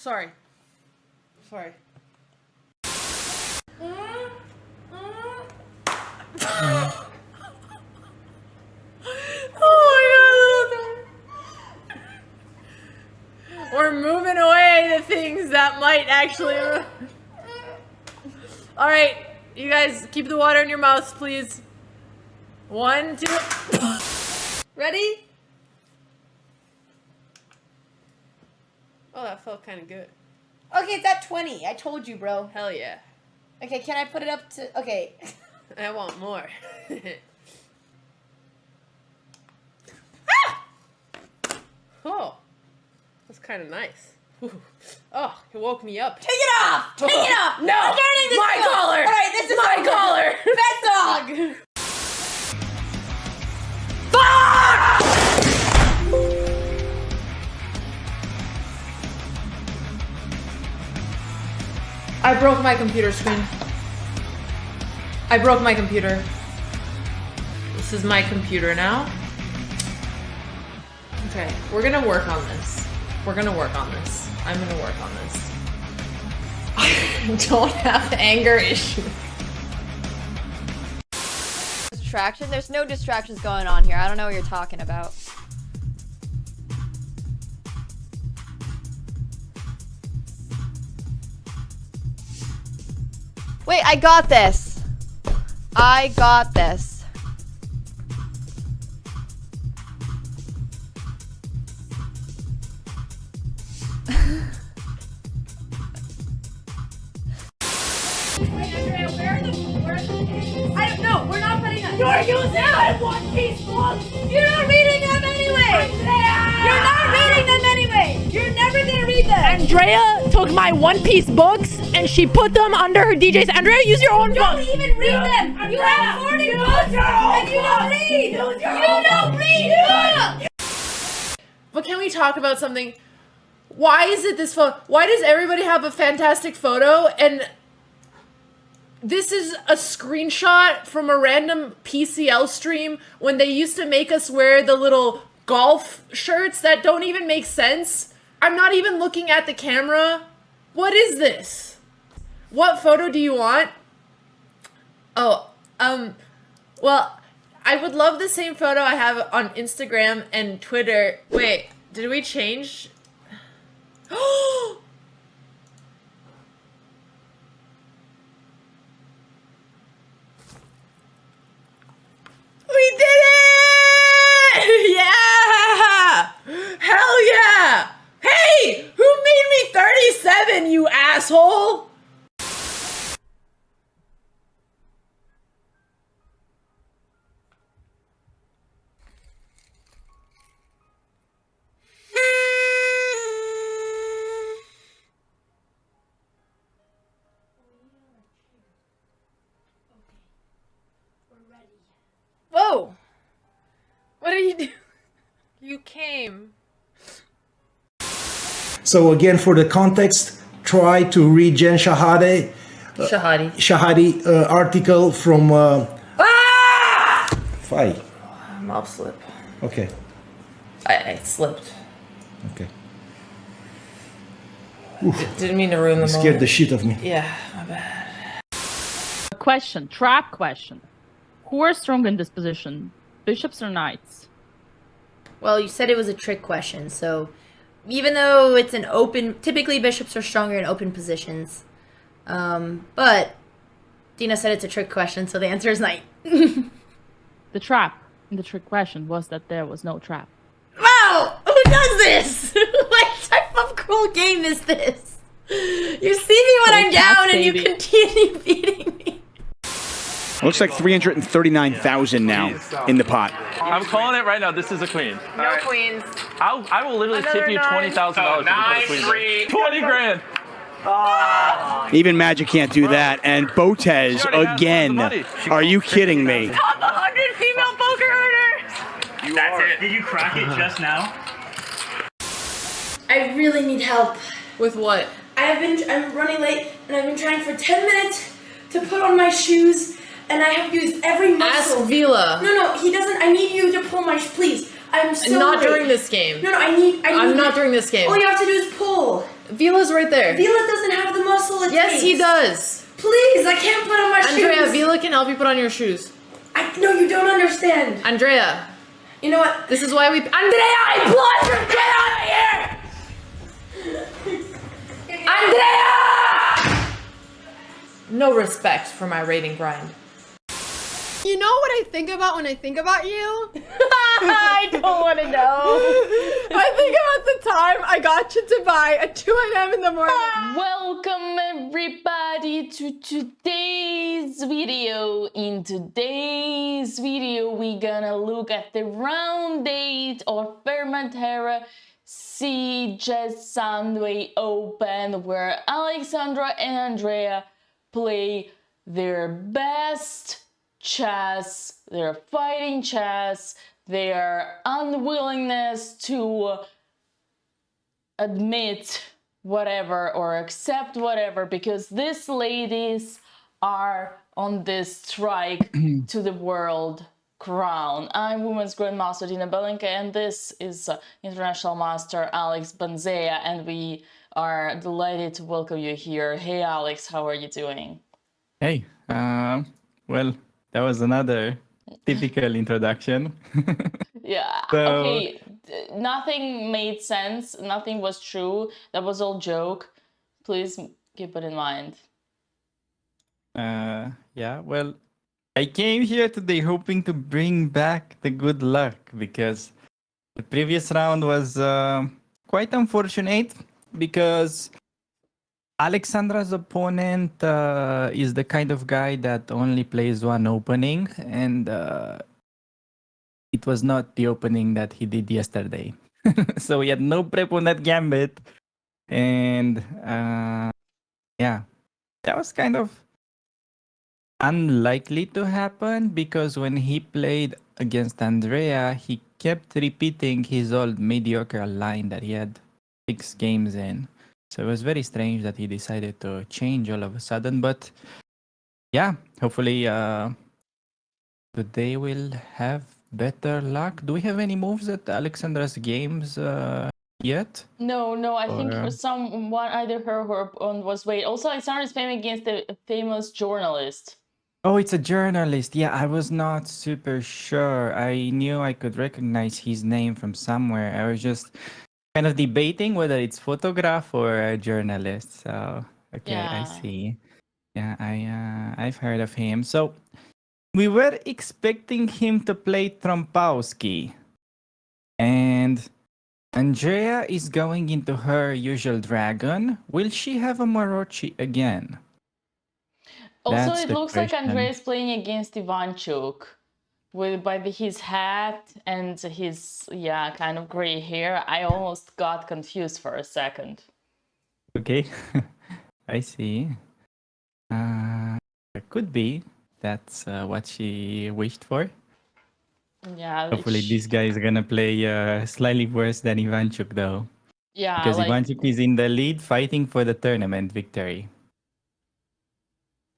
Sorry. Sorry. Oh my god. We're moving away to things that might actually... Alright, you guys keep the water in your mouths, please. 1, 2... Ready? Oh, that felt kind of good. Okay, it's at 20. I told you, bro. Hell yeah. Okay, can I put it up to... Okay. I want more. Ah! Oh, that's kind of nice. Ooh. Oh, it woke me up. Take it off! Take it off! No! I'm turning this My film. collar! Alright, this is my collar! Pet dog! Fuck! I broke my computer screen. I broke my computer. This is my computer now. Okay, we're gonna work on this. We're gonna work on this. I'm gonna work on this. I don't have anger issues. Distraction? There's no distractions going on here. I don't know what you're talking about. Wait, I got this. I got this. I don't know. We're not putting them. You're using my one-piece books. You're not reading them anyway. You're not reading them anyway. You're never gonna read them. Andrea took my one-piece books and she put them under her DJs. Andrea, use your own You don't books. even read them. You have 40 books and you don't read. You don't read. But can we talk about something? Why is it this photo? Why does everybody have a fantastic photo and this is a screenshot from a random PCL stream when they used to make us wear the little golf shirts that don't even make sense? I'm not even looking at the camera. What is this? What photo do you want? Oh, well, I would love the same photo I have on Instagram and Twitter. Wait, did we change? We did it! Yeah! Hell yeah! Hey! Who made me 37, you asshole? Whoa! What are you doing? You came. So again, for the context, try to read Jen Shahade. Shahadi article from... Fight. Mob slip. Okay. I slipped. Okay. Didn't mean to ruin the Scared moment. the shit of me. Yeah, my bad. Question, trap question. Who are stronger in this position, bishops or knights? Well, you said it was a trick question, so even though it's an open, typically bishops are stronger in open positions. But Dina said it's a trick question, so the answer is knight. The trap in the trick question was that there was no trap. Wow! Who does this? What type of cruel game is this? You see me when I'm down and you continue beating me. Looks like 339,000 now in the pot. I'm calling it right now. This is a queen. No queens. I will literally Another tip you nine. $20,000 if you put a queen. 20 grand. Even Magic can't do that. And Botez again. Are you kidding me? Top 100 female poker owners. That's it. Did you crack it just now? I really need help. With what? I'm running late and I've been trying for 10 minutes to put on my shoes and I have used every muscle. Ask Vila. No, he doesn't. I need you to pull my, please. I'm so Not late. during this game. No, I need I'm not during this game. All you have to do is pull. Vila's right there. Vila doesn't have the muscle it Yes, takes. he does. Please, I can't put on my Andrea, shoes. Vila can help you put on your shoes. No, you don't understand. Andrea, You know what? this is why we. Andrea, I implore you, get out of here! Andrea! No respect for my rating grind. You know what I think about when I think about you? I don't want to know. I think about the time I got you to buy at 2 a.m. in the morning. Welcome everybody to today's video. In today's video, we're gonna look at the round 8 of Formentera CJ Sunway Open, where Alexandra and Andrea play their best chess, their fighting chess, their unwillingness to admit whatever or accept whatever, because these ladies are on this strike to the world crown. I'm Women's Grandmaster Dina Belenka, and this is International Master Alex Banzea, and we are delighted to welcome you here. Hey Alex, how are you doing? Hey, well, that was another typical introduction. Yeah, So- okay, nothing made sense, nothing was true, that was all joke. Please keep it in mind. Yeah, well, I came here today hoping to bring back the good luck because the previous round was quite unfortunate because Alexandra's opponent is the kind of guy that only plays one opening, and it was not the opening that he did yesterday. So he had no prep on that gambit, and yeah, that was kind of unlikely to happen because when he played against Andrea, he kept repeating his old mediocre line that he had 6 games in. So it was very strange that he decided to change all of a sudden. But yeah, hopefully today we'll have better luck. Do we have any moves at Alexandra's games yet? No, I think Or, someone, either her or on was wait. Also, Alexandra is playing against a famous journalist. Oh, it's a journalist. Yeah, I was not super sure. I knew I could recognize his name from somewhere. I was just kind of debating whether it's photograph or a journalist. So, okay, I Yeah. see. Yeah, I've heard of him. So, we were expecting him to play Trompowski. And Andrea is going into her usual dragon. Will she have a Marochi again? Also, That's it the looks like question. Andrei is playing against Ivanchuk with his hat and his kind of gray hair. I almost got confused for a second. Okay, I see. It could be. That's what she wished for. Yeah, Hopefully, this guy is gonna play slightly worse than Ivanchuk, though. yeah, Because like Ivanchuk is in the lead fighting for the tournament victory.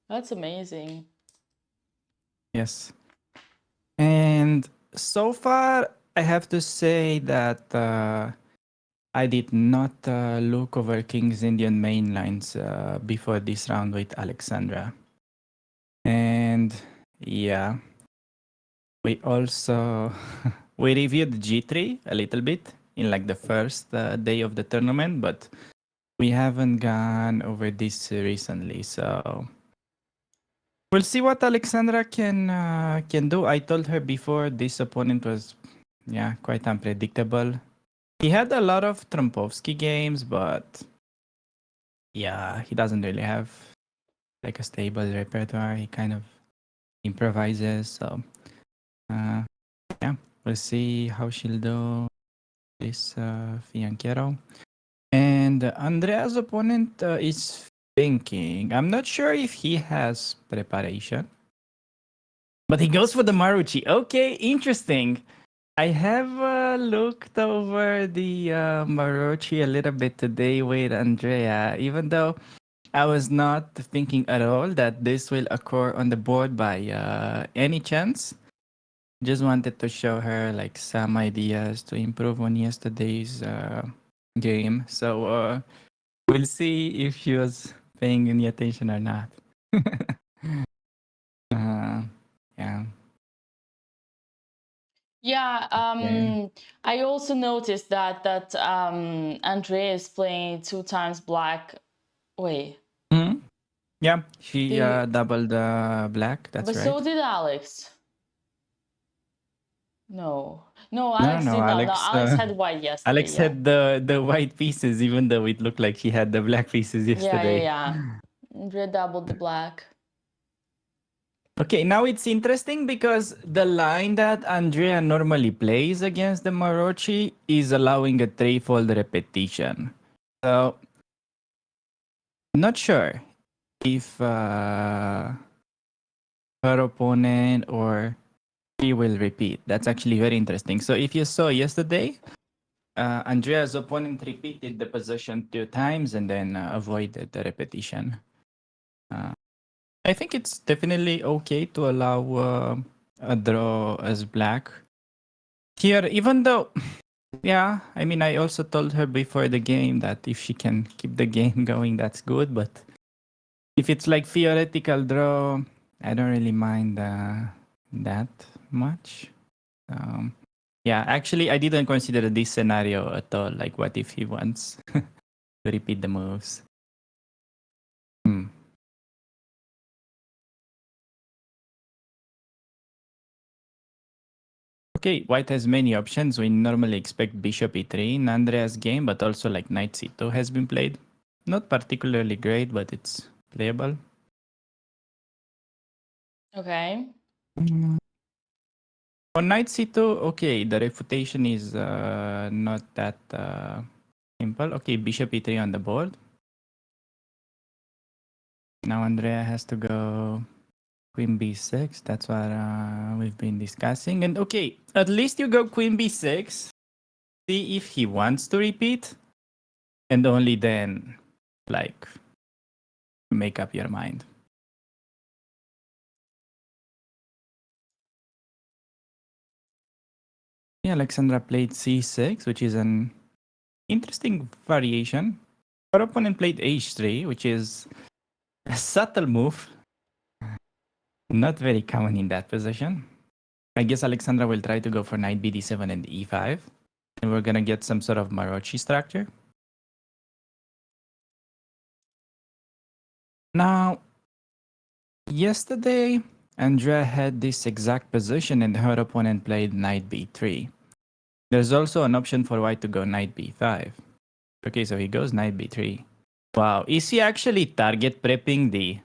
that's amazing. Yes. And so far, I have to say that I did not look over King's Indian mainlines before this round with Alexandra. And yeah, we also we reviewed G3 a little bit in like the first day of the tournament, but we haven't gone over this recently. So we'll see what Alexandra can do. I told her before this opponent was quite unpredictable. He had a lot of Trompovsky games, but yeah, he doesn't really have like a stable repertoire. He kind of improvises. So yeah, we'll see how she'll do this Fianchero. And Andrea's opponent is thinking. I'm not sure if he has preparation, but he goes for the Maruchi. Okay, interesting. I have looked over the Maruchi a little bit today with Andrea, even though I was not thinking at all that this will occur on the board by any chance. Just wanted to show her like some ideas to improve on yesterday's game. So We'll see if she was paying any attention or not. Yeah. Yeah, Okay. I also noticed that Andrea is playing 2 times black. Wait, Hmm. Yeah, she the doubled black. That's but right. so did Alex. No, no, No, Alex no, did not. No, Alex. Alex had white yesterday. Alex Yeah, had the white pieces, even though it looked like she had the black pieces yesterday. yeah. Andrea doubled the black. Okay, now it's interesting because the line that Andrea normally plays against the Marochi is allowing a threefold repetition. So, not sure if her opponent or she will repeat. That's actually very interesting. So, if you saw yesterday, Andrea's opponent repeated the position 2 times and then avoided the repetition. I think it's definitely okay to allow a draw as black. Here, even though, yeah, I mean, I also told her before the game that if she can keep the game going, that's good. But if it's like theoretical draw, I don't really mind that much. Yeah, actually, I didn't consider this scenario at all. Like, what if he wants to repeat the moves? Hmm. Okay, white has many options. We normally expect bishop e3 in Andrea's game, but also like knight c2 has been played. Not particularly great, but it's playable. Okay. On knight c2, okay, the refutation is not that simple. Okay, bishop e3 on the board. Now Andrea has to go queen b6. That's what we've been discussing. And okay, at least you go queen b6. See if he wants to repeat. And only then, like, make up your mind. Yeah, Alexandra played c6, which is an interesting variation. Her opponent played h3, which is a subtle move. Not very common in that position. I guess Alexandra will try to go for knight bd7 and e5. And we're going to get some sort of Marochi structure. Now, yesterday, Andrea had this exact position and her opponent played knight b3. There's also an option for white to go knight b5. Okay, so he goes knight b3. Wow, is he actually target prepping the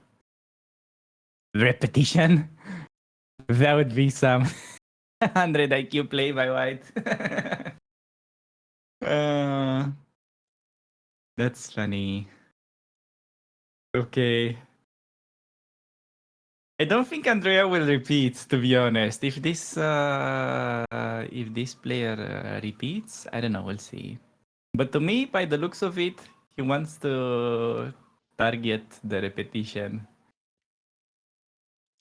repetition? That would be some 100 IQ play by white. That's funny. Okay. I don't think Andrea will repeat, to be honest. If this player repeats, I don't know. We'll see. But to me, by the looks of it, he wants to target the repetition.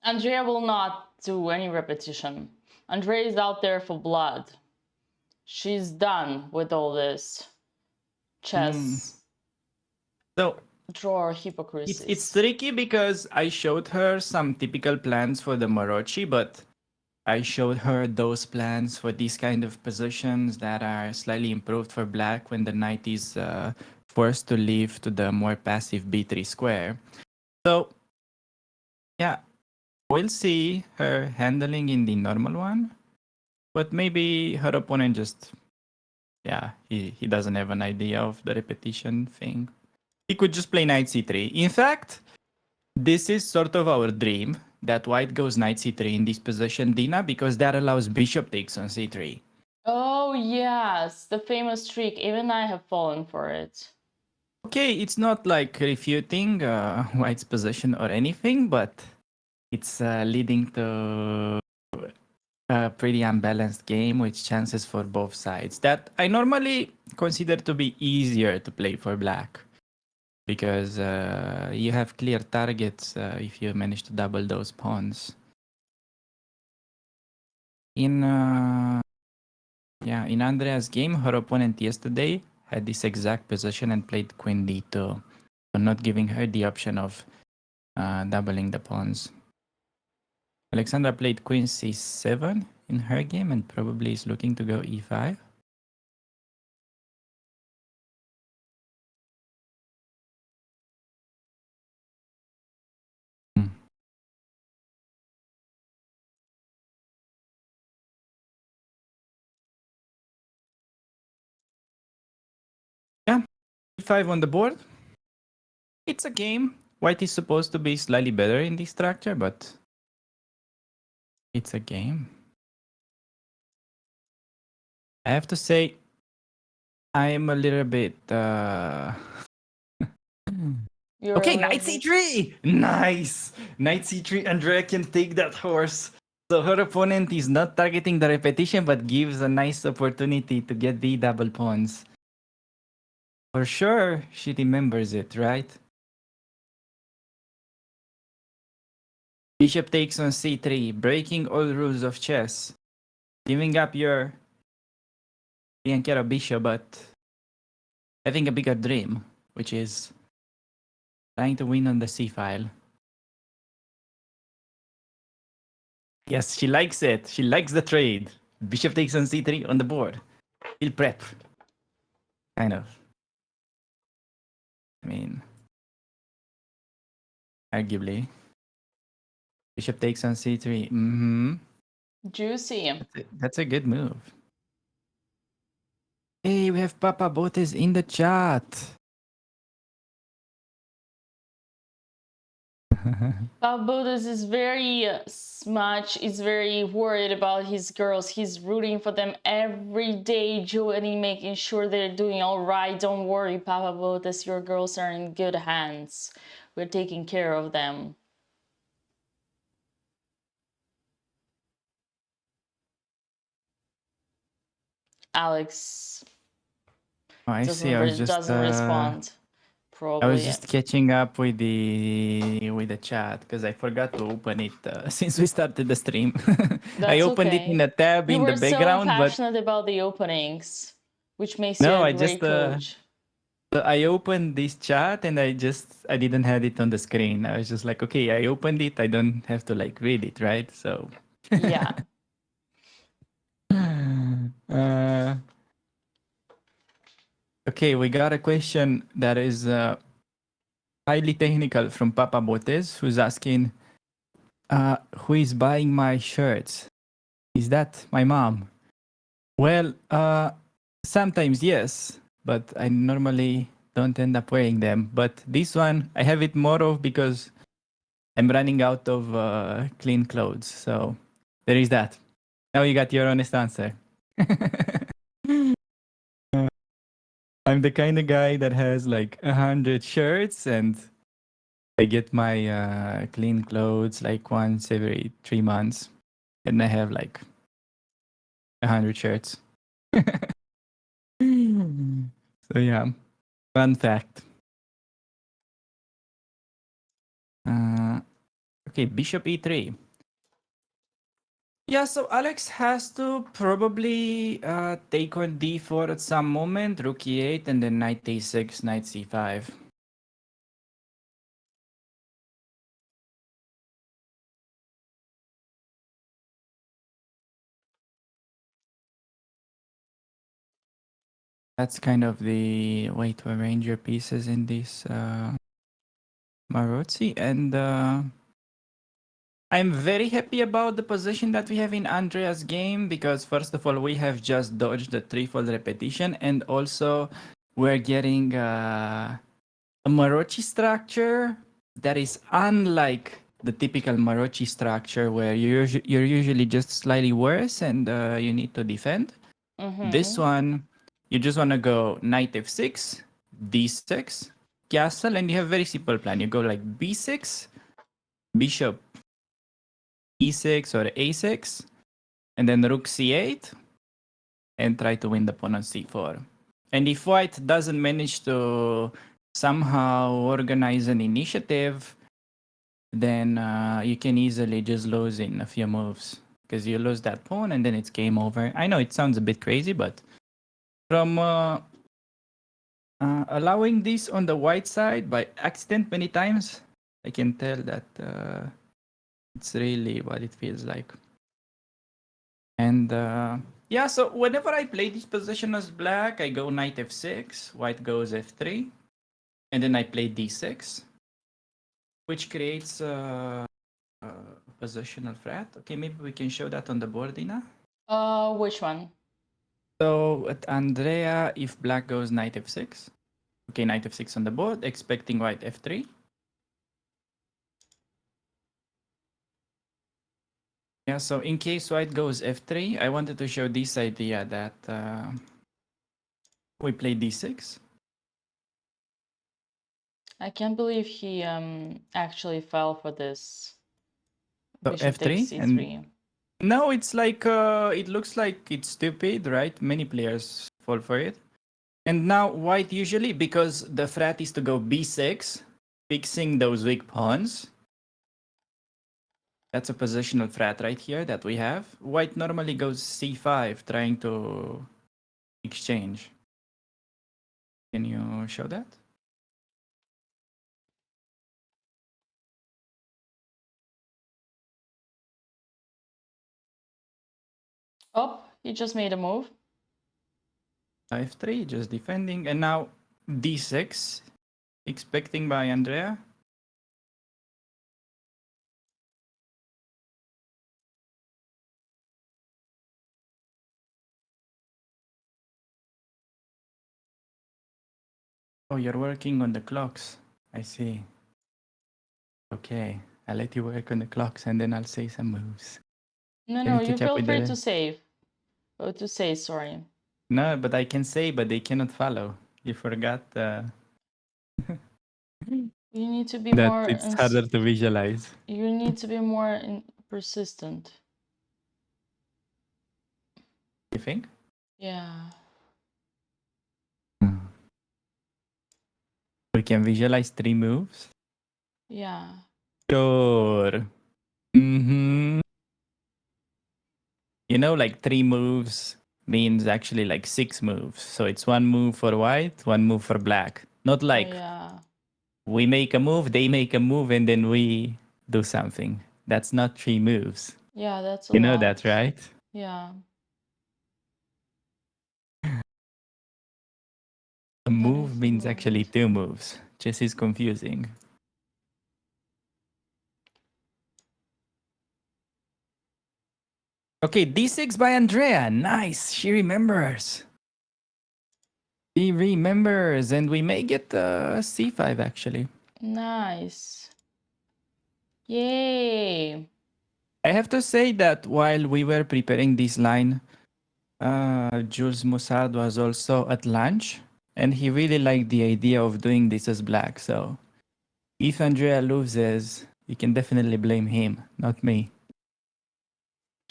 Andrea will not do any repetition. Andrea is out there for blood. She's done with all this chess. So draw hypocrisy. It's tricky because I showed her some typical plans for the Marochi, but I showed her those plans for these kind of positions that are slightly improved for black when the knight is forced to leave to the more passive b3 square. So, yeah, we'll see her handling in the normal one, but maybe her opponent just, yeah, he doesn't have an idea of the repetition thing. He could just play knight c3. In fact, this is sort of our dream, that white goes knight c3 in this position, Dina, because that allows bishop takes on c3. Oh, yes, the famous trick. Even I have fallen for it. Okay, it's not like refuting white's position or anything, but it's leading to a pretty unbalanced game with chances for both sides that I normally consider to be easier to play for black. Because you have clear targets if you manage to double those pawns. In Andrea's game, her opponent yesterday had this exact position and played queen d2, so not giving her the option of doubling the pawns. Alexandra played queen c7 in her game and probably is looking to go e5. Yeah, e5 on the board. It's a game. White is supposed to be slightly better in this structure, but it's a game. I have to say, I am a little bit... Okay, knight c3! Nice! Knight c3, Andrea can take that horse. So her opponent is not targeting the repetition, but gives a nice opportunity to get the double pawns. For sure, she remembers it, right? Bishop takes on c3, breaking all rules of chess. Giving up your Bianchero bishop, but having a bigger dream, which is trying to win on the c file. Yes, she likes it. She likes the trade. Bishop takes on c3 on the board. He'll prep. Kind of. I mean, arguably. Bishop takes on c3. Mm-hmm. Juicy. That's a good move. Hey, we have Papa Botez in the chat. Bodas is very is very worried about his girls. He's rooting for them every day, joining, making sure they're doing all right. Don't worry, Papa Bodas, your girls are in good hands. We're taking care of them. Alex I see. I was just doesn't respond. Probably. I was just catching up with the chat because I forgot to open it since we started the stream. I opened it in a tab in the background, so passionate about the openings, which makes no, you a great coach. I opened this chat and I didn't have it on the screen. I was just like, okay, I opened it. I don't have to like read it, right? So yeah. Okay, we got a question that is highly technical from Papa Botez, who's asking, who is buying my shirts? Is that my mom? Well, sometimes yes, but I normally don't end up wearing them. But this one, I have it more of because I'm running out of clean clothes. So there is that. Now you got your honest answer. I'm the kind of guy that has like 100 shirts and I get my clean clothes like once every 3 months. And I have like 100 shirts. So yeah, fun fact. Okay, bishop e3. Yeah, so Alex has to probably take on d4 at some moment, rook e8, and then knight a6, knight c5. That's kind of the way to arrange your pieces in this Marozzi, and I'm very happy about the position that we have in Andrea's game because first of all, we have just dodged the threefold repetition and also we're getting a Marozzi structure that is unlike the typical Marozzi structure where you're usually just slightly worse and you need to defend. This one, you just want to go knight f6, d6, castle, and you have a very simple plan. You go like b6, bishop e6 or a6, and then rook c8, and try to win the pawn on c4. And if white doesn't manage to somehow organize an initiative, then you can easily just lose in a few moves. Because you lose that pawn and then it's game over. I know it sounds a bit crazy, but from Allowing this on the white side by accident many times, I can tell that it's really what it feels like. And yeah, so whenever I play this position as black, I go knight f6, white goes f3, and then I play d6, which creates a positional threat. Okay, maybe we can show that on the board, Dina. Which one? So at Andrea, if black goes knight f6, okay, knight f6 on the board, expecting white f3. Yeah, so in case white goes f3, I wanted to show this idea that we play d6. I can't believe he actually fell for this. So Bishop f3 takes c3. and no, it's like it looks like it's stupid, right? Many players fall for it. And now white usually, because the threat is to go b6, fixing those weak pawns. That's a positional threat right here that we have. White normally goes c5, trying to exchange. Can you show that? Oh, he just made a move. f3, just defending. And now d6, expecting by Andrea. Oh, you're working on the clocks. I see. Okay, I'll let you work on the clocks and then I'll say some moves. No, Can no, we you catch up feel with free the... to save. Or to say sorry. No, but I can say, but they cannot follow. You forgot You need to be that more... it's harder to visualize. You need to be more persistent. You think? Yeah. We can visualize 3 moves? Yeah. Sure. Mm-hmm. You know, like 3 moves means actually like 6 moves. So it's 1 move for white, 1 move for black. Not like we make a move, they make a move, and then we do something. That's not 3 moves. Yeah, that's a You lot. know that, right? Yeah. A move means actually 2 moves. Chess is confusing. Okay, d6 by Andrea. Nice. She remembers. She remembers. And we may get c5 actually. Nice. Yay. I have to say that while we were preparing this line, Jules Moussard was also at lunch. And he really liked the idea of doing this as black. So if Andrea loses, you can definitely blame him, not me.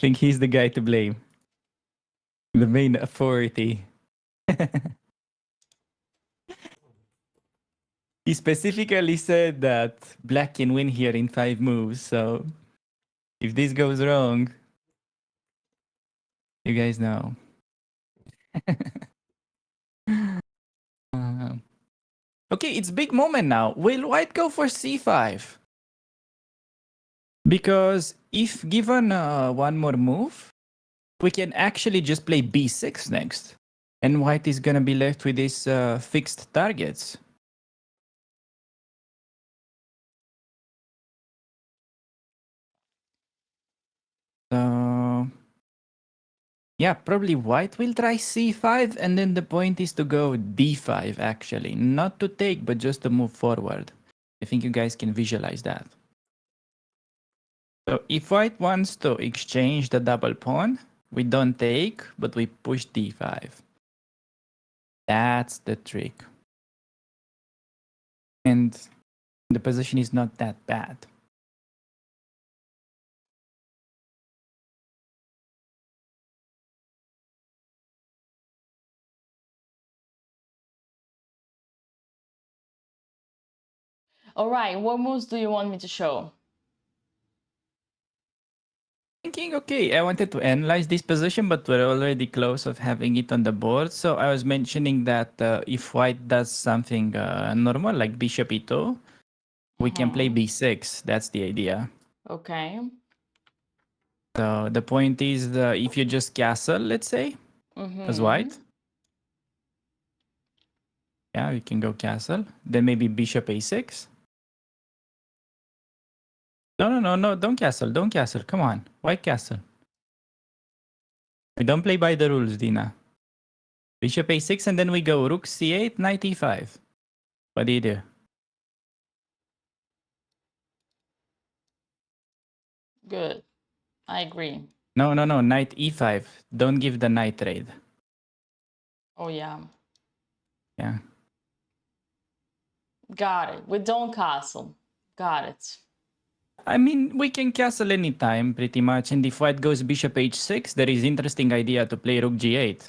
I think he's the guy to blame. The main authority. He specifically said that black can win here in 5 moves, so if this goes wrong, you guys know. Okay, it's big moment now. Will white go for c5? Because if given one more move, we can actually just play b6 next. And white is gonna be left with these fixed targets. So yeah, probably white will try c5, and then the point is to go d5 actually. Not to take, but just to move forward. I think you guys can visualize that. So if white wants to exchange the double pawn, we don't take, but we push d5. That's the trick. And the position is not that bad. All right, what moves do you want me to show? thinking, okay, I wanted to analyze this position, but we're already close of having it on the board. So I was mentioning that if white does something normal, like bishop e2, we can play b6. That's the idea. Okay. So the point is, if you just castle, let's say, as white. Yeah, we can go castle. Then maybe bishop a6. No, don't castle, don't castle. Come on, white castle. We don't play by the rules, Dina. Bishop a6, and then we go rook c8, knight e5. What do you do? Good. I agree. No, knight e5. Don't give the knight raid. Oh, yeah. Yeah. Got it. We don't castle. Got it. I mean, we can castle anytime, pretty much. And if white goes bishop h6, there is interesting idea to play rook g8.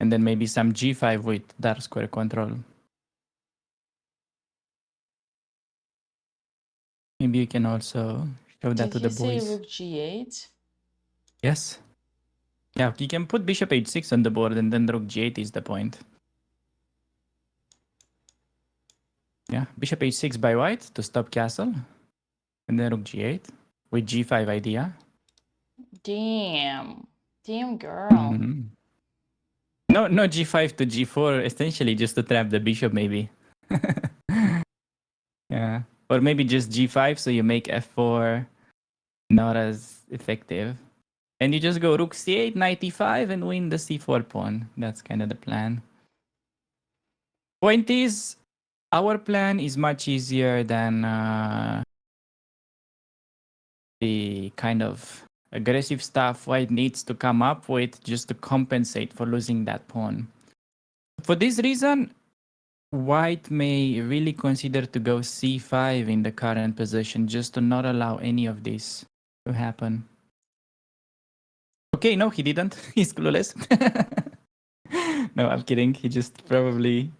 And then maybe some g5 with dark square control. Maybe you can also show that to the boys. Did you say rook g8? Yes. Yeah, you can put bishop h6 on the board, and then rook g8 is the point. Yeah, bishop h6 by white to stop castle. And then rook g8 with g5 idea. Damn. Damn, girl. No, g5 to g4, essentially just to trap the bishop, maybe. Yeah. Or maybe just g5, so you make f4 not as effective. And you just go rook c8, knight e5, and win the c4 pawn. That's kind of the plan. Point is, our plan is much easier than the kind of aggressive stuff white needs to come up with just to compensate for losing that pawn. For this reason, white may really consider to go c5 in the current position just to not allow any of this to happen. Okay, no, he didn't. He's clueless. No, I'm kidding. He just probably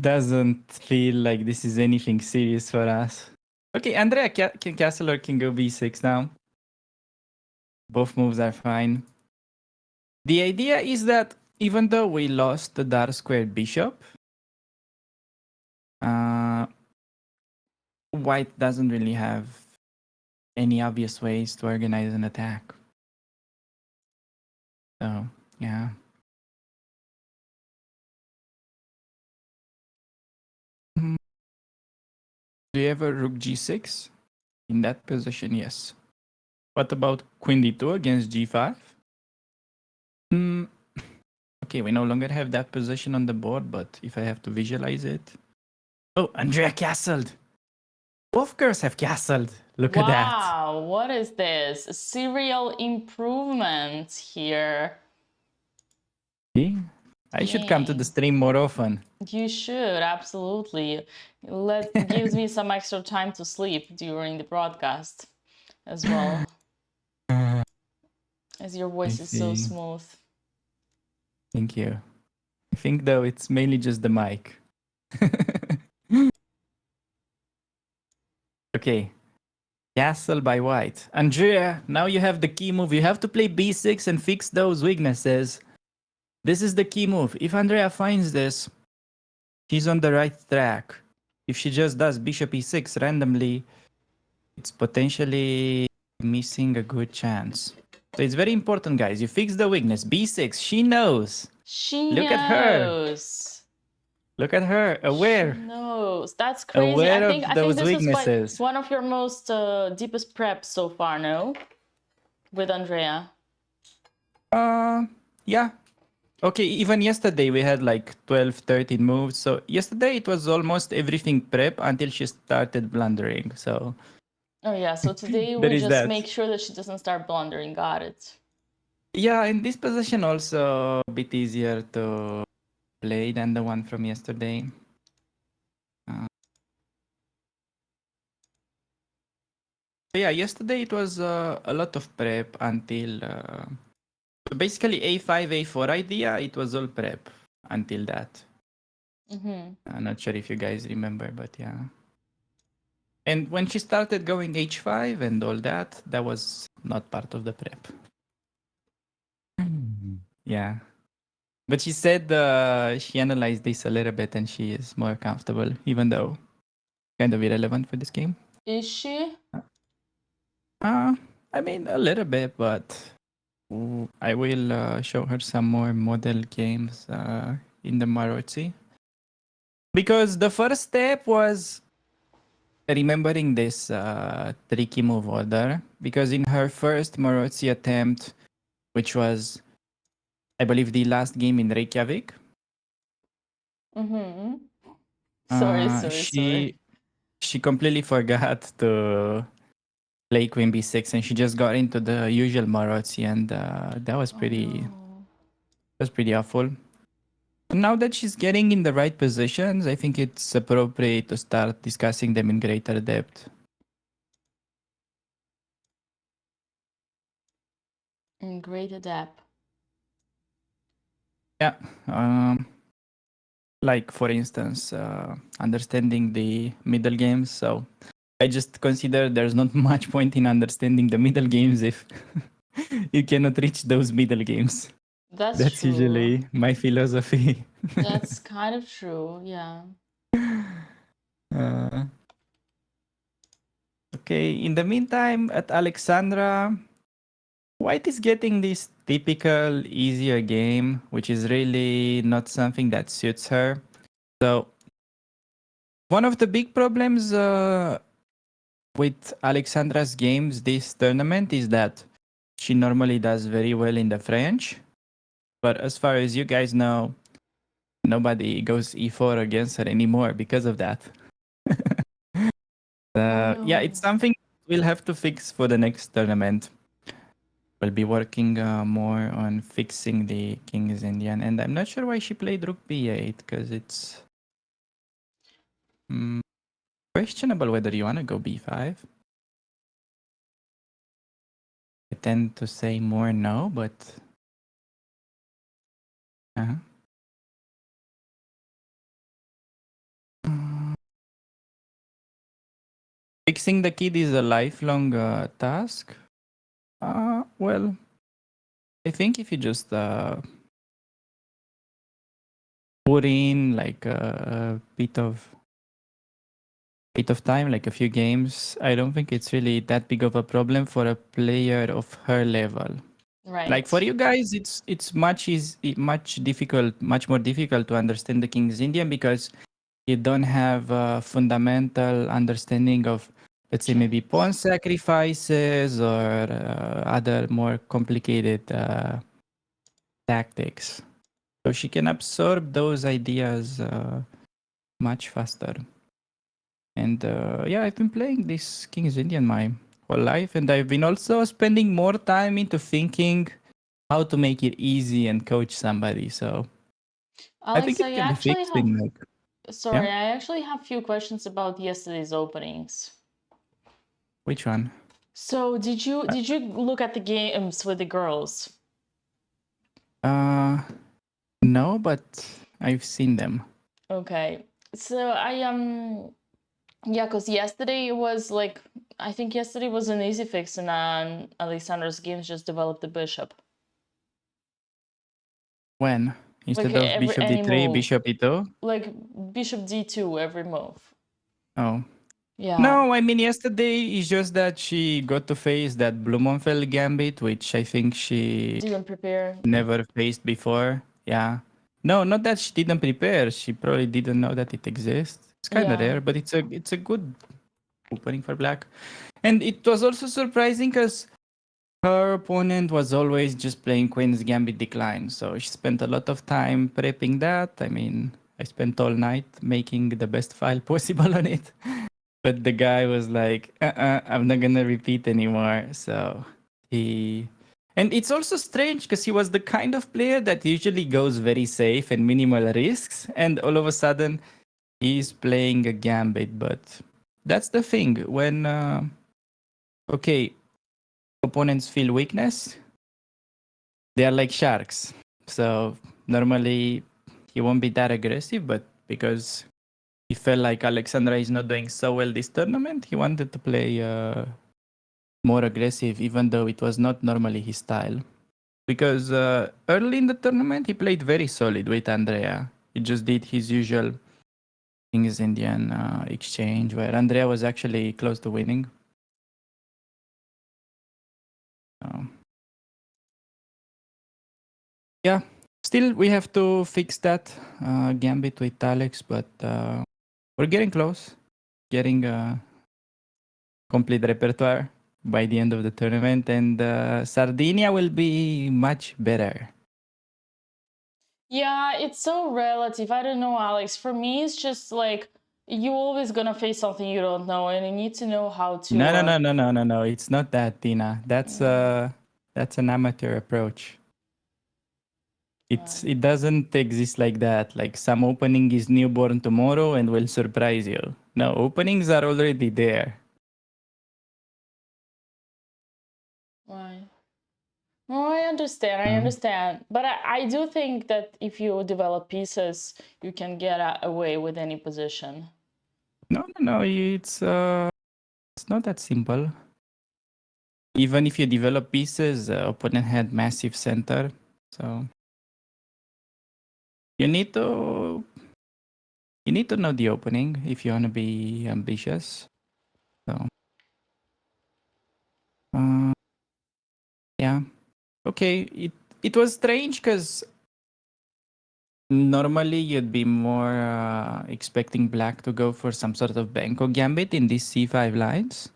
doesn't feel like this is anything serious for us. Okay, Andrea can castle or can go b6 now. Both moves are fine. The idea is that even though we lost the dark squared bishop, white doesn't really have any obvious ways to organize an attack. So, yeah. Do you ever rook g6? In that position, yes. What about queen d2 against g5? Okay, we no longer have that position on the board, but if I have to visualize it... Oh, Andrea castled! Both girls have castled. Look at that. Wow, what is this? Serial improvement here. See? I should come to the stream more often. You should, absolutely. Gives me some extra time to sleep during the broadcast as well. As your voice is so smooth. Thank you. I think though it's mainly just the mic. Okay. Castle by white. Andrea, now you have the key move. You have to play b6 and fix those weaknesses. This is the key move. If Andrea finds this, she's on the right track. If she just does bishop e6 randomly, it's potentially missing a good chance. So it's very important, guys. You fix the weakness. b6, she knows. Look at her. Look at her, aware. She knows. That's crazy. Aware I think those this weaknesses. is one of your most deepest preps so far, no? With Andrea. Yeah. Okay, even yesterday we had like 12, 13 moves. So yesterday it was almost everything prep until she started blundering. So Oh yeah, so today we just make sure that she doesn't start blundering. Got it. yeah, in this position also a bit easier to play than the one from yesterday. Yeah, yesterday it was a lot of prep until basically a5, a4 idea. It was all prep until that. I'm not sure if you guys remember, but yeah. And when she started going h5 and all that, that was not part of the prep. Yeah. But she said she analyzed this a little bit and she is more comfortable, even though kind of irrelevant for this game. Is she? I mean, a little bit, but I will show her some more model games in the Marozi. Because the first step was remembering this tricky move order. Because in her first Marozi attempt, which was, I believe, the last game in Reykjavik, Mm-hmm. Sorry. she completely forgot to play Queen B6, and she just got into the usual Marozi, and that was pretty awful. Now that she's getting in the right positions, I think it's appropriate to start discussing them in greater depth. In greater depth. Yeah. Like, for instance, understanding the middle games. So I just consider there's not much point in understanding the middle games if you cannot reach those middle games. That's true. usually my philosophy. That's kind of true, yeah. Okay, in the meantime, at Alexandra, White is getting this typical easier game, which is really not something that suits her. So, one of the big problems with Alexandra's games this tournament is that she normally does very well in the French. But as far as you guys know, nobody goes e4 against her anymore because of that. Yeah, it's something we'll have to fix for the next tournament. We'll be working more on fixing the King's Indian, and I'm not sure why she played Rook B8 because it's questionable whether you want to go B5. I tend to say more no, but fixing the kid is a lifelong task. Well, I think if you just put in like a bit of time, like a few games, I don't think it's really that big of a problem for a player of her level. Right. Like for you guys, it's much more difficult to understand the King's Indian because you don't have a fundamental understanding of, let's say, maybe pawn sacrifices or other more complicated tactics. So she can absorb those ideas much faster. And yeah, I've been playing this King's Indian my whole life, and I've been also spending more time into thinking how to make it easy and coach somebody. So I think it can be fixed in like. Sorry, I actually have a few questions about yesterday's openings. Which one? So did you look at the games with the girls? No, but I've seen them. Okay. So yeah, because yesterday was like, I think yesterday was an easy fix, and Alexandra's games just developed the bishop. When? Instead of bishop d3, bishop e2? Like bishop d2 every move. Oh. Yeah. No, I mean, yesterday is just that she got to face that Blumenfeld gambit, which I think she didn't prepare. Never faced before. Yeah. No, not that she didn't prepare. She probably didn't know that it exists. It's kind of rare, but it's a good opening for black. And it was also surprising because her opponent was always just playing Queen's Gambit Decline. So she spent a lot of time prepping that. I mean, I spent all night making the best file possible on it. But the guy was like, I'm not going to repeat anymore. So and it's also strange because he was the kind of player that usually goes very safe and minimal risks. And all of a sudden, he's playing a gambit. But that's the thing. When, opponents feel weakness, they are like sharks. So normally, he won't be that aggressive. But because he felt like Alexandra is not doing so well this tournament. He wanted to play more aggressive, even though it was not normally his style. Because early in the tournament, he played very solid with Andrea. He just did his usual Kings Indian exchange, where Andrea was actually close to winning. Yeah, still we have to fix that gambit with Alex, but we're getting close. Getting a complete repertoire by the end of the tournament, and Sardinia will be much better. Yeah, it's so relative. I don't know, Alex. For me, it's just like you're always gonna face something you don't know, and you need to know how to. No. It's not that, Tina. That's an amateur approach. It doesn't exist like that. Like some opening is newborn tomorrow and will surprise you. No, openings are already there. Right. No, I understand. But I do think that if you develop pieces, you can get away with any position. No. It's not that simple. Even if you develop pieces, opponent had massive center, so you need to know the opening if you want to be ambitious. So, yeah, okay. It was strange because normally you'd be more expecting black to go for some sort of Benko gambit in these c5 lines.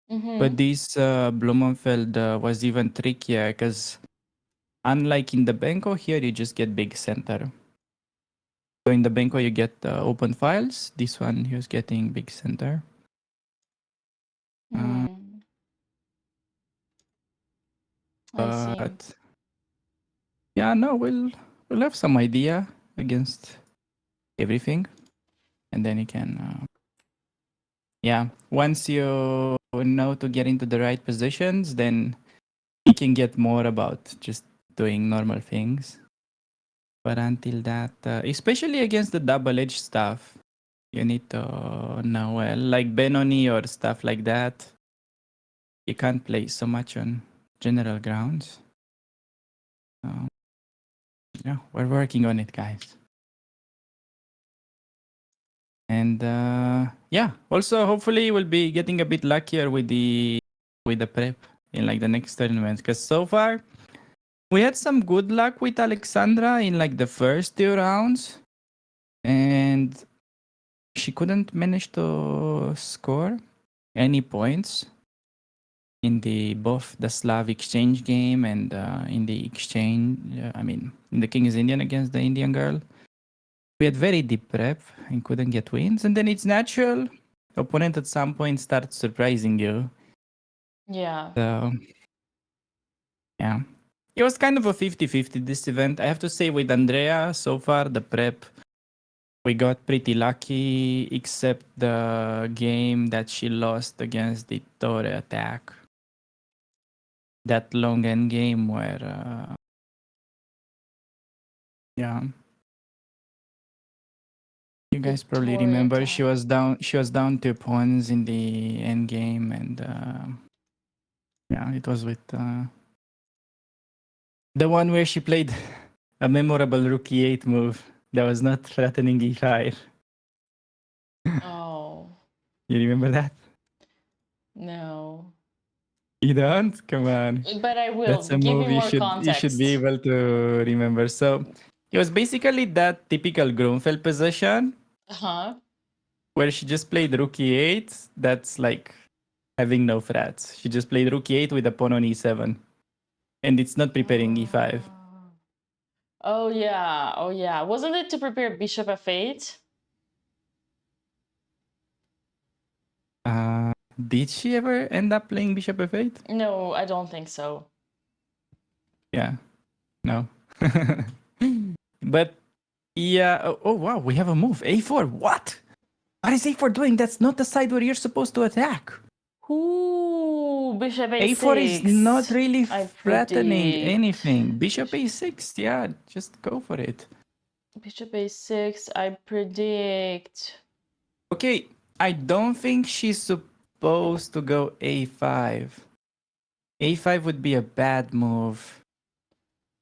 But this Blumenfeld was even trickier because unlike in the Benko, here you just get big center. So in the Benko you get open files. This one he was getting big center. I see. But yeah, no, we'll have some idea against everything, and then you can. Yeah, once you know to get into the right positions, then you can get more about just doing normal things. But until that, especially against the double-edged stuff, you need to know well, like Benoni or stuff like that. You can't play so much on general grounds. Yeah, we're working on it, guys. And yeah, also hopefully we'll be getting a bit luckier with the prep in like the next tournaments. Because so far we had some good luck with Alexandra in like the first 2 rounds, and she couldn't manage to score any points in both the Slav exchange game and in the exchange. In the King's Indian against the Indian girl. We had very deep prep and couldn't get wins, and then it's natural. Opponent at some point starts surprising you. Yeah. So, yeah. It was kind of a 50-50 this event. I have to say with Andrea, so far the prep, we got pretty lucky, except the game that she lost against the Torre attack. That long end game where, yeah. You guys probably remember she was down 2 pawns in the end game, and yeah, it was with the one where she played a memorable rook e8 move that was not threatening e5. Oh. You remember that? No. You don't? Come on. But I will. That's a Give move me more you should be context. able to remember. So it was basically that typical Grunfeld position. Where she just played rook e8. That's like having no threats. She just played rook e8 with a pawn on e7. And it's not preparing e5. Oh yeah. Wasn't it to prepare bishop f8? Did she ever end up playing bishop f8? No, I don't think so. Yeah. No. But yeah. Oh wow, we have a move. a4. What? What is a4 doing? That's not the side where you're supposed to attack. Ooh, bishop a6. a4 is not really threatening anything. Bishop a6, yeah, just go for it. Bishop a6, I predict. Okay, I don't think she's supposed to go a5. a5 would be a bad move.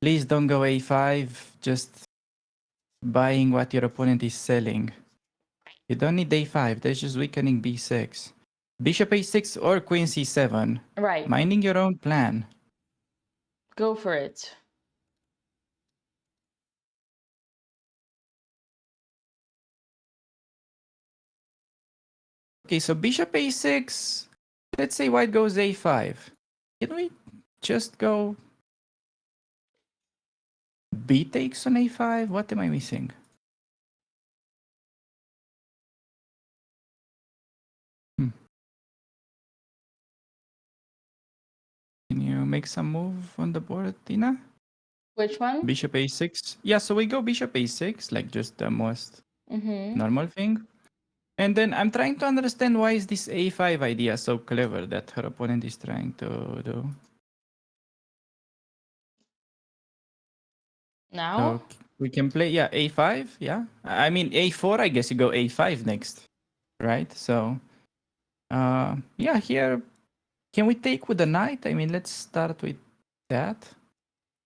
Please don't go a5. Just buying what your opponent is selling. You don't need a5. That's just weakening b6. Bishop a6 or queen c7. Right. Minding your own plan. Go for it. Okay, so bishop a6. Let's say white goes a5. Can we just go b takes on a5? What am I missing? Can you make some move on the board, Tina? Which one? Bishop a6. Yeah, so we go bishop a6, like just the most normal thing. And then I'm trying to understand why is this a5 idea so clever that her opponent is trying to do. Now? So we can play, yeah, a5, yeah. I mean, a4, I guess you go a5 next, right? So, yeah, here, can we take with the knight? I mean, let's start with that.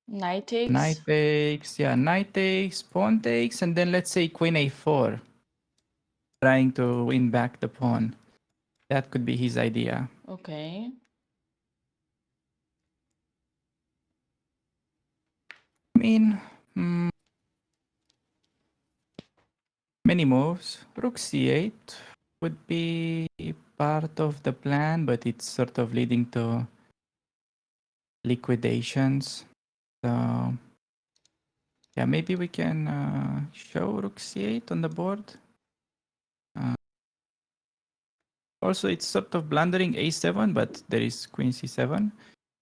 Knight takes? Knight takes, yeah, knight takes, pawn takes, and then let's say queen a4. Trying to win back the pawn. That could be his idea. Okay. I mean, many moves. Rook c8 would be part of the plan, but it's sort of leading to liquidations. So, yeah, maybe we can show Rook c8 on the board. Also, it's sort of blundering a7, but there is queen c7.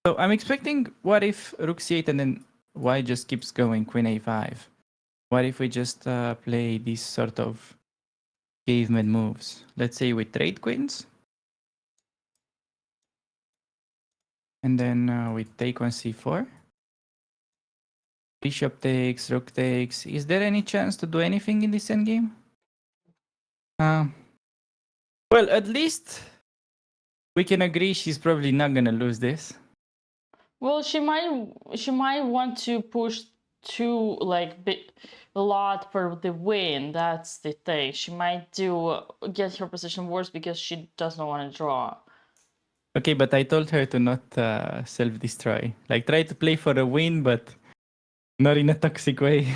So I'm expecting, what if Rook c8 and then white just keeps going queen a5? What if we just play these sort of caveman moves? Let's say we trade queens. And then we take on c4. Bishop takes, rook takes. Is there any chance to do anything in this endgame? Well, at least we can agree she's probably not gonna lose this. Well, she might want to push too a lot for the win. That's the thing. She might get her position worse because she doesn't want to draw. Okay, but I told her to not self-destroy. Like, try to play for a win, but not in a toxic way.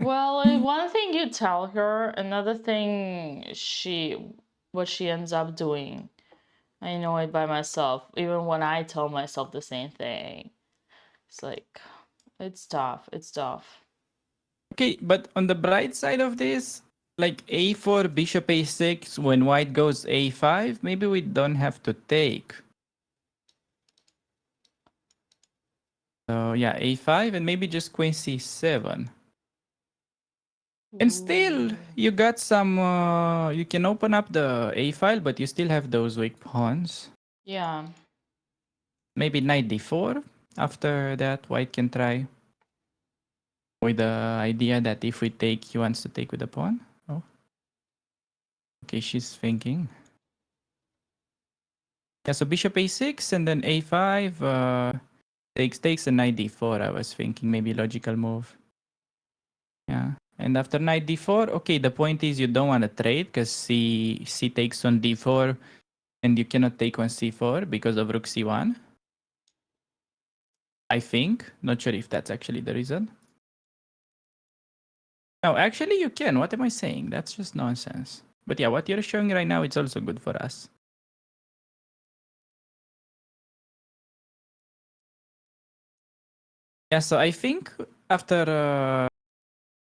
Well, one thing you tell her, another thing what she ends up doing. I know it by myself, even when I tell myself the same thing. It's like, it's tough. It's tough. Okay, but on the bright side of this, like a4, bishop a6, when white goes a5, maybe we don't have to take. So yeah, a5 and maybe just queen c7. And still, you got some, you can open up the a file, but you still have those weak pawns. Yeah. Maybe knight d4. After that, white can try with the idea that if we take, he wants to take with the pawn. Oh. Okay, she's thinking. Yeah, so bishop a6 and then a5, takes and knight d4. I was thinking maybe logical move. Yeah. And after knight d4, okay, the point is you don't want to trade because c takes on d4 and you cannot take on c4 because of rook c1. I think. Not sure if that's actually the reason. No, actually you can. What am I saying? That's just nonsense. But yeah, what you're showing right now, it's also good for us. Yeah, so I think after...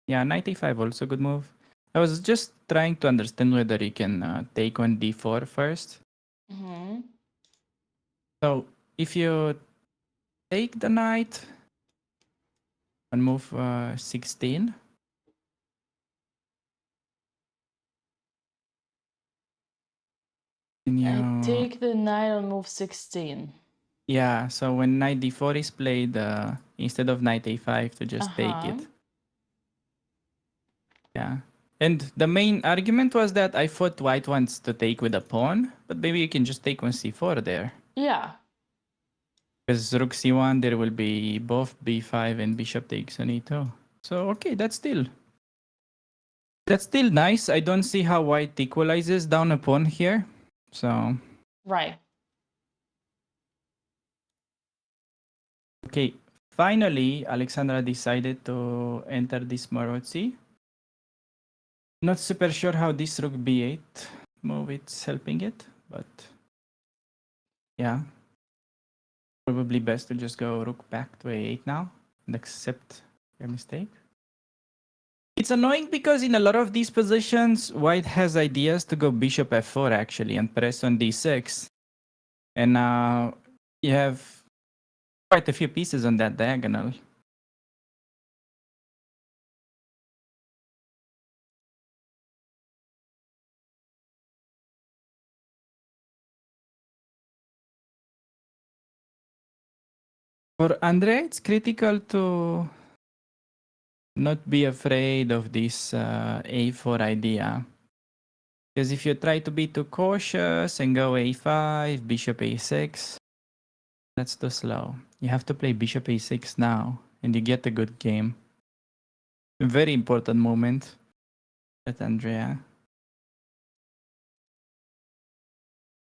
yeah, knight a5 also good move. I was just trying to understand whether you can take on d4 first. So if you take the knight on move 16... I take the knight on move 16. Yeah, so when knight d4 is played, instead of knight a5 to just take it. Yeah. And the main argument was that I thought white wants to take with a pawn, but maybe you can just take on c4 there. Yeah. Because rook c1, there will be both b5 and bishop takes on e2. So, okay, that's still nice. I don't see how white equalizes down a pawn here. So, Right. okay, finally, Alexandra decided to enter this Maroczy. Not super sure how this rook b8 move is helping it, but yeah. Probably best to just go rook back to a8 now and accept your mistake. It's annoying because in a lot of these positions, white has ideas to go bishop f4 actually and press on d6. And now you have quite a few pieces on that diagonal. For Andrea, it's critical to not be afraid of this a4 idea. Because if you try to be too cautious and go a5, bishop a6, that's too slow. You have to play bishop a6 now, and you get a good game. A very important moment at Andrea.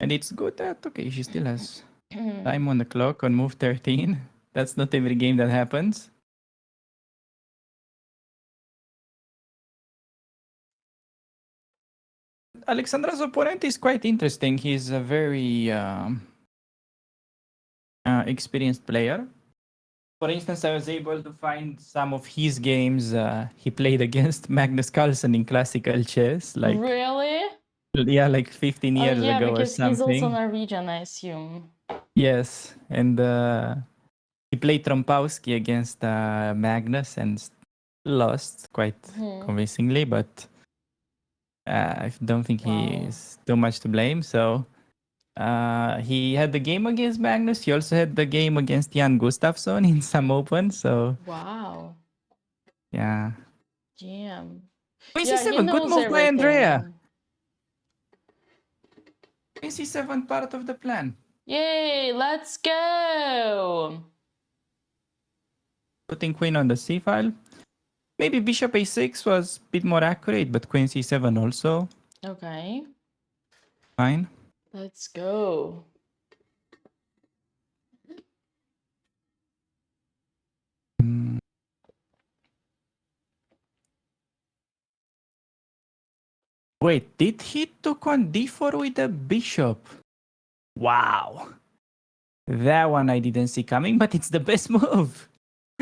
And it's good that, okay, she still has time on the clock on move 13. That's not every game that happens. Alexandra's opponent is quite interesting. He's a very experienced player. For instance, I was able to find some of his games he played against Magnus Carlsen in classical chess. Like, really? yeah, like 15 years yeah, ago or because something. he's also Norwegian, I assume. Yes, and he played Trompowsky against Magnus and lost quite convincingly, but I don't think he is too much to blame. So he had the game against Magnus. He also had the game against Jan Gustafsson in some open. So wow, yeah. damn. Queen Yeah, he c7, good knows move by Andrea. everything. Queen c7 part of the plan. Yay, let's go! Putting queen on the c file. Maybe bishop a6 was a bit more accurate, but queen c7 also. Okay. Fine. Let's go. Wait, did he took on d4 with the bishop? Wow. That one I didn't see coming, but it's the best move.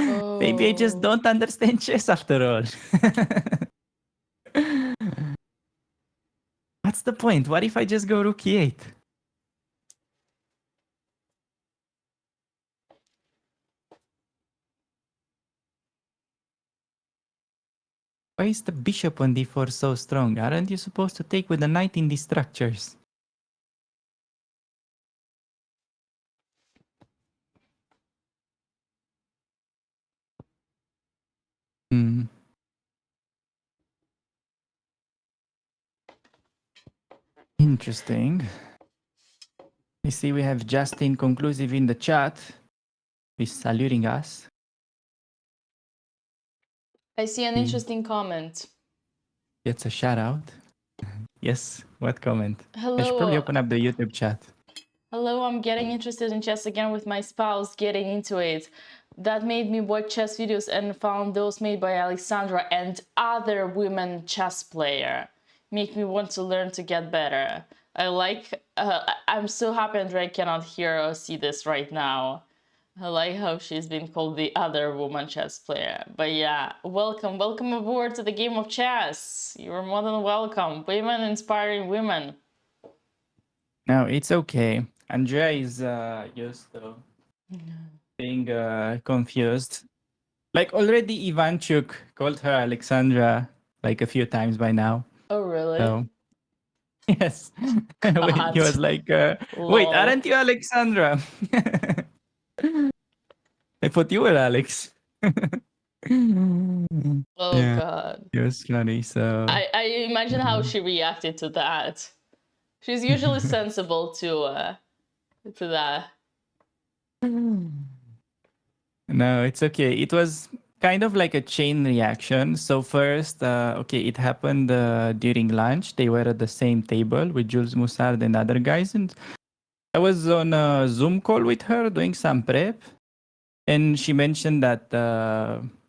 Oh. Maybe I just don't understand chess after all. What's the point? What if I just go rook e8? Why is the bishop on d4 so strong? Aren't you supposed to take with the knight in these structures? Interesting. You see, we have Justin conclusive in the chat. He's saluting us. I see an interesting comment. Gets a shout out. Yes, what comment? Hello. I should probably open up the YouTube chat. Hello, I'm getting interested in chess again with my spouse getting into it. That made me watch chess videos and found those made by Alexandra and other women chess player. Make me want to learn to get better. I'm so happy Andrea cannot hear or see this right now. I like how she's been called the other woman chess player. But yeah, welcome aboard to the game of chess. You're more than welcome. Women inspiring women. No, it's okay. Andrea is used to being confused. Like already Ivanchuk called her Alexandra like a few times by now. Oh, really? So, yes. He was like, wait, aren't you Alexandra? I thought you were Alex. Oh Yeah, god. it was funny. So I imagine how she reacted to that. She's usually sensible to that. no, it's okay. It was kind of like a chain reaction. So first, okay, it happened during lunch. They were at the same table with Jules Moussard and other guys, and I was on a Zoom call with her doing some prep, and she mentioned that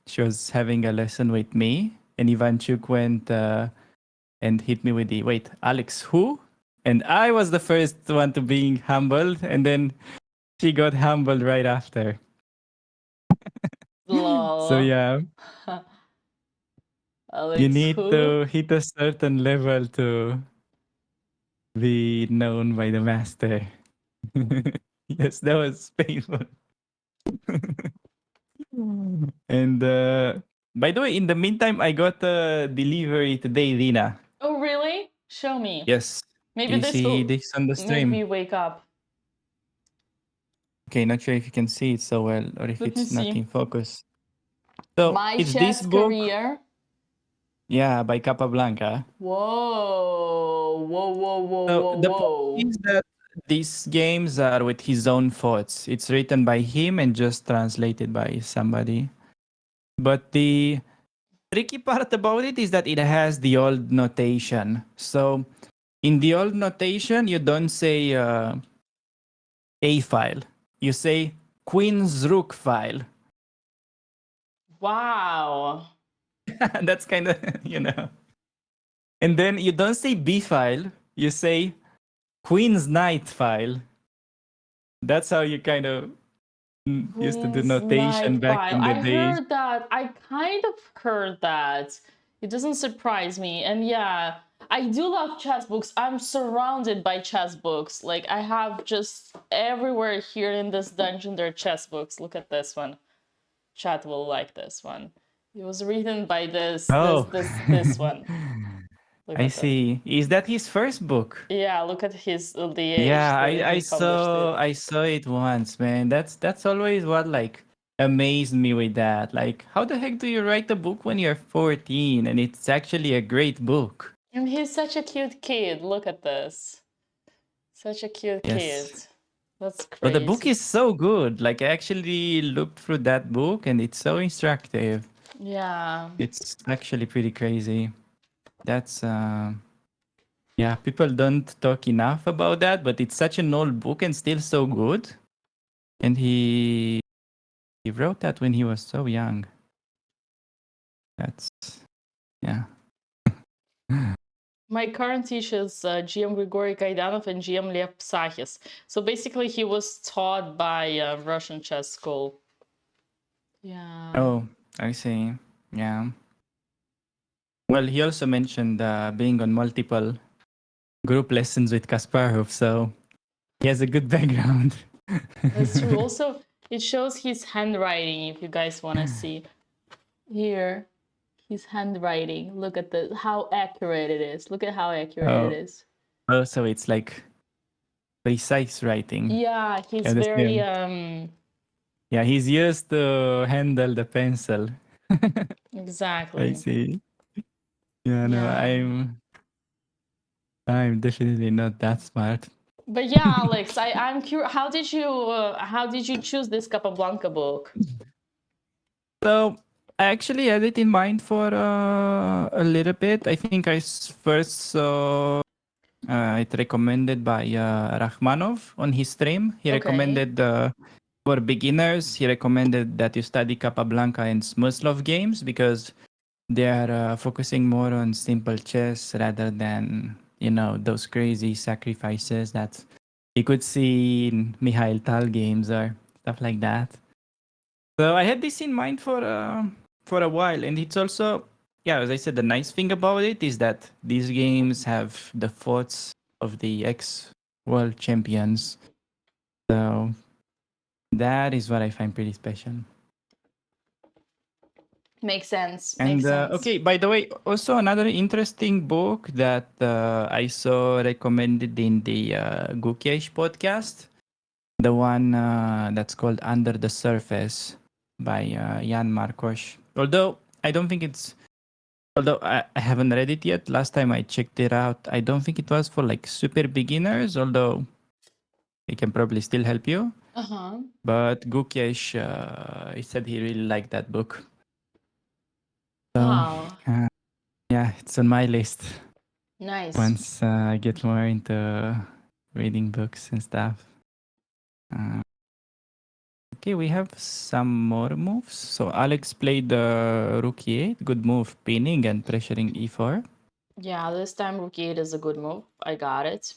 she was having a lesson with me, and Ivanchuk went and hit me with the wait, Alex, who? And I was the first one to being humbled, and then she got humbled right after. So Lol. yeah, Alex, you need who? to hit a certain level to be known by the master. Yes, that was painful. And by the way, in the meantime, I got a delivery today, Lina. Oh really? Show me. Yes. Do Maybe you this see will this on the make me stream? wake up. Okay, not sure if you can see it so well or if Let me it's not see. in focus. So My it's this chess book, career. yeah, by Capablanca. Whoa. Whoa, whoa, whoa, So whoa, the point whoa. is that these games are with his own thoughts. It's written by him and just translated by somebody. But the tricky part about it is that it has the old notation. So in the old notation, you don't say a file. You say Queen's Rook file. Wow. That's kind of, you know. And then you don't say B file. You say Queen's Knight file. That's how you kind of used to do Queen's notation Knight back file. in the I days. heard that. I kind of heard that. It doesn't surprise me. And yeah, I do love chess books. I'm surrounded by chess books. Like I have just everywhere here in this dungeon there are chess books. Look at this one. Chat will like this one. It was written by Oh, this one. Look I at that. see. Is that his first book? Yeah, look at his the age Yeah, that I he published saw it. I saw it once, man. That's always what like amazed me with that. Like, how the heck do you write a book when you're 14 and it's actually a great book? And he's such a cute kid. Look at this. Such a cute kid. Yes. That's But the book crazy. is so good. Like I actually looked through that book and it's so instructive. Yeah. It's actually pretty crazy. That's yeah, people don't talk enough about that, but it's such an old book and still so good. And he wrote that when he was so young. That's yeah. My current teacher is GM Grigory Kaidanov and GM Lev Psachis. So basically he was taught by Russian chess school. Yeah. Oh, I see. Yeah. Well, he also mentioned being on multiple group lessons with Kasparov, so he has a good background. That's true. Also, it shows his handwriting if you guys want to see. Here, his handwriting. Look at the how accurate it is. Look at how accurate it is. Oh, so it's like precise writing. Yeah, he's Yeah, the very same. Yeah, he's used to handle the pencil. exactly. I see. Yeah, no, Yeah. I'm definitely not that smart. But yeah, Alex, I'm curious. How did you choose this Capablanca book? So I actually had it in mind for a little bit. I think I first saw it recommended by Rachmanov on his stream. He recommended for beginners. He recommended that you study Capablanca and Smyslov games because they are focusing more on simple chess rather than those crazy sacrifices that you could see in Mikhail Tal games or stuff like that. So I had this in mind for a while, and it's also, yeah, as I said, the nice thing about it is that these games have the thoughts of the ex-world champions. So that is what I find pretty special. Makes sense. And Makes sense. okay, by the way, also another interesting book that I saw recommended in the Gukiesh podcast, the one that's called Under the Surface by Jan Markos. Although I don't think it's. Although I haven't read it yet. Last time I checked it out, I don't think it was for like super beginners. Although it can probably still help you. Uh-huh. But Gukesh, he said he really liked that book. So, Wow. yeah, it's on my list. Nice. Once I get more into reading books and stuff. Okay, we have some more moves. So Alex played Rook E8. Good move, pinning and pressuring E4. Yeah, this time Rook 8 is a good move. I got it.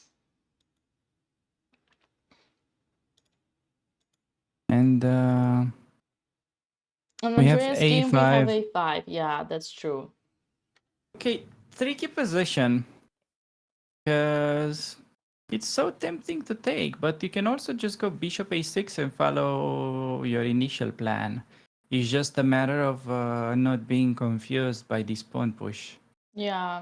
And On we have Andreas' game, we have A5. A5. Yeah, that's true. Okay, tricky position. Because it's so tempting to take, but you can also just go bishop a6 and follow your initial plan. It's just a matter of not being confused by this pawn push. Yeah.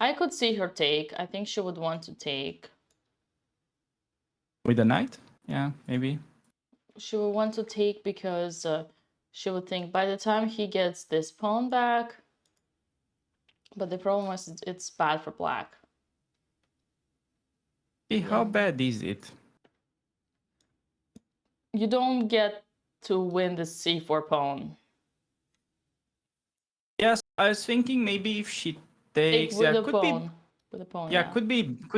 I could see her take. I think she would want to take. With the knight? Yeah, maybe. She would want to take because she would think by the time he gets this pawn back. But the problem is it's bad for black. Okay, how bad is it? You don't get to win the c4 pawn. Yes, I was thinking maybe if she Take takes, with yeah, the could be. pawn. With the pawn, Yeah, yeah. could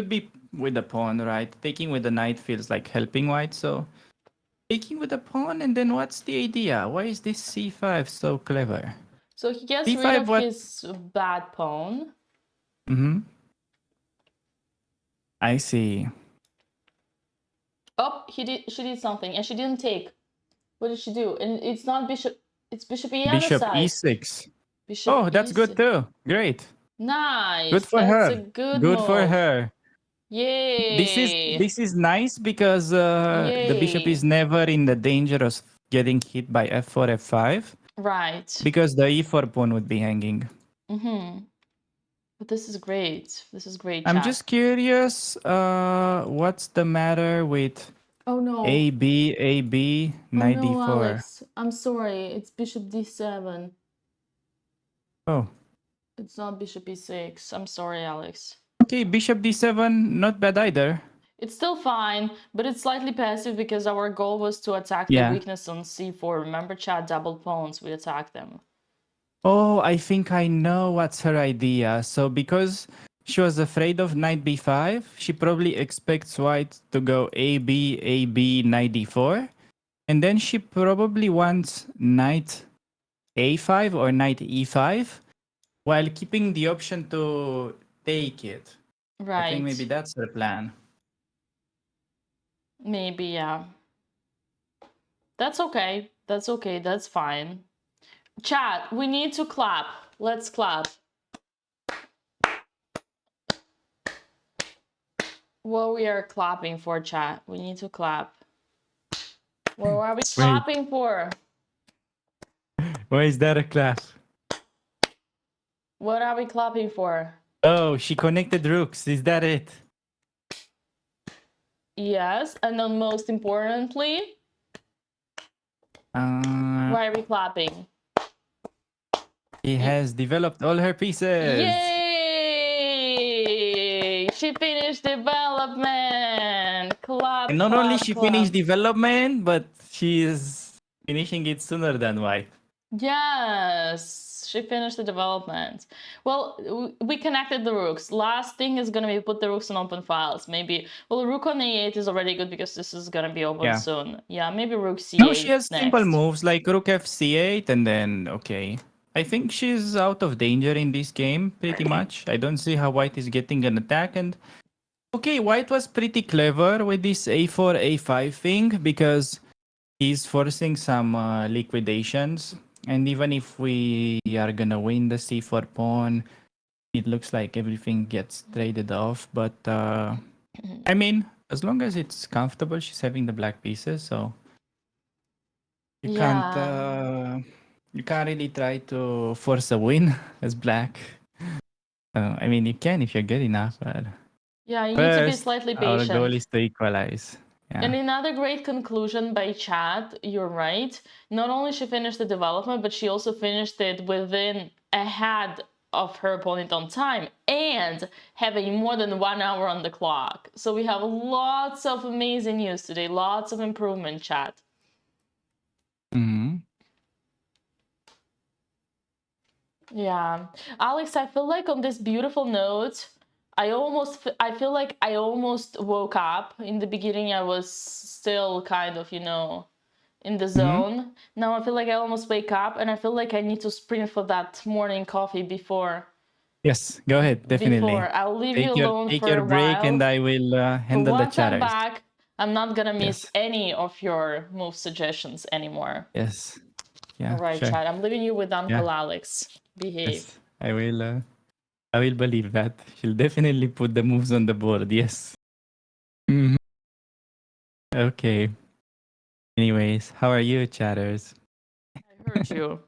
be with the pawn, right? Taking with the knight feels like helping white, so taking with the pawn, and then what's the idea? Why is this c5 so clever? So he gets rid c5 of what? his bad pawn. Mm-hmm. I see. Oh, she did something, and she didn't take. What did she do? And it's not bishop. It's bishop E other Bishop side. e6. Bishop Oh, that's good E6. too. Great. Nice. Good for That's a her. good Good move. for her. Yay. This is nice because the bishop Yay. is never in the danger of getting hit by f4, f5. Right. Because the e4 pawn would be hanging. Mm-hmm. But this is great. This is great, I'm chat. just curious, what's the matter with Oh no. A, B, knight Oh no, d4? Alex. I'm sorry. It's bishop d7. Oh. It's not bishop e6. I'm sorry, Alex. Okay, bishop d7, not bad either. It's still fine, but it's slightly passive because our goal was to attack the Yeah. weakness on c4. Remember, chat, double pawns, we attack them. Oh, I think I know what's her idea. So because she was afraid of knight b5, she probably expects white to go A, B, knight d4. And then she probably wants knight a5 or knight e5 while keeping the option to take it. Right. I think maybe that's her plan. Maybe, yeah. That's okay. That's okay. That's fine. Chat, we need to clap. Let's clap. What we are clapping for, chat? We need to clap. What are we clapping for? Why is that a clap? What are we clapping for? Oh, she connected rooks. Is that it? Yes, and then most importantly, why are we clapping? He has developed all her pieces. Yay! She finished development. Clap. And not clap, only she clap. finished development, but she is finishing it sooner than white. Yes, she finished the development. Well, we connected the rooks. Last thing is gonna be put the rooks in open files. Maybe, well, rook on e8 is already good because this is gonna be open soon. Yeah, maybe rook c8 No, she has next. simple moves like rook fc8 and then, okay. I think she's out of danger in this game, pretty much. I don't see how white is getting an attack. And okay, white was pretty clever with this a4, a5 thing because he's forcing some liquidations. And even if we are gonna win the c4 pawn, it looks like everything gets traded off. But I mean, as long as it's comfortable, she's having the black pieces, so you can't really try to force a win as black. I mean, you can if you're good enough, but Yeah, you need to be first, slightly our goal patient. is to equalize. And another great conclusion by chat, you're right. Not only she finished the development, but she also finished it within ahead of her opponent on time and having more than 1 hour on the clock. So we have lots of amazing news today, lots of improvement, chat. Yeah. Alex, I feel like on this beautiful note, I feel like I almost woke up. In the beginning, I was still kind of, in the zone. Now I feel like I almost wake up and I feel like I need to sprint for that morning coffee before. Yes, go ahead, definitely. I'll leave you alone take for your a break while. and I will handle the Once I'm chatters. back, I'm not gonna miss any of your move suggestions anymore. Yes. Yeah. All right, sure. Chad. I'm leaving you with Uncle Alex. Behave. Yes, I will believe that. She'll definitely put the moves on the board, yes. Okay. Anyways, how are you, chatters? I heard you.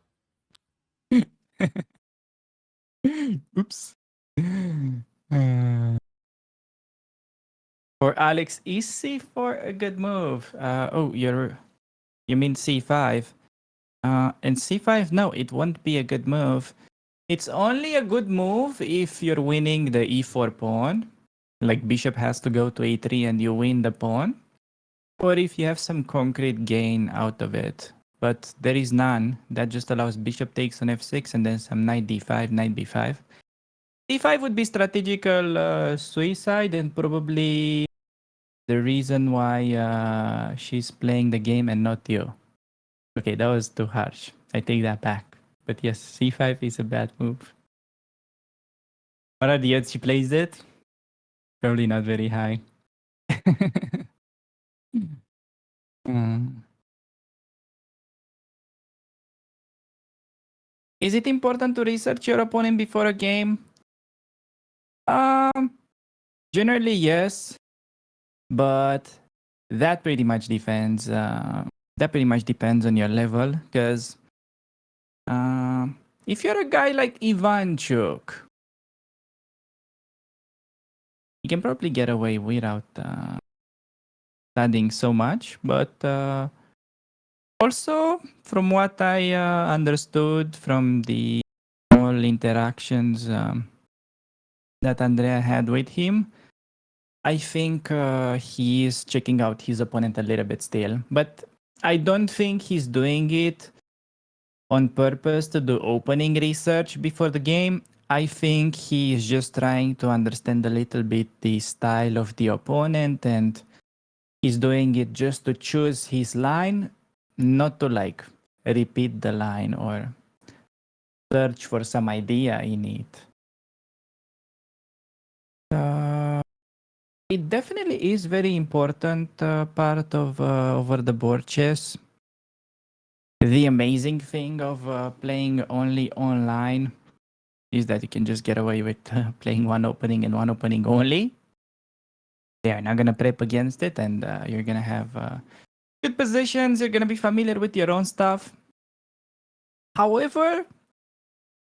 Oops. For Alex, is C4 a good move? You mean C5? And C5, no, it won't be a good move. It's only a good move if you're winning the E4 pawn. Like bishop has to go to A3 and you win the pawn. Or if you have some concrete gain out of it. But there is none. That just allows bishop takes on F6 and then some knight D5, knight B5. D5 would be strategical suicide and probably the reason why she's playing the game and not you. Okay, that was too harsh. I take that back. But yes, C5 is a bad move. What are the odds she plays it? Probably not very high. Is it important to research your opponent before a game? Generally, yes. But that pretty much depends. That pretty much depends on your level. Because if you're a guy like Ivanchuk, you can probably get away without studying so much. But also, from what I understood from the small interactions that Andrea had with him, I think he is checking out his opponent a little bit still. But I don't think he's doing it on purpose to do opening research before the game. I think he is just trying to understand a little bit the style of the opponent, and he's doing it just to choose his line, not to like repeat the line or search for some idea in it. It definitely is very important part of over the board chess. The amazing thing of playing only online is that you can just get away with playing one opening and one opening only. They are not gonna prep against it, and you're gonna have good positions. You're gonna be familiar with your own stuff. However,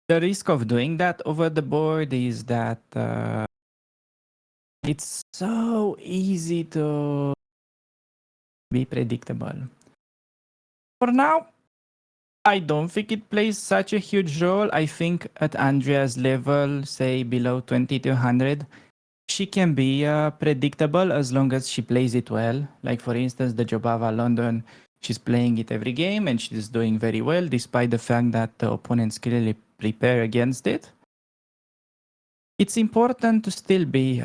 the risk of doing that over the board is that it's so easy to be predictable. For now, I don't think it plays such a huge role. I think at Andrea's level, say below 2200, she can be predictable as long as she plays it well. Like for instance, the Jobava London, she's playing it every game and she's doing very well despite the fact that the opponents clearly prepare against it. It's important to still be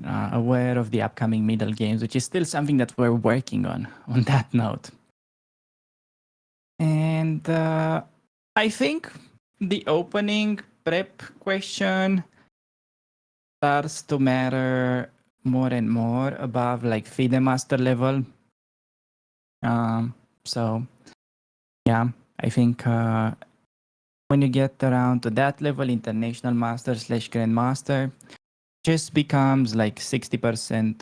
aware of the upcoming middle games, which is still something that we're working on that note. And I think the opening prep question starts to matter more and more above like FIDE master level. So yeah, I think when you get around to that level, international master / grandmaster, just becomes like 60%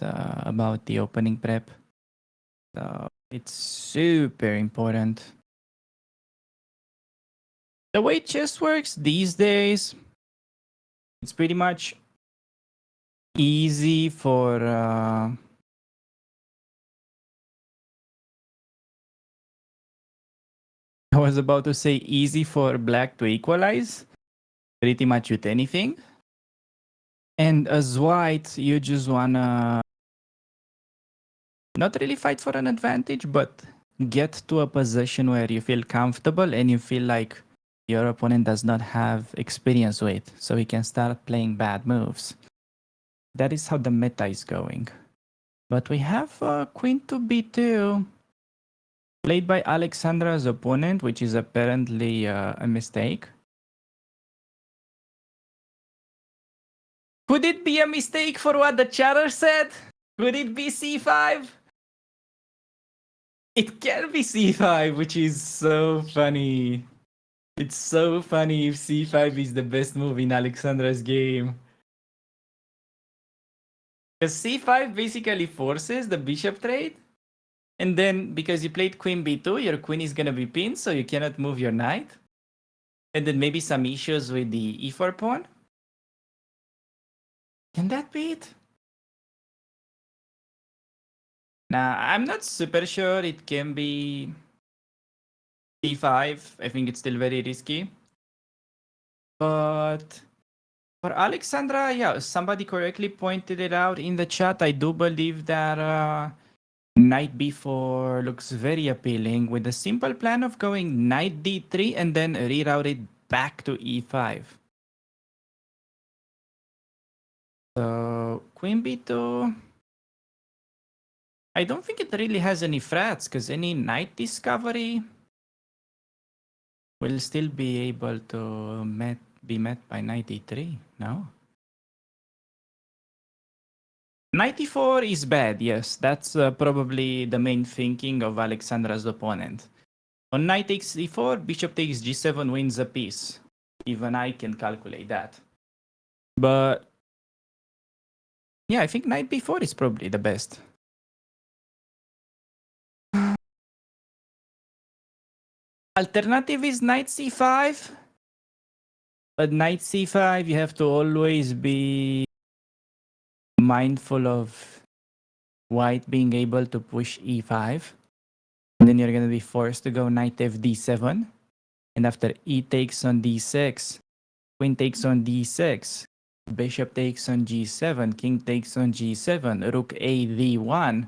about the opening prep. So it's super important. The way chess works these days, it's pretty much easy for was about to say easy for black to equalize pretty much with anything. And as white, you just wanna not really fight for an advantage, but get to a position where you feel comfortable and you feel like your opponent does not have experience with, so he can start playing bad moves. That is how the meta is going. But we have queen to b2, played by Alexandra's opponent, which is apparently a mistake. Could it be a mistake for what the chatter said? Could it be c5? It can be c5, which is so funny. It's so funny if c5 is the best move in Alexandra's game. Because c5 basically forces the bishop trade. And then because you played queen b2, your queen is going to be pinned, so you cannot move your knight. And then maybe some issues with the e4 pawn. Can that be it? Nah, I'm not super sure it can be c5. I think it's still very risky. But for Alexandra, yeah, somebody correctly pointed it out in the chat. I do believe that knight b4 looks very appealing with the simple plan of going knight d3 and then reroute it back to e5. So queen b2. I don't think it really has any threats because any knight discovery will still be able to be met by knight e3, no? Knight e4 is bad, yes. That's probably the main thinking of Alexandra's opponent. On knight takes e4, bishop takes g7 wins a piece. Even I can calculate that. But yeah, I think knight b4 is probably the best. Alternative is knight c5. But knight c5, you have to always be mindful of white being able to push e5. And then you're going to be forced to go knight fd7. And after e takes on d6, queen takes on d6, bishop takes on g7, king takes on g7, rook a d1.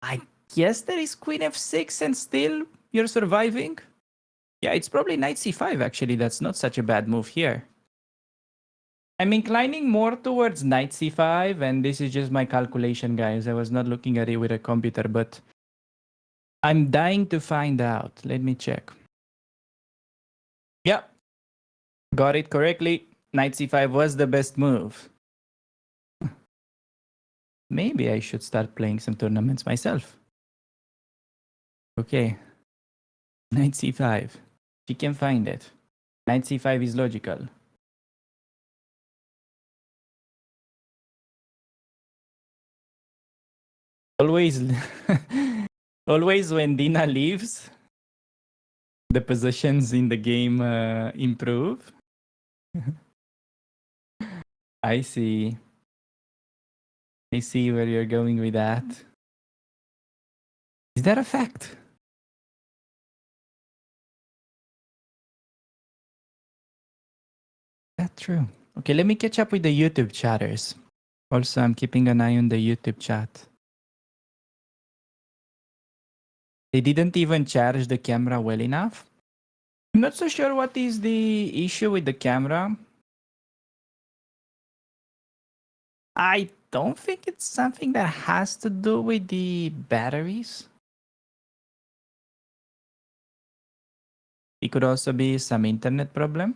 I guess there is queen f6 and still you're surviving. Yeah, it's probably knight c5 actually. That's not such a bad move here. I'm inclining more towards knight c5, and this is just my calculation, guys. I was not looking at it with a computer, but I'm dying to find out. Let me check. Yep. Got it correctly. Knight c5 was the best move. Maybe I should start playing some tournaments myself. Okay. Knight c5. She can find it. Knight c5 is logical. Always, always when Dina leaves, the positions in the game improve. I see. I see where you're going with that. Is that a fact? That's true. Okay, let me catch up with the YouTube chatters. Also, I'm keeping an eye on the YouTube chat. They didn't even charge the camera well enough. I'm not so sure what is the issue with the camera. I don't think it's something that has to do with the batteries. It could also be some internet problem.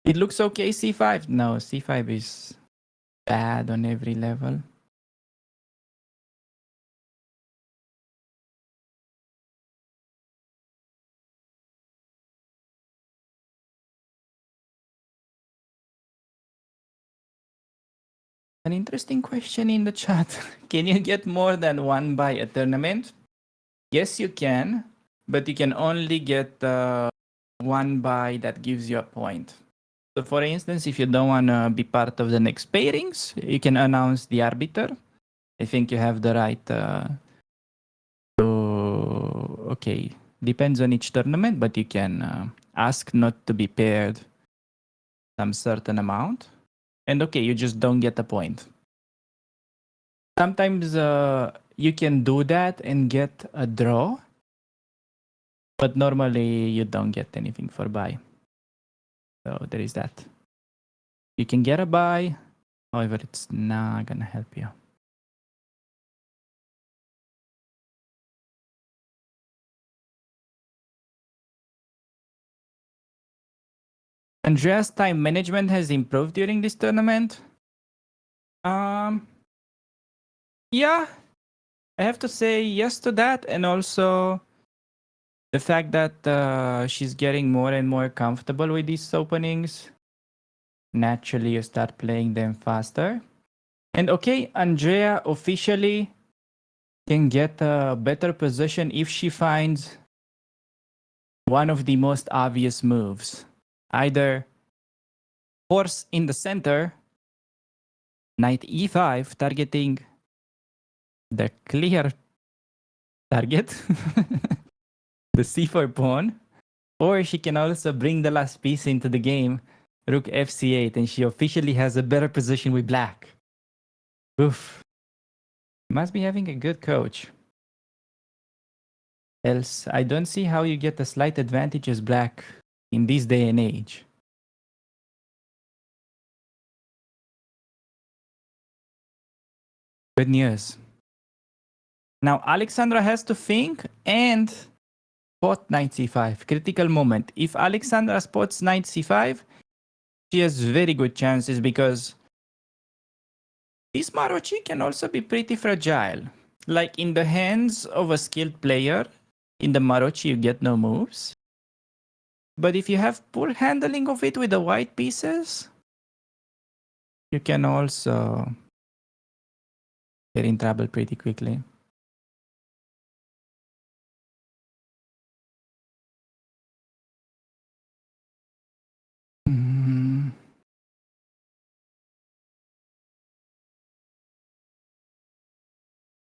It looks okay, c5. No, c5 is bad on every level. An interesting question in the chat. Can you get more than one by a tournament? Yes, you can, but you can only get one buy that gives you a point. So for instance, if you don't want to be part of the next pairings, you can announce the arbiter. I think you have the right to, okay, depends on each tournament, but you can ask not to be paired some certain amount. And okay, you just don't get a point. Sometimes you can do that and get a draw, but normally you don't get anything for buy. So there is that. You can get a buy, however, it's not gonna help you. Andrea's time management has improved during this tournament. Yeah, I have to say yes to that, and also the fact that she's getting more and more comfortable with these openings. Naturally, you start playing them faster. And okay, Andrea officially can get a better position if she finds one of the most obvious moves. Either horse in the center, knight e5, targeting the clear target, the c4 pawn, or she can also bring the last piece into the game, rook fc8, and she officially has a better position with black. Oof. Must be having a good coach. Else, I don't see how you get a slight advantage as black in this day and age. Good news. Now Alexandra has to think and spot knight c5. Critical moment. If Alexandra spots knight c5, she has very good chances because this Marochi can also be pretty fragile. Like in the hands of a skilled player, in the Marochi you get no moves. But if you have poor handling of it with the white pieces, you can also get in trouble pretty quickly.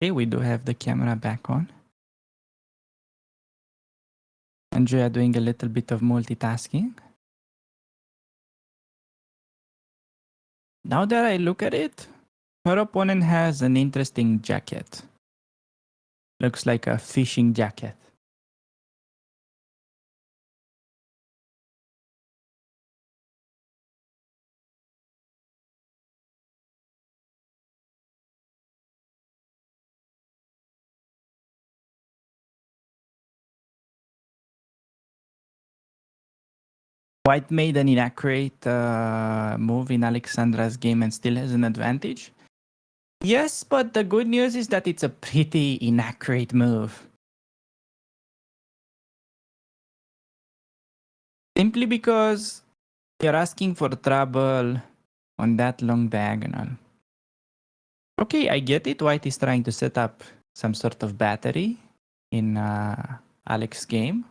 Okay, we do have the camera back on. Andrea doing a little bit of multitasking. Now that I look at it, her opponent has an interesting jacket. Looks like a fishing jacket. White made an inaccurate move in Alexandra's game and still has an advantage. Yes, but the good news is that it's a pretty inaccurate move. Simply because you're asking for trouble on that long diagonal. Okay, I get it. White is trying to set up some sort of battery in Alex's game.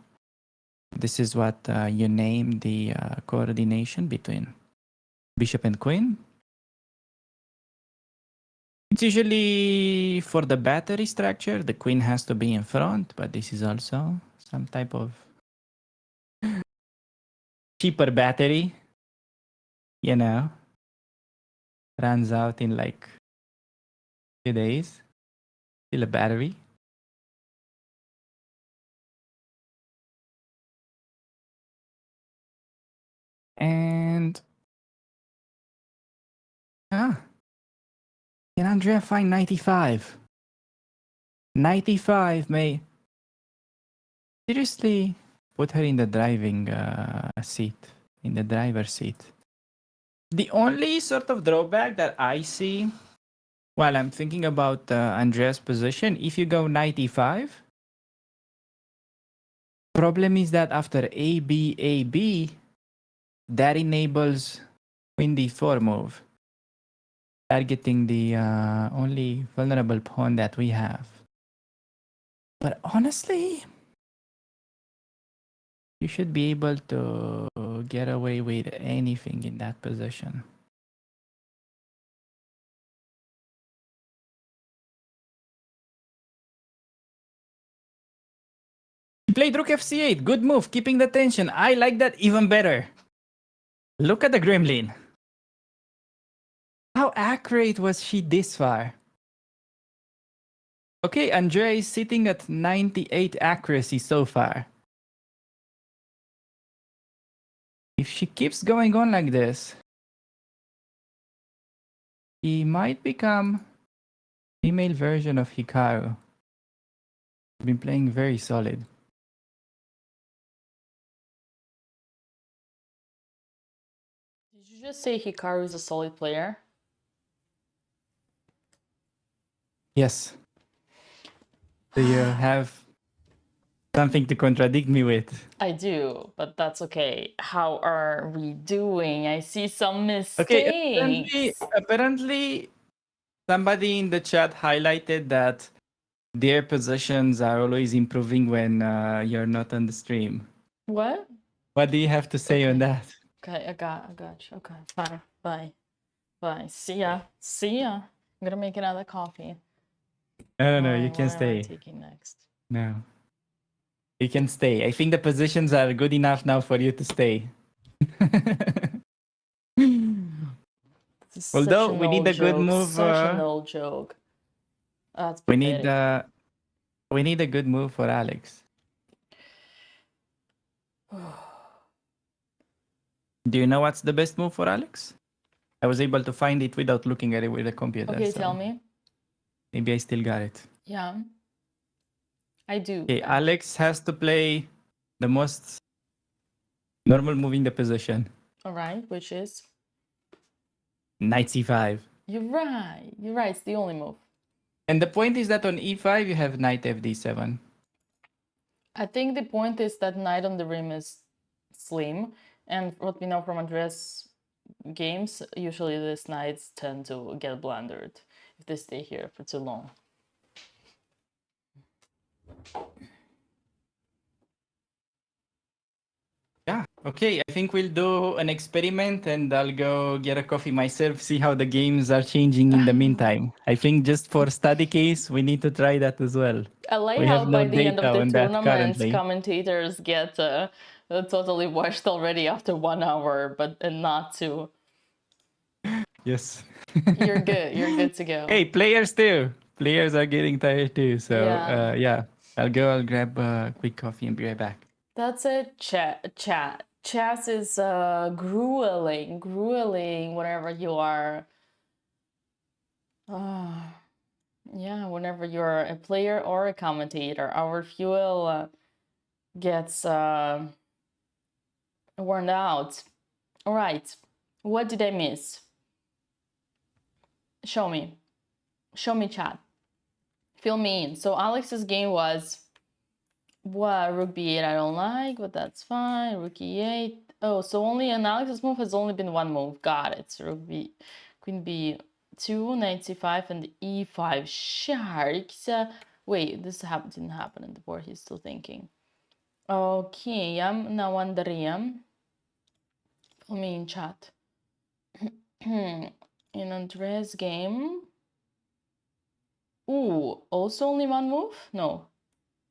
This is what you name the coordination between bishop and queen. It's usually for the battery structure, the queen has to be in front, but this is also some type of cheaper battery, you know, runs out in like 2 days. Still a battery. And can Andrea find 95? 95 may seriously put her in the driving seat, in the driver's seat. The only sort of drawback that I see while I'm thinking about Andrea's position, if you go 95, problem is that after AB, AB, that enables queen d4 move, targeting the only vulnerable pawn that we have. But honestly, You should be able to get away with anything in that position. He played rook fc8. Good move, keeping the tension. I like that even better. Look at the gremlin. How accurate was she this far? Okay, Andrea is sitting at 98 accuracy so far. If she keeps going on like this, he might become female version of Hikaru. Been playing very solid. Did you just say Hikaru is a solid player? Yes. Do you have something to contradict me with? I do, but that's okay. How are we doing? I see some mistakes. Okay, apparently somebody in the chat highlighted that their positions are always improving when you're not on the stream. What? What do you have to say on that? Okay, I got you. Okay, fine. Bye. See ya. I'm gonna make another coffee. No, you can What am I stay. taking next? No. You can stay. I think the positions are good enough now for you to stay. Although we need a good move. Such an old joke. That's we pathetic. need a good move for Alex. Do you know what's the best move for Alex? I was able to find it without looking at it with a computer. Okay, so tell me. Maybe I still got it. Yeah. I do. Okay, Alex has to play the most normal move in the position. All right, which is? Knight c5. You're right. It's the only move. And the point is that on e5 you have knight fd7. I think the point is that knight on the rim is slim, and what we know from Andres games, usually these knights tend to get blundered if they stay here for too long. Yeah, okay, I think we'll do an experiment and I'll go get a coffee myself, see how the games are changing in the meantime. I think just for study case, we need to try that as well. I like we how have by no the end of data the on that tournament, currently. commentators get totally washed already after 1 hour, and not 2. Yes. You're good to go. Hey, players too. Players are getting tired too. So Yeah. I'll grab a quick coffee and be right back. That's it. Chat. Chess is grueling whenever you are. Yeah, whenever you're a player or a commentator. Our fuel gets worn out. All right. What did I miss? Show me, chat. Fill me in. So Alex's game was what? Rook b8 I don't like, but that's fine. Rook e8. Oh, so only an Alex's move has only been one move. Got it. So rook b, queen b2, knight c5, and e5. Sharks. Wait, this didn't happen in the board. He's still thinking. Okay, now Andrea. Fill me in, chat. In Andrea's game. Ooh, also only one move? No.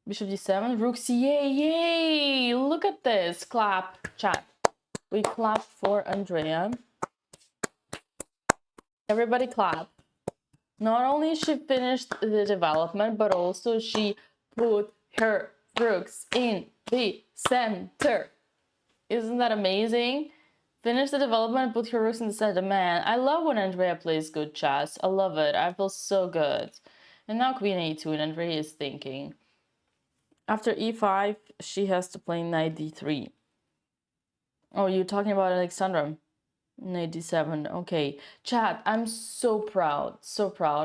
Bishop d7, rook c8, yay! Look at this, clap, chat. We clap for Andrea. Everybody clap. Not only she finished the development, but also she put her rooks in the center. Isn't that amazing? Finish the development, put her rooks in the center. Man, I love when Andrea plays good chess. I love it. I feel so good. And now queen a2, and Andrea is thinking. After e5, she has to play knight d3. Oh, you're talking about Alexandra. Knight d7. Okay. Chat, I'm so proud,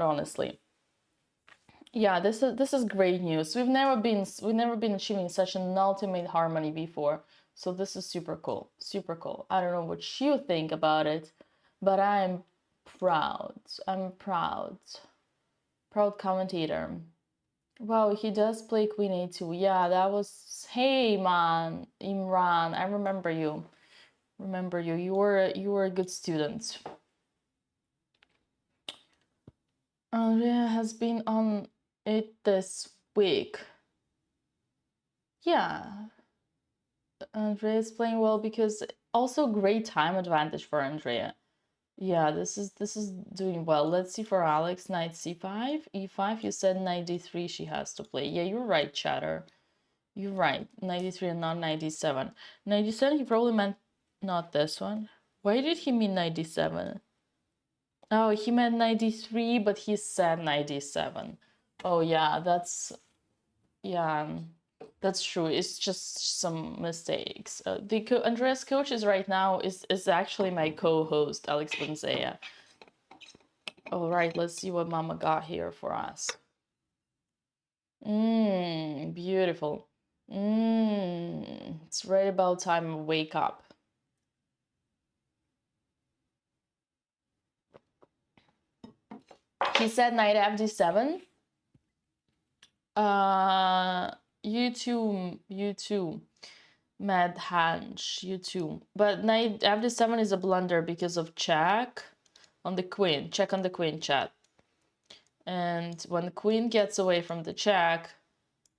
honestly. Yeah, this is great news. We've never been achieving such an ultimate harmony before. So this is super cool. Super cool. I don't know what you think about it, but I'm proud. I'm proud. Proud commentator. Wow, he does play queen a2. Yeah, that was... Hey, man, Imran, I remember you. Remember you. You were a good student. Andrea has been on it this week. Yeah. Andrea is playing well because also great time advantage for Andrea. Yeah, this is doing well. Let's see for Alex. Knight c5, e5. You said knight d3 she has to play. Yeah, you're right, chatter. You're right. 93 and not 97. 97 he probably meant not this one. Why did he mean 97? Oh, he meant 93, but he said 97. Oh yeah, that's that's true. It's just some mistakes. Andrea's coach is right now is actually my co-host Alex Bonzea. All right, let's see what Mama got here for us. Beautiful. It's right about time to wake up. He said knight fd7. You too, Mad Hanch, you too. But knight fd7 is a blunder because of check on the queen. Check on the queen, chat. And when the queen gets away from the check,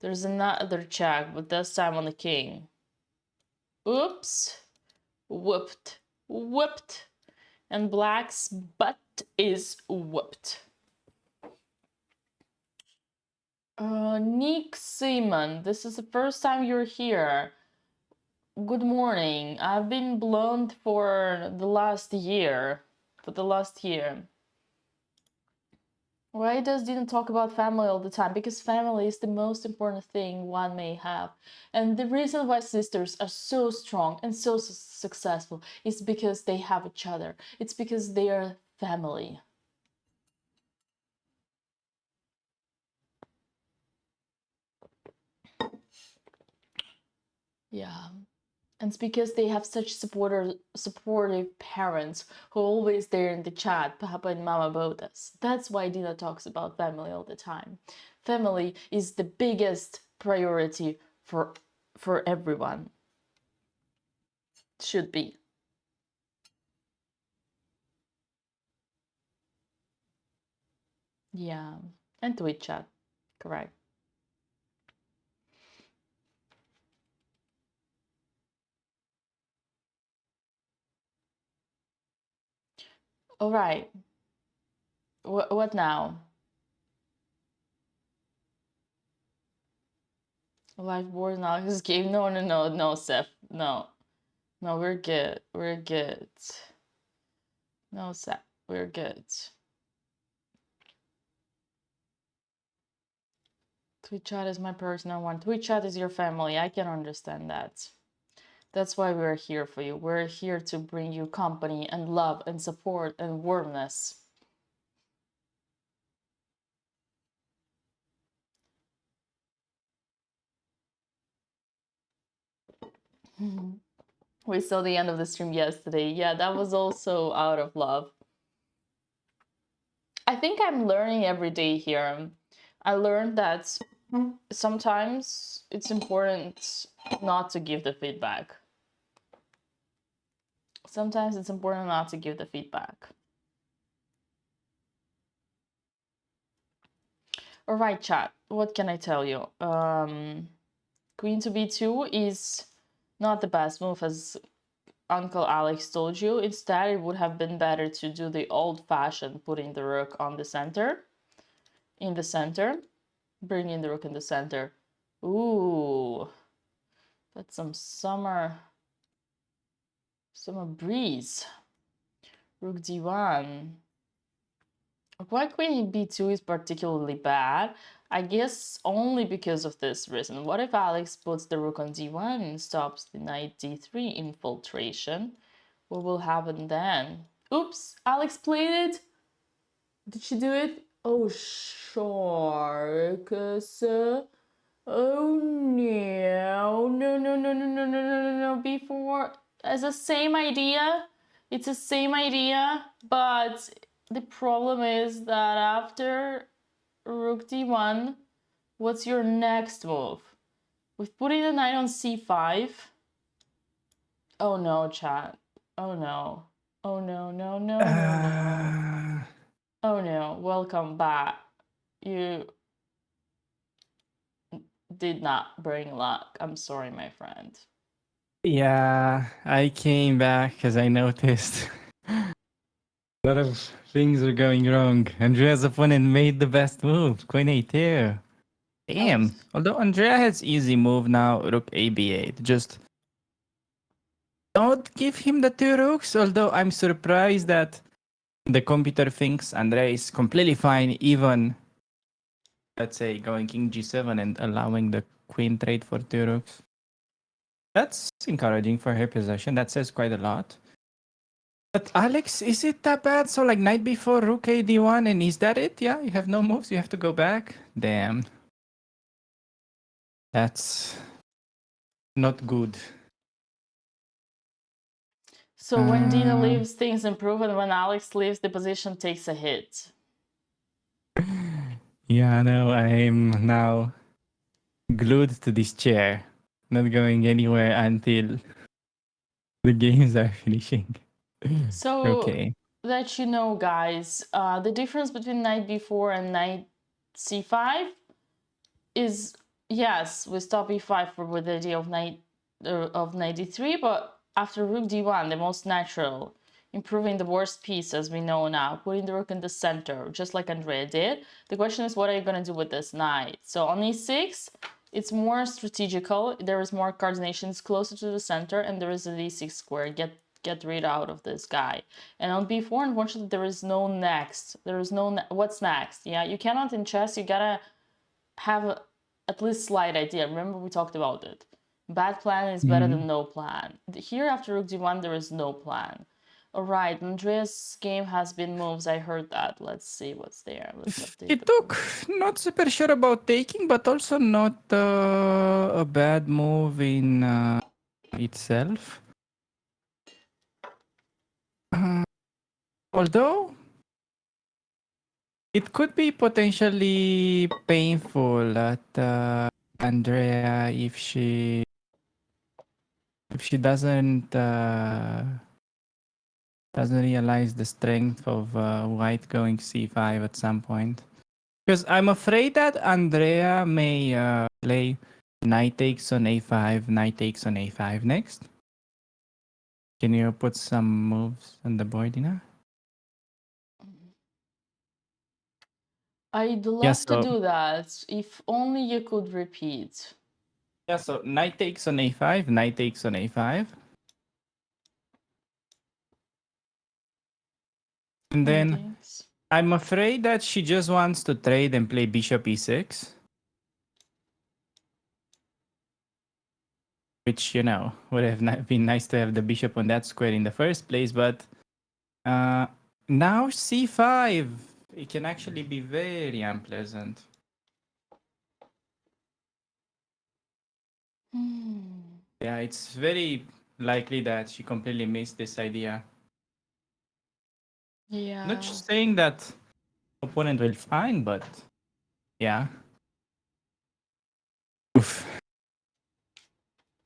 there's another check, but this time on the king. Oops. Whooped. Whooped. And black's butt is whooped. Nick Seaman, this is the first time you're here. Good morning. I've been blonde for the last year. Why does Dina talk about family all the time? Because family is the most important thing one may have. And the reason why sisters are so strong and so successful is because they have each other. It's because they are family. Yeah. And it's because they have such supportive parents who are always there in the chat, Papa and Mama Botas. That's why Dina talks about family all the time. Family is the biggest priority for everyone. Should be. Yeah. And Twitch chat. Correct. All right. What now? Live board now this game. No, Seth. No, we're good. No, Seth. We're good. Twitch chat is my personal one. Twitch chat is your family. I can understand that. That's why we're here for you. We're here to bring you company and love and support and warmness. We saw the end of the stream yesterday. Yeah, that was also out of love. I think I'm learning every day here. I learned that sometimes it's important not to give the feedback. Sometimes it's important not to give the feedback. All right, chat. What can I tell you? Queen to b2 is not the best move, as Uncle Alex told you. Instead, it would have been better to do the old-fashioned putting the rook on the center. In the center. Bringing the rook in the center. Ooh. That's some summer breeze. Rook d1. Why queen b2 is particularly bad? I guess only because of this reason. What if Alex puts the rook on d1 and stops the knight d3 infiltration? What will happen then? Oops, Alex played it. Did she do it? Oh, sure. Cause oh no. Before, it's the same idea. It's the same idea, but the problem is that after rook d1, What's your next move? With putting the knight on c5. Oh no, chat. Oh no. Oh no, no, no, no, no. Oh no, welcome back. You did not bring luck. I'm sorry, my friend. Yeah, I came back because I noticed a lot of things are going wrong. Andrea's opponent made the best move, Queen A2. Damn. Although Andrea has easy move now, Rook AB8. Just don't give him the two rooks. Although I'm surprised that the computer thinks Andrea is completely fine, even let's say going King G7 and allowing the queen trade for two rooks. That's encouraging for her possession. That says quite a lot. But Alex, is it that bad? So like knight before rook AD1, and is that it? Yeah, you have no moves. You have to go back. Damn. That's not good. So when Dina leaves, things improve, and when Alex leaves, the position takes a hit. Yeah, no, I'm now glued to this chair, not going anywhere until the games are finishing. So okay. that you know, guys, the difference between knight b4 and knight c5 is, yes, we stop e5 with the idea of knight d3, but after rook d1, the most natural, improving the worst piece as we know now, putting the rook in the center, just like Andrea did. The question is, what are you going to do with this knight? So on e6, it's more strategical. There is more coordination. It's closer to the center, and there is a d6 square. Get rid out of this guy. And on b4, unfortunately, there is no next. There is no what's next. Yeah, you cannot in chess. You gotta have at least slight idea. Remember we talked about it. Bad plan is better than no plan. Here after rook d1 there is no plan. Alright, Andrea's game has been moves. I heard that. Let's see what's there. Let's update. It took not super sure about taking, but also not a bad move in itself. Although it could be potentially painful at Andrea if she doesn't realize the strength of white going c5 at some point. Because I'm afraid that Andrea may play knight takes on a5, knight takes on a5 next. Can you put some moves on the board, Dina? I'd love to do that. If only you could repeat. Yeah, so knight takes on a5, knight takes on a5. And then I'm afraid that she just wants to trade and play bishop e6. Which, you know, would have been nice to have the bishop on that square in the first place. But now c5, it can actually be very unpleasant. Yeah, it's very likely that she completely missed this idea. Yeah. Not saying that opponent will find, but yeah. Oof.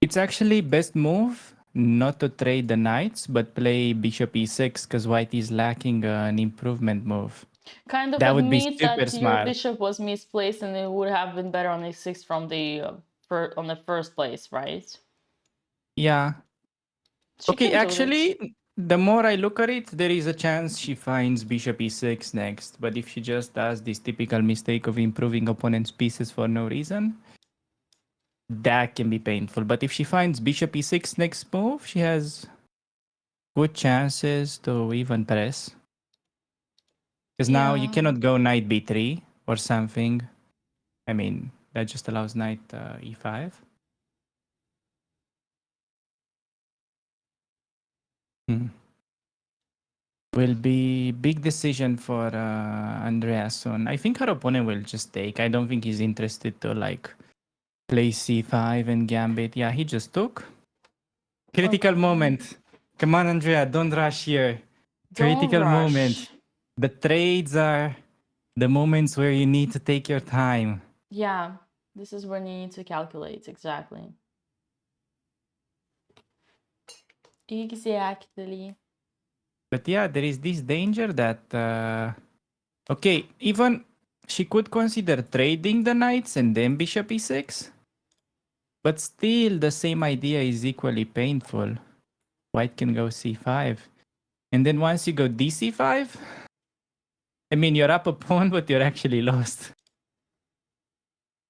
It's actually best move not to trade the knights, but play bishop e6 because white is lacking an improvement move. Kind of that would be admit super that smart. your bishop was misplaced and it would have been better on a6 from the on the first place, right? Yeah. Okay, actually, the more I look at it, there is a chance she finds bishop e6 next. But if she just does this typical mistake of improving opponent's pieces for no reason, that can be painful. But if she finds bishop e6 next move, she has good chances to even press. Because now you cannot go knight b3 or something. I mean, that just allows knight e5. Will be big decision for Andrea soon. I think her opponent will just take. I don't think he's interested to like play c5 and gambit. Yeah, he just took. Critical moment. Come on, Andrea, don't rush here. Critical moment. The trades are the moments where you need to take your time. Yeah, this is when you need to calculate, exactly. Exactly. But yeah, there is this danger that okay, even she could consider trading the knights and then bishop e6. But still, the same idea is equally painful. White can go c5. And then once you go dc5, I mean, you're up a pawn, but you're actually lost.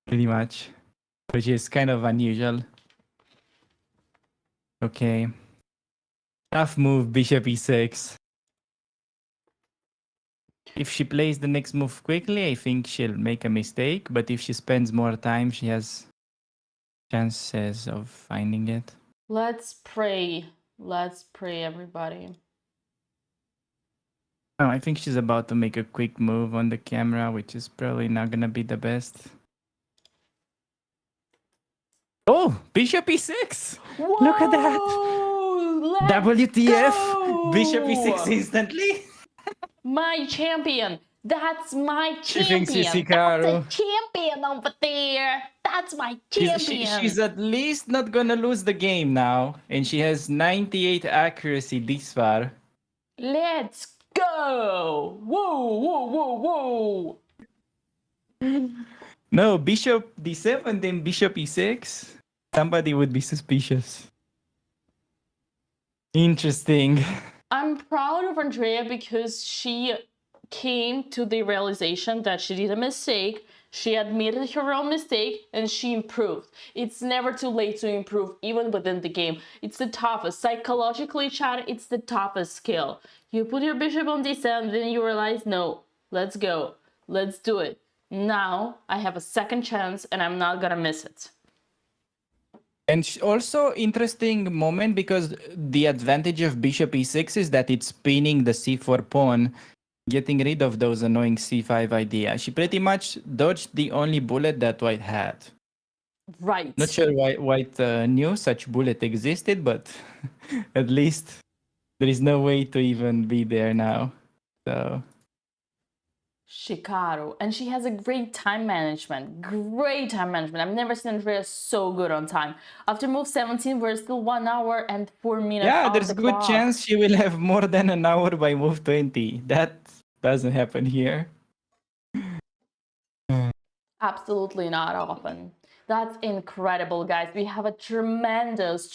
Pretty much. Which is kind of unusual. Okay. Tough move, bishop e6. If she plays the next move quickly, I think she'll make a mistake. But if she spends more time, she has chances of finding it. Let's pray. Let's pray, everybody. Oh, I think she's about to make a quick move on the camera, which is probably not gonna be the best. Oh, bishop e6! Whoa, Look at that! WTF! go! Bishop e6 instantly! My champion! That's my She thinks she's champion! That's a Hikaru. champion over there! That's my champion! She's at least not gonna lose the game now, and she has 98 accuracy this far. Let's go! Whoa, whoa, whoa, whoa! No, bishop d7, then bishop e6. Somebody would be suspicious. Interesting. I'm proud of Andrea because she came to the realization that she did a mistake, she admitted her own mistake, and she improved. It's never too late to improve, even within the game. It's the toughest. Psychologically, chat, it's the toughest skill. You put your bishop on d7, then you realize, no, let's go. Let's do it. Now I have a second chance and I'm not gonna miss it. And also interesting moment because the advantage of bishop e6 is that it's pinning the c4 pawn, getting rid of those annoying c5 ideas. She pretty much dodged the only bullet that white had. Right. Not sure why white knew such bullet existed, but at least there is no way to even be there now. So Hikaru, and she has a great time management. Great time management. I've never seen Andrea so good on time. After move 17, we're still 1 hour and 4 minutes. Yeah, on there's the a good clock. chance she will have more than an hour by move 20. That doesn't happen here. Absolutely not often. That's incredible, guys. We have a tremendous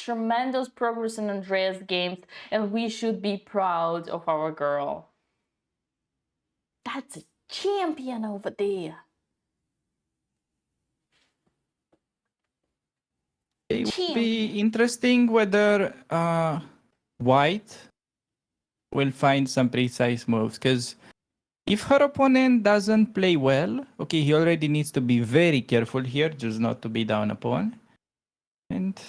progress in Andrea's games, and we should be proud of our girl. That's a champion over there. It would be interesting whether white will find some precise moves, because if her opponent doesn't play well, okay, he already needs to be very careful here, just not to be down a pawn. And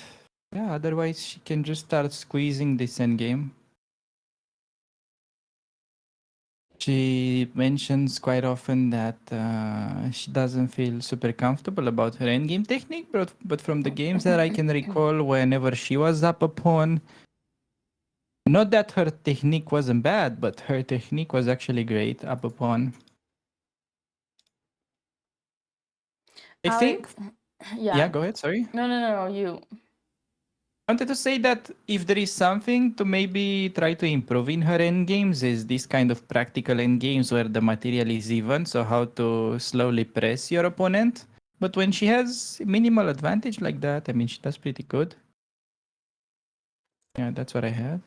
yeah, otherwise she can just start squeezing this endgame. She mentions quite often that she doesn't feel super comfortable about her endgame technique, but from the games that I can recall, whenever she was up a pawn, not that her technique wasn't bad, but her technique was actually great up a pawn. I think... Yeah, go ahead, sorry. No, you. I wanted to say that if there is something to maybe try to improve in her endgames is this kind of practical endgames where the material is even, so how to slowly press your opponent. But when she has minimal advantage like that, I mean, she does pretty good. Yeah, that's what I had.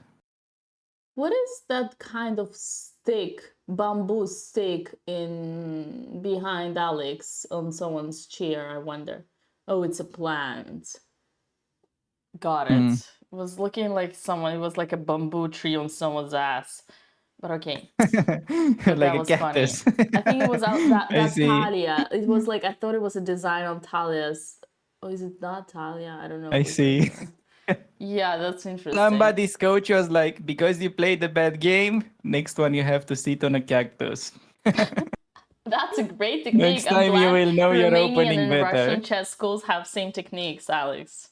What is that kind of stick, bamboo stick in behind Alex on someone's chair, I wonder? Oh, it's a plant. Got it. It was looking like someone, it was like a bamboo tree on someone's ass. But okay. But like that was a cactus. funny. I think it was that see. Talia. It was like, I thought it was a design on Talia's. Oh, is it not Talia? I don't know. I see. Yeah, that's interesting. Somebody's coach was like, because you played a bad game, next one you have to sit on a cactus. That's a great technique. Next time you will know your Romanian opening and better. Russian chess schools have same techniques, Alex.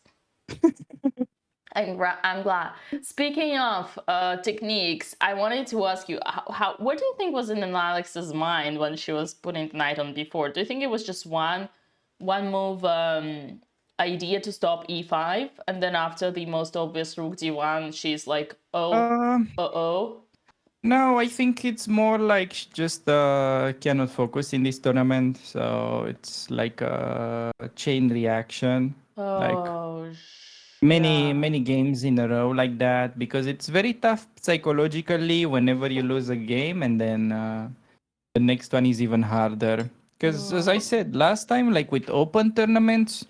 I'm glad. Speaking of techniques, I wanted to ask you, what do you think was in Alex's mind when she was putting the knight on b4? Do you think it was just one one move idea to stop e5, and then after the most obvious rook d1, she's like, oh. No, I think it's more like she just cannot focus in this tournament, so it's like a chain reaction, like many games in a row like that, because it's very tough psychologically whenever you lose a game, and then the next one is even harder. Because as I said last time, like with open tournaments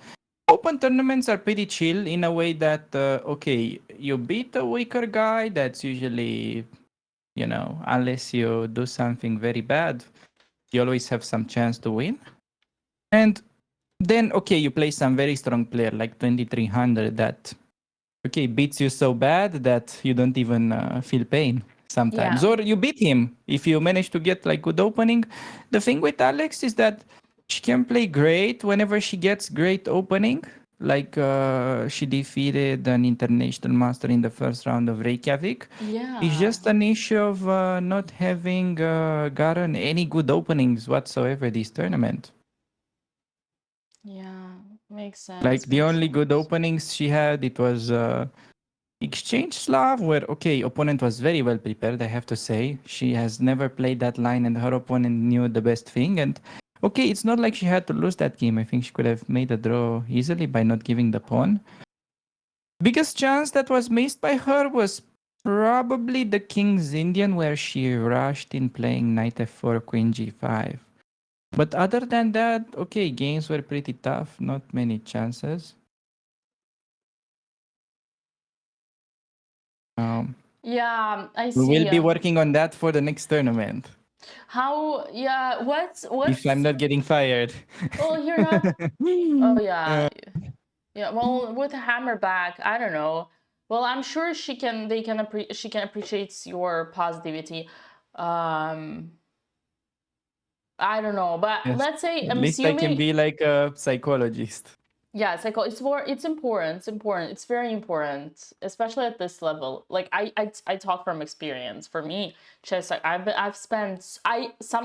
are pretty chill in a way that okay, you beat a weaker guy, that's usually, unless you do something very bad, you always have some chance to win. And then, okay, you play some very strong player like 2300 that, okay, beats you so bad that you don't even feel pain sometimes. Yeah. Or you beat him if you manage to get like good opening. The thing with Alex is that she can play great whenever she gets great opening. Like she defeated an international master in the first round of Reykjavik. Yeah. It's just an issue of not having gotten any good openings whatsoever this tournament. Yeah, makes sense. Like the only good openings she had, it was Exchange Slav, where, okay, opponent was very well prepared, I have to say. She has never played that line, and her opponent knew the best thing. And, okay, it's not like she had to lose that game. I think she could have made a draw easily by not giving the pawn. Biggest chance that was missed by her was probably the King's Indian, where she rushed in playing knight f4, queen g5. But other than that, okay, games were pretty tough, not many chances. Yeah, I see. We will be working on that for the next tournament. How? Yeah. What's? If I'm not getting fired. Oh, you're not. Oh yeah. Yeah. Well, with a hammer back, I don't know. Well, I'm sure she can. She can appreciate your positivity. I don't know, but Yes. let's say At least I can be like a psychologist. Yeah, it's important. It's important. It's very important, especially at this level. Like I talk from experience. For me, chess. I've spent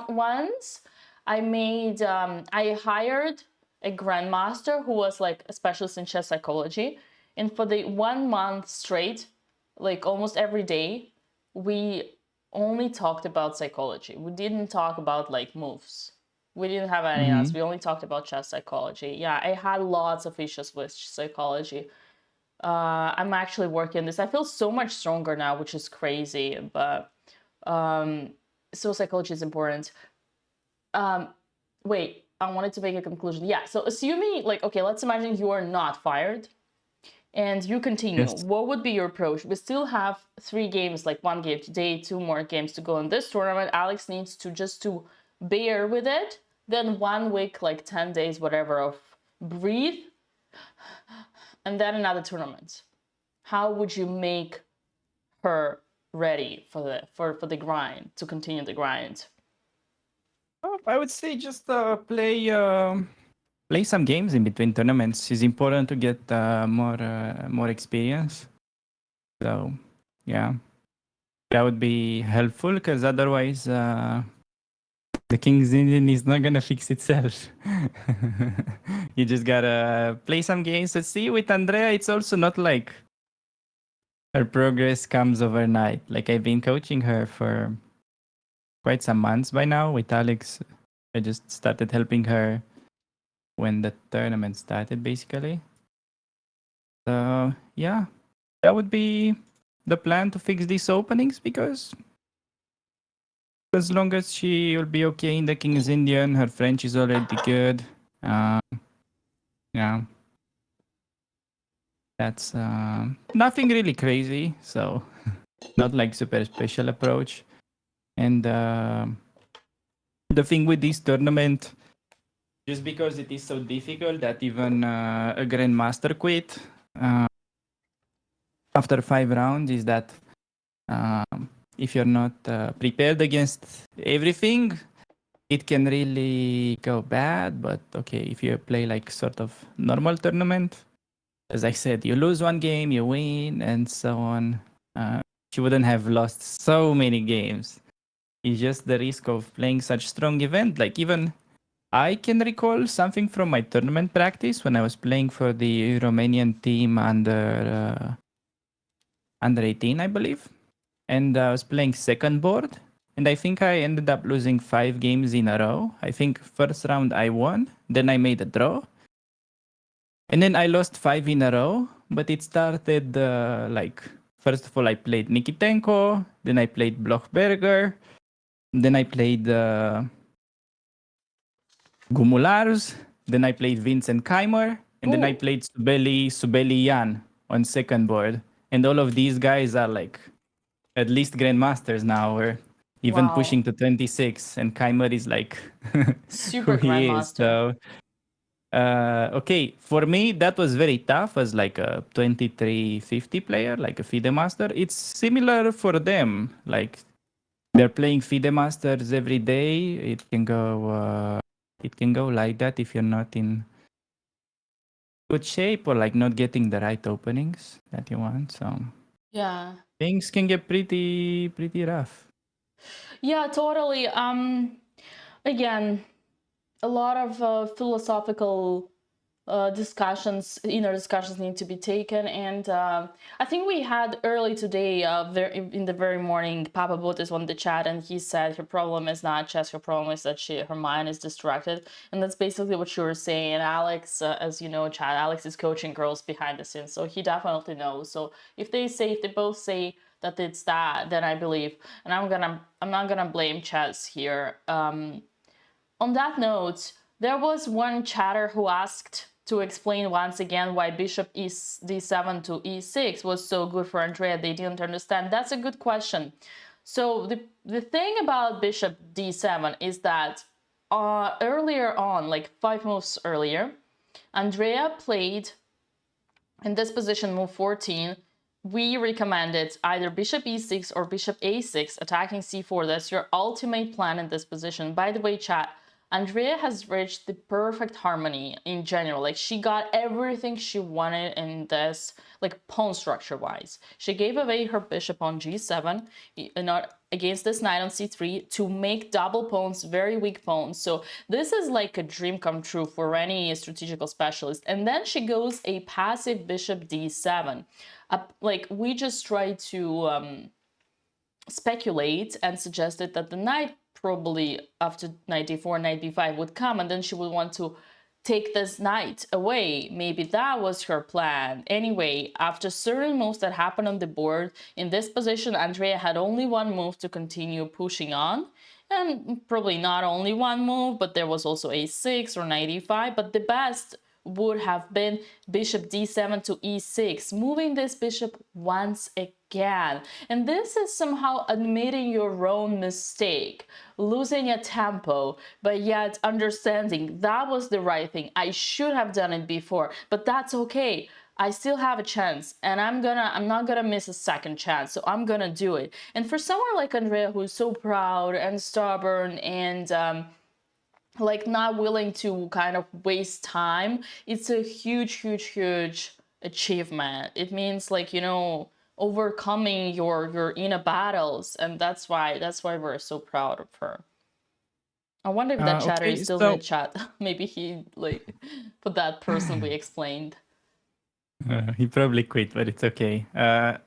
once I made I hired a grandmaster who was like a specialist in chess psychology, and for the 1 month straight, like almost every day, we only talked about psychology. We didn't talk about like moves. We didn't have any else. We only talked about chess psychology. Yeah, I had lots of issues with psychology. I'm actually working on this. I feel so much stronger now, which is crazy. But so psychology is important. Wait, I wanted to make a conclusion. Yeah, so assuming like, okay, let's imagine you are not fired and you continue. Yes. What would be your approach? We still have 3 games, like 1 game today, 2 more games to go in this tournament. Alex needs to just to bear with it, then 1 week, like 10 days, whatever, of breathe, and then another tournament. How would you make her ready for the grind, to continue the grind? I would say just play some games in between tournaments. It's important to get more experience. So yeah, that would be helpful, because otherwise the King's Indian is not gonna fix itself. You just gotta play some games. Let's see, with Andrea, it's also not like her progress comes overnight. Like, I've been coaching her for quite some months by now. With Alex, I just started helping her when the tournament started, basically. So yeah, that would be the plan, to fix these openings, because as long as she will be okay in the King's Indian, her French is already good. Yeah, that's nothing really crazy, so not like super special approach. And the thing with this tournament, just because it is so difficult that even a grandmaster quit after 5 rounds, is that if you're not prepared against everything, it can really go bad. But okay, if you play like sort of normal tournament, as I said, you lose 1 game, you win, and so on. She wouldn't have lost so many games. It's just the risk of playing such strong event. Like, even I can recall something from my tournament practice when I was playing for the Romanian team under 18, I believe. And I was playing second board. And I think I ended up losing 5 games in a row. I think first round I won. Then I made a draw. And then I lost 5 in a row. But it started first of all, I played Nikitenko. Then I played Blochberger. Then I played Gumulars. Then I played Vincent Keimer. And then I played Subeli Jan on second board. And all of these guys are like at least grandmasters now, or even Wow. pushing to 26. And Keimer is like Super who he is. grandmaster. So, okay, for me, that was very tough as like a 2350 player, like a FIDE master. It's similar for them. Like they're playing FIDE masters every day. It can go like that if you're not in good shape or like not getting the right openings that you want. So Yeah. things can get pretty rough. Yeah, totally. Again, a lot of philosophical discussions, inner discussions need to be taken. And I think we had early today, in the very morning, Papa Botes on the chat, and he said her problem is not chess, her problem is that her mind is distracted. And that's basically what you were saying. And Alex, as you know, chat, Alex is coaching girls behind the scenes, so he definitely knows. So if they both say that it's that, then I believe, and I'm not gonna blame chess here. On that note, there was one chatter who asked to explain once again why bishop d7 to e6 was so good for Andrea. They didn't understand. That's a good question. So the thing about bishop d7 is that earlier on, like 5 moves earlier, Andrea played in this position, move 14. We recommended either bishop e6 or bishop a6, attacking c4. That's your ultimate plan in this position. By the way, chat, Andrea has reached the perfect harmony in general. Like, she got everything she wanted in this, like, pawn structure wise. She gave away her bishop on g7, not against this knight on c3, to make double pawns, very weak pawns. So this is like a dream come true for any strategical specialist. And then she goes a passive bishop d7. Like, we just try to speculate and suggested that the knight probably after knight d4, knight b5 would come, and then she would want to take this knight away. Maybe that was her plan. Anyway, after certain moves that happened on the board, in this position, Andrea had only one move to continue pushing on. And probably not only one move, but there was also a6 or knight e5, but the best would have been bishop d7 to e6, moving this bishop once again. And this is somehow admitting your own mistake, losing a tempo, but yet understanding that was the right thing. I should have done it before, but that's okay. I still have a chance, and I'm not gonna miss a second chance, so I'm gonna do it. And for someone like Andrea, who's so proud and stubborn and like not willing to kind of waste time, it's a huge achievement. It means, like, you know, overcoming your inner battles, and that's why we're so proud of her. I wonder if that chatter is still in the chat. Maybe he like put that person we explained. He probably quit, but it's okay.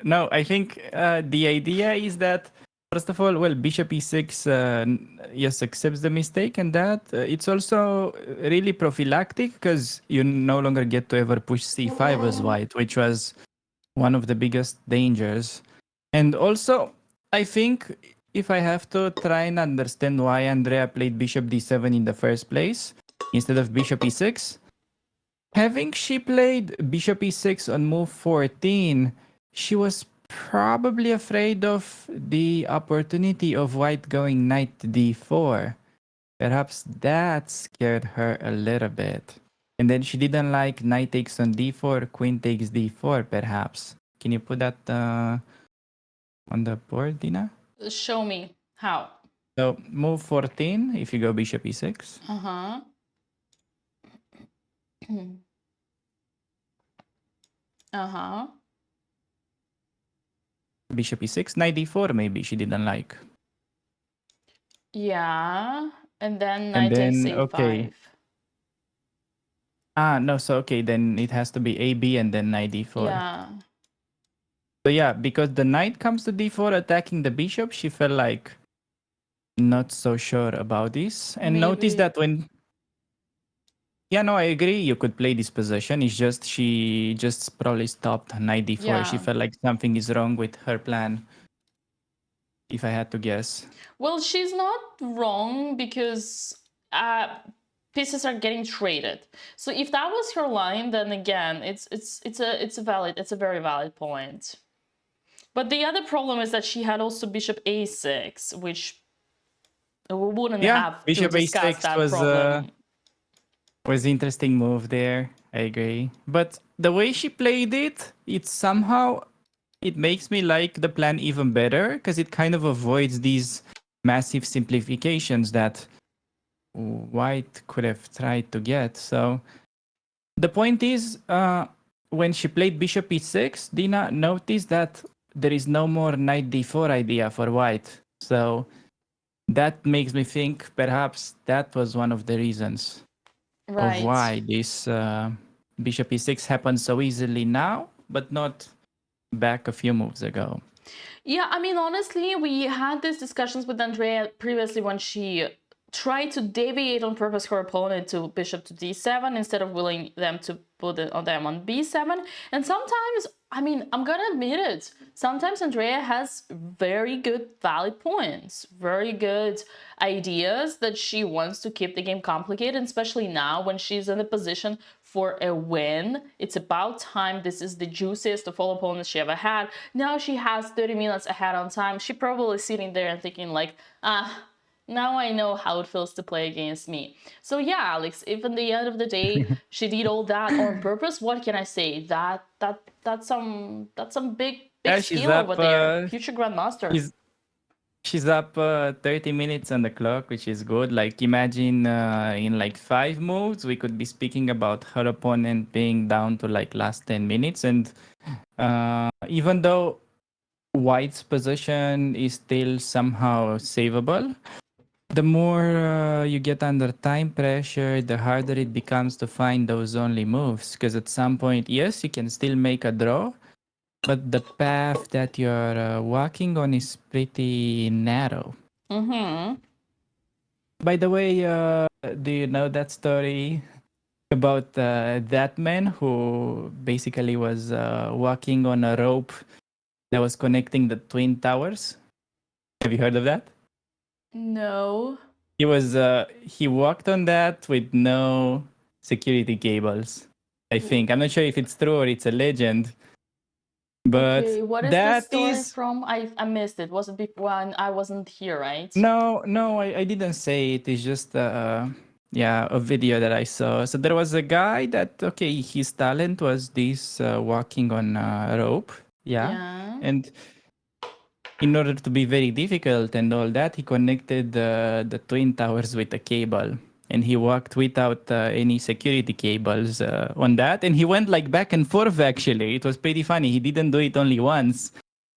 No, I think the idea is that, first of all, well, bishop e6, yes, accepts the mistake, and that it's also really prophylactic because you no longer get to ever push c5 as white, which was one of the biggest dangers. And also, I think if I have to try and understand why Andrea played bishop d7 in the first place instead of bishop e6, having she played bishop e6 on move 14, she was probably afraid of the opportunity of white going knight d4. Perhaps that scared her a little bit. And then she didn't like knight takes on d4, queen takes d4, perhaps. Can you put that on the board, Dina? Show me how. So move 14, if you go bishop e6. Uh-huh. Uh-huh. Bishop e6, knight d4 maybe she didn't like. Yeah. And then And knight takes then, a5. okay. No, so okay, then it has to be AB and then knight d4. Yeah. So yeah, because the knight comes to d4 attacking the bishop, she felt like not so sure about this. And notice that when... Yeah, no, I agree. You could play this position. It's just she just probably stopped knight d4. Yeah. She felt like something is wrong with her plan, if I had to guess. Well, she's not wrong because pieces are getting traded. So if that was her line, then again, it's a very valid point. But the other problem is that she had also bishop a6, which we wouldn't have bishop to discuss a6 that problem. Was interesting move there. I agree. But the way she played it, it makes me like the plan even better because it kind of avoids these massive simplifications that White could have tried to get. So the point is, when she played bishop e6, Dina noticed that there is no more knight d4 idea for White. So that makes me think perhaps that was one of the reasons of why this bishop e6 happens so easily now, but not back a few moves ago. Yeah, I mean, honestly, we had these discussions with Andrea previously when she tried to deviate on purpose her opponent to bishop to d7 instead of willing them to put it on them on b7. And sometimes, I mean, I'm gonna admit it, sometimes Andrea has very good valid points, very good ideas that she wants to keep the game complicated, especially now when she's in the position for a win. It's about time. This is the juiciest of all opponents she ever had. Now she has 30 minutes ahead on time. She probably sitting there and thinking like, now I know how it feels to play against me. So yeah, Alex, if in the end of the day she did all that on purpose, what can I say? That's some big skill over there. Future grandmaster. She's up 30 minutes on the clock, which is good. Like imagine in like 5 moves, we could be speaking about her opponent being down to like last 10 minutes. And even though White's position is still somehow savable, the more you get under time pressure, the harder it becomes to find those only moves. Because at some point, yes, you can still make a draw, but the path that you're walking on is pretty narrow. Mm-hmm. By the way, do you know that story about that man who basically was walking on a rope that was connecting the twin towers? Have you heard of that? No. He walked on that with no security cables. I think. I'm not sure if it's true or it's a legend. But okay, what is the story from? I missed it. Was it before when I wasn't here, right? No, I didn't say it. It's just a video that I saw. So there was a guy that his talent was this walking on a rope. Yeah. And in order to be very difficult and all that, he connected the twin towers with a cable. And he walked without any security cables on that. And he went like back and forth, actually. It was pretty funny. He didn't do it only once.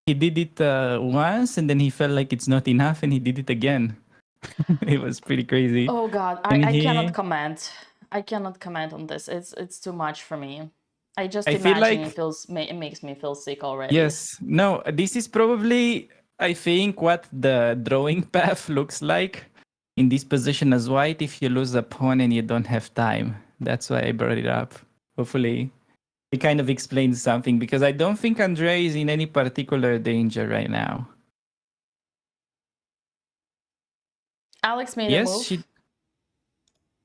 He did it once, and then he felt like it's not enough, and he did it again. It was pretty crazy. Oh God, I cannot comment. I cannot comment on this. It's too much for me. I feel like it makes me feel sick already. Yes. No, this is probably, I think, what the drawing path looks like in this position as White if you lose a pawn and you don't have time. That's why I brought it up. Hopefully it kind of explains something, because I don't think Andrea is in any particular danger right now. Alex made a move.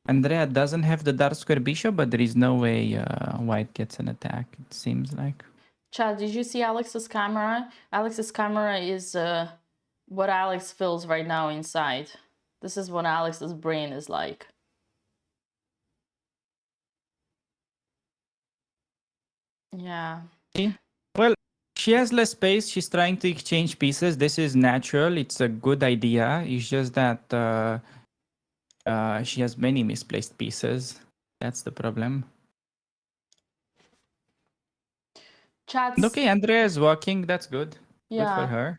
Andrea doesn't have the dark square bishop, but there is no way White gets an attack, it seems like. Chad, did you see Alex's camera? Alex's camera is what Alex feels right now inside. This is what Alex's brain is like. Yeah. Well, she has less space. She's trying to exchange pieces. This is natural. It's a good idea. It's just that she has many misplaced pieces. That's the problem. Okay, Andrea is walking. That's good. Yeah. Good for her.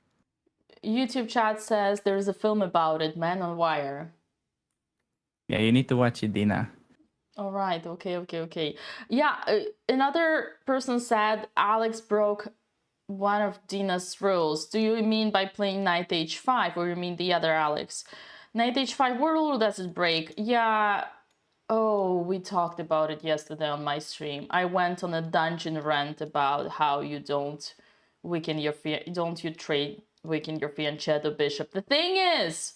YouTube chat says there's a film about it, Man on Wire. Yeah, you need to watch it, Dina. All right. Okay. Yeah. Another person said Alex broke one of Dina's rules. Do you mean by playing knight h5, or you mean the other Alex? Knight h5, what rule does it break? Yeah. Oh, we talked about it yesterday on my stream. I went on a dungeon rant about how you don't weaken your weaken your fianchetto bishop. The thing is,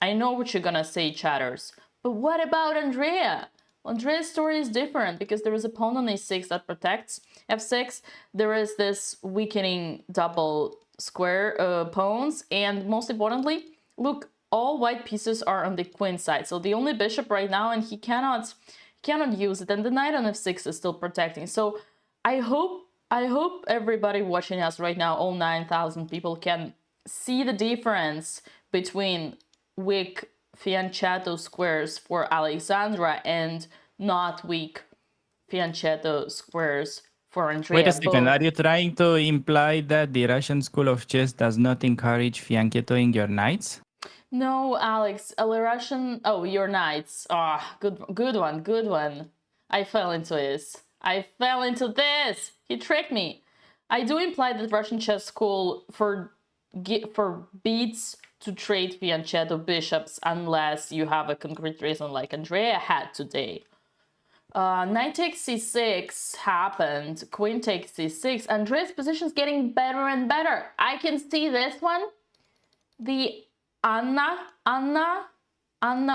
I know what you're gonna say, chatters, but what about Andrea? Andrea's story is different because there is a pawn on a6 that protects f6. There is this weakening double square pawns, and most importantly, look, all white pieces are on the queen side. So the only bishop right now, and he cannot use it, and the knight on f6 is still protecting. So I hope everybody watching us right now, all 9,000 people, can see the difference between weak fianchetto squares for Alexandra and not weak fianchetto squares for Andrea. Wait a second. Are you trying to imply that the Russian School of Chess does not encourage fianchettoing your knights? No, Alex, a Russian. Oh, your knights. Ah, good one. I fell into this. He tricked me. I do imply that Russian chess school forbids to trade fianchetto bishops unless you have a concrete reason, like Andrea had today. Knight takes c6 happened. Queen takes c6. Andrea's position is getting better and better. I can see this one. The Anna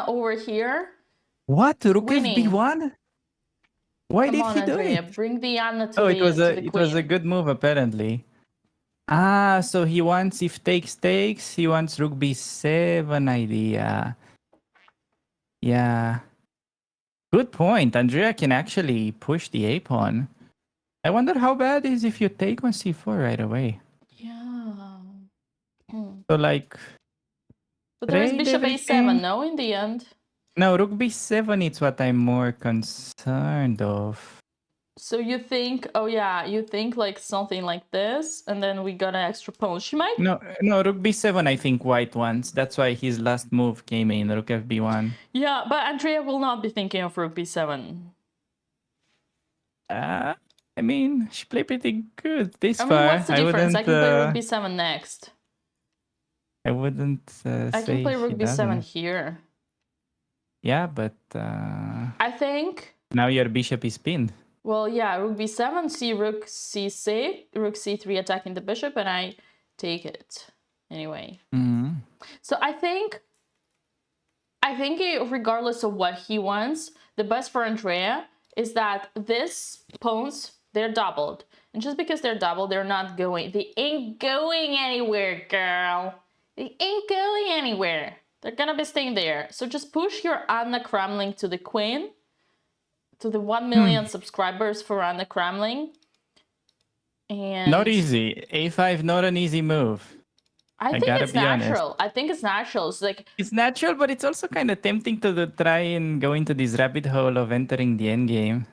over here. What? Rook winning. FB1? Why Come did on, he do Andrea, it? bring the Anna to Oh, the it was a good move apparently. Ah, so he wants if takes. He wants Rook B7 idea. Yeah. Good point. Andrea can actually push the A pawn. I wonder how bad it is if you take on C4 right away. Yeah. So like. But there is trade Bishop everything. A7, no, in the end. No, Rook B7 is what I'm more concerned of. So you think, oh yeah, you think like something like this, and then we got an extra pawn. She might. No, Rook B7 I think white wants. That's why his last move came in, Rook FB1. Yeah, but Andrea will not be thinking of Rook B7. I mean, she played pretty good this I mean, far. what's the difference? I Wouldn't, can play Rook B7 next. I wouldn't I can play Rook she B7 doesn't. here. Yeah, but I think. now your bishop is pinned. Well, yeah, Rook B7, see Rook C6, Rook C3 attacking the bishop, and I take it anyway. Mm-hmm. So I think regardless of what he wants, the best for Andrea is that these pawns, they're doubled. And just because they're doubled, they ain't going anywhere, girl. They ain't going anywhere. They're gonna be staying there. So just push your Anna Kramling to the queen, to the 1 million subscribers for Anna Kramling. And not easy. A5, not an easy move. I think it's natural. I think it's natural. It's like it's natural, but it's also kind of tempting to try and go into this rabbit hole of entering the endgame.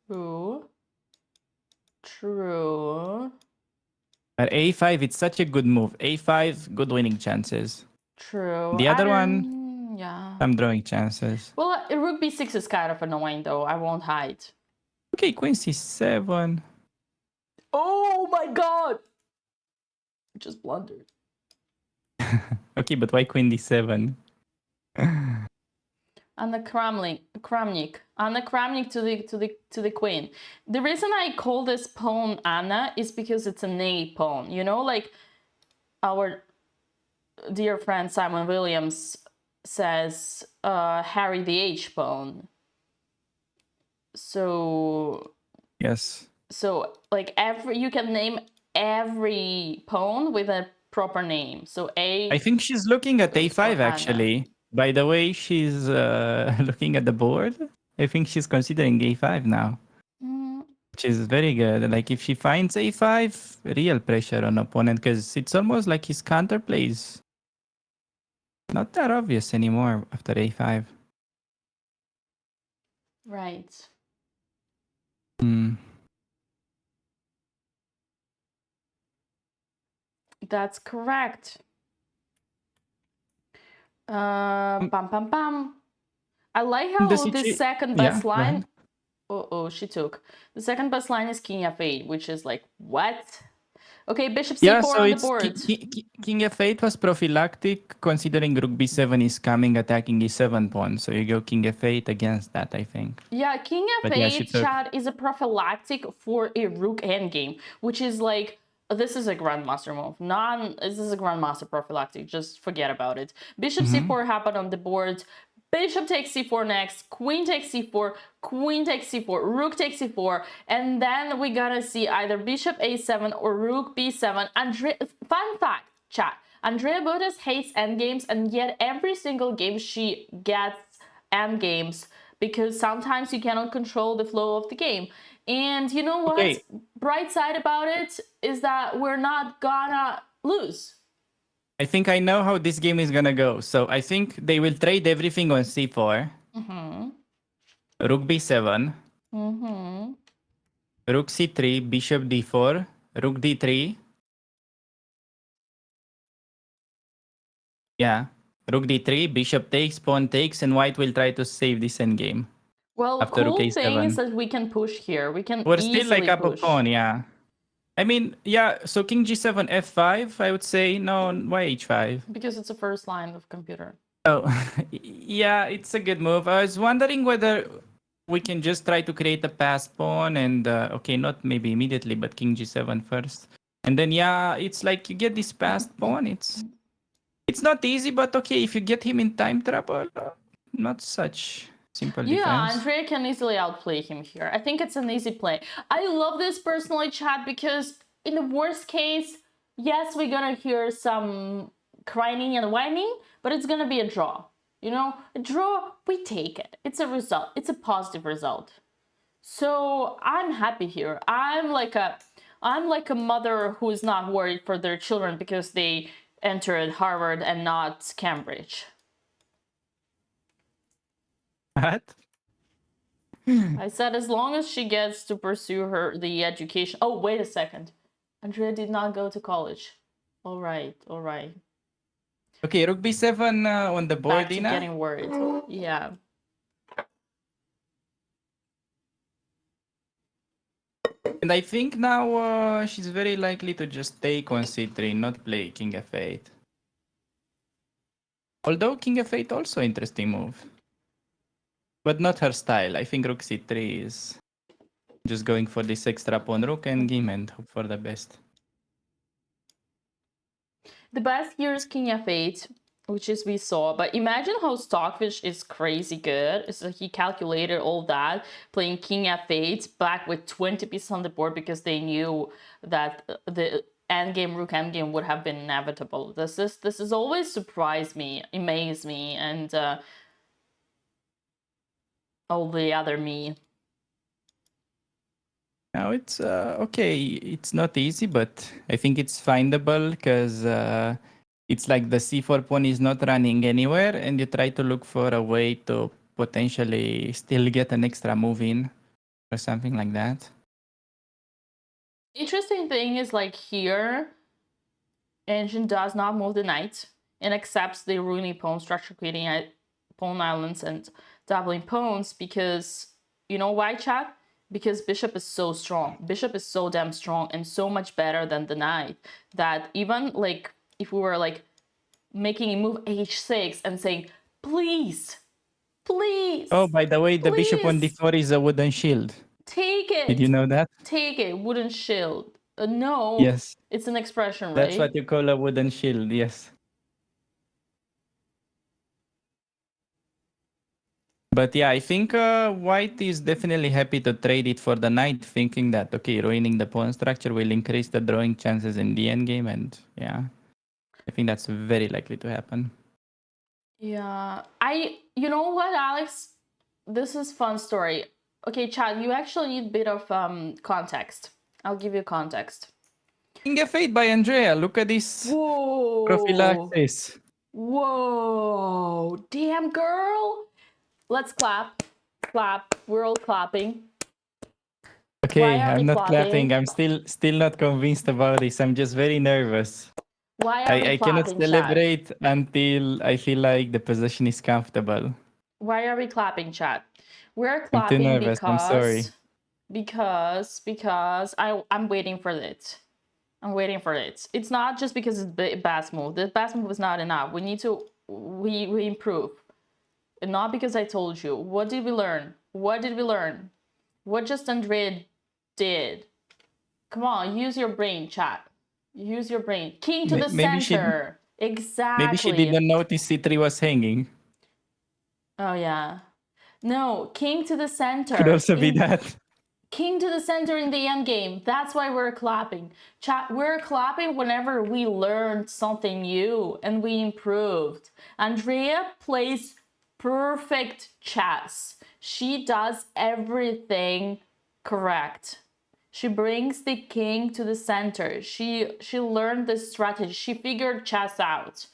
True. But A5, it's such a good move. A5, good winning chances. True. The other one, yeah, I'm drawing chances. Well, Rook B6 is kind of annoying, though. I won't hide. Okay, Queen C7. Oh my god! I just blundered. Okay, but why Queen D7? Anna Kramnik. Anna Kramnik to the queen. The reason I call this pawn Anna is because it's an A pawn. You know, like our dear friend Simon Williams says, Harry the H pawn. So yes. So like you can name every pawn with a proper name. So I think she's looking at A5 actually. By the way, she's looking at the board. I think she's considering A5 now. Which is very good. Like if she finds A5, real pressure on opponent because it's almost like his counterplay is not that obvious anymore after A5. Right. That's correct. Pam pam pam. I like The how the second yeah, best go ahead. line. Oh, she took. The second best line is King F8, which is like, what? Okay, Bishop C4 Yeah, so on the it's board. King F8 was prophylactic, considering Rook B7 is coming, attacking E7 pawn. So you go King F8 against that, I think. Yeah, King But yeah, she F8 took. chat is a prophylactic for a Rook endgame, which is like, this is a Grandmaster move. This is a Grandmaster prophylactic. Just forget about it. Bishop C4 happened on the board. Bishop takes C4 next. Queen takes C4. Queen takes C4. Rook takes C4. And then we gotta see either Bishop A7 or Rook B7. Fun fact, chat. Andrea Botez hates endgames, and yet every single game she gets endgames because sometimes you cannot control the flow of the game. And you know what? Okay. Bright side about it is that we're not gonna lose. I think I know how this game is gonna go. So I think they will trade everything on C4. Rook B7. Rook C3, Bishop D4, Rook D3. Yeah. Rook D3, Bishop takes, Pawn takes, and White will try to save this endgame. Well, After Rook cool thing is A7. that we can push here. We can We're easily still like up a push. pawn, yeah. I mean, yeah, so King G7, F5, I would say. No, why H5? Because it's a first line of computer. Oh, yeah, it's a good move. I was wondering whether we can just try to create a passed pawn and, okay, not maybe immediately, but King G7 first. And then, yeah, it's like you get this passed pawn. It's not easy, but okay, if you get him in time trouble, not such simple Yeah, defense. Andrea can easily outplay him here. I think it's an easy play. I love this personally, chat, because in the worst case, yes, we're gonna hear some crying and whining, but it's gonna be a draw. You know, a draw, we take it. It's a result. It's a positive result. So I'm happy here. I'm like a mother who is not worried for their children because they entered Harvard and not Cambridge. What? I said as long as she gets to pursue the education. Oh, wait a second. Andrea did not go to college. All right. Okay, Rook B7 on the board, Back to Dina. getting worried. Yeah. And I think now she's very likely to just take on C3, not play King F8. Although King F8 also interesting move. But not her style. I think Rook C3 is just going for this extra pawn Rook and game and hope for the best. The best here is King F8, which is we saw. But imagine how Stockfish is crazy good. It's like he calculated all that, playing King F8 back with 20 pieces on the board because they knew that the endgame Rook endgame would have been inevitable. This has always surprised me, amazed me, and all the other me. Now it's okay. It's not easy, but I think it's findable because it's like the C4 pawn is not running anywhere, and you try to look for a way to potentially still get an extra move in or something like that. Interesting thing is like here, Engine does not move the knight and accepts the ruining pawn structure, creating pawn islands and doubling pawns because, you know why, chat? Because bishop is so strong. Bishop is so damn strong and so much better than the knight that even like if we were like making a move h6 and saying, please, Oh, by the way, the bishop on d4 is a wooden shield. Take it. Did you know that? Take it. Wooden shield. No. Yes. It's an expression, right? That's what you call a wooden shield, yes. But yeah, I think White is definitely happy to trade it for the knight, thinking that, okay, ruining the pawn structure will increase the drawing chances in the endgame. And yeah, I think that's very likely to happen. Yeah. You know what, Alex? This is fun story. Okay, Chad, you actually need a bit of context. I'll give you context. King F8 by Andrea. Look at this. Whoa. Prophylaxis. Whoa. Damn, girl. Let's clap. Clap. We're all clapping. Okay, I'm not clapping. I'm still not convinced about this. I'm just very nervous. Why are we I cannot clapping, chat? celebrate until I feel like the position is comfortable. Why are we clapping, chat? We're I'm too clapping nervous. I'm sorry. because I'm waiting for it. I'm waiting for it. It's not just because it's best move. The best move is not enough. We need to we improve. And not because I told you. What did we learn? What did we learn? What just Andrea did? Come on, use your brain, chat. Use your brain. King to the center. Exactly. Maybe she didn't notice C3 was hanging. Oh yeah. No, king to the center. Could also be that. King to the center in the end game. That's why we're clapping. Chat, we're clapping whenever we learned something new and we improved. Andrea plays perfect chess. She does everything correct. She brings the king to the center. She learned the strategy. She figured chess out.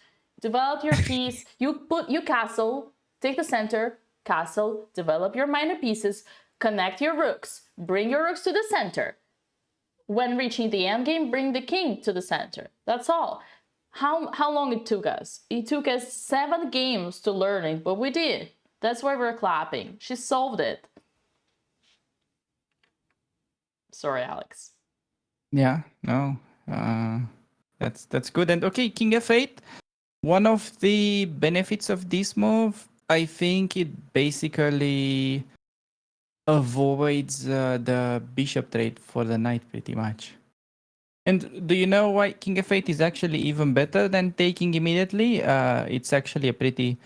Develop your piece. You castle, take the center, castle, develop your minor pieces, connect your rooks, bring your rooks to the center. When reaching the end game, bring the king to the center. That's all. How long it took us? It took us 7 games to learn it, but we did. That's why we're clapping. She solved it. Sorry, Alex. Yeah, no. That's good. And okay, King F8. One of the benefits of this move, I think it basically avoids the bishop trade for the knight pretty much. And do you know why King F8 is actually even better than taking immediately? It's actually a pretty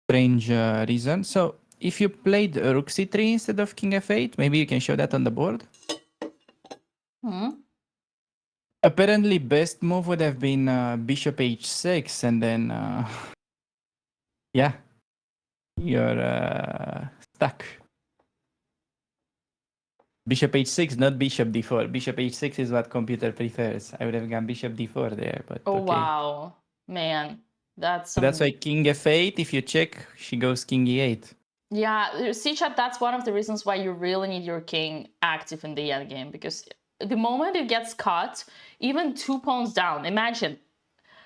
strange reason. So if you played Rook C3 instead of King F8, maybe you can show that on the board. Apparently, best move would have been Bishop H6, and then yeah, you're stuck. Bishop H6, not Bishop D4. Bishop H6 is what computer prefers. I would have gone Bishop D4 there, but oh okay. wow, man, that's That's why King F8. If you check, she goes King E8. Yeah, see, chat, that's one of the reasons why you really need your king active in the end game, because the moment it gets caught, even 2 pawns down, imagine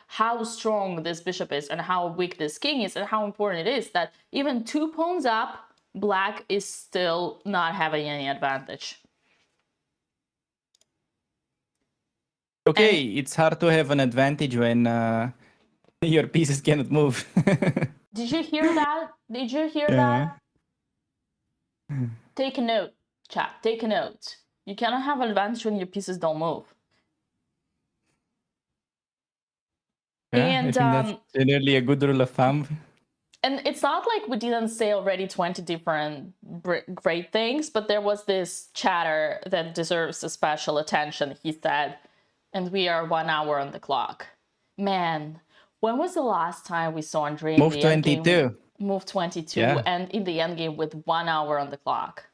how strong this bishop is and how weak this king is and how important it is that even 2 pawns up, black is still not having any advantage. Okay, it's hard to have an advantage when your pieces cannot move. Did you hear that? Did you hear that? Take a note, chat. Take a note. You cannot have advantage when your pieces don't move. Yeah, And I think that's generally a good rule of thumb. And it's not like we didn't say already 20 different great things, but there was this chatter that deserves a special attention, he said. And we are 1 hour on the clock. Man, when was the last time we saw Andre in the end game? Move 22. Move 22, Yeah. and in the end game with 1 hour on the clock.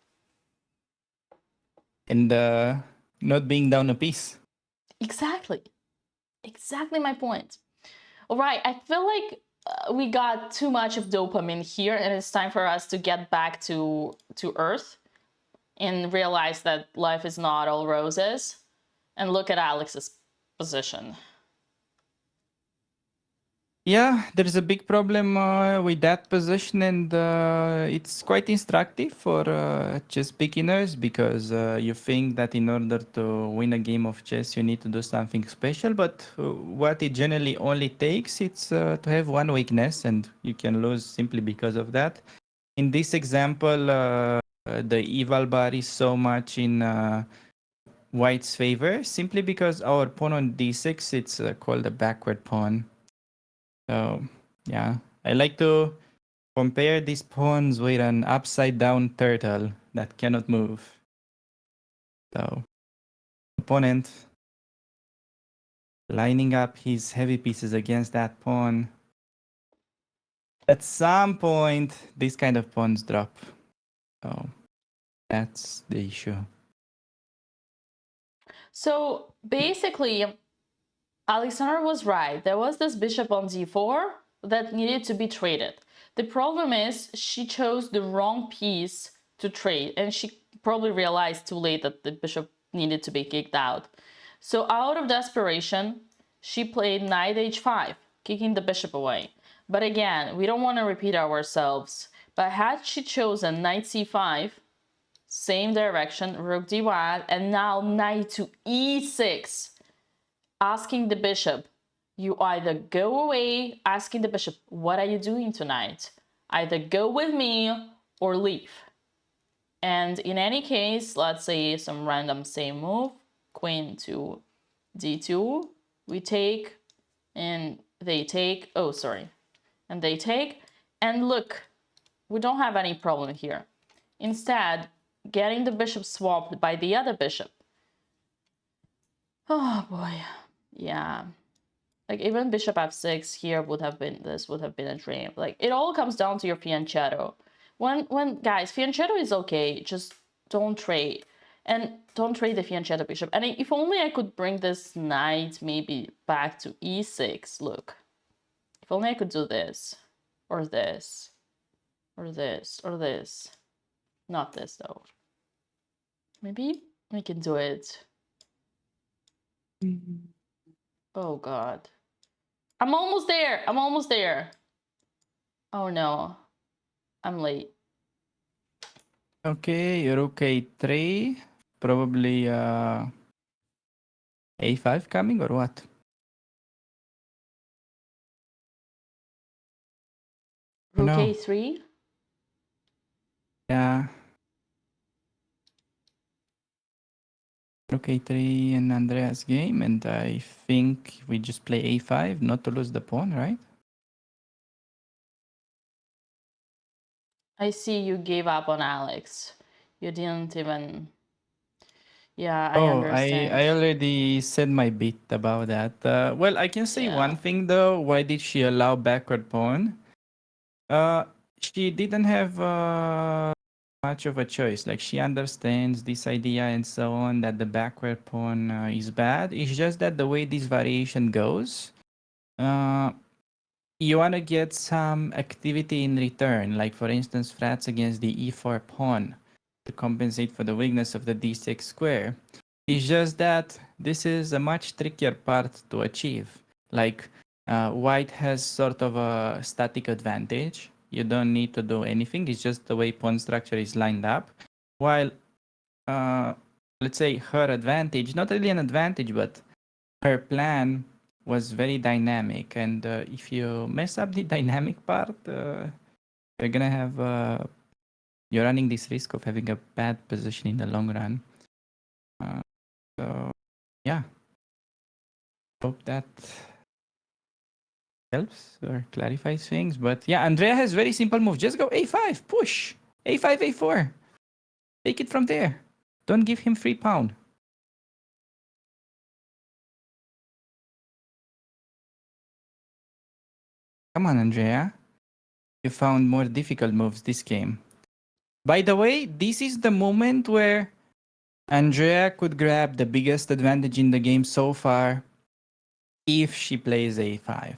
And not being down a piece. Exactly. Exactly my point. All right, I feel like we got too much of dopamine here, and it's time for us to get back to Earth and realize that life is not all roses. And look at Alex's position. Yeah, there's a big problem with that position, and it's quite instructive for chess beginners because you think that in order to win a game of chess, you need to do something special. But what it generally only takes is to have one weakness, and you can lose simply because of that. In this example, the eval bar is so much in white's favor simply because our pawn on d6, it's called a backward pawn. So, yeah, I like to compare these pawns with an upside-down turtle that cannot move. So, opponent lining up his heavy pieces against that pawn. At some point, these kind of pawns drop. So, that's the issue. So, basically, Alexander was right. There was this bishop on d4 that needed to be traded. The problem is she chose the wrong piece to trade, and she probably realized too late that the bishop needed to be kicked out. So out of desperation, she played knight h5, kicking the bishop away. But again, we don't want to repeat ourselves. But had she chosen knight c5, same direction, rook d1, and now knight to e6, asking the bishop, you either go away, asking the bishop, what are you doing tonight? Either go with me or leave. And in any case, let's say some random same move, queen to d2, we take, and they take, oh, sorry, and they take, and look, we don't have any problem here. Instead, getting the bishop swapped by the other bishop. Oh boy, yeah. Like even bishop f6 here would have been, this would have been a dream. Like it all comes down to your fianchetto. When guys, fianchetto is okay, just don't trade. And don't trade the fianchetto bishop. And if only I could bring this knight maybe back to e6, look. If only I could do this, or this, or this, or this. Not this though. Maybe we can do it. Oh God. I'm almost there. I'm almost there. Oh no. I'm late. Okay, rook a3. Probably a5 coming or what? Rook No. a3? Yeah. Rook a3 in Andrea's game, and I think we just play a5, not to lose the pawn, right? I see you gave up on Alex. You didn't even... Yeah, I Oh, understand. I already said my bit about that. Well, I can say one thing though. Why did she allow backward pawn? She didn't have much of a choice. Like she understands this idea and so on that the backward pawn is bad. It's just that the way this variation goes, you want to get some activity in return. Like for instance, frats against the e4 pawn to compensate for the weakness of the d6 square. It's just that this is a much trickier part to achieve. Like white has sort of a static advantage. You don't need to do anything. It's just the way pawn structure is lined up. While, let's say, her advantage, not really an advantage, but her plan was very dynamic. And if you mess up the dynamic part, you're going to have, you're running this risk of having a bad position in the long run. So, yeah. Hope that helps or clarifies things. But yeah, Andrea has very simple moves. Just go a5, push. a5, a4. Take it from there. Don't give him free pawn. Come on, Andrea. You found more difficult moves this game. By the way, this is the moment where Andrea could grab the biggest advantage in the game so far if she plays a5.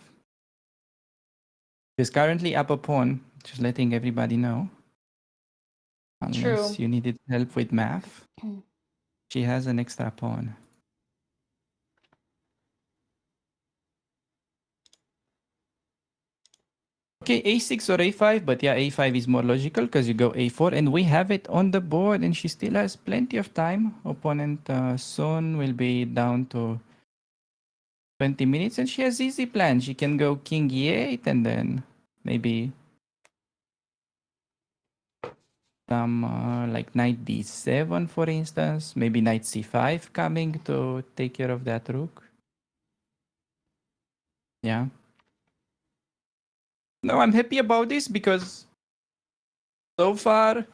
She's currently up a pawn, just letting everybody know. Unless you needed help with math. She has an extra pawn. Okay, a6 or a5, but yeah, a5 is more logical because you go a4 and we have it on the board and she still has plenty of time. Opponent soon will be down to 20 minutes and she has easy plans. She can go king e8 and then maybe some like knight d7 for instance, maybe knight c5 coming to take care of that rook. Yeah. No, I'm happy about this because so far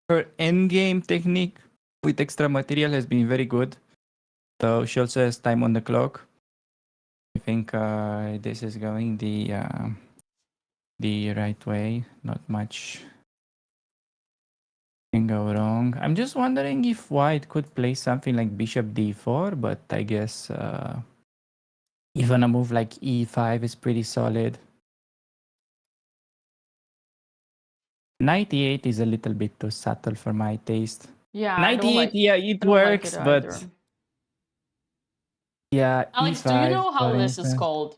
her endgame technique with extra material has been very good. So she also has time on the clock. I think this is going the right way. Not much can go wrong. I'm just wondering if white could play something like bishop d4, but I guess even a move like e5 is pretty solid. Knight e8 is a little bit too subtle for my taste. Yeah, Knight e8, yeah, it works, but Yeah, Alex, do you E5, know how for this is instance. called?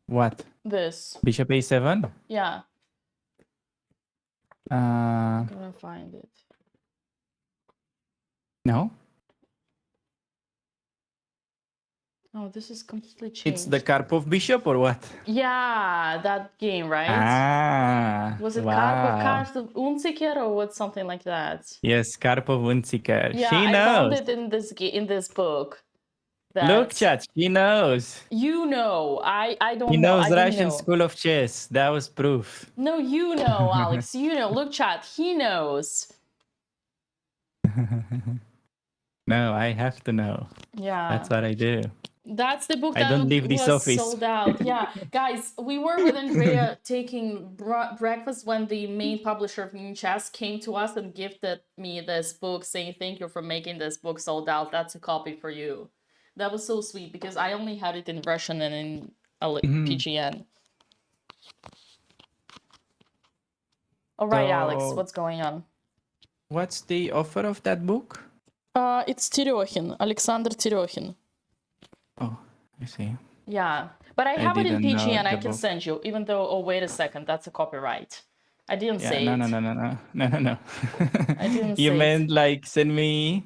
What? This. Bishop A7? Yeah. Uh, I'm gonna find it. no. Oh, this is completely changed. It's the Karpov bishop or what? Yeah, that game, right? Ah, Was it wow. Karpov Unsiker or what, something like that? Yes, Karpov Unsiker. Yeah, She I found knows. it in this book. Look, That chat, she knows. you know, I She don't know. knows I didn't Russian know. School of Chess. That was proof. No, you know, Alex. You know. Look, chat. He knows. No, I have to know. Yeah. That's what I do. That's the book I that don't leave this was office. sold out. Yeah, guys, we were with Andrea taking breakfast when the main publisher of New Chess came to us and gifted me this book, saying thank you for making this book sold out. That's a copy for you. That was so sweet because I only had it in Russian and in PGN. All right, Alex, So, what's going on? what's the offer of that book? It's Terехин, Alexander Terехin. Oh, I see. Yeah, but I I have it in didn't know PG and I the can book. send you, even though, oh, wait a second, that's a copyright. I didn't Yeah, say no, it. no. I didn't You say meant it. like send me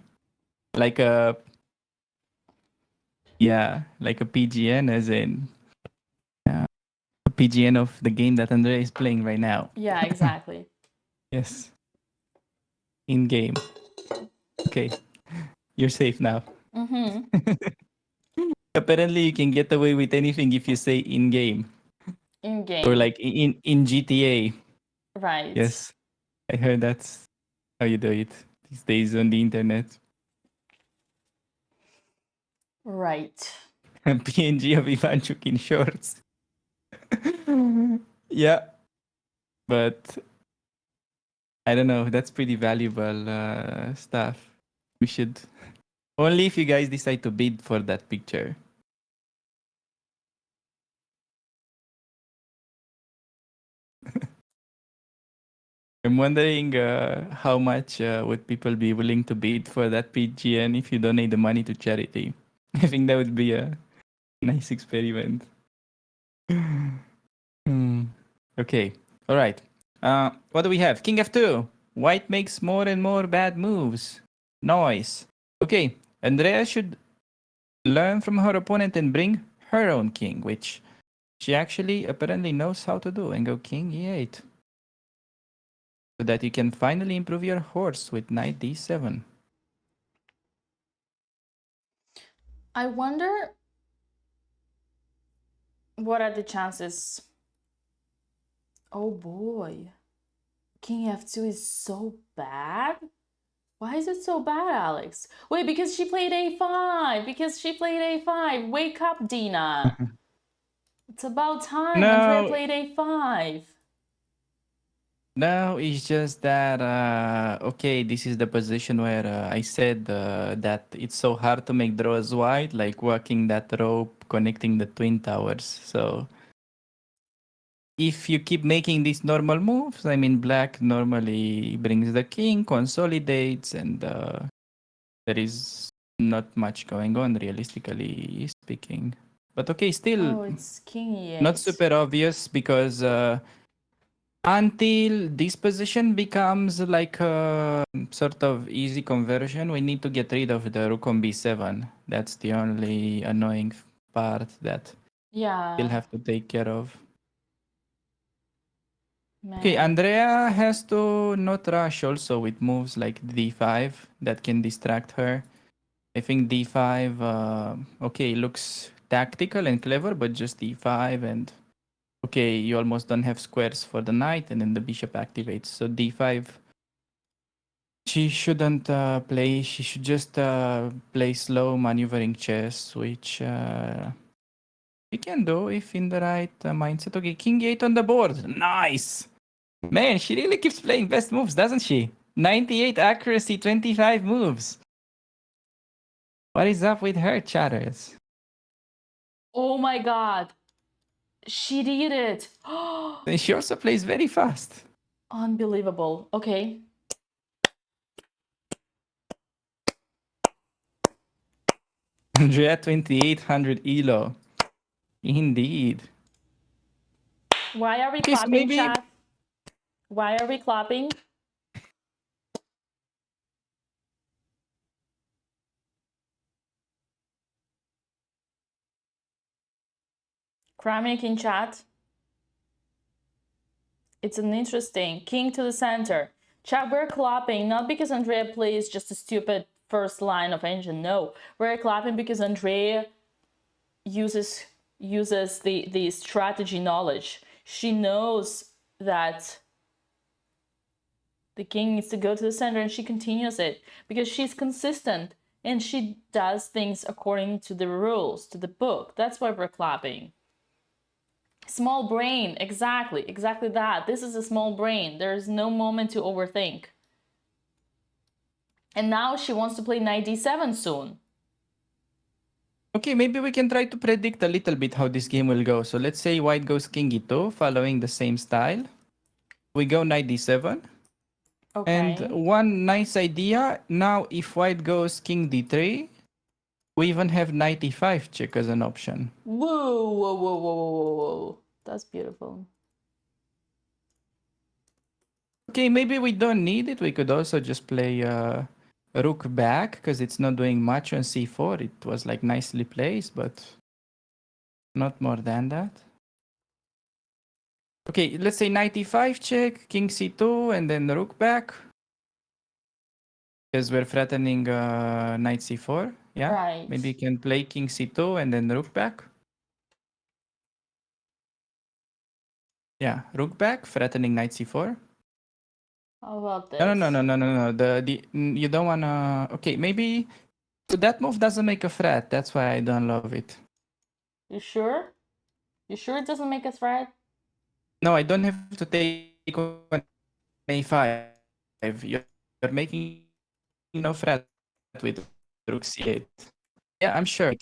like a like a PGN as in a PGN of the game that Andrea is playing right now. Yeah, exactly. Yes. In game. Okay. You're safe now. Mm-hmm. Apparently you can get away with anything if you say in game. In game. Or like in GTA. Right. Yes. I heard that's how you do it these days on the internet. Right. PNG of Ivanchuk in shorts. Yeah. But I don't know. That's pretty valuable stuff. We should only if you guys decide to bid for that picture. I'm wondering how much would people be willing to bid for that PGN if you donate the money to charity. I think that would be a nice experiment. Okay. All right. What do we have? King F2. White makes more and more bad moves. Nice. Okay. Andrea should learn from her opponent and bring her own king, which she actually apparently knows how to do, and go king e8. So that you can finally improve your horse with knight d7. I wonder what are the chances. Oh boy. King F2 is so bad? Why is it so bad, Alex? Wait, because she played a5. Because she played a5. Wake up, Dina. It's about time. Andrea played a5. No, it's just that, okay, this is the position where I said that it's so hard to make draws wide, like walking that rope, connecting the twin towers. So if you keep making these normal moves, I mean, black normally brings the king, consolidates, and there is not much going on, realistically speaking. But okay, still Oh, it's king e8. not super obvious because until this position becomes like a sort of easy conversion, we need to get rid of the rook on b7. That's the only annoying part that we'll have to take care of. Okay, Andrea has to not rush also with moves like d5 that can distract her. I think d5, okay, looks tactical and clever, but just d5 and okay, you almost don't have squares for the knight, and then the bishop activates. So d5, she shouldn't play. She should just play slow maneuvering chess, which we can do if in the right mindset. Okay, king 8 on the board. Nice! Man, she really keeps playing best moves, doesn't she? 98 accuracy, 25 moves. What is up with her, chatters? Oh my god. She did it. And she also plays very fast. Unbelievable. Okay. Andrea 2800 elo. Indeed. Why are we Okay, so clapping, maybe chat? Why are we clapping? Kramik in chat. It's an interesting. King to the center. Chat, we're clapping, not because Andrea plays just a stupid first line of engine. No, we're clapping because Andrea uses the strategy knowledge. She knows that the king needs to go to the center, and she continues it because she's consistent and she does things according to the rules, to the book. That's why we're clapping. Small brain, exactly that. This is a small brain. There's no moment to overthink. And now she wants to play knight d7 soon. okay, maybe we can try to predict a little bit how this game will go. So let's say white goes king e2, following the same style. We go knight d7. Okay. And one nice idea, now if white goes king d3, we even have knight e5 check as an option. Whoa, whoa, whoa, whoa, whoa, whoa. That's beautiful. Okay, maybe we don't need it. We could also just play rook back because it's not doing much on c4. It was like nicely placed, but not more than that. Okay, let's say knight e5 check, king c2, and then rook back. Because we're threatening knight c4. Yeah, right. Maybe you can play king c2 and then rook back. Yeah, rook back, threatening knight c4. How about this? No. You don't wanna. Okay, maybe. So that move doesn't make a threat. That's why I don't love it. You sure? You sure it doesn't make a threat? No, I don't have to take on a5. You're making no threat with rook c8. Yeah, I'm sure.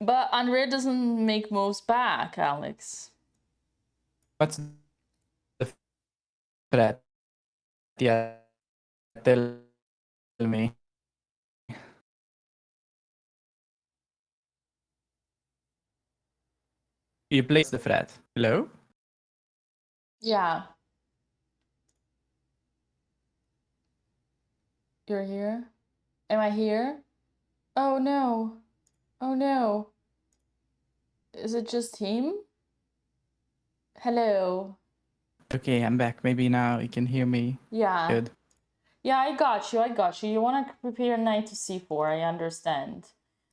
But Andrea doesn't make moves back, Alex. What's the threat? Yeah, tell me. You place the threat. Hello? Yeah. You're here? Am I here? Oh no. Oh no. Is it just him? Hello. Okay, I'm back. Maybe now you can hear me. Yeah. Good. Yeah, I got you. You want to prepare knight to c4, I understand.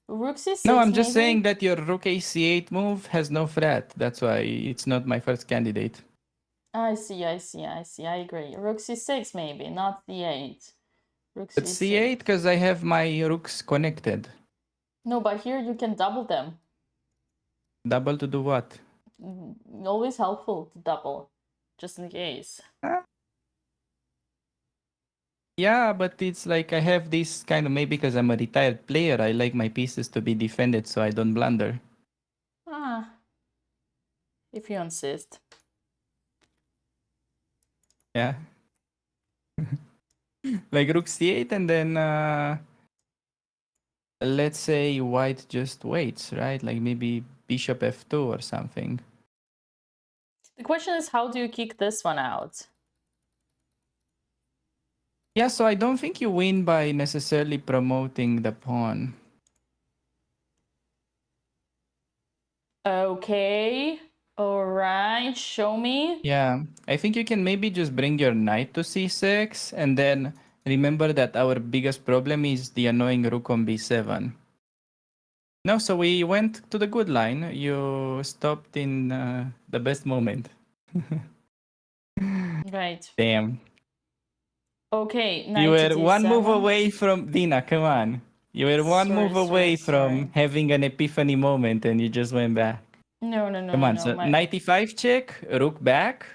Rook c6, No, I'm just maybe? saying that your rook a c8 move has no threat. That's why it's not my first candidate. I see. I agree. Rook c6 maybe, not c8. Rook But c6. c8 because I have my rooks connected. No, but here you can double them. Double to do what? Always helpful to double, just in case. Yeah, but it's like I have this kind of, maybe because I'm a retired player, I like my pieces to be defended so I don't blunder. Ah, if you insist. Yeah. Like rook c8 and then let's say white just waits, right? Like maybe bishop f2 or something. The question is, how do you kick this one out? Yeah, so I don't think you win by necessarily promoting the pawn. Okay. All right. Show me. Yeah, I think you can maybe just bring your knight to c6 and then remember that our biggest problem is the annoying rook on b7. No, so we went to the good line. You stopped in the best moment. Right. Damn. Okay, You knight to were one move d7. away from Dina, come on. You were one move away from having an epiphany moment and you just went back. No. Come on, so knight e5 check, rook back.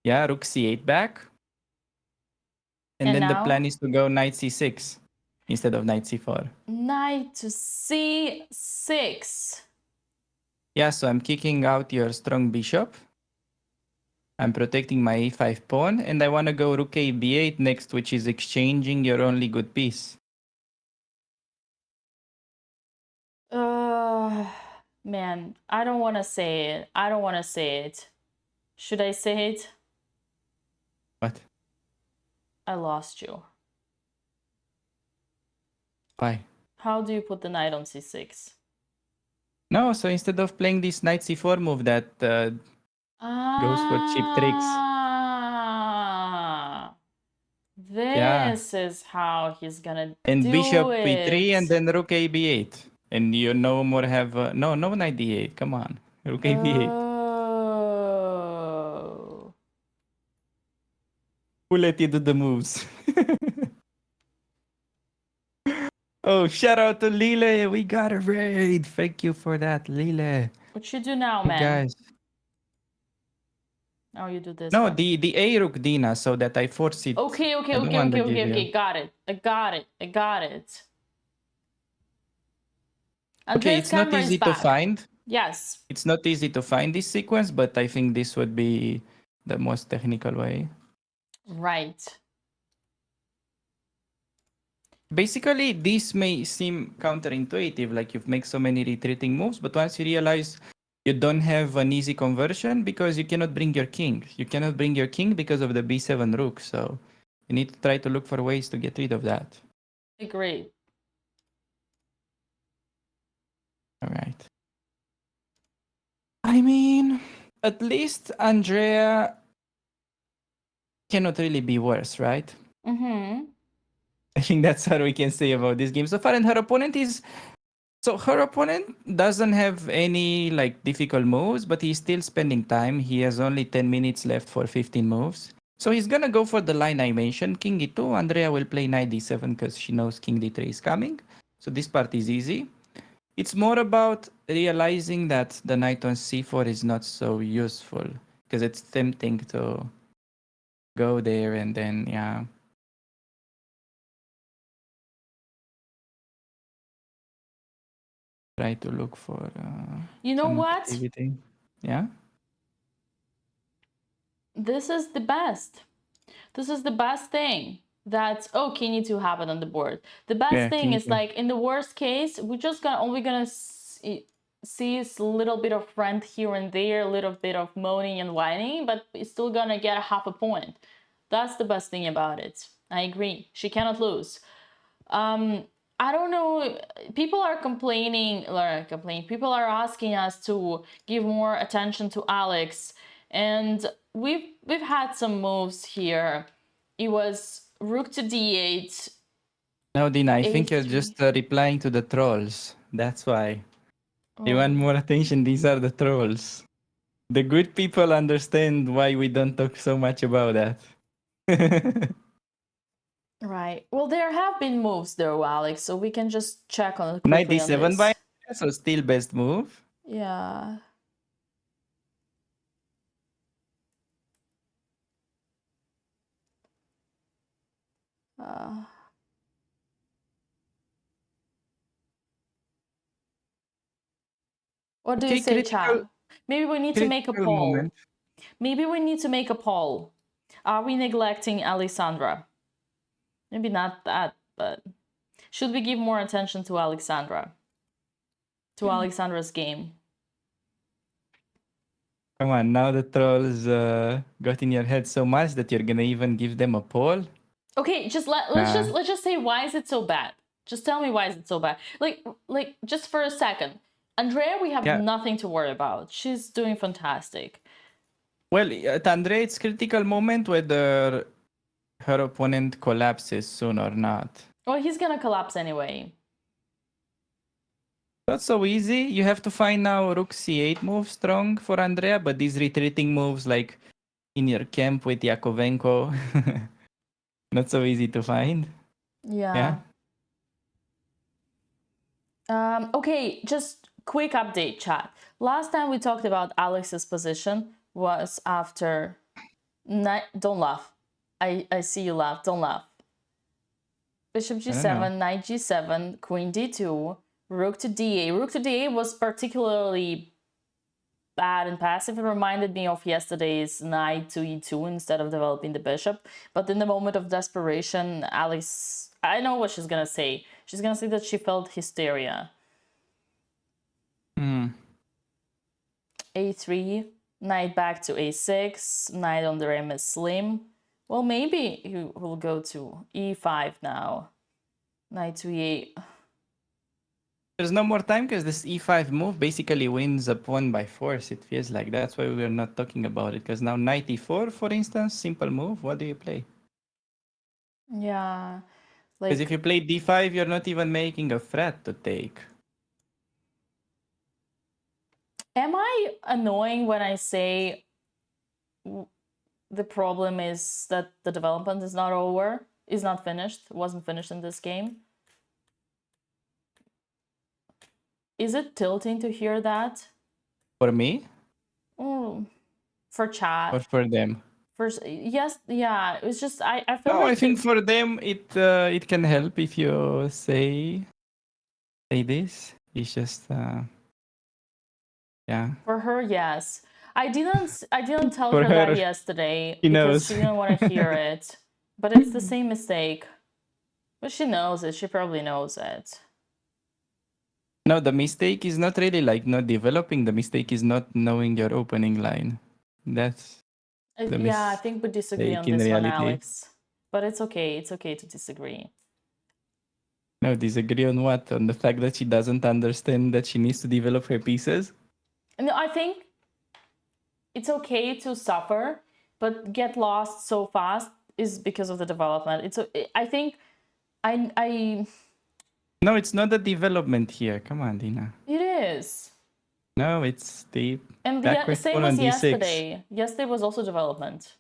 Yeah, rook c8 back. And then the now? plan is to go knight c6 instead of knight c4. Knight to c6. Yeah, so I'm kicking out your strong bishop. I'm protecting my a5 pawn, and I want to go rook a b8 next, which is exchanging your only good piece. Man, I don't want to say it. I don't want to say it. Should I say it? What? I lost you. Why? How do you put the knight on c6? No, so instead of playing this knight c4 move that goes for cheap tricks. Yeah. This is how he's gonna And do bishop it. b3 and then rook a b8. And you no more have... no knight d8. Come on. Rook a b8. Oh. Who let you do the moves? Oh, shout out to Lile. We got a raid. Thank you for that, Lile. What you do now, You man? guys. Oh, you do this No, one. the a rook, Dina, so that I force it. Okay. I don't want to give you. Got it. I got it. Okay, Andrea's it's not camera is easy to back. find. Yes. It's not easy to find this sequence, but I think this would be the most technical way. Right. Basically, this may seem counterintuitive, like you've made so many retreating moves, but once you realize you don't have an easy conversion because you cannot bring your king. You cannot bring your king because of the b7 rook, so you need to try to look for ways to get rid of that. Agreed. All right. I mean, at least Andrea cannot really be worse, right? Mm-hmm. I think that's what we can say about this game so far. And her opponent is... So her opponent doesn't have any like difficult moves, but he's still spending time. He has only 10 minutes left for 15 moves. So he's gonna go for the line I mentioned, King E2. Andrea will play Knight D7 because she knows King D3 is coming. So this part is easy. It's more about realizing that the Knight on C4 is not so useful because it's tempting to go there and then, yeah. Try to look for You know some what? activity. Yeah? This is the best. This is the best thing. That's King E2 happened on the board. The best thing is like in the worst case, we're just only gonna see a little bit of rent here and there, a little bit of moaning and whining, but it's still gonna get a half a point. That's the best thing about it. I agree. She cannot lose. I don't know. People are complaining. People are asking us to give more attention to Alex, and we've had some moves here. It was rook to d8. No, Dina, I think you're just replying to the trolls. That's why. You want more attention? These are the trolls. The good people understand why we don't talk so much about that. Right. Well, there have been moves though, Alex, so we can just check on it Knight quickly on D7 this. by so still best move. Yeah. What do you say, chat? Maybe we need to make a poll. Moment. Maybe we need to make a poll. Are we neglecting Alexandra? Maybe not that, but should we give more attention to Alexandra? To Alexandra's game? Come on, now the trolls got in your head so much that you're gonna even give them a poll. Okay, let's just say why is it so bad? Just tell me why is it so bad? Like just for a second. Andrea, we have nothing to worry about. She's doing fantastic. Well, at Andrea, it's critical moment whether her opponent collapses soon or not. Well, he's gonna collapse anyway. Not so easy. You have to find now rook c8 move strong for Andrea, but these retreating moves like in your camp with Yakovenko, not so easy to find. Yeah. Okay, just quick update, chat. Last time we talked about Alex's position was after... Don't laugh. I see you laugh. Don't laugh. Bishop g7, knight g7, queen d2, rook to d8. Rook to d8 was particularly bad and passive. It reminded me of yesterday's knight to e2 instead of developing the bishop. But in the moment of desperation, Alex, I know what she's gonna say. She's gonna say that she felt hysteria. A3, knight back to a6, knight on the rim is slim. Well, maybe he will go to e5 now. Knight to e8. There's no more time because this e5 move basically wins a pawn by force. It feels like that's why we're not talking about it. Because now knight e4, for instance, simple move. What do you play? Yeah. Because if you play d5, you're not even making a threat to take. Am I annoying when I say the problem is that the development is not over, is not finished, wasn't finished in this game? Is it tilting to hear that? For me? For chat. Or for them? Yes, yeah. It's just I feel No, like I think for them it can help if you say this. It's just yeah. For her, yes. I didn't tell For her that her, yesterday she because knows. she didn't want to hear it. But it's the same mistake. But she knows it. She probably knows it. No, the mistake is not really like not developing. The mistake is not knowing your opening line. That's the Yeah, I think we disagree on in this one, reality. Alex. But it's okay. It's okay to disagree. No, disagree on what? On the fact that she doesn't understand that she needs to develop her pieces? No, I think it's okay to suffer, but get lost so fast is because of the development. I think I No, it's not the development here. Come on, Dina. it is. No, it's the And backward same pawn as on d6. yesterday. Yesterday was also development.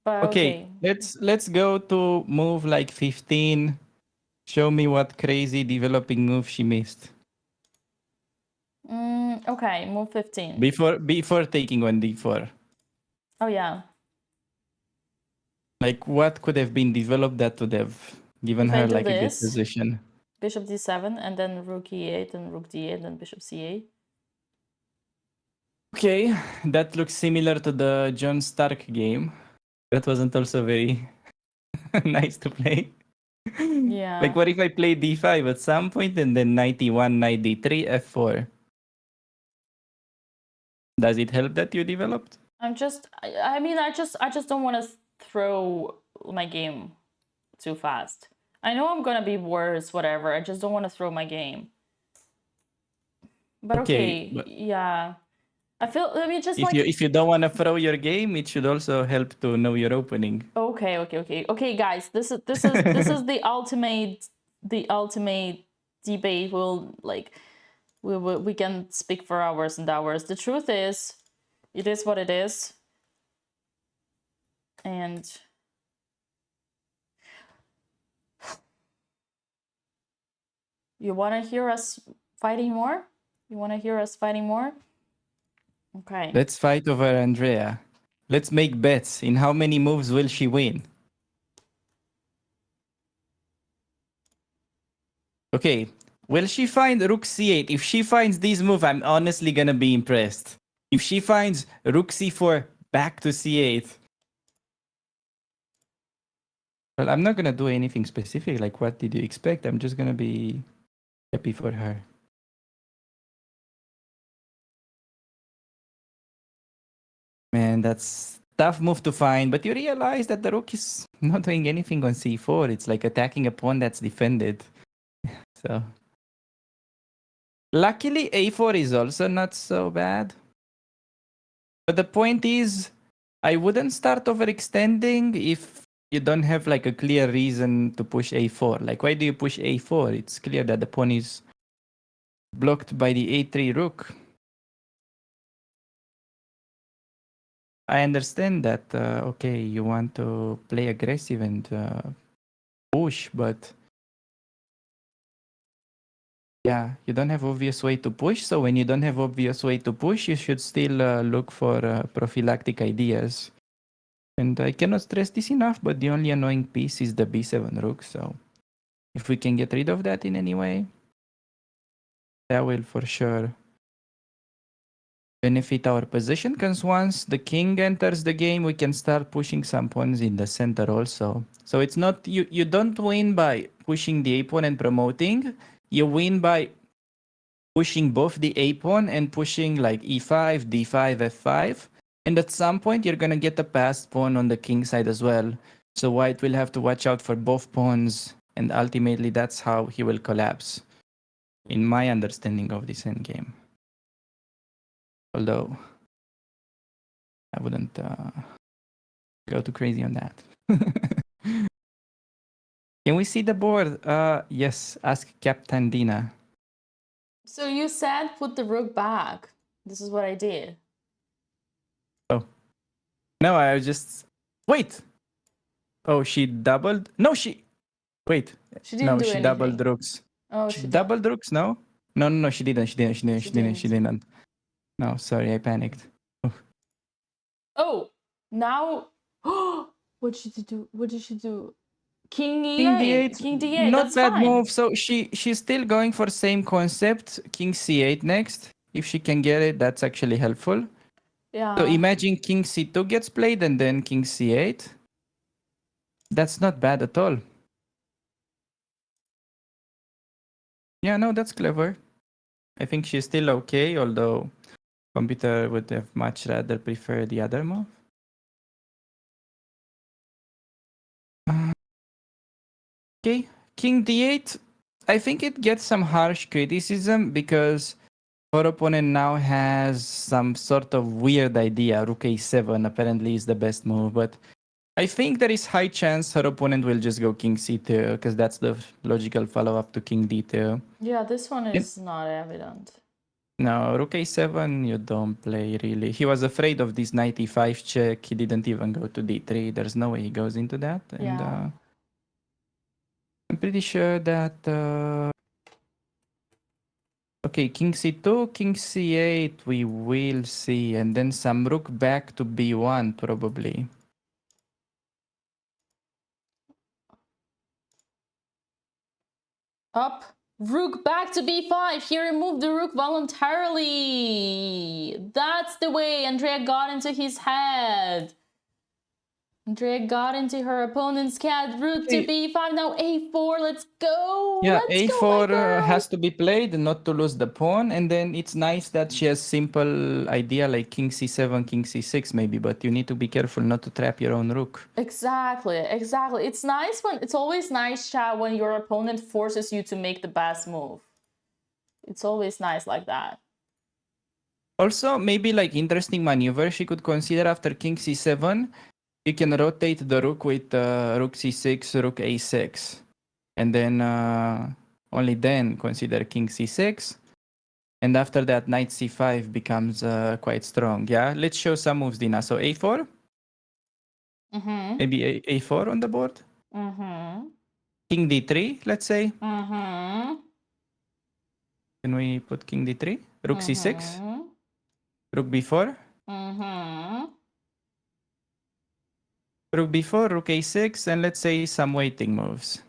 But Okay, let's go to move like 15. Show me what crazy developing move she missed. Okay, move 15. Before taking on d4. Oh yeah. Like what could have been developed that would have given If I her do like a good this, position? Bishop d7 and then rook e8 and rook d8 and bishop c8. Okay, that looks similar to the John Stark game. That wasn't also very nice to play. Yeah. Like what if I play d5 at some point and then knight e1, knight d3, f4? Does it help that you developed? I just don't want to throw my game too fast. I know I'm gonna be worse, whatever. I just don't want to throw my game. But okay, but yeah. if you don't want to throw your game, it should also help to know your opening. Okay, guys. This is the ultimate debate. We can speak for hours and hours. The truth is, it is what it is. And you want to hear us fighting more? You want to hear us fighting more? Okay. Let's fight over Andrea. Let's make bets. In how many moves will she win? Okay. Will she find rook c8? If she finds this move, I'm honestly gonna be impressed. If she finds rook c4 back to c8. Well, I'm not gonna do anything specific. Like, what did you expect? I'm just gonna be happy for her. Man, that's tough move to find, but you realize that the rook is not doing anything on c4. It's like attacking a pawn that's defended. So, luckily, a4 is also not so bad. But the point is, I wouldn't start overextending if you don't have like a clear reason to push a4. Like, why do you push a4? It's clear that the pawn is blocked by the a3 rook. I understand that, okay, you want to play aggressive and push, but yeah, you don't have obvious way to push. So when you don't have obvious way to push, you should still look for prophylactic ideas. And I cannot stress this enough, but the only annoying piece is the b7 rook. So if we can get rid of that in any way, that will for sure benefit our position, because once the king enters the game, we can start pushing some pawns in the center also. So it's not, you don't win by pushing the a-pawn and promoting. You win by pushing both the a-pawn and pushing like e5, d5, f5. And at some point, you're going to get a passed pawn on the king side as well. So white will have to watch out for both pawns. And ultimately, that's how he will collapse, in my understanding of this endgame. Although, I wouldn't go too crazy on that. Can we see the board? Yes, ask Captain Dina. So you said put the rook back. This is what I did. Oh. No, I just... Wait! Oh, she doubled? No, she... Wait. She didn't do she anything. Doubled rooks. Oh, she doubled rooks, no? No, she didn't. She didn't. No, sorry, I panicked. Oh, now... What did she do? What did she do? King e8. King d8. Not That's bad fine. move. So she's still going for same concept. King c8 next. If she can get it, that's actually helpful. Yeah. So imagine King c2 gets played and then King c8. That's not bad at all. Yeah, no, that's clever. I think she's still okay, although computer would have much rather prefer the other move. Okay, King d8. I think it gets some harsh criticism because her opponent now has some sort of weird idea. Rook a7 apparently is the best move, but I think there is high chance her opponent will just go King c2 because that's the logical follow-up to King d2. Yeah, this one is not evident. No, Rook a7 you don't play really. He was afraid of this knight e5 check. He didn't even go to d3. There's no way he goes into that. And Yeah. I'm pretty sure that... Okay, King c2, King c8 we will see. And then some rook back to b1 probably. Up. Rook back to b5. He removed the rook voluntarily. That's the way Andrea got into his head. Andrea got into her opponent's head. Rook to b5. Now a4. Let's go. Yeah, Let's a4 go, has to be played not to lose the pawn. And then it's nice that she has simple idea like King c7, King c6 maybe. But you need to be careful not to trap your own rook. Exactly. It's nice when... It's always nice, chat, when your opponent forces you to make the best move. It's always nice like that. Also, maybe like interesting maneuver she could consider after King c7. You can rotate the rook with rook c6, rook a6. And then only then consider King c6. And after that, knight c5 becomes quite strong. Yeah, let's show some moves, Dina. So a4? Mm-hmm. Maybe a4 on the board? Mm-hmm. King d3, let's say. Mm-hmm. Can we put King d3? Rook c6? Rook b4? Mm-hmm. Rook b4, rook a6, and let's say some waiting moves.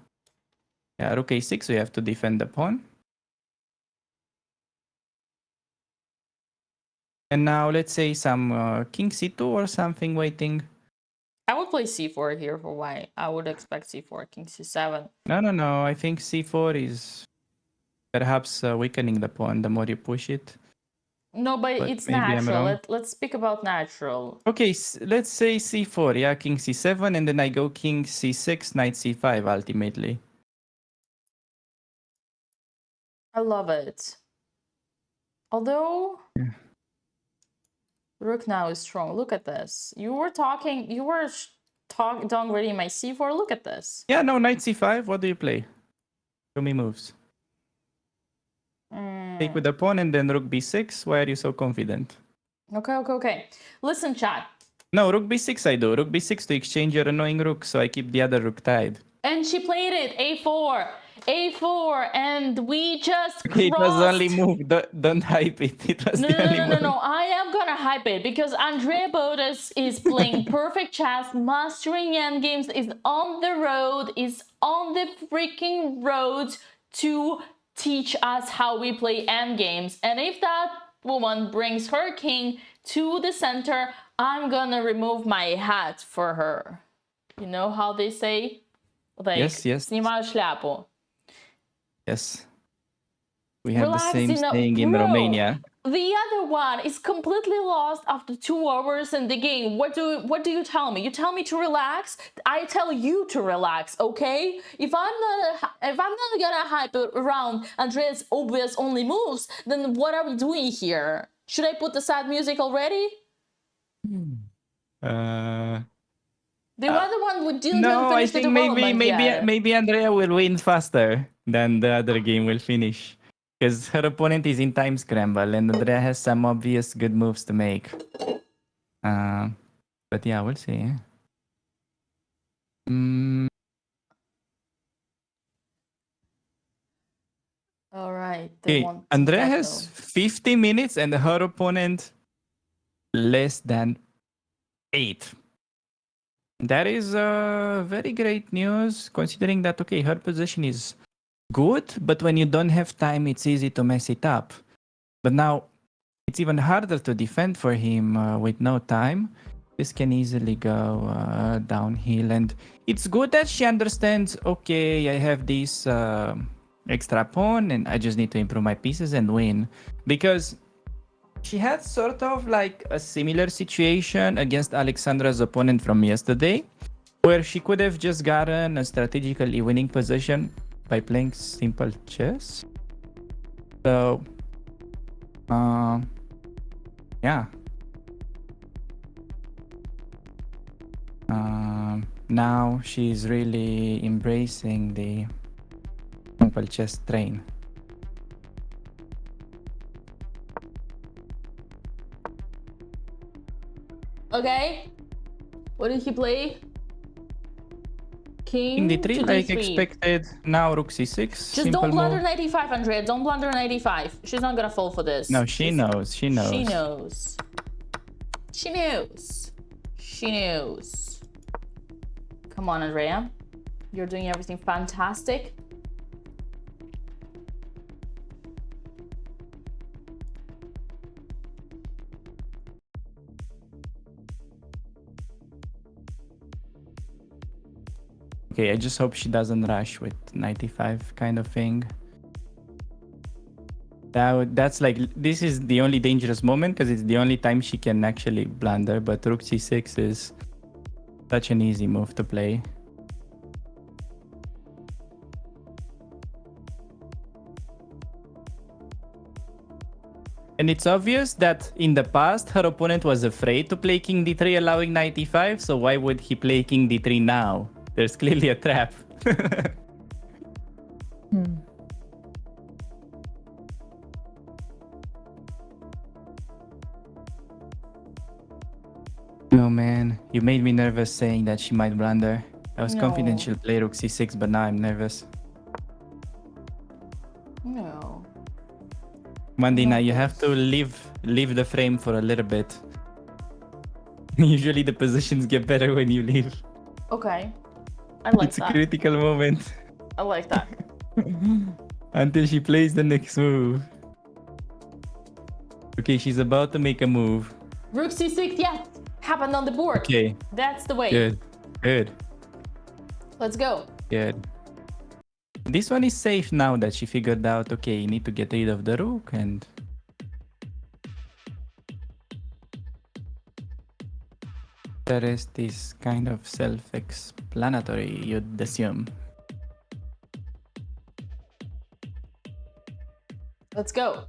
Yeah, rook a6, we have to defend the pawn. And now let's say some king c2 or something waiting. I would play c4 here for white. I would expect c4, king c7. No. I think c4 is perhaps weakening the pawn the more you push it. No, but it's natural. Let's speak about natural. Okay, let's say c4. Yeah, king c7, and then I go king c6, knight c5 ultimately. I love it. Although... Yeah. Rook now is strong. Look at this. You were downgrading my c4. Look at this. Yeah, no, knight c5. What do you play? Show me moves. Take with the pawn and then rook b6. Why are you so confident? Okay. Listen, chat. No, rook b6 I do. Rook b6 to exchange your annoying rook, so I keep the other rook tied. And she played it. A4, and we just Okay, it was only move. Don't hype it. It was the only move. No. I am gonna hype it because Andrea Botez is playing perfect chess, mastering endgames, is on the road, is on the freaking road to teach us how we play endgames. And if that woman brings her king to the center, I'm gonna remove my hat for her. You know how they say? Like, Yes, yes. Снимаю шляпу. Yes. We have the same saying in Bro, Romania. the other one is completely lost after 2 hours in the game. What do you tell me? You tell me to relax? I tell you to relax, okay? If I'm not gonna hype around Andrea's obvious only moves, then what are we doing here? Should I put the sad music already? The other one didn't even No, I finish the think development yet. maybe Andrea will win faster than the other game will finish. Because her opponent is in time scramble and Andrea has some obvious good moves to make. But yeah, we'll see. All right. Okay, Andrea has 50 minutes and her opponent less than 8. That is very great news, considering that, okay, her position is good, but when you don't have time, it's easy to mess it up. But now, it's even harder to defend for him with no time. This can easily go downhill, and it's good that she understands, okay, I have this extra pawn, and I just need to improve my pieces and win. Because she had sort of like a similar situation against Alexandra's opponent from yesterday, where she could have just gotten a strategically winning position by playing simple chess. So, yeah. Now she's really embracing the simple chess train. Okay. What did he play? King d3 like expected. Now rook c6. Just don't blunder knight e5, Andrea. Don't blunder knight e5. She's not gonna fall for this. No, she knows. She knows. She knows. She knows. She knows. Come on, Andrea. You're doing everything fantastic. Okay, I just hope she doesn't rush with 95 kind of thing. That's like, this is the only dangerous moment because it's the only time she can actually blunder, but rook c6 is such an easy move to play. And it's obvious that in the past, her opponent was afraid to play king d3 allowing knight e5, so why would he play king d3 now? There's clearly a trap. No, man. You made me nervous saying that she might blunder. I was confident she'll play rook c6, but now I'm nervous. No. Mandina, you have to leave the frame for a little bit. Usually the positions get better when you leave. Okay. I like It's that. a critical moment. I like that. Until she plays the next move. Okay, she's about to make a move. Rook c6, yes. Happened on the board. Okay. That's the way. Good. Good. Let's go. Good. This one is safe now that she figured out, okay, you need to get rid of the rook and... The rest is kind of self-explanatory, you'd assume. Let's go.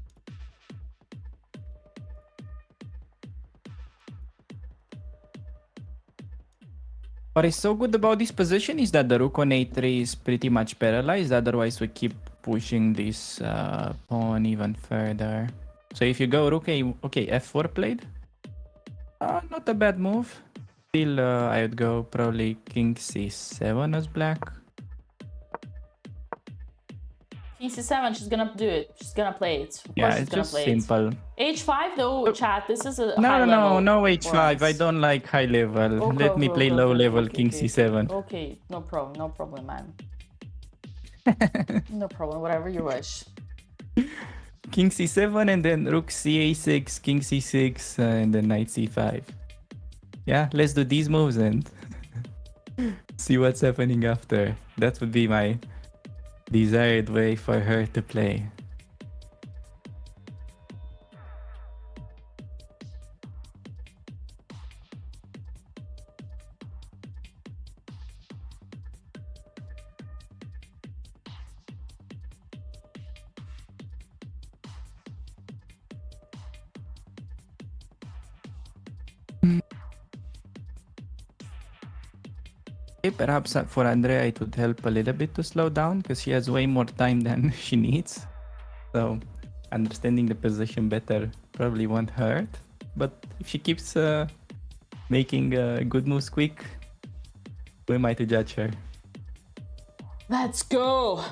What is so good about this position is that the rook on a3 is pretty much paralyzed, otherwise we keep pushing this pawn even further. So if you go rook a... Okay, f4 played. Not a bad move. Still, I would go probably king c7 as black. King c7, she's gonna do it. She's gonna play it. Of Yeah, course she's it's gonna just play simple. it. h5 though, chat, this is a No, high level. no h5. for us. I don't like high level. Okay, Let me okay, play okay, low okay, level okay, king okay, c7. Okay, no problem, man. No problem, whatever you wish. King c7 and then rook ca6, king c6, and then knight c5. Yeah, let's do these moves and see what's happening after. That would be my desired way for her to play. Perhaps for Andrea it would help a little bit to slow down because she has way more time than she needs. So understanding the position better probably won't hurt. But if she keeps making good moves quick, who am I to judge her? Let's go.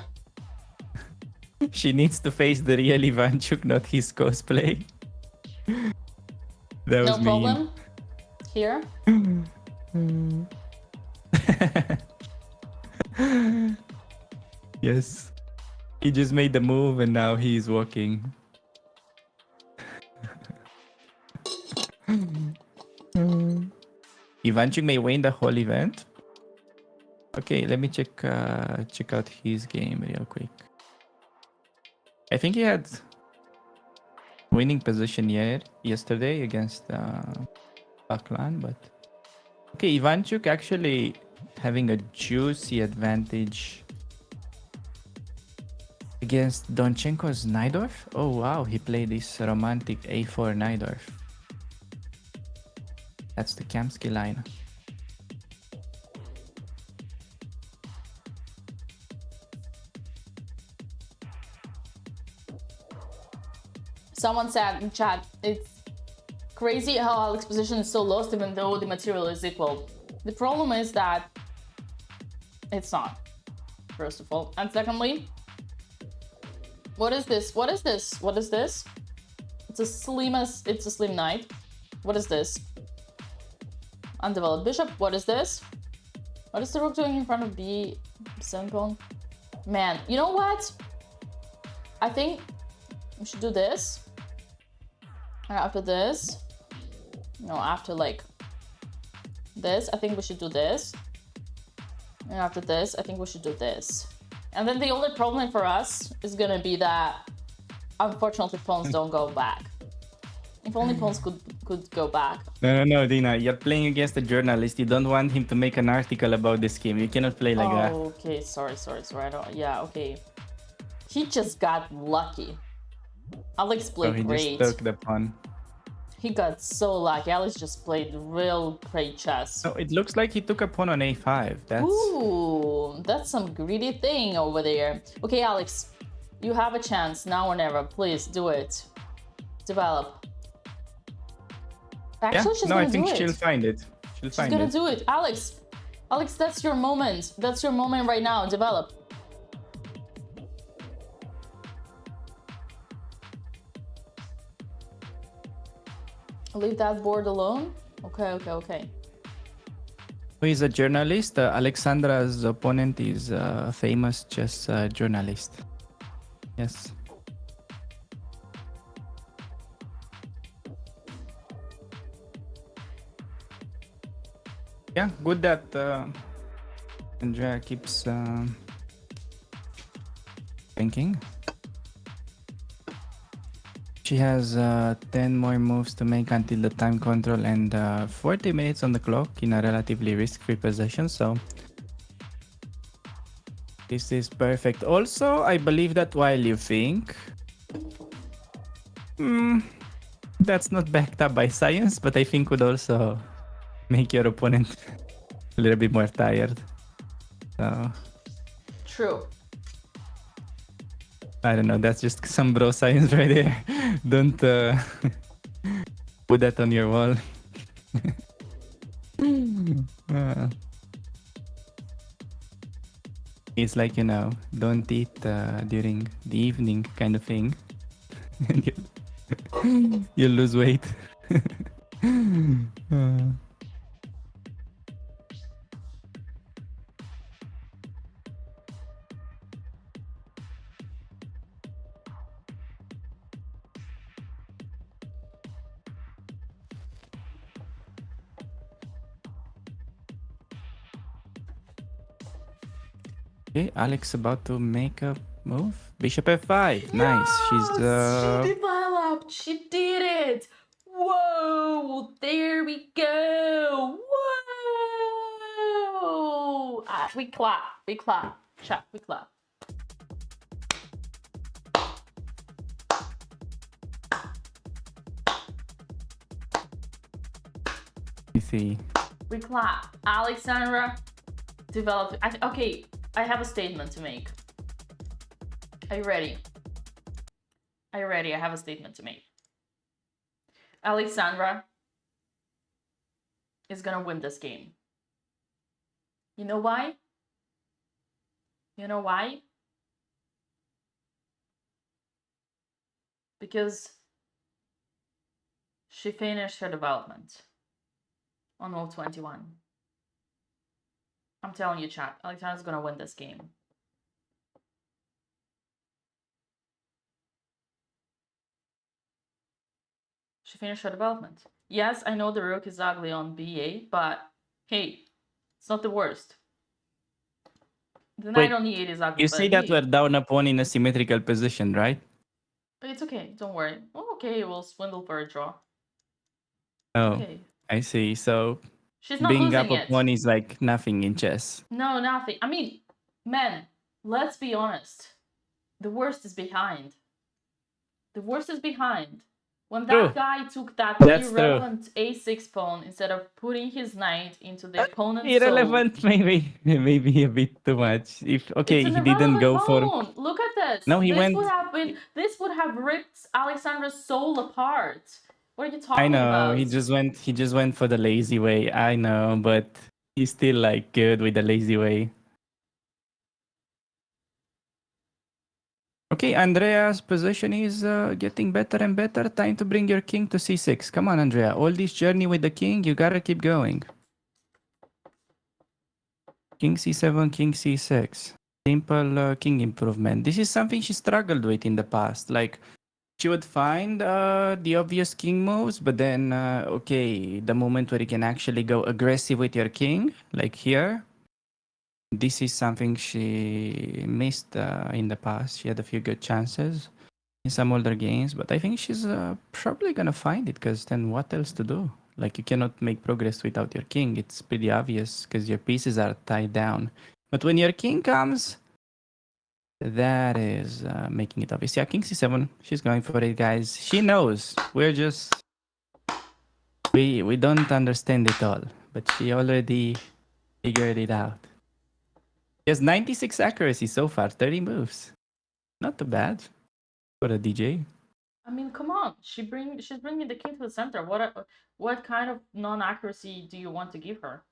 She needs to face the real Ivanchuk, not his cosplay. That was No problem. Here. Yes. He just made the move and now he's walking. Ivanchuk may win the whole event. Okay, let me check out his game real quick. I think he had winning position yesterday against Paklan, but okay, Ivanchuk actually having a juicy advantage against Donchenko's Najdorf. Oh wow, he played this romantic a4 Najdorf. That's the Kamsky line. Someone said in chat, it's crazy how Alex's position is so lost even though the material is equal. The problem is that it's not, first of all. And secondly, what is this? What is this? What is this? It's a slim knight. What is this? Undeveloped bishop. What is this? What is the rook doing in front of b7 pawn? Man, you know what? I think we should do this. And after this, no, after like this, I think we should do this. And after this, I think we should do this. And then the only problem for us is gonna be that unfortunately pawns don't go back. If only pawns could go back. No, Dina, you're playing against a journalist. You don't want him to make an article about this game. You cannot play like that. Okay, sorry. I don't, yeah, okay. He just got lucky. Alex played great. He just took the pawn. He got so lucky. Alex just played real great chess. No, it looks like he took a pawn on a5. That's... Ooh, that's some greedy thing over there. Okay, Alex, you have a chance now or never. Please do it. Develop. Actually, she's gonna do it. I think she'll find it. She's gonna do it. Alex, that's your moment. That's your moment right now. Develop. Leave that board alone. Okay. Who is a journalist? Alexandra's opponent is a famous chess journalist. Yes. Yeah, good that Andrea keeps thinking. She has 10 more moves to make until the time control and 40 minutes on the clock in a relatively risk-free position, so this is perfect. Also, I believe that while you think that's not backed up by science, but I think would also make your opponent a little bit more tired. So true. I don't know, that's just some bro science right there. Don't put that on your wall. It's like, you know, don't eat during the evening kind of thing. You'll lose weight. Okay, Alex about to make a move. Bishop f5. Nice. She's She developed. She did it. Whoa! There we go. Whoa! We clap. We clap. Chat. We clap. You see. We clap. Alexandra developed. Okay, I have a statement to make. Are you ready? Are you ready? I have a statement to make. Alexandra is gonna win this game. You know why? You know why? Because she finished her development on World 21. I'm telling you, chat, Alexandra's gonna win this game. She finished her development. Yes, I know the rook is ugly on BA, but hey, it's not the worst. The knight on E8 is ugly. You say that we're down a pawn in a symmetrical position, right? It's okay, don't worry. Oh, okay, we'll swindle for a draw. Oh, Okay. I see. So She's not being losing up a it. pawn is like nothing in chess. No, nothing. I mean, man, let's be honest. The worst is behind. The worst is behind. When that guy took that irrelevant a6 pawn instead of putting his knight into the opponent's Irrelevant, soul, maybe a bit too much. If okay, it's an he didn't go irrelevant for. pawn. Look at this. No, he this went. This would have ripped Alexandra's soul apart. What are you I talking know about? he just went. He just went for the lazy way. I know, but he's still like good with the lazy way. Okay, Andrea's position is getting better and better. Time to bring your king to c6. Come on, Andrea. All this journey with the king, you gotta keep going. King c7, king c6. Simple king improvement. This is something she struggled with in the past. Like, she would find the obvious king moves, but then, okay, the moment where you can actually go aggressive with your king, like here, this is something she missed in the past. She had a few good chances in some older games, but I think she's probably gonna find it, because then what else to do? Like, you cannot make progress without your king. It's pretty obvious because your pieces are tied down. But when your king comes, that is making it obvious. Yeah, king c7. She's going for it, guys. She knows. We're just... We don't understand it all, but she already figured it out. She has 96 accuracy so far, 30 moves. Not too bad for a DJ. I mean, come on. She's bringing the king to the center. What kind of non-accuracy do you want to give her?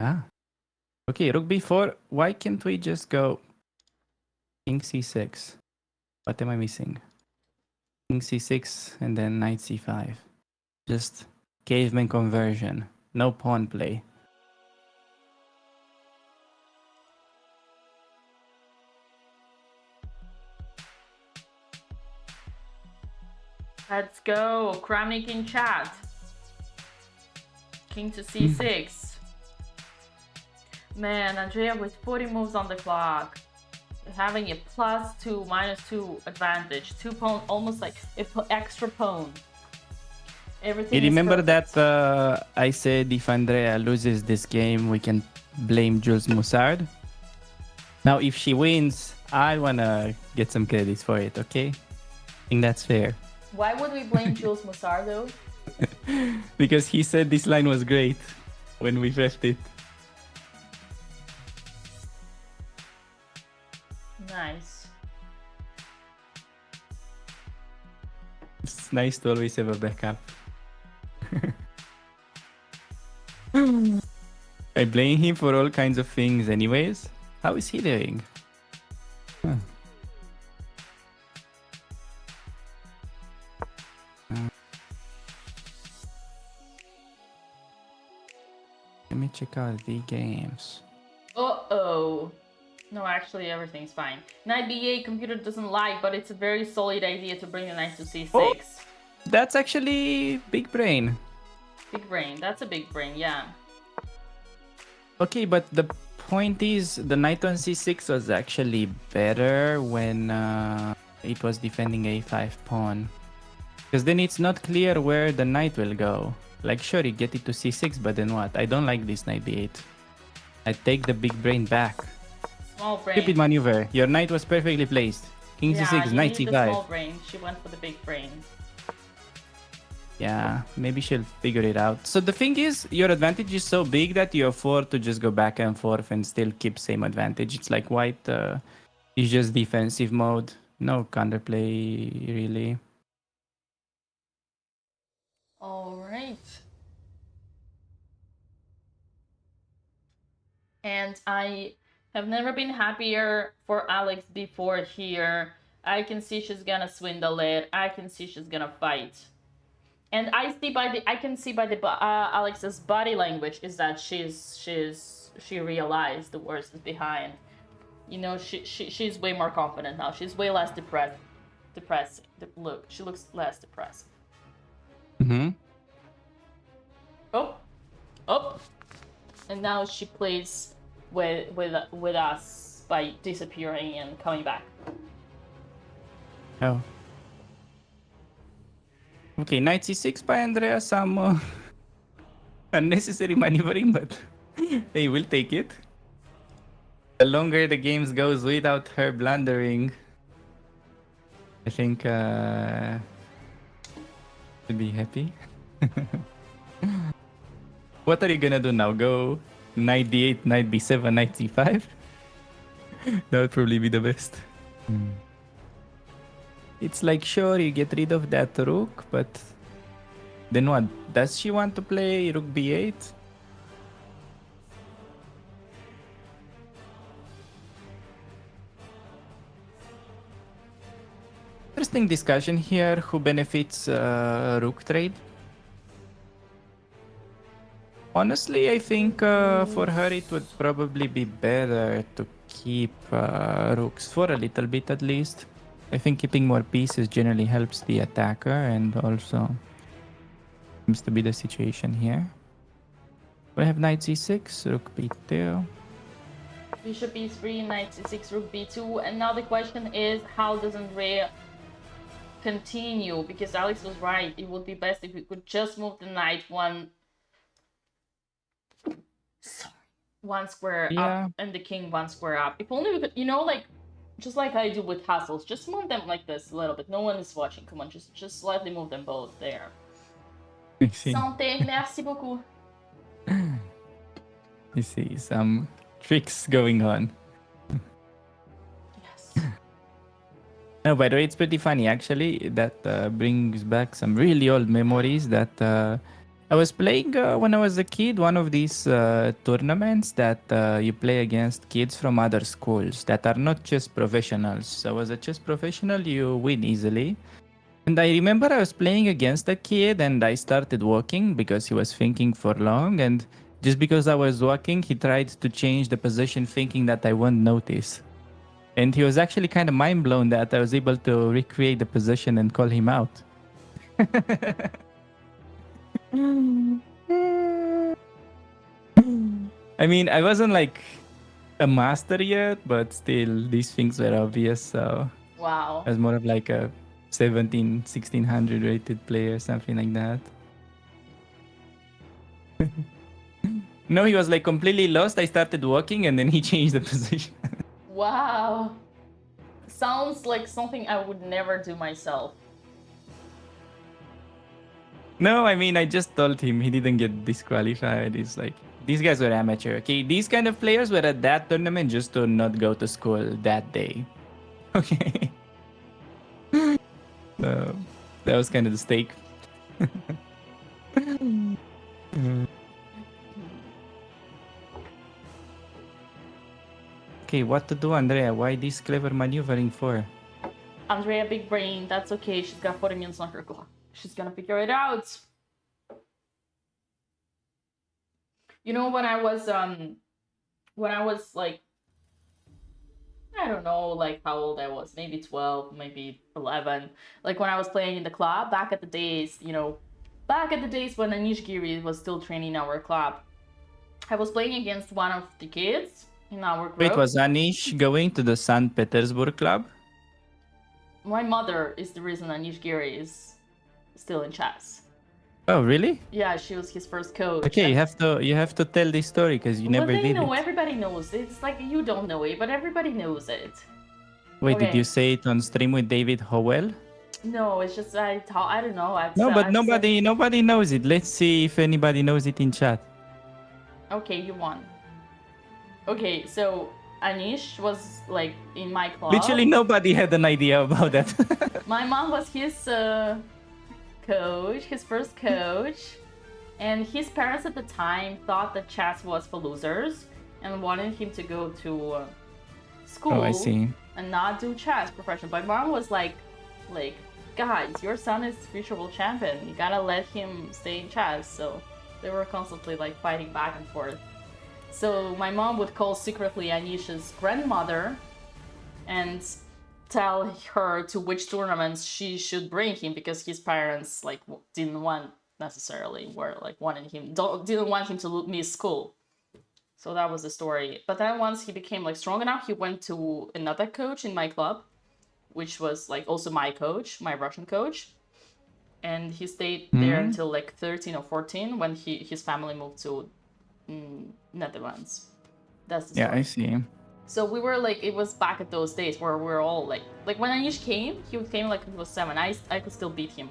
Ah. Okay, rook b4. Why can't we just go king c6? What am I missing? King c6 and then knight c5. Just caveman conversion. No pawn play. Let's go. Kramnik in chat. King to c6. Man, Andrea with 40 moves on the clock. Having a +2, -2 advantage. 2 pawn, almost like an extra pawn. Everything. You remember that I said if Andrea loses this game, we can blame Jules Moussard? Now, if she wins, I wanna get some credits for it, okay? I think that's fair. Why would we blame Jules Moussard though? Because he said this line was great when we left it. Nice. It's nice to always have a backup. I blame him for all kinds of things anyways. How is he doing? Huh. Let me check out the games. Uh-oh. No, actually, everything's fine. Knight b8, computer doesn't like, but it's a very solid idea to bring the knight to c6. Oh, that's actually big brain. Big brain. That's a big brain, yeah. Okay, but the point is, the knight on c6 was actually better when it was defending a5 pawn. Because then it's not clear where the knight will go. Like, sure, you get it to c6, but then what? I don't like this knight d8. I take the big brain back. Small brain. Stupid maneuver. Your knight was perfectly placed. King c6, you knight need the c5. small brain. She went for the big brain. Yeah, maybe she'll figure it out. So the thing is, your advantage is so big that you afford to just go back and forth and still keep same advantage. It's like white is just defensive mode. No counterplay, really. All right. And I have never been happier for Alex before here. I can see she's gonna swindle it. I can see she's gonna fight. And I can see by the Alex's body language is that she realized the worst is behind. You know, she's way more confident now. She's way less depressed. Look, she looks less depressed. Mm-hmm. Oh, and now she plays with us by disappearing and coming back. Oh. Okay, knight c6 by Andrea. Some unnecessary maneuvering, but hey, we'll take it. The longer the games goes without her blundering, I think she'll be happy. What are you gonna do now? Go knight d8, knight b7, knight c5? That would probably be the best. It's like, sure, you get rid of that rook, but then what? Does she want to play rook b8? Interesting discussion here. Who benefits rook trade? Honestly, I think for her it would probably be better to keep rooks for a little bit at least. I think keeping more pieces generally helps the attacker, and also seems to be the situation here. We have knight c6, rook b2. Bishop e3, knight c6, rook b2, and now the question is, how does Andrea continue? Because Alex was right, it would be best if we could just move the knight one square up and the king one square up. If only we could, you know, like, just like I do with castles, just move them like this a little bit. No one is watching. Come on, just slightly move them both there. Santé, merci beaucoup. You see some tricks going on. Yes. No, by the way, it's pretty funny actually. That brings back some really old memories that I was playing when I was a kid. One of these tournaments that you play against kids from other schools that are not chess professionals. So as a chess professional, you win easily. And I remember I was playing against a kid and I started walking because he was thinking for long. And just because I was walking, he tried to change the position thinking that I won't notice. And he was actually kind of mind blown that I was able to recreate the position and call him out. I mean, I wasn't like a master yet, but still these things were obvious. So wow. I was more of like a 1600 rated player, something like that. No, he was like completely lost. I started walking and then he changed the position. Wow. Sounds like something I would never do myself. No, I mean, I just told him he didn't get disqualified. It's like, these guys were amateur. Okay, these kind of players were at that tournament just to not go to school that day. Okay. So that was kind of the stake. Okay, what to do, Andrea? Why this clever maneuvering for? Andrea, big brain. That's okay. She's got 40 minutes on her clock. She's gonna figure it out. You know, when I was like, I don't know, like how old I was, maybe 12, maybe 11. Like when I was playing in the club back at the days, you know, back at the days when Anish Giri was still training our club. I was playing against one of the kids in our group. Wait, was Anish going to the St. Petersburg club? My mother is the reason Anish Giri is still in chess. Oh, really? Yeah, she was his first coach. Okay, you have to tell this story because you never they did know, it. everybody knows. It's like you don't know it, but everybody knows it. Wait, did Okay. you say it on stream with David Howell? No, it's just I don't know. No, but nobody knows it. Let's see if anybody knows it in chat. Okay, you won. Okay, so Anish was like in my club. Literally nobody had an idea about that. My mom was his coach, his first coach, and his parents at the time thought that chess was for losers and wanted him to go to school. Oh, I see. And not do chess professional. But mom was like, guys, your son is future world champion. You gotta let him stay in chess. So they were constantly like fighting back and forth. So my mom would call secretly Anish's grandmother and tell her to which tournaments she should bring him because his parents like didn't want necessarily didn't want him to miss school. So that was the story. But then once he became like strong enough, he went to another coach in my club, which was like also my coach, my Russian coach. And he stayed there until like 13 or 14 when his family moved to Netherlands. That's the story. Yeah, I see. So we were like, it was back at those days where we were all like when Anish came, he came like he was 7. I could still beat him.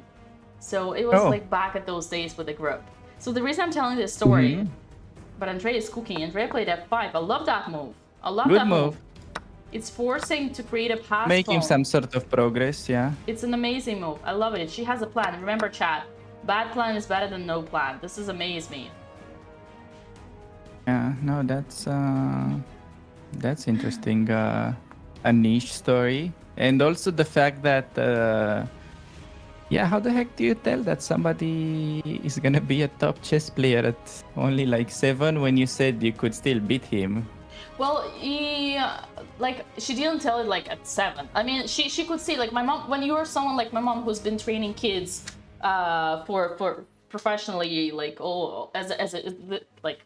So it was like back at those days with the group. So the reason I'm telling this story, but Andrea is cooking. Andrea played f5. I love that move. I love Good that move. It's forcing to create a pass. Making some sort of progress, yeah. It's an amazing move. I love it. She has a plan. Remember, chat. Bad plan is better than no plan. This is amazed me. Yeah, no, that's interesting. A niche story, and also the fact that, yeah, how the heck do you tell that somebody is gonna be a top chess player at only like 7 when you said you could still beat him? Well, she didn't tell it like at 7. I mean, she could see like my mom. When you are someone like my mom who's been training kids, for professionally, like like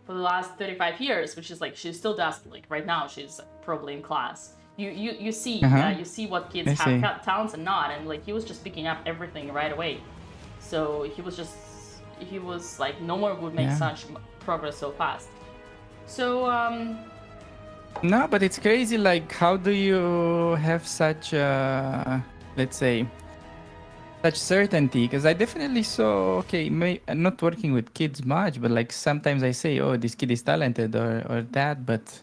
for the last 35 years, which is like she still does like right now. She's probably in class. You see, you see what kids have talents and not, and like he was just picking up everything right away. So he was like no one would make such progress so fast. So No, but it's crazy. Like, how do you have such, let's say, such certainty? Because I definitely saw, okay, I'm not working with kids much, but like sometimes I say, oh, this kid is talented or that, but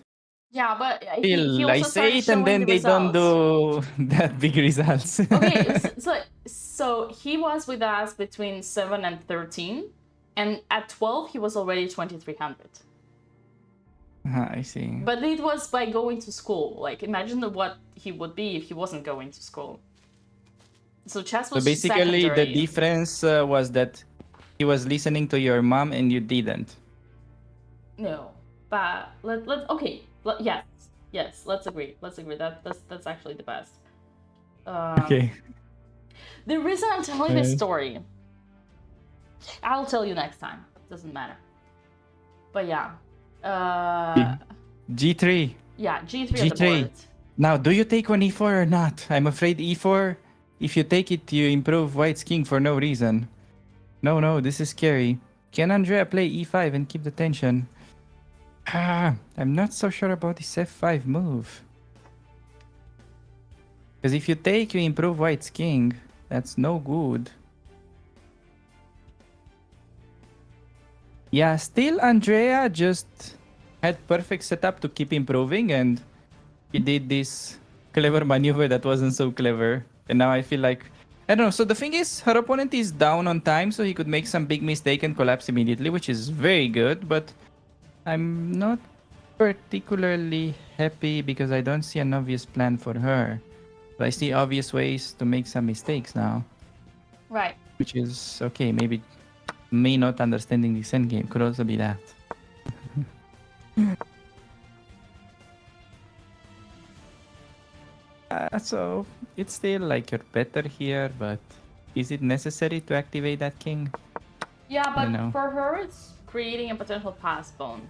yeah, but still, I say it and then they don't do that big results. Okay, so he was with us between 7 and 13, and at 12 he was already 2300. I see. But it was by going to school. Like, imagine what he would be if he wasn't going to school. So chess was basically secondary. the difference was that he was listening to your mom and you didn't. No, but yes, let's agree. That's actually the best. Okay. The reason I'm telling this story, I'll tell you next time. Doesn't matter. But yeah. G3. Yeah, G3 at the board. Now, do you take on E4 or not? I'm afraid E4, if you take it, you improve White's king for no reason. No, this is scary. Can Andrea play E5 and keep the tension? I'm not so sure about this F5 move. Because if you take, you improve White's king. That's no good. Yeah, still Andrea just had perfect setup to keep improving, and he did this clever maneuver that wasn't so clever. And now I feel like, I don't know. So the thing is, her opponent is down on time, so he could make some big mistake and collapse immediately, which is very good. But I'm not particularly happy because I don't see an obvious plan for her. But I see obvious ways to make some mistakes now. Right. Which is okay, maybe me not understanding this endgame could also be that. So it's still like you're better here, but is it necessary to activate that king? Yeah, but for her, it's creating a potential pass pawn.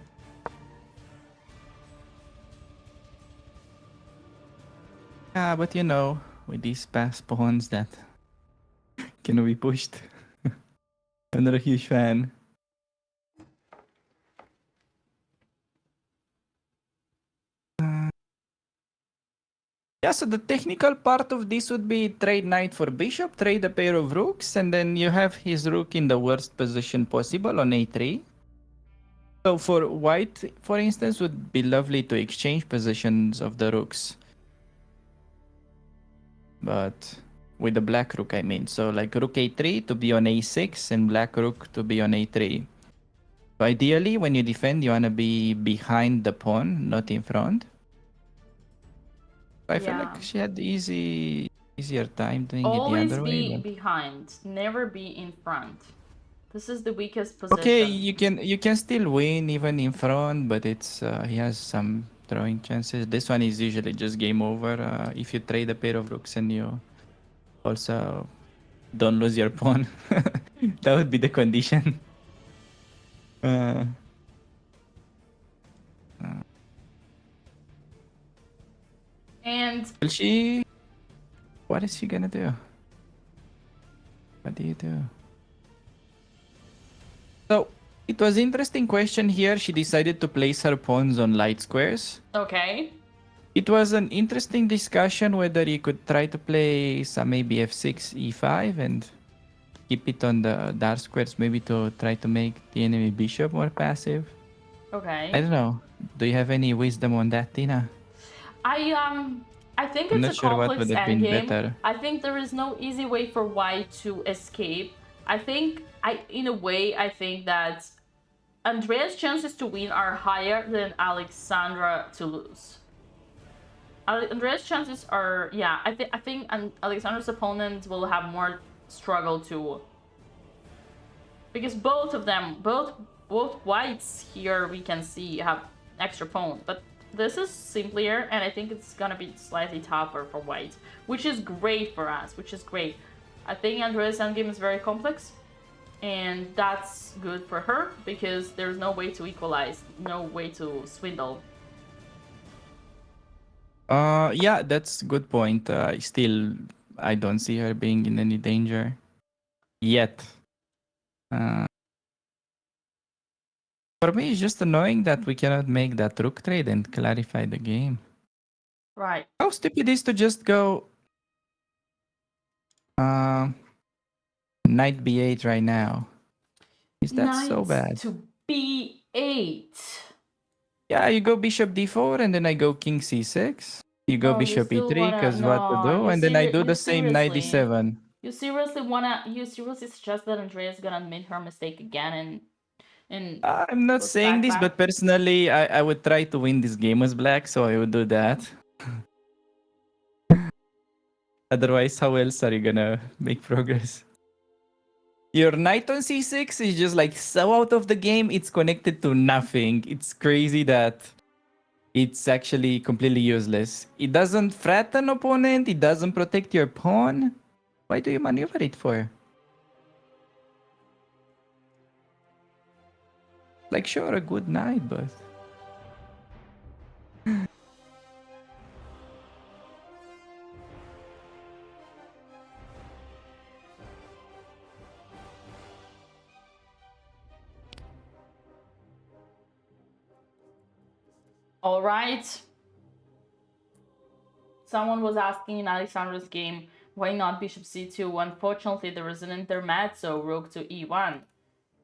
Yeah, but you know, with these pass pawns that can be pushed. I'm not a huge fan. Yeah, so the technical part of this would be trade knight for bishop, trade a pair of rooks, and then you have his rook in the worst position possible on a3. So for white, for instance, would be lovely to exchange positions of the rooks. But with the black rook, I mean. So like rook a3 to be on a6 and black rook to be on a3. So ideally, when you defend, you want to be behind the pawn, not in front. I feel like she had easier time doing it the Always other way. be But... behind, never be in front. This is the weakest position. Okay, you can still win even in front, but it's he has some throwing chances. This one is usually just game over if you trade a pair of rooks and you also don't lose your pawn. That would be the condition. And will she? What is she gonna do? What do you do? So it was interesting question here. She decided to place her pawns on light squares. okay. It was an interesting discussion whether you could try to play some maybe f6, e5 and keep it on the dark squares, maybe to try to make the enemy bishop more passive. Okay. I don't know. Do you have any wisdom on that, Tina? I think I'm it's not a sure what complex would have been endgame. better. I think there is no easy way for white to escape. I think in a way I think that Andrea's chances to win are higher than Alexandra to lose. Andrea's chances are, yeah, I think Alexandra's opponent will have more struggle to, because both of them, both whites here we can see have extra pawn, but this is simpler and I think it's gonna be slightly tougher for white, which is great for us, which is great. I think Andrea's endgame is very complex and that's good for her because there's no way to equalize, no way to swindle. Yeah, that's a good point. Still, I don't see her being in any danger yet. For me, it's just annoying that we cannot make that rook trade and clarify the game. Right. How stupid is to just go knight b8 right now? Is that so bad? To b8. Yeah, you go bishop d4 and then I go king c6. You go bishop e3 because what to do, and then I do the same knight d7. You seriously suggest that Andrea's gonna admit her mistake again and I'm not saying this, but personally, I would try to win this game as black, so I would do that. Otherwise, how else are you gonna make progress? Your knight on c6 is just like so out of the game, it's connected to nothing. It's crazy that it's actually completely useless. It doesn't threaten opponent, it doesn't protect your pawn. Why do you maneuver it for? Like, sure, a good knight, but... All right. Someone was asking in Alexandra's game, why not bishop c2? Unfortunately, there is an intermezzo, rook to e1.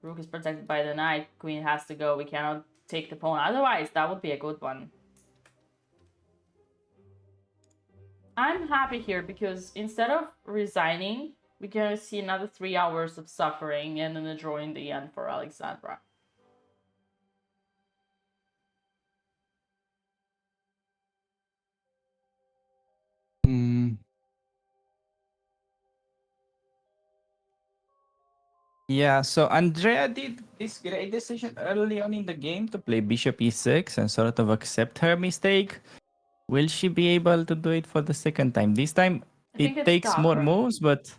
Rook is protected by the knight, queen has to go, we cannot take the pawn. Otherwise, that would be a good one. I'm happy here because instead of resigning, we're gonna see another 3 hours of suffering and then a draw in the end for Alexandra. Yeah, so Andrea did this great decision early on in the game to play bishop e6 and sort of accept her mistake. Will she be able to do it for the second time? This time, it takes more moves, but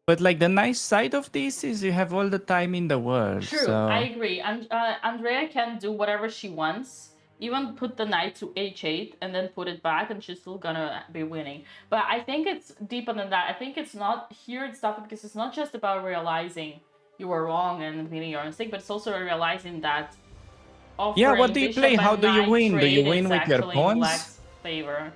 But like the nice side of this is you have all the time in the world. True, So I agree. And Andrea can do whatever she wants. Even put the knight to h8 and then put it back, and she's still gonna be winning. But I think it's deeper than that. I think it's not here. It's tough because it's not just about realizing you were wrong and admitting your mistake, but it's also realizing that offering yeah, what do you bishop play? and How do you knight win? Do you trade win is with your actually in pawns? black's favor.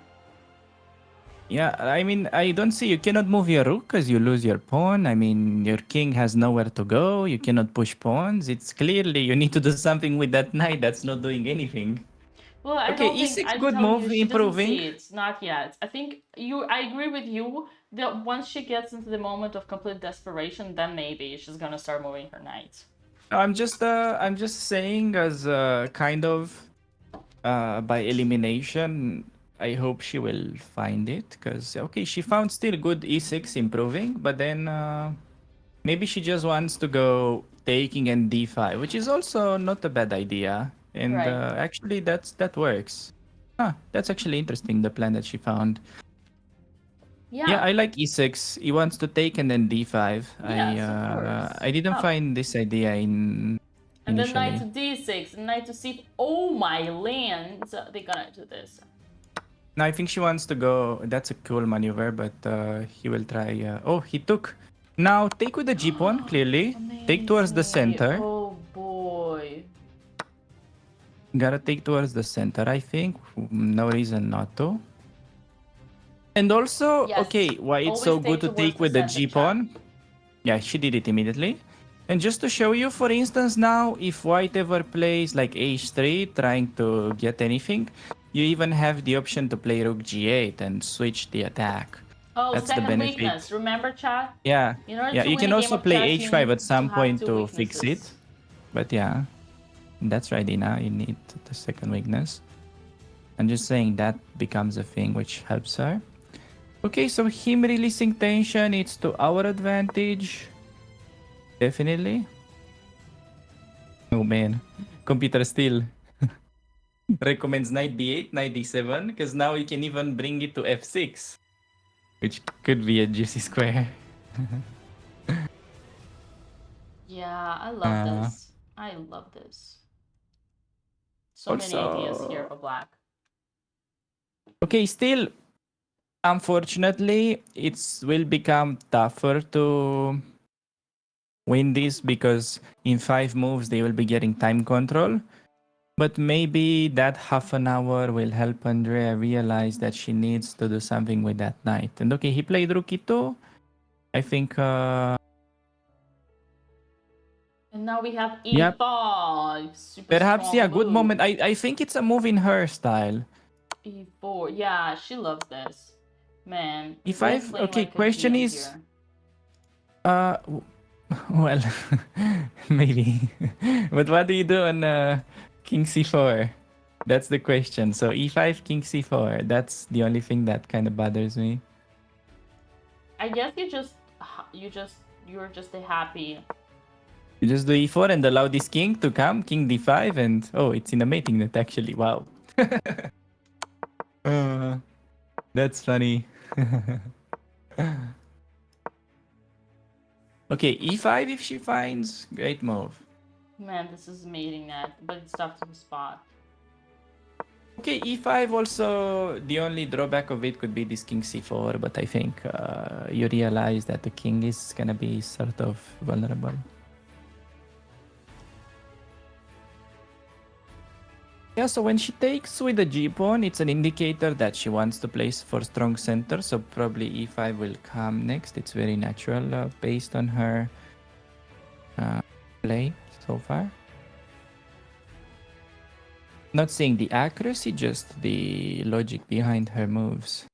Yeah, I mean, I don't see you cannot move your rook because you lose your pawn. I mean, your king has nowhere to go. You cannot push pawns. It's clearly you need to do something with that knight that's not doing anything. Well, I Okay, don't think e6, I'm good telling you move, she doesn't improving. see it. Not yet. I think I agree with you that once she gets into the moment of complete desperation, then maybe she's gonna start moving her knight. I'm just saying as kind of by elimination. I hope she will find it because okay, she found still good e6 improving, but then maybe she just wants to go taking and d5, which is also not a bad idea. And Right. actually, that works. That's actually interesting. The plan that she found. Yeah, I like e6. He wants to take and then d5. Yes, of course. I didn't find this idea in And then knight initially. to d6, and knight to c. Oh my lands! They're gonna do this. No, I think she wants to go. That's a cool maneuver, but he will try. Oh, he took. Now take with the g pawn. Clearly, take towards the center. Oh boy. Gotta take towards the center, I think. No reason not to. And also, Yes, okay, why it's so always good to take take towards with the the center, G pawn? Yeah, she did it immediately. And just to show you, for instance, now, if white ever plays like h3, trying to get anything, you even have the option to play rook g8 and switch the attack. Oh, That's the second benefit. weakness. Remember, chat? Yeah, In order yeah. to You win can a also game of play chess, you h5 need at some have point two to fix it. weaknesses. But yeah, that's right, Dina. You need the second weakness. I'm just saying that becomes a thing which helps her. Okay, so him releasing tension, it's to our advantage. Definitely. Oh man, computer still recommends knight d8, knight d7, because now you can even bring it to f6, which could be a juicy square. Yeah, I love this. I love this. So many ideas here for black. Okay, still, unfortunately, it will become tougher to win this because in 5 moves they will be getting time control. But maybe that half an hour will help Andrea realize that she needs to do something with that knight. And okay, he played rook e2. I think And now we have e5. Yep. Super Perhaps, strong yeah, good move. moment. I think it's a move in her style. e4. Yeah, she loves this. Man. e5. Okay, question is... well, maybe. But what do you do on king c4? That's the question. So e5, king c4. That's the only thing that kind of bothers me. I guess you're just happy. You just do e4 and allow this king to come, king d5, and oh, it's in a mating net actually. Wow. That's funny. Okay, e5 if she finds. Great move. Man, this is mating net, but it's tough to spot. Okay, e5 also, the only drawback of it could be this king c4, but I think you realize that the king is gonna be sort of vulnerable. Yeah, so when she takes with the g-pawn, it's an indicator that she wants to place for strong center, so probably e5 will come next. It's very natural based on her play so far. Not saying the accuracy, just the logic behind her moves.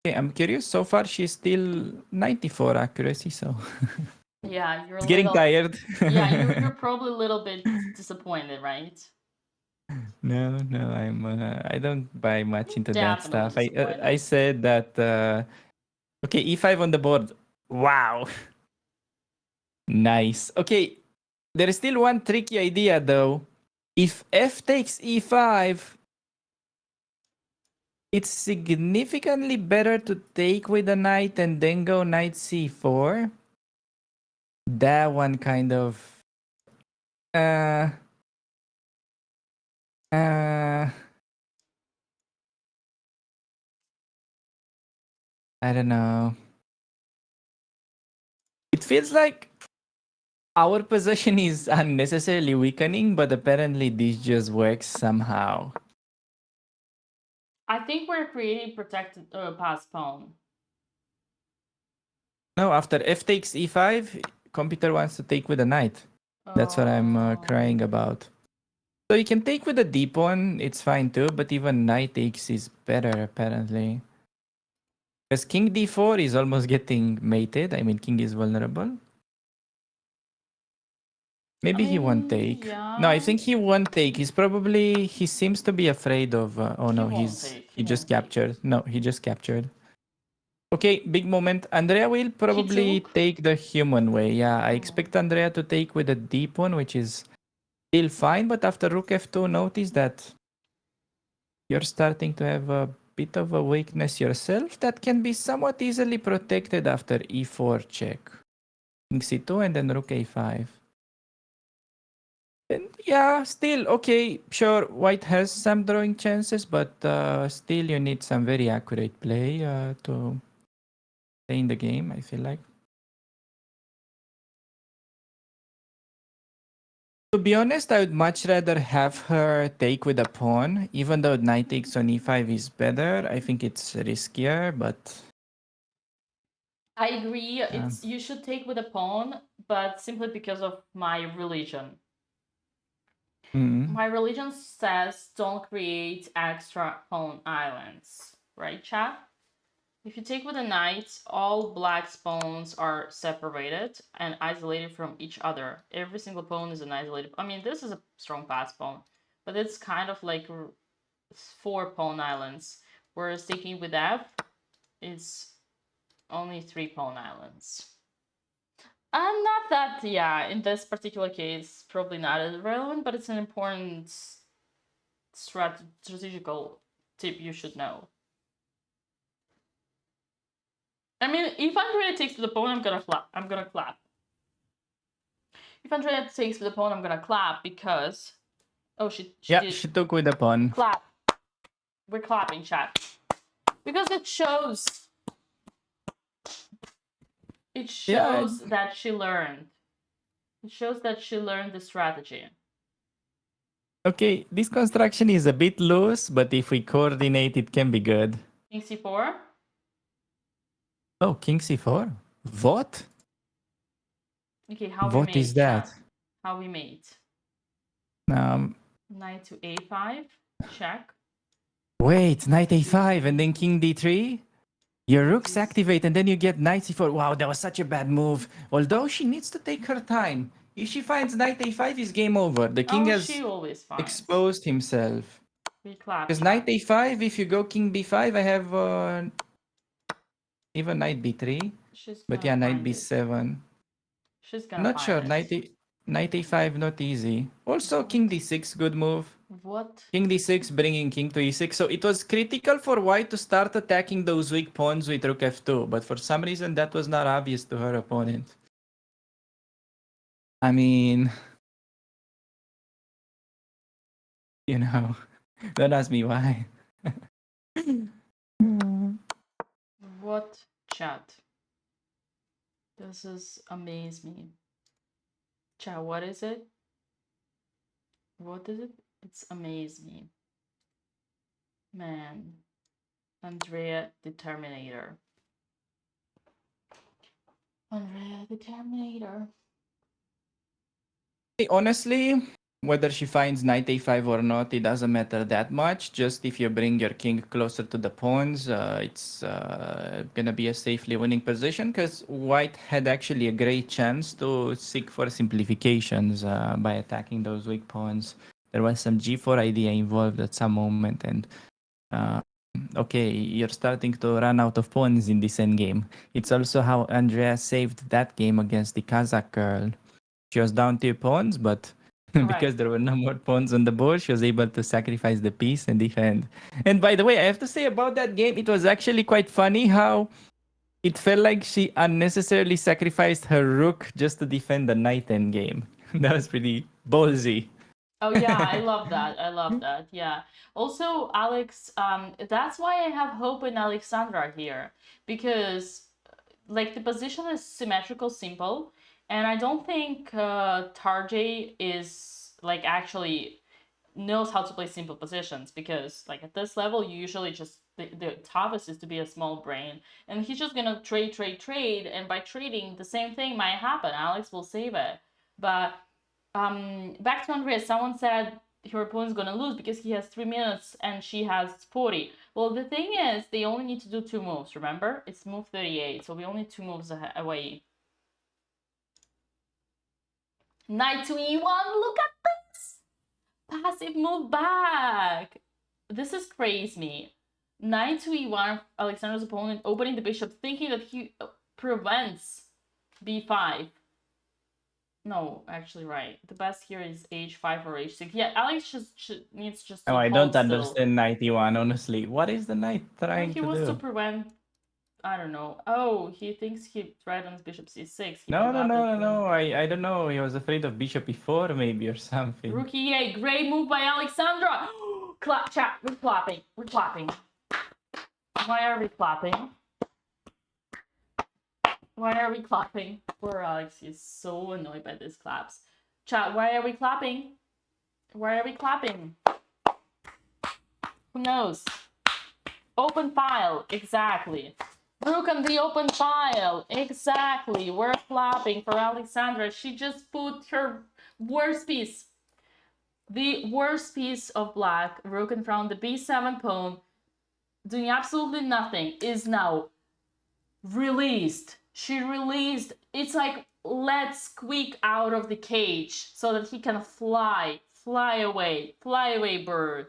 Okay, I'm curious. So far, she's still 94 accuracy, so... Yeah, you're it's getting tired. Yeah, you're probably a little bit disappointed, right? No, I don't buy much into that stuff. Definitely I said that okay, e5 on the board. Wow. Nice. Okay, there is still one tricky idea though. If f takes e5, It's significantly better to take with a knight and then go knight c4. That one kind of uh I don't know. It feels like our position is unnecessarily weakening, but apparently this just works somehow. I think we're creating protected pass pawn. No, after f takes e5, computer wants to take with a knight. That's what I'm crying about. So you can take with a d pawn, it's fine too, but even knight takes is better apparently. Because king d4 is almost getting mated. I mean, king is vulnerable. Maybe he won't take. Yeah. No, I think he won't take. He seems to be afraid of. Oh no, won't he take. just captured. No, he just captured. Okay, big moment. Andrea will probably take the human way. Yeah, I expect Andrea to take with a d pawn, which is still fine. But after rook f2, notice that you're starting to have a bit of a weakness yourself that can be somewhat easily protected after e4 check. King c2 and then rook a5. And yeah, still okay. Sure, white has some drawing chances, but still you need some very accurate play to stay in the game, I feel like. To be honest, I would much rather have her take with a pawn, even though knight takes on e5 is better. I think it's riskier, but I agree. It's you should take with a pawn, but simply because of my religion. My religion says don't create extra pawn islands, right, chat? If you take with a knight, all black's pawns are separated and isolated from each other. Every single pawn is an isolated. I mean, this is a strong pass pawn, but it's kind of like 4 pawn islands. Whereas taking with f is only 3 pawn islands. And not that, yeah, in this particular case, probably not as relevant, but it's an important strategical tip you should know. I mean, if Andrea takes the pawn, I'm gonna clap. If Andrea takes the pawn, I'm gonna clap because she took with the pawn. Clap. We're clapping, chat. Because it shows that she learned. It shows that she learned the strategy. Okay, this construction is a bit loose, but if we coordinate, it can be good. King c4? Oh, king c4? What? Okay, how what we mate, is that? chat. How we mate. Knight to a5, check. Wait, knight a5 and then king d3? Your rooks activate and then you get knight c4. Wow, that was such a bad move. Although she needs to take her time. If she finds knight a5, is game over. The king has exposed himself. Because knight a5, if you go king b5, I have even knight b3. But yeah, knight b7. She's gonna Not sure. Knight a5, not easy. Also, king d6, good move. What? King d6, bringing king to e6. So it was critical for white to start attacking those weak pawns with rook f2. But for some reason, that was not obvious to her opponent. I mean, you know, don't ask me why. What, chat? This is amaze me. Chat, what is it? What is it? It's amaze me. Man. Andrea the Terminator. Andrea the Terminator. Honestly, whether she finds knight a5 or not, it doesn't matter that much. Just if you bring your king closer to the pawns, it's gonna be a safely winning position because white had actually a great chance to seek for simplifications by attacking those weak pawns. There was some g4 idea involved at some moment, and okay, you're starting to run out of pawns in this endgame. It's also how Andrea saved that game against the Kazakh girl. She was down 2 pawns, but because there were no more pawns on the board. She was able to sacrifice the piece and defend. And by the way, I have to say about that game, it was actually quite funny how it felt like she unnecessarily sacrificed her rook just to defend the knight end game. That was pretty ballsy. Oh yeah, I love that. I love that. Yeah. Also, Alex, that's why I have hope in Alexandra here, because like the position is symmetrical, simple, and I don't think Tarjay is like actually knows how to play simple positions, because like at this level you usually just the toughest is to be a small brain, and he's just gonna trade, and by trading the same thing might happen. Alex will save it. But back to Andrea, someone said her opponent's gonna lose because he has 3 minutes and she has 40. Well, the thing is, they only need to do 2 moves, remember? It's move 38, so we only 2 moves away. Knight to e1, look at this! Passive move back! This is crazy. Knight to e1, Alexandra's opponent opening the bishop, thinking that he prevents b5. No, actually, right. The best here is h5 or h6. Yeah, Alex needs just to Oh, I hold don't still. understand knight e1, honestly. What is the knight trying to He do? wants to prevent... I don't know. Oh, he thinks he threatens bishop c6. No. I don't know. He was afraid of bishop e4 maybe or something. Rook e8. Great move by Alexandra. Clap, chat. We're clapping. We're clapping. Why are we clapping? Why are we clapping? Poor Alex is so annoyed by these claps. Chat, why are we clapping? Why are we clapping? Who knows? Open file. Exactly. Rook on the open file. Exactly. We're clapping for Alexandra. She just put her worst piece. The worst piece of black, rook in front of the b7 pawn, doing absolutely nothing, is now released. She released. It's like, let Squeak out of the cage so that he can fly. Fly away, bird.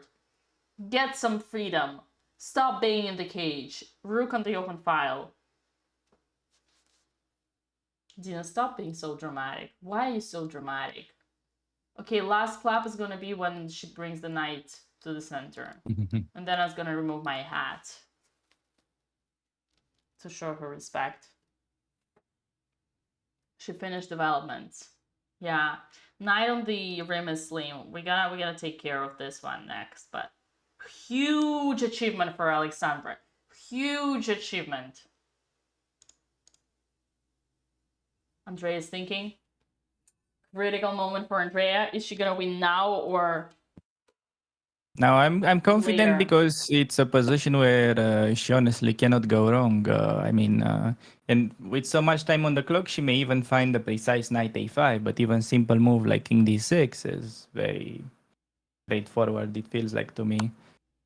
Get some freedom. Stop being in the cage. Rook on the open file. Dina, stop being so dramatic. Why are you so dramatic? Okay, last clap is gonna be when she brings the knight to the center. And then I was gonna remove my hat to show her respect. She finished development. Yeah, knight on the rim is slim. We gotta take care of this one next, but huge achievement for Alexandra. Huge achievement. Andrea is thinking. Critical moment for Andrea. Is she gonna win now or? Now I'm confident later? because it's a position where she honestly cannot go wrong. And with so much time on the clock, she may even find the precise knight a5. But even simple move like king d6 is very straightforward. It feels like to me.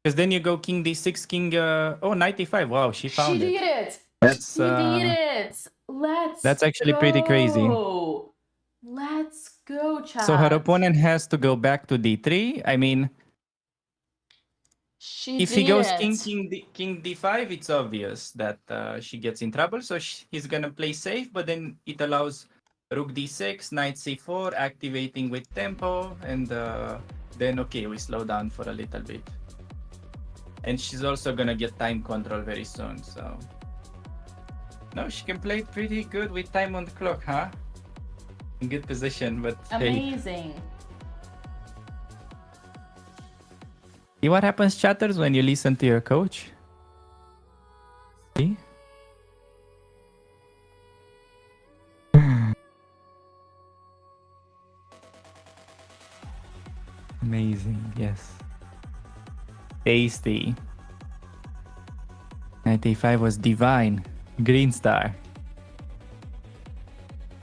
Because then you go king d6, king knight a5. Wow, she found She it. did it. That's She did it. Let's. That's actually pretty crazy. Let's go, chat. So her opponent has to go back to d3. I mean, if he goes king d5, it's obvious that she gets in trouble. So he's gonna play safe, but then it allows rook d6, knight c4, activating with tempo, and then okay, we slow down for a little bit. And she's also gonna get time control very soon. So no, she can play pretty good with time on the clock, huh? In good position, but amazing. Hey. See what happens, chatters, when you listen to your coach? See? Amazing, yes. Tasty. 95 was divine. Green star.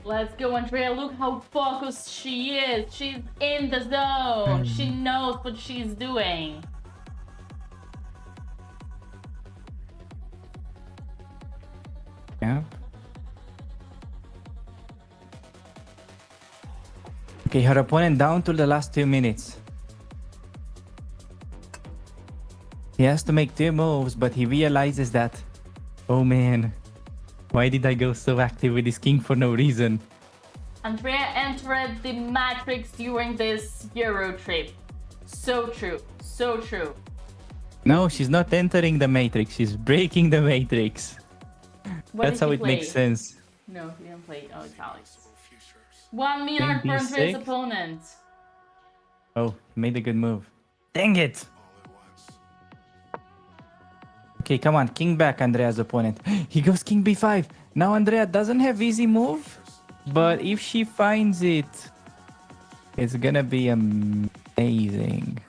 Let's go, Andrea. Look how focused she is. She's in the zone. She knows what she's doing. Yeah. Okay, her opponent down to the last 2 minutes. He has to make 2 moves, but he realizes that, oh man, why did I go so active with this king for no reason? Andrea entered the Matrix during this Euro trip. So true. So true. No, she's not entering the Matrix. She's breaking the Matrix. What That's did how he it play? makes sense. No, he didn't play. Oh, it's Alex. 1 million King for Andrea's B6? opponent. Oh, he made a good move. Dang it! Okay, come on. King back, Andrea's opponent. He goes King B5. Now Andrea doesn't have easy move. But if she finds it, it's gonna be amazing.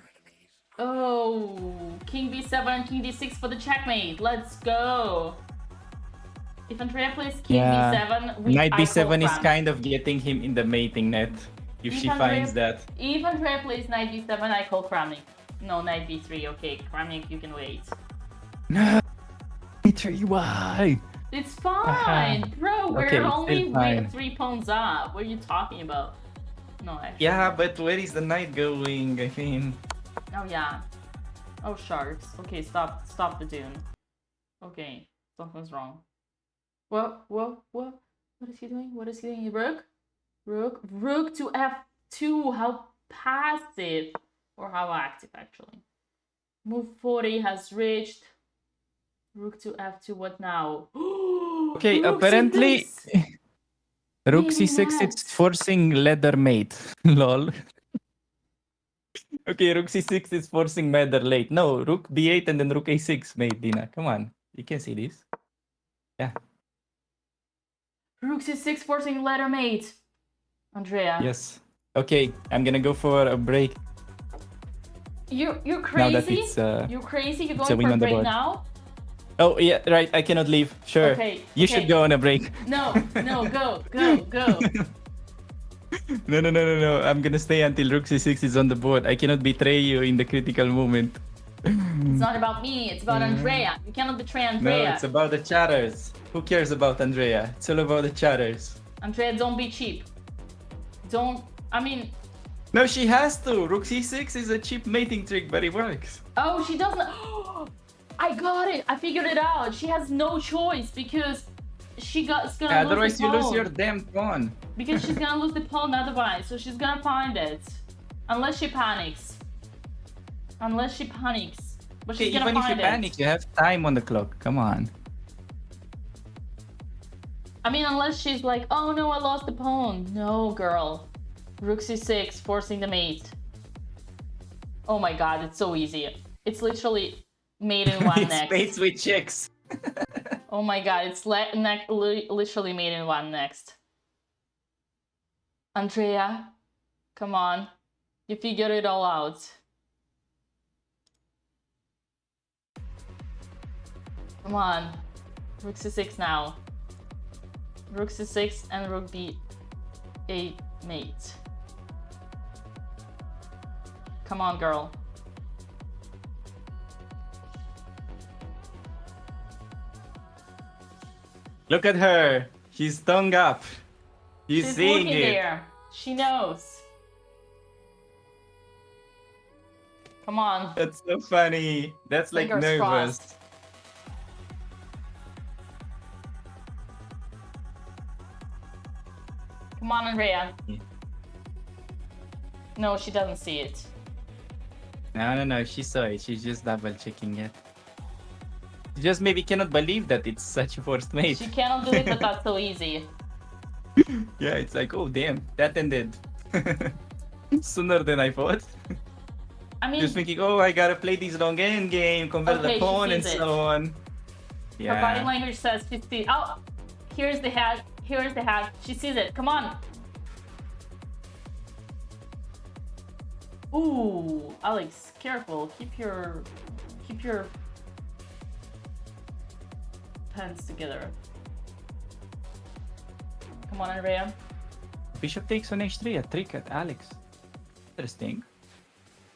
Oh, King B7 and King D6 for the checkmate. Let's go. If Andrea plays King B7, Knight B7 is cram. kind of getting him in the mating net. If she finds that. If Andrea plays Knight B7, I call Kramnik. No, Knight B3. Okay, Kramnik, you can wait. No! B3, why? It's fine, bro. We're Okay, only still fine. 3 pawns up. What are you talking about? No, actually. Yeah, but where is the knight going? I mean. Oh yeah. Oh sharks. Okay, stop the dune. Okay, something's wrong. What? What is he doing? What is he doing? Rook to F2. How passive, or how active actually? Move 40 has reached. Rook to F2. What now? Okay, Rook apparently C6. Rook Maybe C6 not. is forcing leather mate. Lol. Okay, Rook C6 is forcing leather late. No, Rook B8 and then Rook A6 mate, Dina. Come on. You can see this. Yeah. Rook C6 forcing letter mate. Andrea. Yes. Okay, I'm gonna go for a break. You're Now crazy? that it's You're crazy? You're it's a going win for a on the break board. now? Oh yeah, right. I cannot leave. Sure. Okay, You okay. should go on a break. No, go. No. I'm gonna stay until Rook C6 is on the board. I cannot betray you in the critical moment. It's not about me, it's about Andrea. You cannot betray No, Andrea. it's about the chatters. Who cares about Andrea? It's all about the chatters. Andrea, don't be cheap. I mean... No, she has to. Rook C6 is a cheap mating trick, but it works. Oh, she doesn't... I got it! I figured it out. She has no choice because it's gonna lose the Otherwise, you lose pawn. your damn pawn. Because she's gonna lose the pawn otherwise, so she's gonna find it. Unless she panics. But she's Okay, gonna even if you find it. panic, you have time on the clock. Come on. I mean, unless she's like, oh no, I lost the pawn. No, girl. Rook C6, forcing the mate. Oh my god, it's so easy. It's literally mate in one It's next. mates with chicks. Oh my god, it's literally mate in one next. Andrea, come on. You figured it all out. Come on. Rook C6 now. Rook C6 and Rook B8 mate. Come on, girl. Look at her. She's tongue up. She's seeing looking it. there. She knows. Come on. That's so funny. That's like Fingers nervous. crossed. Come on, Andrea. No, she doesn't see it. No. She saw it. She's just double checking it. She just maybe cannot believe that it's such a forced mate. She cannot do it, but that's so easy. Yeah, it's like, oh damn, that ended sooner than I thought. I mean, Just thinking, oh, I gotta play this long end game, convert Okay, the she pawn and sees it. so on. her body Yeah. language says 50. Oh, here's the head. Here's the head. She sees it. Come on. Ooh, Alex, careful. Keep your pants together. Come on, Andrea. Bishop takes on h3, a trick at Alex. Interesting.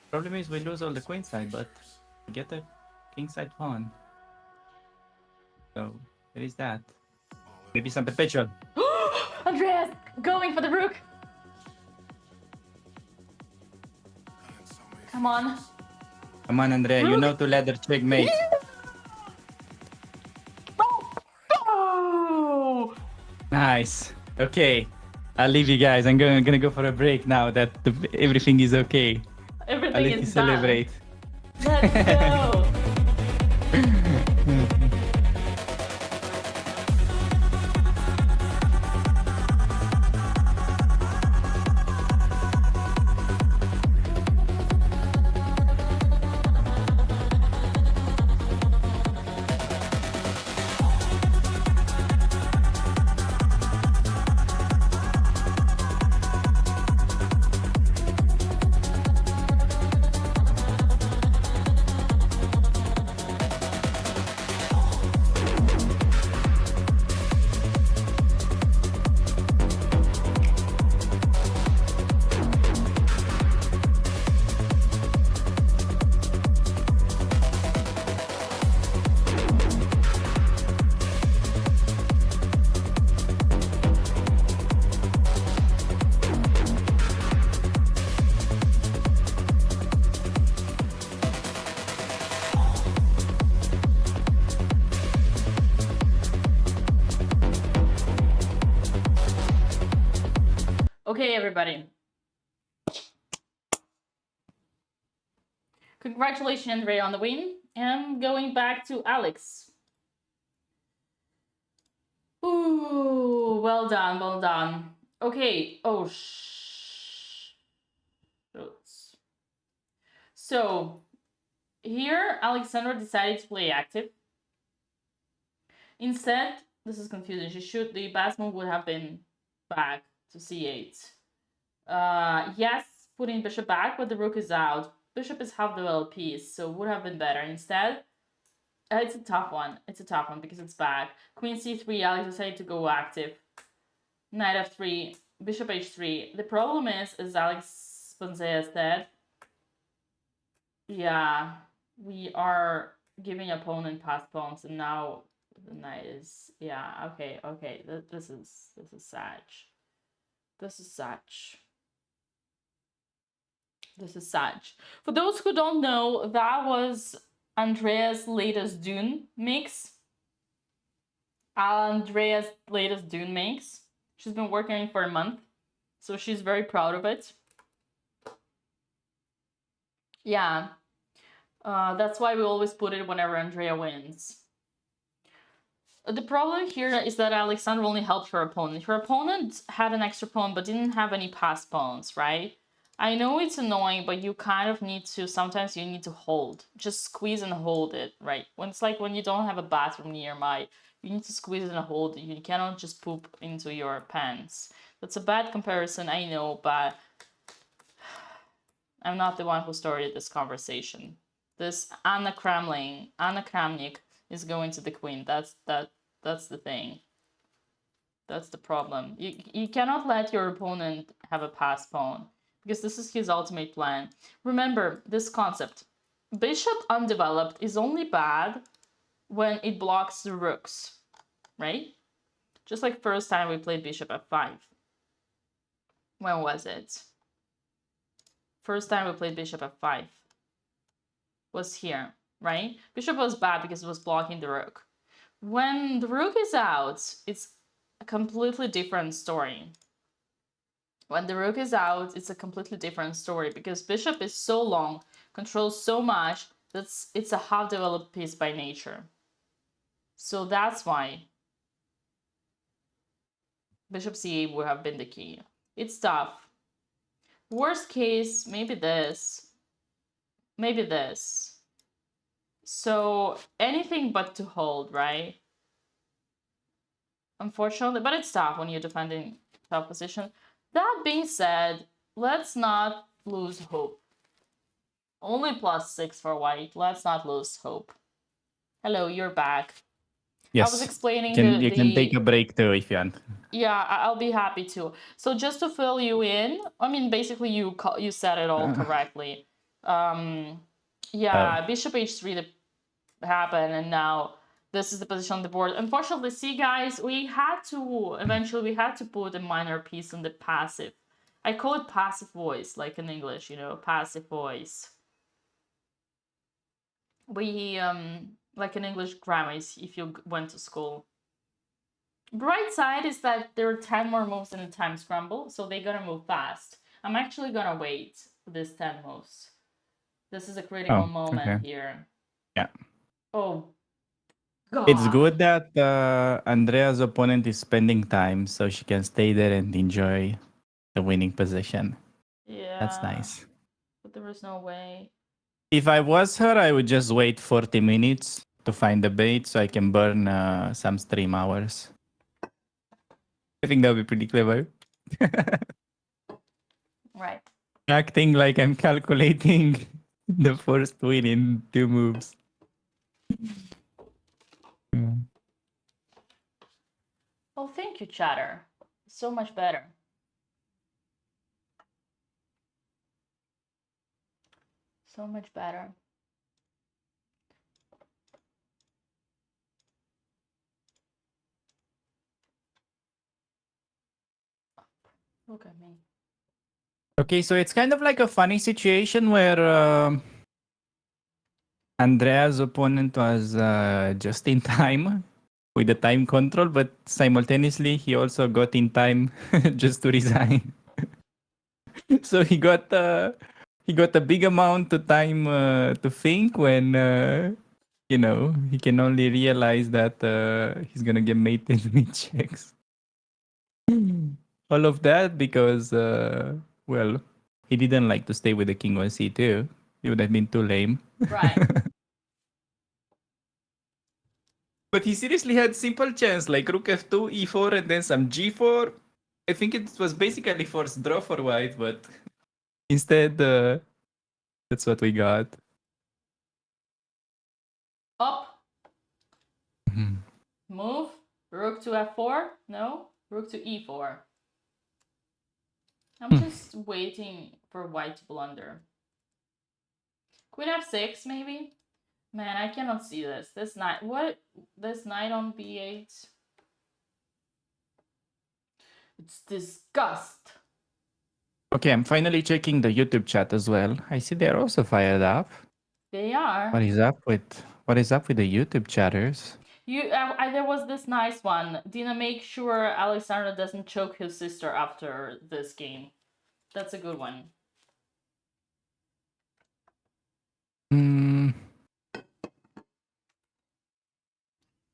Problem is we lose all the queen side, but we get a king side pawn. So there is that. Maybe some perpetual. Andrea's going for the rook. Come on. Come on, Andrea, you know to ladder checkmate. Oh! Nice. Okay. I'll leave you guys. I'm gonna go for a break now that everything is okay. I'll Everything let you is done. celebrate. Let's go. Okay, everybody. Congratulations, Andre, on the win. And going back to Alex. Ooh, well done, well done. Okay, oh, so here, Alexandra decided to play active. Instead, this is confusing. The best move would have been back to c8. Yes, putting bishop back, but the rook is out. Bishop is half the well piece, so would have been better. Instead, it's a tough one. It's a tough one because it's back. Queen c3, Alex decided to go active. Knight f3, bishop h3. The problem is, as Alex Ponzea said, yeah, we are giving opponent passed pawns, and now the knight is, yeah, okay. This is Sag. This is Sag. This is Sag. For those who don't know, that was Andrea's latest Dune mix. Andrea's latest Dune mix. She's been working on it for a month, so she's very proud of it. Yeah, that's why we always put it whenever Andrea wins. The problem here is that Alexandra only helped her opponent. Her opponent had an extra pawn but didn't have any passed pawns, right? I know it's annoying, but you kind of need to, sometimes you need to hold. Just squeeze and hold it, right? When it's like when you don't have a bathroom nearby, you need to squeeze and hold it. You cannot just poop into your pants. That's a bad comparison, I know, but I'm not the one who started this conversation. This Anna Kramnik is going to the queen. That's the thing. That's the problem. You cannot let your opponent have a passed pawn because this is his ultimate plan. Remember this concept. Bishop undeveloped is only bad when it blocks the rooks, right? Just like first time we played bishop f5. When was it? First time we played bishop f5 was here, right? Bishop was bad because it was blocking the rook. When the rook is out, it's a completely different story. When the rook is out, it's a completely different story because bishop is so long, controls so much, that it's a half-developed piece by nature. So that's why bishop c8 would have been the key. It's tough. Worst case, maybe this. Maybe this. So anything but to hold, right? Unfortunately, but it's tough when you're defending tough position. That being said, let's not lose hope. Only +6 for white. Let's not lose hope. Hello, you're back. Yes. I was explaining you can take a break too if you want. Yeah, I'll be happy to. So just to fill you in, I mean, basically you said it all correctly. Yeah, bishop h3 happened, and now this is the position on the board. Unfortunately, see guys, we had to put a minor piece on the passive. I call it passive voice, like in English, you know, passive voice. We like in English grammar, if you went to school. Bright side is that there are 10 more moves in the time scramble, so they're gonna move fast. I'm actually gonna wait for this 10 moves. This is a critical moment here. Yeah. Oh, God. It's good that Andrea's opponent is spending time so she can stay there and enjoy the winning position. Yeah. That's nice. But there was no way. If I was her, I would just wait 40 minutes to find the bait so I can burn some stream hours. I think that would be pretty clever. Right. Acting like I'm calculating the first win in 2 moves. Oh, thank you, chatter. So much better. So much better. Look at me. Okay, so it's kind of like a funny situation where Andrea's opponent was just in time with the time control, but simultaneously he also got in time just to resign. So he got a big amount of time to think when he can only realize that he's gonna get mated with checks. All of that because well, he didn't like to stay with the king on c2. It would have been too lame. Right. But he seriously had simple chance like rook f2, e4, and then some g4. I think it was basically forced draw for white, but instead that's what we got. Up. Move. Rook to f4. No. Rook to e4. I'm just waiting for white to blunder. Queen f6, maybe? Man, I cannot see this. This knight. What? This knight on b8. It's disgust. Okay, I'm finally checking the YouTube chat as well. I see they're also fired up. They are. What is up with the YouTube chatters? There was this nice one. Dina, make sure Alexander doesn't choke his sister after this game. That's a good one.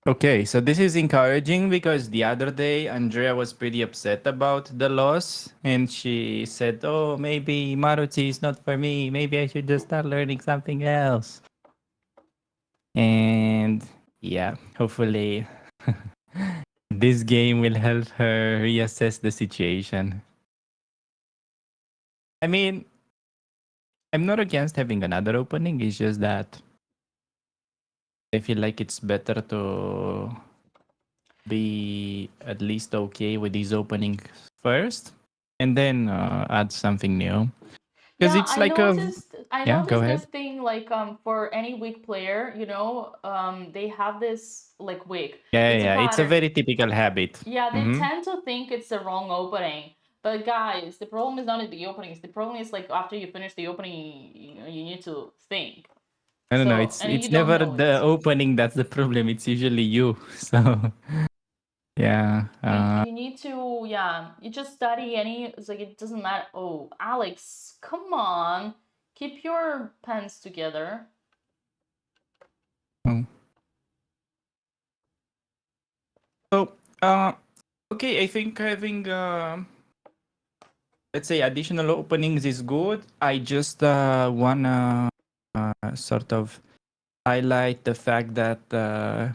Okay, so this is encouraging because the other day Andrea was pretty upset about the loss and she said, "Oh, maybe Maruti is not for me. Maybe I should just start learning something else." And yeah, hopefully this game will help her reassess the situation. I mean, I'm not against having another opening. It's just that I feel like it's better to be at least okay with these openings first and then add something new. Because Yeah, it's I like noticed go ahead. this thing like for any weak player, they have this like weak. Yeah, it's a pattern. very typical habit. Yeah, they tend to think it's the wrong opening. But guys, the problem is not the openings. The problem is like after you finish the opening, you need to think. I don't know. and It's you don't never know the opening that's the problem. It's usually you. So yeah. You need to, you just study it's like it doesn't matter. Oh, Alex, come on. Keep your pens together. So okay, I think having let's say additional openings is good. I just wanna sort of highlight the fact that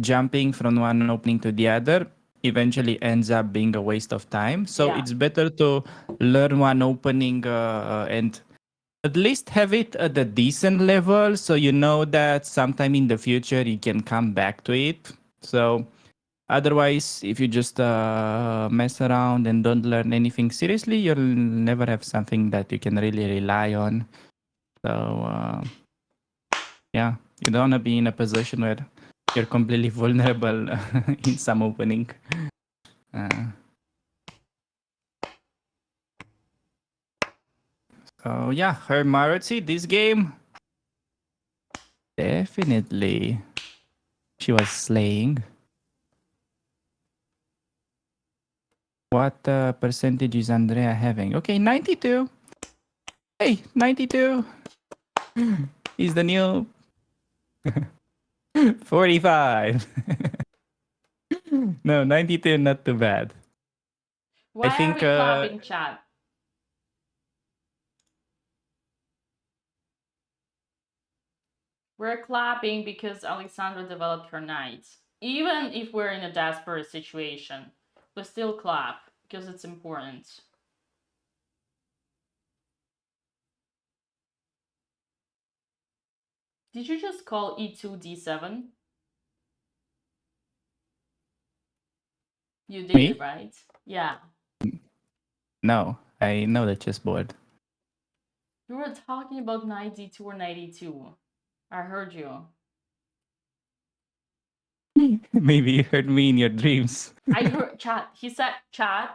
jumping from one opening to the other eventually ends up being a waste of time. So it's better to learn one opening and at least have it at a decent level so you know that sometime in the future you can come back to it. So otherwise, if you just mess around and don't learn anything seriously, you'll never have something that you can really rely on. So yeah, you don't want to be in a position where you're completely vulnerable in some opening. So yeah, her Maruti, this game, definitely she was slaying. What percentage is Andrea having? Okay, 92. Hey, 92. He's the new 45. No, 92, not too bad. Why I think are we clapping, chat? We're clapping because Alexandra developed her knight. Even if we're in a desperate situation, we still clap because it's important. Did you just call E2 D7? You did, Me? right? Yeah. No, I know the chessboard. You were talking about knight D2 or knight E2. I heard you. Maybe you heard me in your dreams. I heard chat. He said knight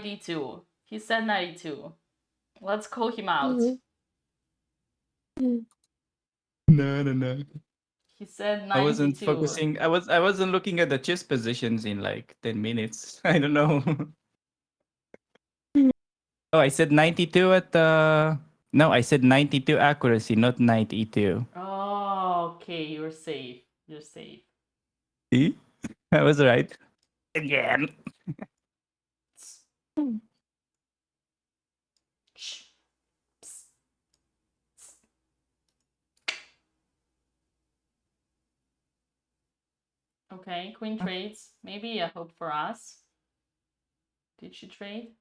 D2. He said knight E2. Let's call him out. No. He said I 92. wasn't focusing. I wasn't looking at the chess positions in like 10 minutes. I don't know. Oh, I said 92 at no, I said 92 accuracy, not 92. Oh, okay. You're safe. You're safe. See? I was right. Again. Shh. Psst. Psst. Okay, queen trades. Maybe a hope for us. Did she trade?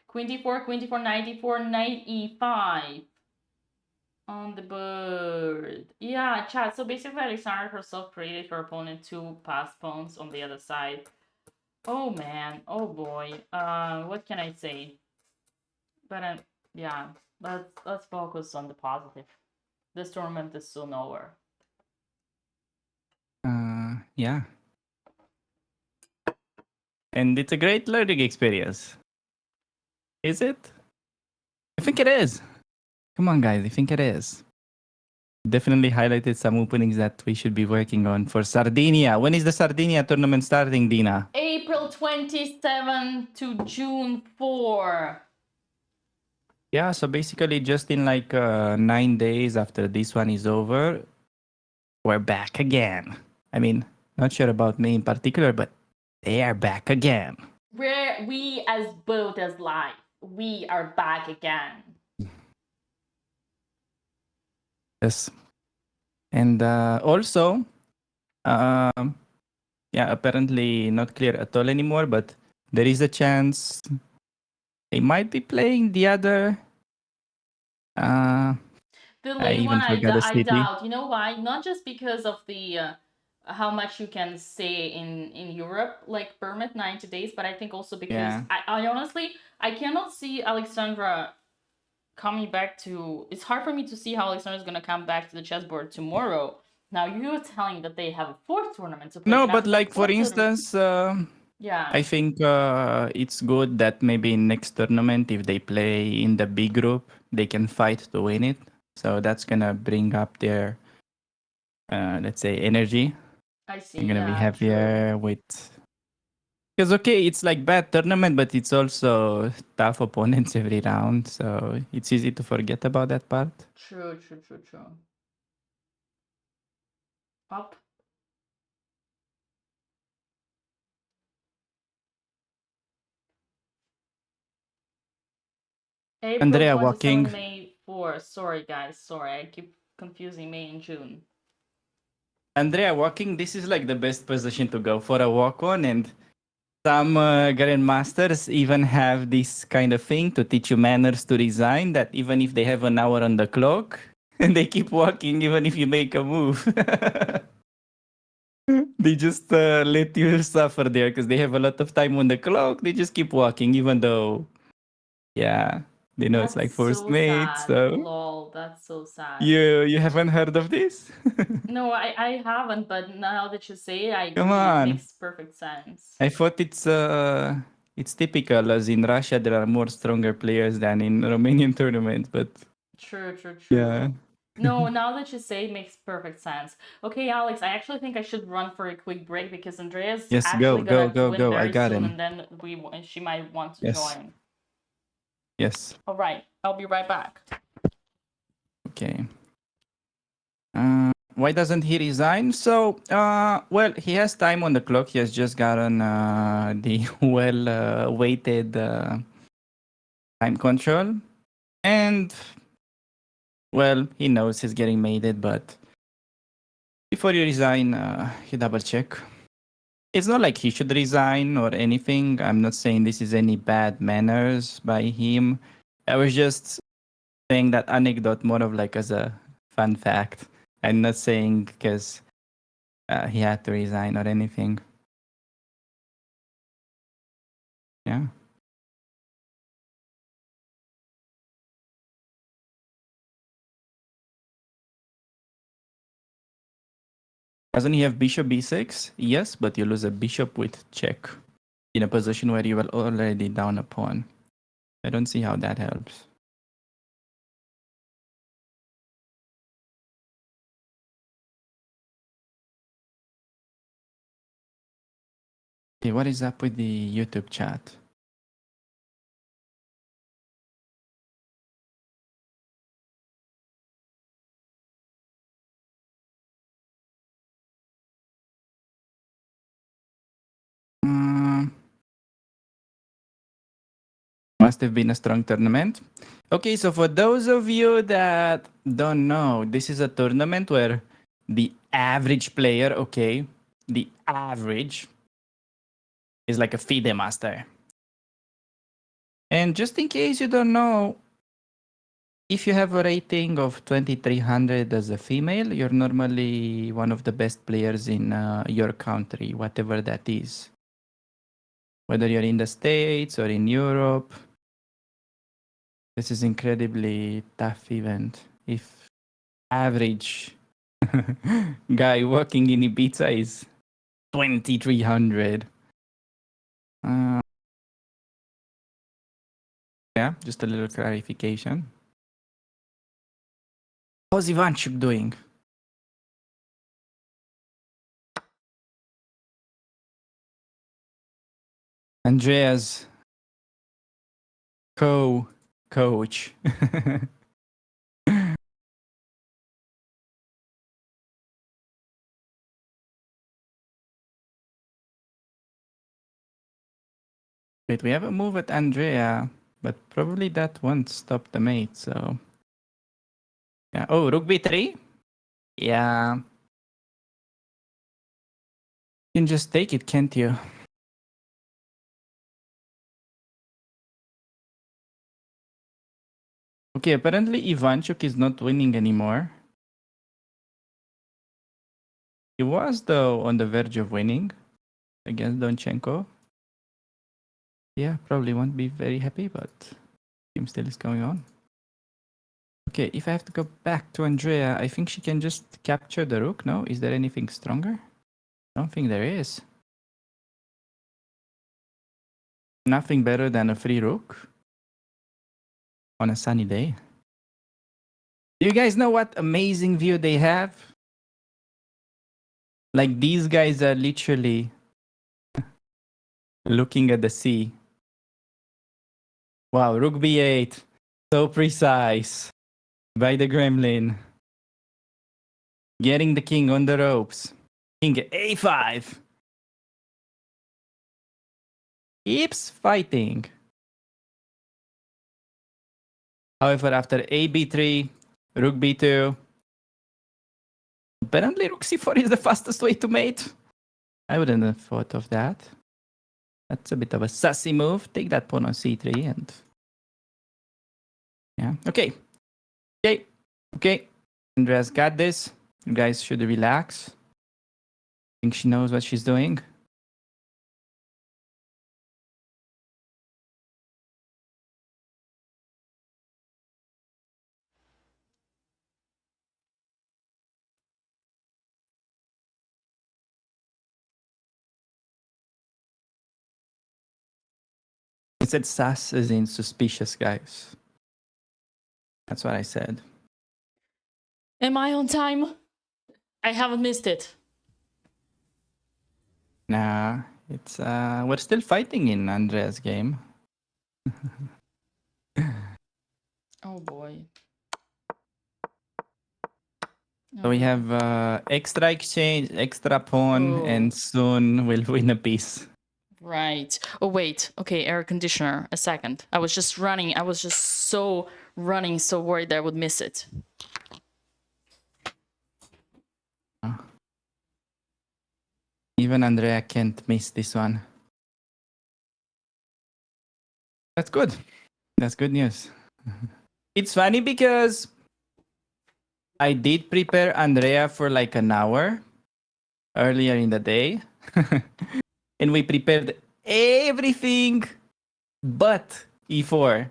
Queen d4, queen d4, knight d4, knight e5 on the board. Yeah, chat. So basically, Alexandra herself created her opponent 2 passed pawns on the other side. Oh man, oh boy. What can I say? But yeah, let's focus on the positive. This tournament is soon over. Yeah. And it's a great learning experience. Is it? I think it is. Come on, guys. I think it is. Definitely highlighted some openings that we should be working on for Sardinia. When is the Sardinia tournament starting, Dina? April 27 to June 4. Yeah, so basically just in like 9 days after this one is over, we're back again. I mean, not sure about me in particular, but they are back again. We as BotezLive, we are back again. Yes. And also, yeah, apparently not clear at all anymore, but there is a chance they might be playing the other. The I late even one, forgot the I city. doubt. You know why? Not just because of the how much you can say in Europe, like permit 90 days, but I think also because I honestly I cannot see Alexandra coming back to. It's hard for me to see how Alexandra is gonna come back to the chessboard tomorrow. Now you're telling that they have a 4th tournament to play. No, but like for instance, yeah, I think it's good that maybe next tournament, if they play in the B group, they can fight to win it. So that's gonna bring up their, let's say, energy. I see. They're gonna be happier with. Because okay, it's like bad tournament, but it's also tough opponents every round, so it's easy to forget about that part. True. Up. April Andrea 27, walking. May 4. Sorry, guys. Sorry, I keep confusing May and June. Andrea walking. This is like the best position to go for a walk on, and some grandmasters even have this kind of thing to teach you manners to resign. That even if they have an hour on the clock, and they keep walking, even if you make a move. They just let you suffer there because they have a lot of time on the clock. They just keep walking, even though, yeah, they know it's like first mate. Sad. So Lol, that's so sad. you haven't heard of this? No, I haven't, but now that you say it, I agree. Come on. It makes perfect sense. I thought it's typical, as in Russia there are more stronger players than in Romanian tournament, but True. yeah. No, now that you say it makes perfect sense. Okay, Alex, I actually think I should run for a quick break because Andrea's Yes, actually go, gonna win I very got soon, him. and then she might want to Yes. join. Yes. All right, I'll be right back. Okay. Why doesn't he resign? So, well, he has time on the clock. He has just gotten the well-weighted time control. And, well, he knows he's getting mated, but before you resign, he double-check. It's not like he should resign or anything. I'm not saying this is any bad manners by him. I was just saying that anecdote more of like as a fun fact. I'm not saying because he had to resign or anything. Yeah. Doesn't he have bishop b6? Yes, but you lose a bishop with check in a position where you were already down a pawn. I don't see how that helps. Okay, what is up with the YouTube chat? Must have been a strong tournament. Okay, so for those of you that don't know, this is a tournament where the average player, okay, the average is like a FIDE master. And just in case you don't know, if you have a rating of 2300 as a female, you're normally one of the best players in your country, whatever that is. Whether you're in the States or in Europe, this is incredibly tough event. If average guy working in Ibiza is 2300. Yeah, just a little clarification. How's Ivanchuk doing? Andrea's co-coach. Wait, we have a move at Andrea, but probably that won't stop the mate, so... Yeah. Oh, rook b3? Yeah. You can just take it, can't you? Okay, apparently Ivanchuk is not winning anymore. He was, though, on the verge of winning against Donchenko. Yeah, probably won't be very happy, but game still is going on. Okay, if I have to go back to Andrea, I think she can just capture the rook, no? Is there anything stronger? I don't think there is. Nothing better than a free rook on a sunny day. Do you guys know what amazing view they have? Like, these guys are literally looking at the sea. Wow, rook b8. So precise. By the gremlin. Getting the king on the ropes. King a5. Keeps fighting. However, after a b3, rook b2. Apparently, rook c4 is the fastest way to mate. I wouldn't have thought of that. That's a bit of a sassy move. Take that pawn on c3 and... Yeah, okay. Okay. Andrea's got this. You guys should relax. I think she knows what she's doing. I said sus as in suspicious, guys. That's what I said. Am I on time? I haven't missed it. Nah, it's we're still fighting in Andrea's game. Oh boy. So we have extra exchange, extra pawn, and soon we'll win a piece. Right. Oh wait. Okay, air conditioner. A second. I was just running. I was just so running, so worried that I would miss it. Even Andrea can't miss this one. That's good. That's good news. It's funny because I did prepare Andrea for like an hour earlier in the day. And we prepared everything but e4.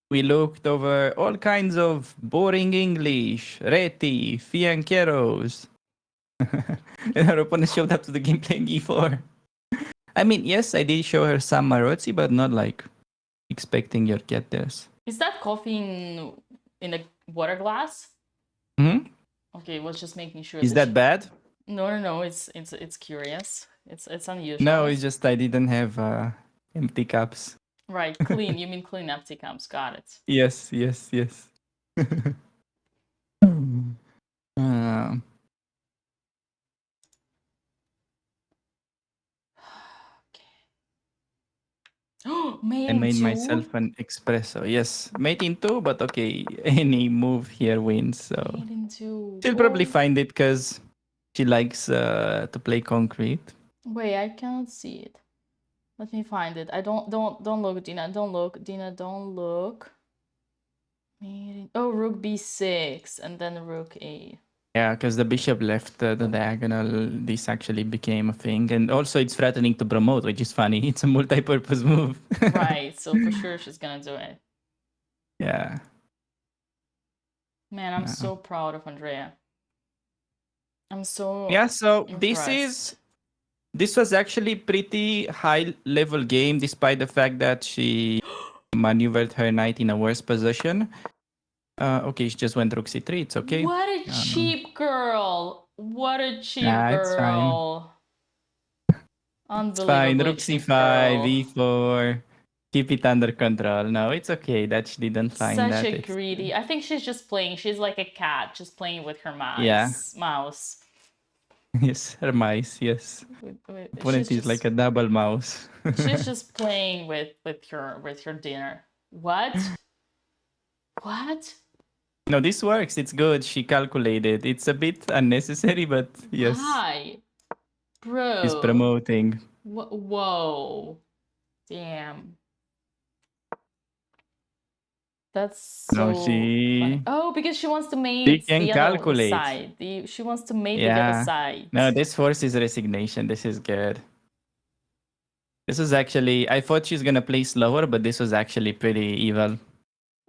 We looked over all kinds of boring English, reti, fianqueros. And her opponent showed up to the game playing e4. I mean, yes, I did show her some Marozzi, but not like expecting your getters. Is that coffee in a water glass? Hmm? Okay, was just making sure. Is that bad? No. It's curious. It's unusual. No, it's just I didn't have empty cups. Right, clean. You mean clean empty cups? Got it. Yes. Made I in made two? myself an espresso. Yes, made in two, but okay, any move here wins. So Made in two. she'll probably find it because she likes to play concrete. Wait, I cannot see it. Let me find it. I don't look, Dina. Don't look, Dina. Don't look. Oh, rook b6 and then rook a. Yeah, because the bishop left the diagonal. This actually became a thing, and also it's threatening to promote, which is funny. It's a multi-purpose move. Right. So for sure she's gonna do it. Yeah. Man, I'm so proud of Andrea. I'm so Yeah. So impressed. this was actually pretty high level game, despite the fact that she maneuvered her knight in a worse position. Okay, she just went rook c3. It's okay. What a cheap girl! What a cheap It's fine. Unbelievably It's fine. Rook cheap c5, girl. e4. Keep it under control. No, it's okay that she didn't find that. Such a greedy. I think she's just playing. She's like a cat, just playing with her mouse. Yeah. Mouse. Yes, her mice. Yes. Opponent is like a double mouse. She's just playing with your dinner. What? What? No, this works. It's good. She calculated. It's a bit unnecessary, but yes. Why? Bro. She's promoting. Whoa. Damn. That's No, so she... funny. Oh, because she wants to mate She can the calculate. other side. She wants to mate the other side. No, this forces resignation. This is good. This was actually... I thought she's gonna play slower, but this was actually pretty evil.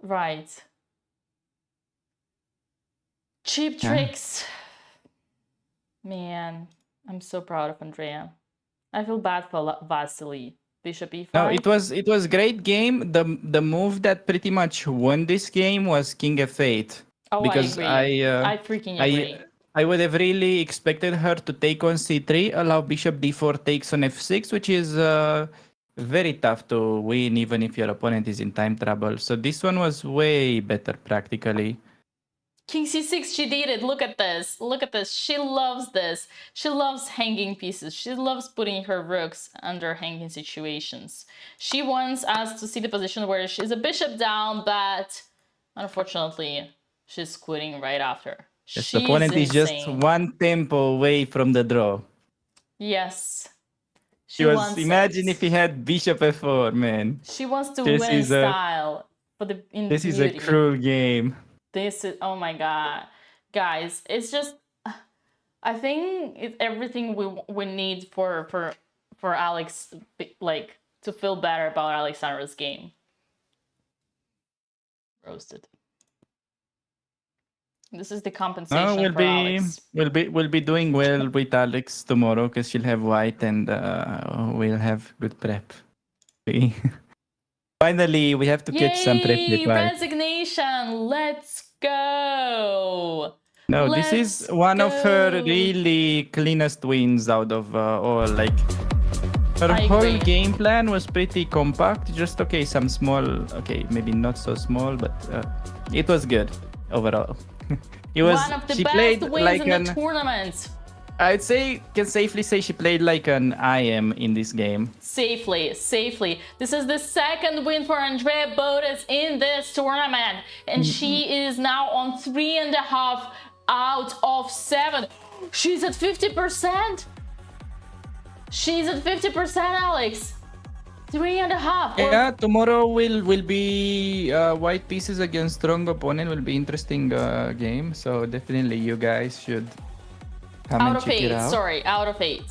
Right. Cheap tricks. Man, I'm so proud of Andrea. I feel bad for Vasily. Bishop e5. No, it was great game. The move that pretty much won this game was King f8. Oh, because I agree. I freaking agree. I would have really expected her to take on c3, allow bishop d4 takes on f6, which is very tough to win even if your opponent is in time trouble. So this one was way better practically. King c6, she did it. Look at this. Look at this. She loves this. She loves hanging pieces. She loves putting her rooks under hanging situations. She wants us to see the position where she's a bishop down, but unfortunately, she's quitting right after. Yes, the opponent is just one tempo away from the draw. Yes. Imagine if he had bishop f4, man. She wants to win in style. This is a cruel game. This is, oh my god, guys, it's just, I think it's everything we need for Alex, like, to feel better about Alexandra's game. Roasted. This is the compensation for Alex. We'll be doing well with Alex tomorrow because she'll have white and we'll have good prep. Finally, we have to catch some prep with white. Resignation! Let's go! No, this is one of her really cleanest wins out of all. Like, her I whole agree. game plan was pretty compact. Just, okay, some small, okay, maybe not so small, but it was good overall. It was, One of the she best played wins like in the tournament. I'd say, can safely say she played like an IM in this game. Safely, safely. This is the second win for Andrea Botez in this tournament. And she is now on 3.5 out of 7. She's at 50%. She's at 50%, Alex. 3.5. Yeah, tomorrow will be white pieces against strong opponent. Will be interesting game. So definitely you guys should come out and of check 8, it out. sorry, out of 8.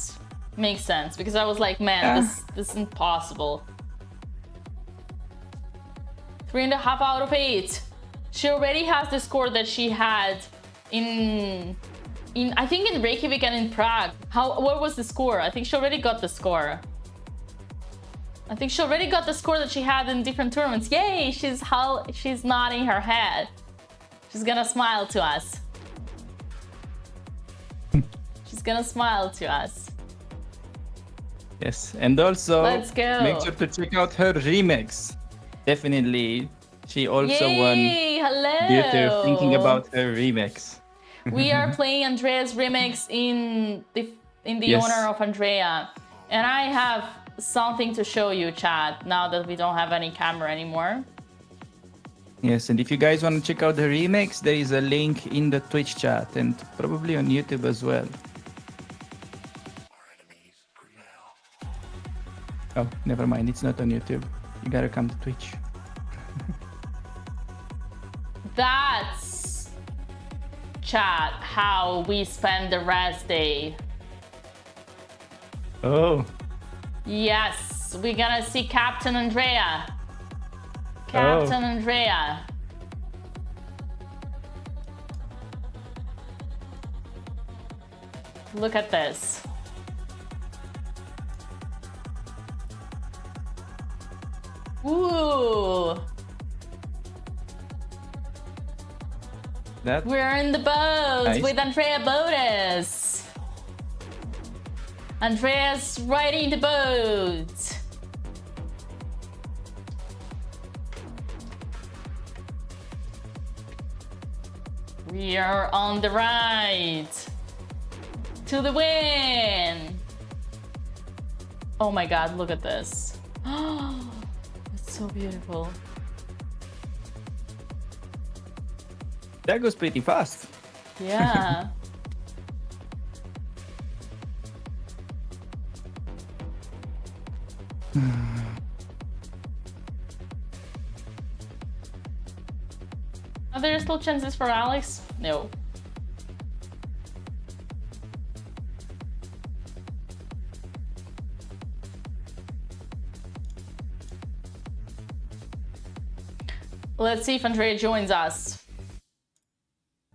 Makes sense, because I was like, man, this isn't possible. 3.5 out of 8. She already has the score that she had in I think in Reykjavik and in Prague. What was the score? I think she already got the score. I think she already got the score that she had in different tournaments. Yay! She's nodding her head. She's gonna smile to us. She's gonna smile to us. Yes, and also Let's go. make sure to check out her remix. Definitely, she also Yay! won Hello! due to thinking about her remix. We are playing Andrea's remix in the Yes. honor of Andrea, and I have something to show you, chat. Now that we don't have any camera anymore. Yes, and if you guys want to check out the remix, there is a link in the Twitch chat and probably on YouTube as well. Oh, never mind, it's not on YouTube. You gotta come to Twitch. That's, chat, how we spend the rest day. Oh. Yes, we're gonna see Captain Andrea. Captain Andrea. Look at this. Ooh. We're in the boat Nice. with Andrea Botez. Andrea's riding the boat. We are on the ride to the win. Oh my God, look at this. It's so beautiful. That goes pretty fast. Yeah. Are there still chances for Alex? No. Let's see if Andrea joins us.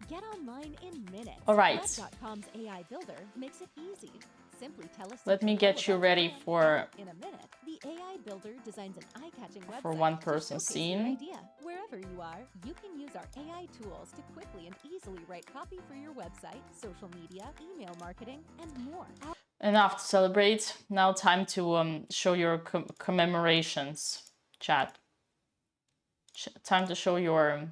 Get online in minutes. All right. Web.com's AI builder makes it easy. Simply tell us. Let me get you ready for In a minute, the AI builder designs an eye-catching website for one to person showcase your scene. idea. Wherever you are, you can use our AI tools to quickly and easily write copy for your website, social media, email marketing, and more. Enough to celebrate. Now time to show your commemorations, chat. Time to show your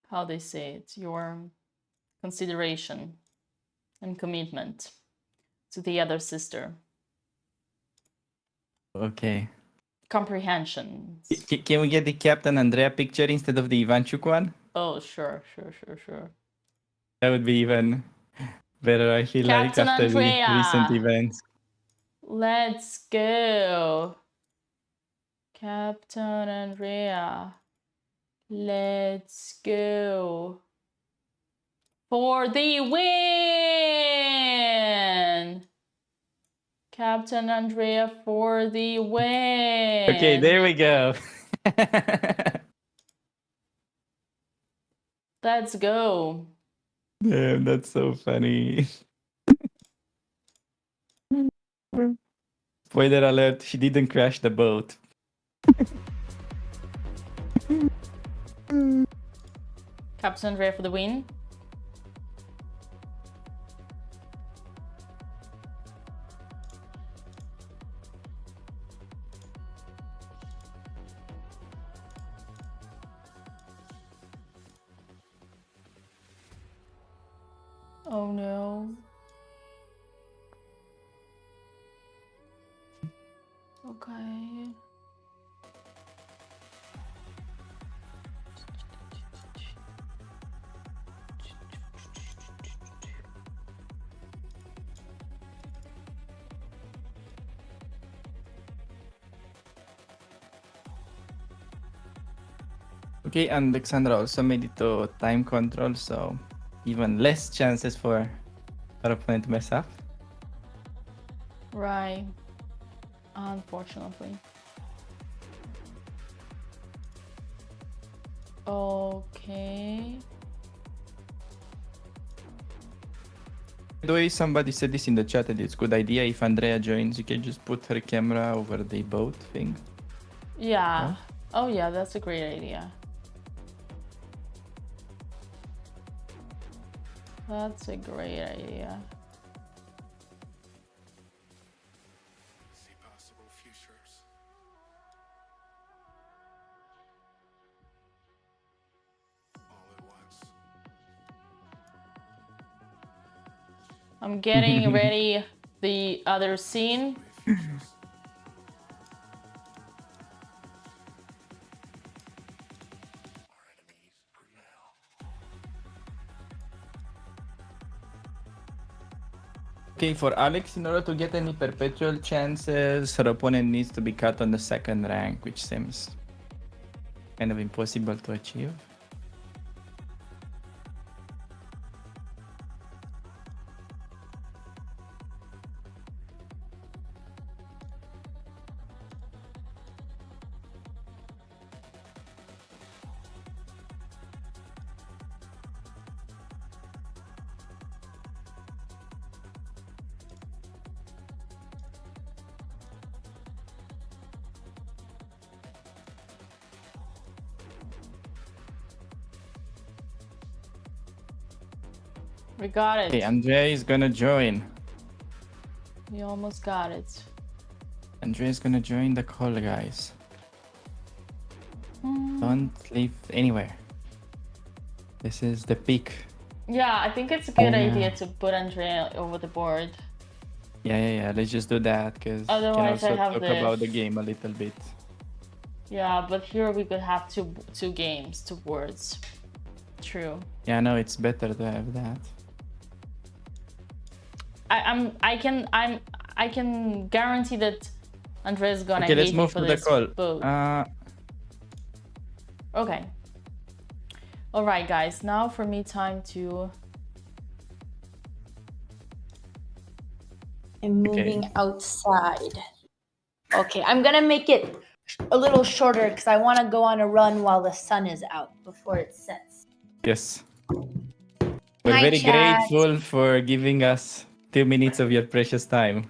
how they say it, your consideration and commitment to the other sister. Okay. Comprehension. Can we get the Captain Andrea picture instead of the Ivanchuk one? Oh, sure. That would be even better, I feel Captain like, after Andrea. the recent events. Let's go. Captain Andrea. Let's go. For the win! Captain Andrea for the win! Okay, there we go. Let's go. Damn, that's so funny. Spoiler alert, she didn't crash the boat. Captain Andrea for the win. Oh no. Okay. Okay, and Alexandra also made it to time control, so even less chances for our opponent to mess up. Right. Unfortunately. Okay. By the way, somebody said this in the chat that it's a good idea if Andrea joins, you can just put her camera over the boat thing. Yeah. Huh? Oh yeah, that's a great idea. That's a great idea. I'm getting ready the other scene. Okay, for Alex, in order to get any perpetual chances, her opponent needs to be cut on the second rank, which seems kind of impossible to achieve. We got it. Okay, Andrea is gonna join. We almost got it. Andrea is gonna join the call, guys. Don't leave anywhere. This is the peak. Yeah, I think it's a good idea to put Andrea over the board. Yeah. Let's just do that because we can Otherwise, I also have talk the- about the game a little bit. Yeah, but here we could have two games, two boards. True. Yeah, no, it's better to have that. I can guarantee that Andrea's gonna Okay, let's hate me move for to the this call. boat. Okay. All right, guys. Now for me, time to. I'm moving outside. Okay, I'm gonna make it a little shorter because I want to go on a run while the sun is out before it sets. Yes. We're Hi, very chat. grateful for giving us 2 minutes of your precious time.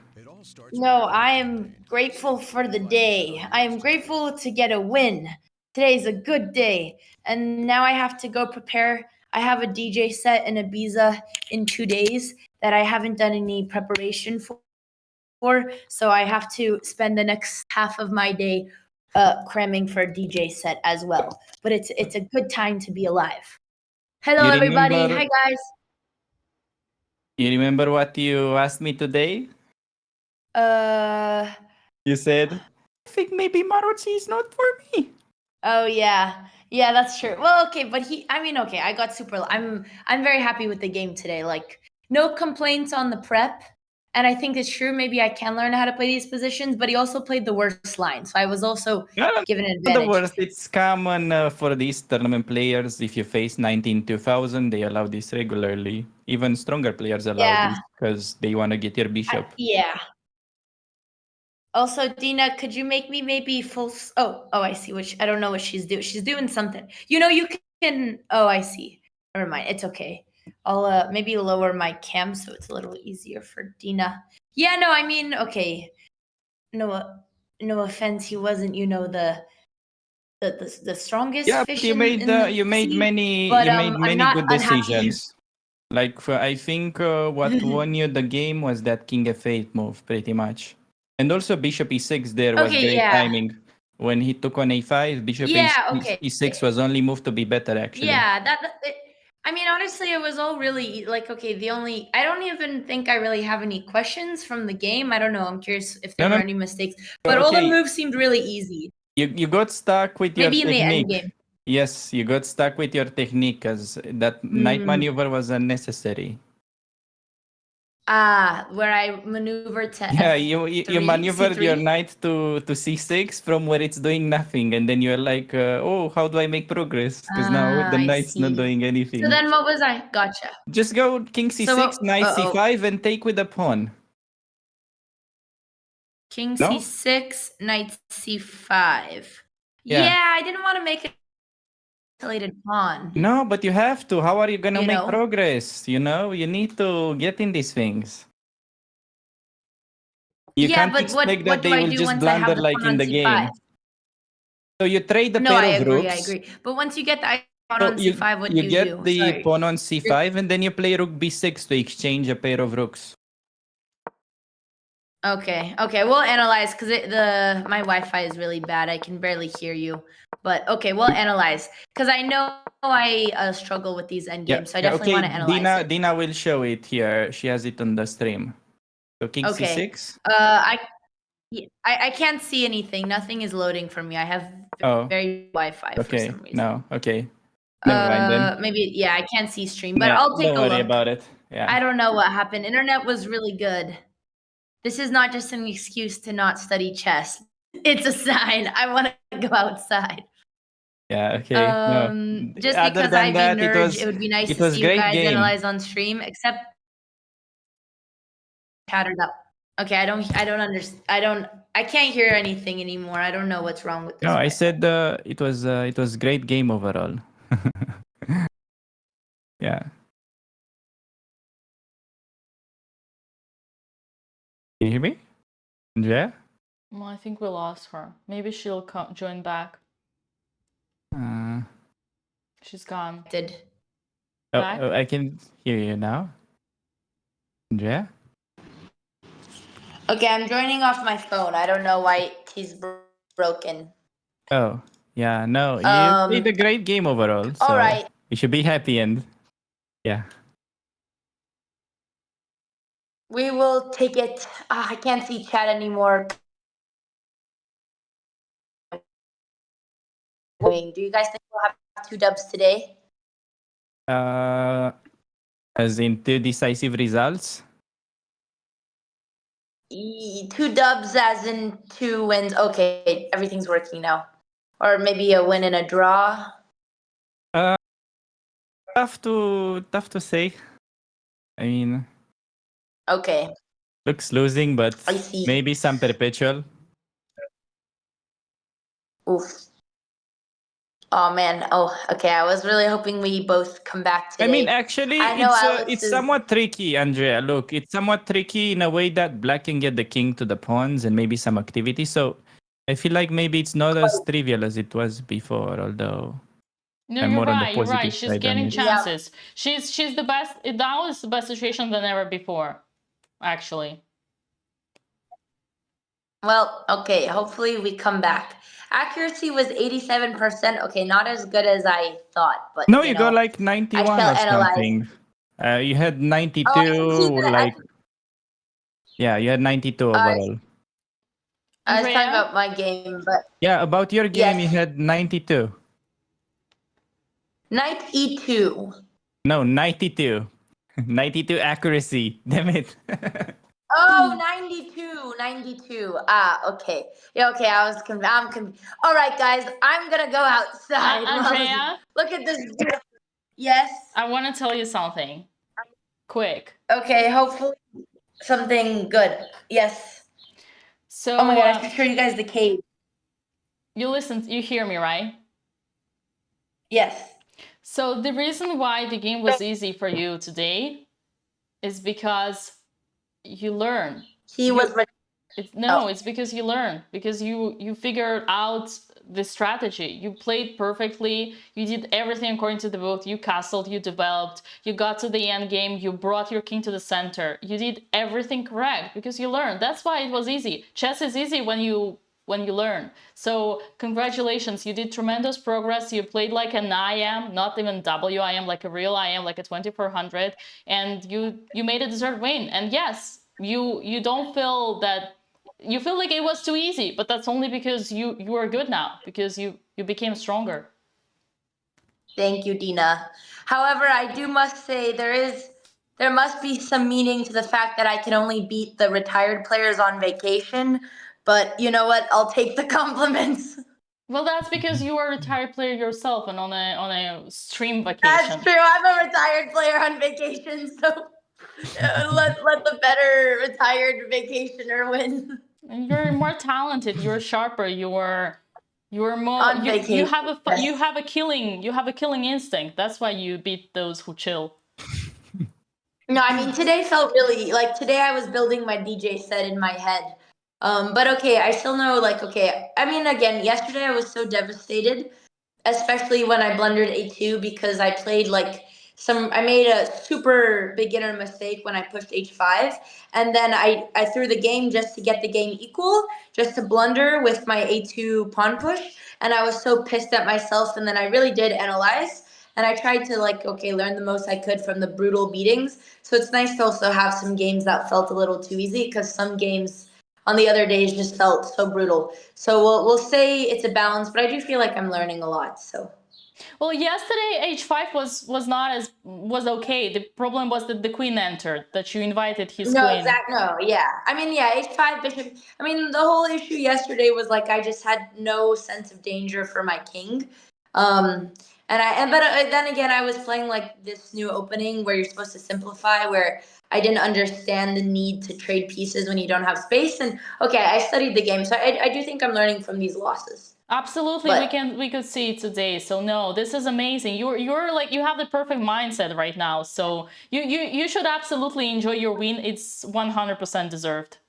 No, I am grateful for the day. I am grateful to get a win. Today's a good day. And now I have to go prepare. I have a DJ set in Ibiza in 2 days that I haven't done any preparation for. So I have to spend the next half of my day cramming for a DJ set as well. But it's a good time to be alive. Hello, You everybody. remember- Hi, guys. You remember what you asked me today? You said, I think maybe Marucci is not for me. Oh yeah. Yeah, that's true. Well, okay, but okay, I got I'm very happy with the game today. Like no complaints on the prep. And I think it's true maybe I can learn how to play these positions, but he also played the worst line. So I was also given an The advantage. worst, it's common for these tournament players. If you face 19-2000, they allow this regularly. Even stronger players allow Yeah. this because they want to get your bishop. Yeah. Also, Dina, could you make me maybe full? Oh, I see. I don't know what she's doing. She's doing something. You know, you can. Oh, I see. Never mind. It's okay. I'll maybe lower my cam so it's a little easier for Dina. Yeah. No, I mean, okay. No offense. He wasn't. You know, the the strongest Yeah, fish but you made in the you made sea, many but you made I'm many not good unhappy. decisions. Like I think what won you the game was that King F8 move, pretty much, and also Bishop E6 there was Okay, great yeah. timing. When he took on A5, Bishop Yeah, okay. E6 was only moved to be better actually. Yeah, I mean, honestly, it was all really like, okay, I don't even think I really have any questions from the game. I don't know. I'm curious if there No, were no, any mistakes, but all the moves seemed really easy. You got stuck with your Maybe in the end technique. game. Yes, you got stuck with your technique because that knight maneuver was unnecessary. Where I maneuvered to Yeah, F3, you maneuvered your C3. knight to C6 from where it's doing nothing, and then you're like, oh, how do I make progress? Because now the I knight's not see. doing anything. So then what was I? Gotcha. Just go King C6, knight C5, and take with the pawn. King No? C6, knight C5. Yeah. Yeah, I didn't want to make an isolated pawn. No, but you have to. How are you gonna You make know? progress? You know, you need to get in these things. You Yeah, can't but expect what that do they I will do just once I have blunder the like pawn in on the C5? game. So you trade the No, pair I of agree, I rooks. agree. But once you get the pawn So on C5, what do you get do? the Sorry. pawn on C5, and then you play rook B6 to exchange a pair of rooks. Okay, we'll analyze because my Wi-Fi is really bad. I can barely hear you. But okay, we'll analyze because I know I struggle with these endgames, so I definitely want to analyze it. Dina will show it here. She has it on the stream. So King Okay. C6. I can't see anything. Nothing is loading for me. I have very Wi-Fi for some reason. No, okay. Never mind then. Maybe I can't see stream, but Yeah, I'll take a don't worry look. about it. Yeah. I don't know what happened. Internet was really good. This is not just an excuse to not study chess. It's a sign. I want to go outside. Yeah, okay. No. Just Other because than Ivy that, Nerge, it would be nice it to was see you great guys game. analyze on stream, except chattered up. Okay, I don't understand. I can't hear anything anymore. I don't know what's wrong with this. No, I said it was great game overall. Yeah. Can you hear me? Andrea? Well, I think we lost her. Maybe she'll join back. She's gone. Oh, I can hear you now. Andrea? Okay, I'm joining off my phone. I don't know why he's broken. Oh, yeah, no, you played a great game overall. So all right. you should be happy and yeah. We will take it. I can't see chat anymore. Do you guys think we'll have 2 dubs today? As in 2 decisive results? 2 dubs as in 2 wins. Okay, everything's working now. Or maybe a win and a draw. Tough to say. I mean, okay. Looks losing, but I see. maybe some perpetual. Oof. Oh man. Oh, okay. I was really hoping we both come back today. I mean, actually, it's somewhat tricky, Andrea. Look, it's somewhat tricky in a way that black can get the king to the pawns and maybe some activity. So I feel like maybe it's not as trivial as it was before, although no, I'm you're more on the right. You're right. positive She's side on getting it. chances. Yeah. She's the best. Now is the best situation than ever before, actually. Well, okay. Hopefully we come back. Accuracy was 87%. Okay, not as good as I thought, but no, you got like 91 or something. You had 92, yeah, you had 92 overall. I was talking about my game, but yeah, about your game, you had 92. Knight E2. No, 92. 92 accuracy. Damn it. Oh, 92. Okay. Yeah, okay, I'm all right, guys, I'm gonna go outside. Andrea? Look at this. Yes? I want to tell you something. Quick. Okay, hopefully something good. Yes. So, oh my god, I should show you guys the cave. You hear me, right? Yes. So the reason why the game was easy for you today is because you learn. It's because you learn, because you figured out the strategy. You played perfectly. You did everything according to the book. You castled, you developed, you got to the end game, you brought your king to the center. You did everything correct because you learned. That's why it was easy. Chess is easy when you learn. So congratulations, you did tremendous progress. You played like an IM, not even WIM, like a real IM, like a 2400, and you made a deserved win. And yes, you don't feel that. You feel like it was too easy, but that's only because you are good now, because you became stronger. Thank you, Dina. However, I must say there must be some meaning to the fact that I can only beat the retired players on vacation. But you know what? I'll take the compliments. Well, that's because you are a retired player yourself and on a stream vacation. That's true. I'm a retired player on vacation, so let the better retired vacationer win. And you're more talented. You're sharper. You're more. On You vacation, you have a killing instinct. That's why you beat those who chill. No, I mean, today felt really like today I was building my DJ set in my head. But okay, I still know, like, okay, I mean, again, yesterday I was so devastated, especially when I blundered A2 because I played like I made a super beginner mistake when I pushed H5. And then I threw the game just to get the game equal, just to blunder with my A2 pawn push. And I was so pissed at myself. And then I really did analyze. And I tried to, like, okay, learn the most I could from the brutal beatings. So it's nice to also have some games that felt a little too easy, because some games on the other days just felt so brutal. So we'll say it's a balance, but I do feel like I'm learning a lot. So. Well, yesterday H5 was okay. The problem was that the queen entered, that you invited his queen. No, yeah. I mean, yeah, H5 bishop. I mean, the whole issue yesterday was like I just had no sense of danger for my king. But then again, I was playing like this new opening where you're supposed to simplify, where I didn't understand the need to trade pieces when you don't have space. And okay, I studied the game, so I do think I'm learning from these losses. Absolutely, we could see it today. So no, this is amazing. You're like, you have the perfect mindset right now. So you should absolutely enjoy your win. It's 100% deserved.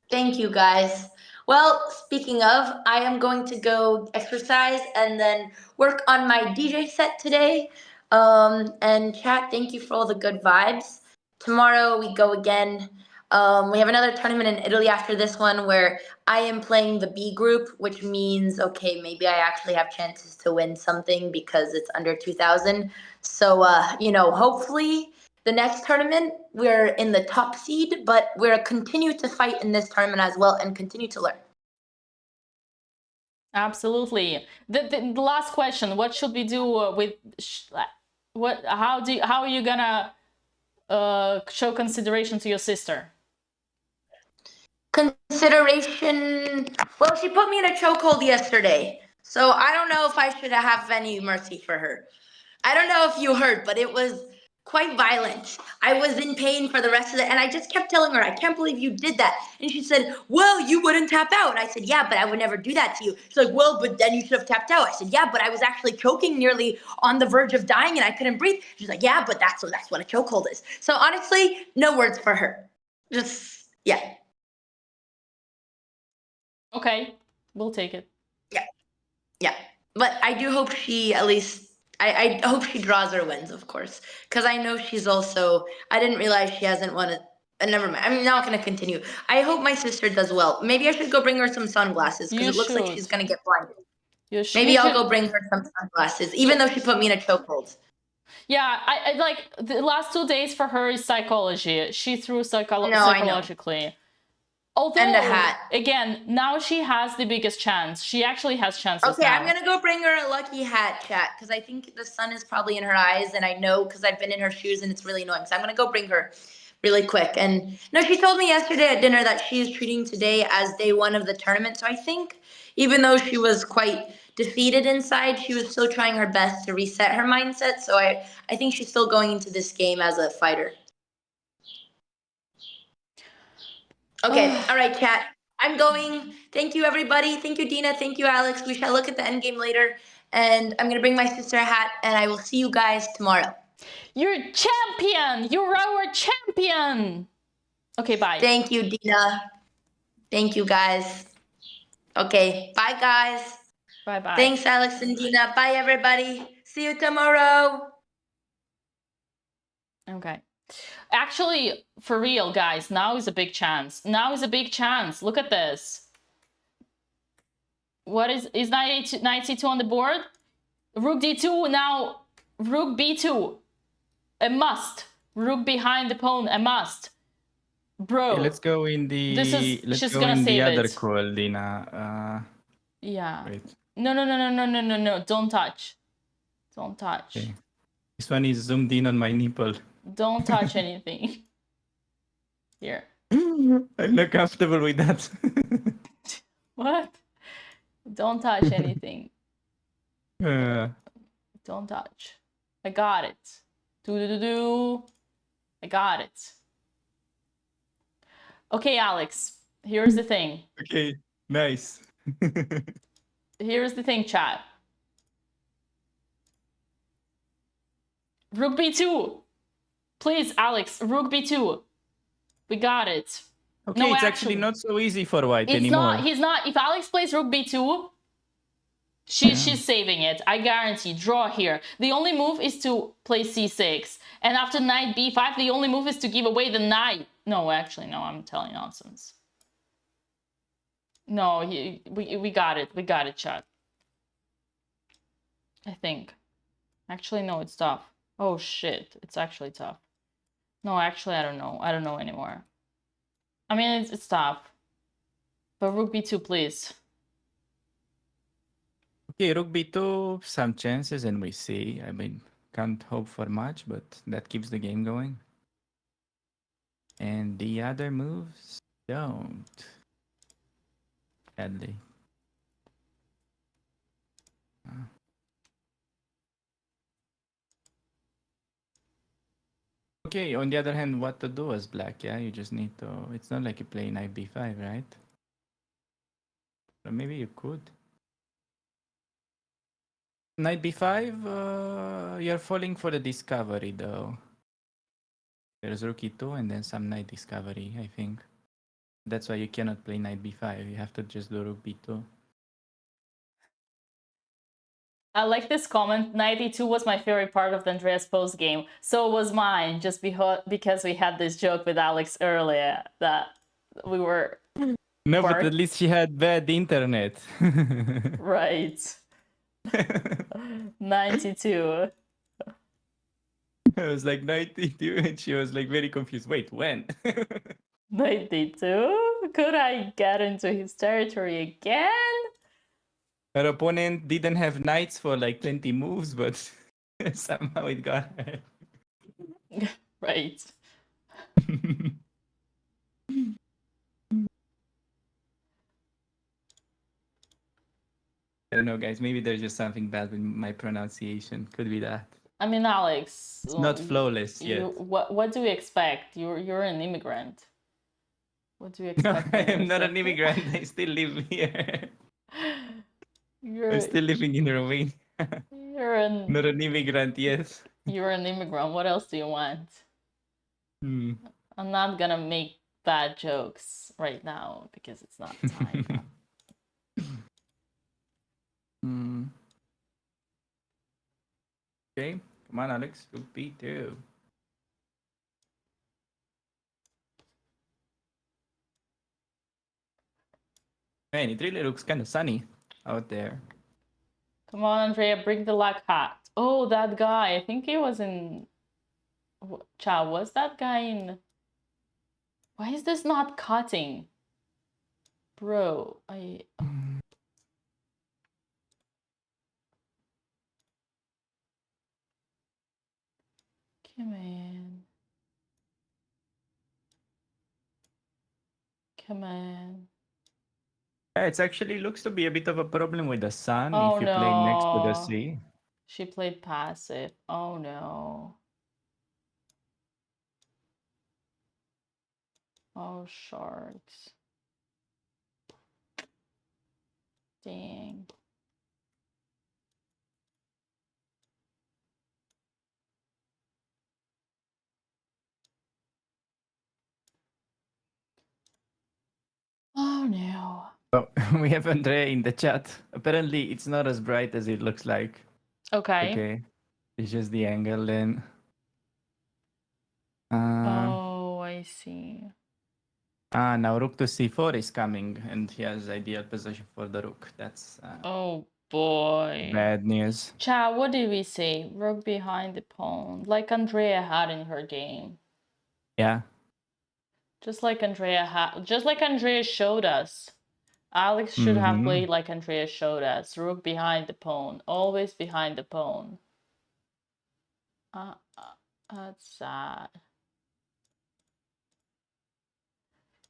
Thank you, guys. Well, speaking of, I am going to go exercise and then work on my DJ set today. And chat, thank you for all the good vibes. Tomorrow we go again. We have another tournament in Italy after this one where I am playing the B group, which means, okay, maybe I actually have chances to win something because it's under 2,000. So, hopefully the next tournament, we're in the top seed, but we're continue to fight in this tournament as well and continue to learn. Absolutely. The last question: what should we do with How are you gonna show consideration to your sister? Consideration? Well, she put me in a chokehold yesterday, so I don't know if I should have any mercy for her. I don't know if you heard, but it was quite violent. I was in pain for the rest of it, and I just kept telling her, I can't believe you did that. And she said, well, you wouldn't tap out. And I said, yeah, but I would never do that to you. She's like, well, but then you should have tapped out. I said, yeah, but I was actually choking, nearly on the verge of dying, and I couldn't breathe. She's like, yeah, but that's what a chokehold is. So honestly, no words for her. Just, yeah. Okay, we'll take it. Yeah. But I do hope she at least, I hope she draws or wins, of course. Because I know she's also, I didn't realize she hasn't won it. Never mind. I'm not going to continue. I hope my sister does well. Maybe I should go bring her some sunglasses because it looks like she's going to get blinded. Maybe I'll go bring her some sunglasses, even though she put me in a chokehold. Yeah, I like the last 2 days for her is psychology. She threw psychologically. Although, and a hat. Again, now she has the biggest chance. She actually has chances Okay, now. I'm going to go bring her a lucky hat, chat, because I think the sun is probably in her eyes, and I know because I've been in her shoes, and it's really annoying. So I'm going to go bring her really quick. And no, she told me yesterday at dinner that she is treating today as day one of the tournament. So I think even though she was quite defeated inside, she was still trying her best to reset her mindset. So I think she's still going into this game as a fighter. Okay, all right, chat. I'm going. Thank you, everybody. Thank you, Dina. Thank you, Alex. We shall look at the end game later. And I'm going to bring my sister a hat, and I will see you guys tomorrow. You're champion! You're our champion! Okay, bye. Thank you, Dina. Thank you, guys. Okay, bye, guys. Bye-bye. Thanks, Alex and Dina. Bye, everybody. See you tomorrow. Okay. Actually, for real, guys, now is a big chance. Now is a big chance. Look at this. What is knight c2 on the board? Rook d2 now. Rook b2. A must. Rook behind the pawn. A must. Bro. Okay, let's go in the other it. call, Dina. Yeah. Wait. No. Don't touch. Don't touch. Okay. This one is zoomed in on my nipple. Don't touch anything. Here. I'm not comfortable with that. What? Don't touch anything. Uh, Don't touch. I got it. Do. I got it. Okay, Alex. Here's the thing. okay, nice. Here's the thing, chat. Rook b2. Please, Alex. Rook b2. We got it. Okay, No, it's actually not so easy for white It's anymore. not. He's not. If Alex plays rook b2, she's saving it. I guarantee. Draw here. The only move is to play c6. And after knight b5, the only move is to give away the knight. No, actually, no. I'm telling nonsense. No, we got it. We got it, chat. I think. Actually, no, it's tough. Oh, shit. It's actually tough. No, actually, I don't know. I don't know anymore. I mean, it's tough. But rook b2, please. Okay, rook b2, some chances, and we see. I mean, can't hope for much, but that keeps the game going. And the other moves don't. Sadly. Okay, on the other hand, what to do as black, yeah? You just need to... It's not like you play knight b5, right? Or maybe you could. Knight b5, you're falling for the discovery, though. There's rook e2 and then some knight discovery, I think. That's why you cannot play knight b5. You have to just do rook b2. I like this comment. Knight e2 was my favorite part of the Andreas post game. So was mine, just because we had this joke with Alex earlier that we were... No, but at least she had bad internet. Right. 92. I was like 92 and she was like very confused. Wait, when? 92? Could I get into his territory again? Her opponent didn't have knights for like 20 moves, but somehow it got her. Right. I don't know, guys. Maybe there's just something bad with my pronunciation. Could be that. I mean, Alex. It's not flawless yet. What do we expect? You're an immigrant. What do you expect? I am not an immigrant. I still live here. I'm still living in Romania. Not an immigrant yet. You're an immigrant. What else do you want? I'm not gonna make bad jokes right now because it's not time. Okay, come on, Alex. Rook b2. Man, it really looks kind of sunny out there. Come on, Andrea, bring the luck hat. Oh, that guy. I think he was in... Cha, was that guy in... Why is this not cutting? Bro, Come on. Come on. Yeah, it actually looks to be a bit of a problem with the sun Oh, if you play next to the no. sea. She played passive. Oh no. Oh, sharks. Dang. Oh Oh, we have Andrea in the chat. Apparently, it's not as bright as it looks like. Okay. Okay. It's just the angle then. Oh, I see. Now rook to c4 is coming, and he has ideal position for the rook. That's Oh boy. bad news. Chat, what did we say? Rook behind the pawn, like Andrea had in her game. Yeah. Just like Andrea showed us. Alex should have played like Andrea showed us. Rook behind the pawn, always behind the pawn. That's sad.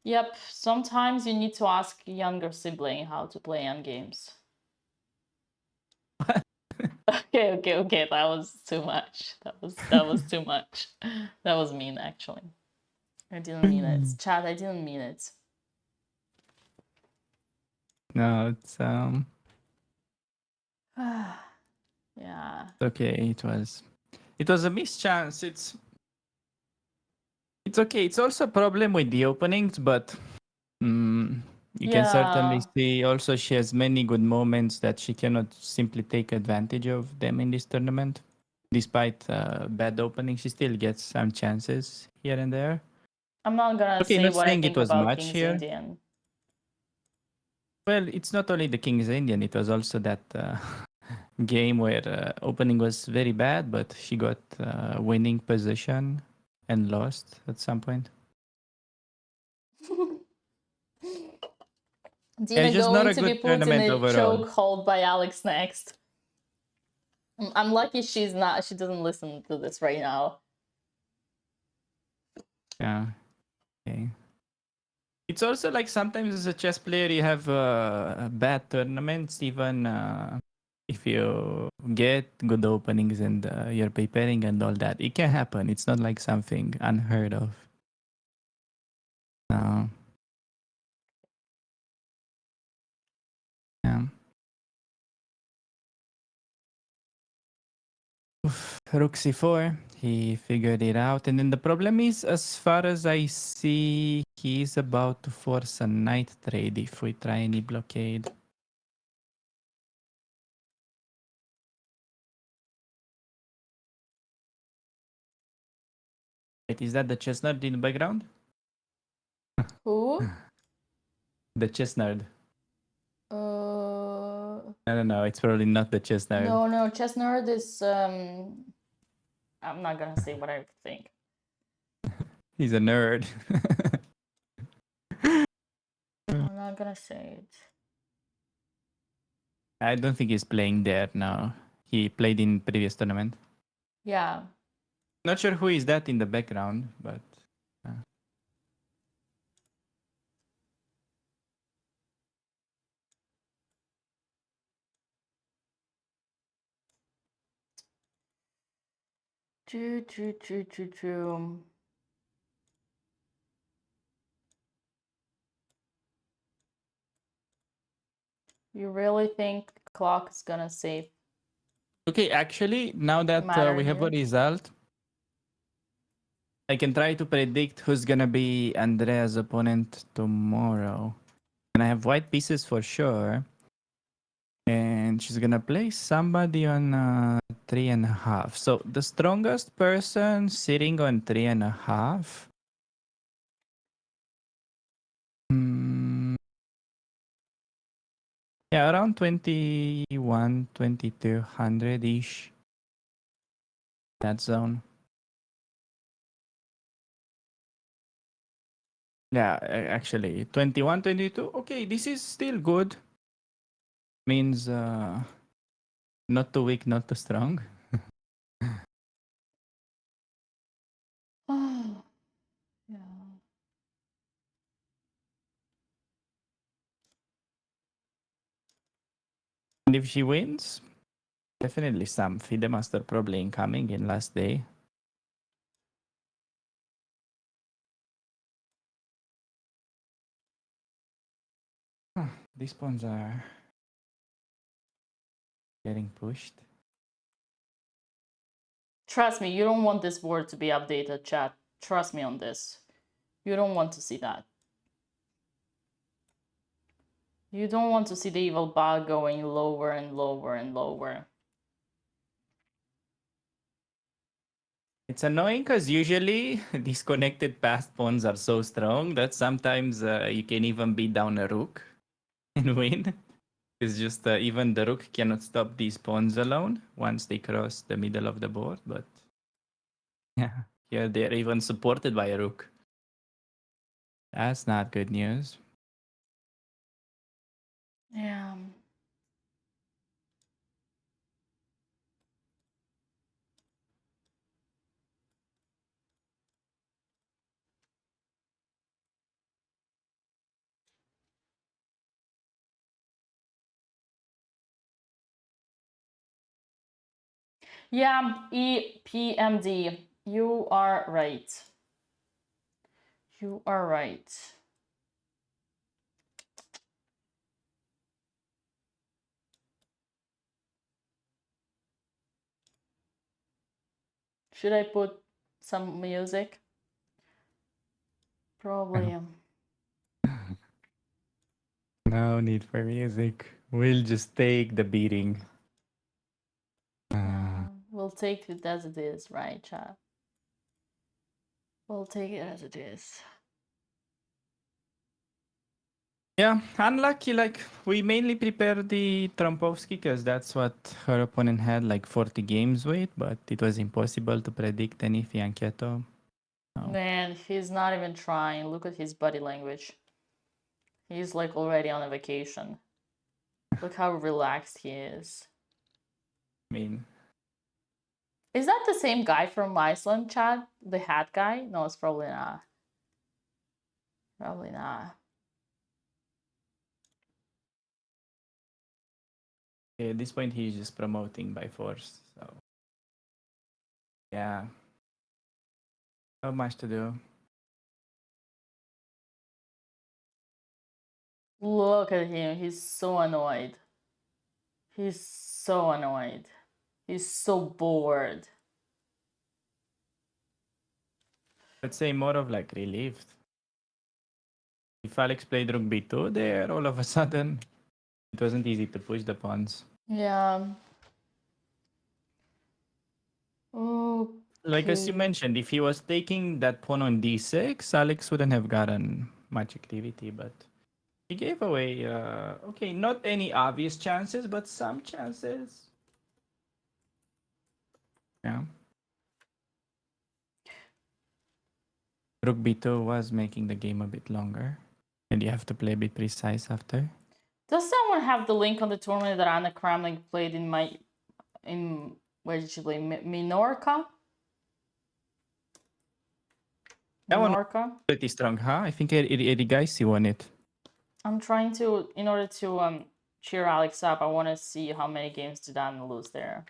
Yep, sometimes you need to ask a younger sibling how to play endgames. Okay, that was too much. That was too much. That was mean, actually. I didn't mean it. Chat, I didn't mean it. No, it's Yeah. okay. It was a mischance. It's okay. It's also a problem with the openings, but you can certainly see also she has many good moments that she cannot simply take advantage of them in this tournament. Despite bad opening, she still gets some chances here and there. I'm not gonna say not what I saying think it was about much King's here. Indian. Well, it's not only the King's Indian. It was also that game where opening was very bad, but she got winning position and lost at some point. Dina just not going a to be good put in tournament a overall. chokehold by Alex next. I'm lucky she doesn't listen to this right now. Yeah. Okay. It's also like sometimes as a chess player you have bad tournaments, even if you get good openings and you're preparing and all that. It can happen. It's not like something unheard of. No. Yeah. Rook c4, he figured it out. And then the problem is, as far as I see, he's about to force a knight trade if we try any blockade. Wait, is that the chess nerd in the background? Who? The chess nerd. No, it's probably not the chess nerd. No, chess nerd is I'm not gonna say what I think. He's a nerd. I'm not gonna say it. I don't think he's playing there now. He played in previous tournament. Yeah. Not sure who is that in the background, but True. You really think the clock is gonna save? okay, actually, now that Matter we have a here? result, I can try to predict who's gonna be Andrea's opponent tomorrow. And I have white pieces for sure. And she's gonna play somebody on 3.5. So the strongest person sitting on 3.5. Yeah, around 21, 2200-ish. That zone. Yeah, actually, 21, 22. Okay, this is still good. Means not too weak, not too strong. Yeah. And if she wins, definitely some FIDE Master probably incoming in last day. These pawns are getting pushed. Trust me, you don't want this board to be updated, chat. Trust me on this. You don't want to see that. You don't want to see the evil bug going lower and lower and lower. It's annoying because usually these connected passed pawns are so strong that sometimes you can even beat down a rook and win. It's just even the rook cannot stop these pawns alone once they cross the middle of the board. But yeah, they're even supported by a rook. That's not good news. Yeah. Yeah, EPMD. You are right. You are right. Should I put some music? Probably. No need for music. We'll just take the beating. We'll take it as it is, right, chat? We'll take it as it is. Yeah, unlucky. Like, we mainly prepared the Trompovsky because that's what her opponent had, like 40 games with, but it was impossible to predict any Fianchetto. Man, he's not even trying. Look at his body language. He's like already on a vacation. Look how relaxed he is. I mean, is that the same guy from Iceland, Chad? The hat guy? No, it's probably not. Probably not. at this point, he's just promoting by force. So, yeah. Not much to do. Look at him. He's so annoyed. He's so annoyed. He's so bored. Let's say more of like relieved. If Alex played rook b2 there, all of a sudden, it wasn't easy to push the pawns. Yeah. Oh. Like as you mentioned, if he was taking that pawn on d6, Alex wouldn't have gotten much activity, but he gave away, okay, not any obvious chances, but some chances. Yeah. Rook b2 was making the game a bit longer, and you have to play a bit precise after. Does someone have the link on the tournament that Anna Kramnik played where did she play? Minorca? That one Minorca? pretty strong, huh? I think Eddie Geisy won it. I'm trying to, in order to cheer Alex up, I want to see how many games did Anna lose there.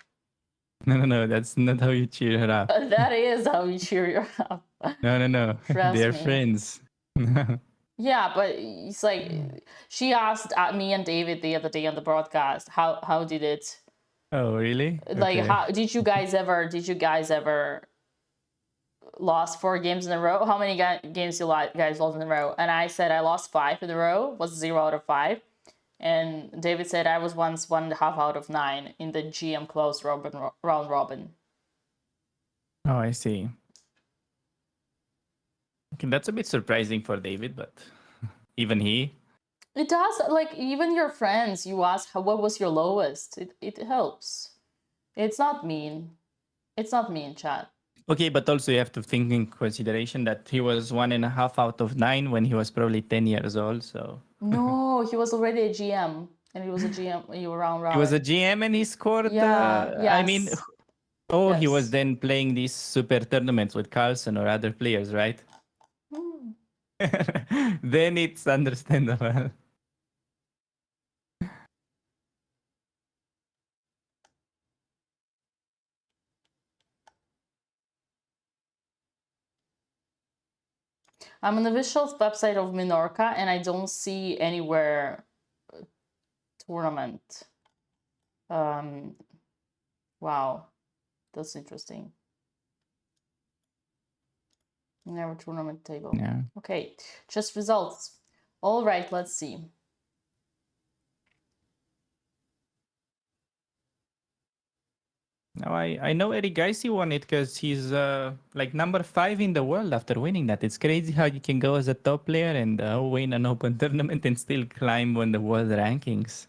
No, that's not how you cheer her up. That is how you cheer her up. No. Trust They're me. friends. Yeah, but it's like she asked me and David the other day on the broadcast, how did it? Oh, really? Like, Okay. how did you guys ever lost 4 games in a row? How many games you guys lost in a row? And I said I lost 5 in a row, was 0 out of 5. And David said I was once 1.5 out of 9 in the GM close round robin. Oh, I see. Okay, that's a bit surprising for David, but even he. It does, like, even your friends, you ask what was your lowest. It helps. It's not mean. It's not mean, chat. Okay, but also you have to think in consideration that he was 1.5 out of 9 when he was probably 10 years old. So no, he was already a GM, and he was a GM. You were round robin. he was a GM and he scored. Yeah. Yes. I mean, yes. He was then playing these super tournaments with Carlsen or other players, right? Then it's understandable. I'm on the official website of Minorca, and I don't see anywhere tournament. Wow, that's interesting. Never tournament table. Yeah. Okay, just results. All right, let's see. Now I know Eric Gaisi won it because he's like number 5 in the world after winning that. It's crazy how you can go as a top player and win an open tournament and still climb on the world rankings.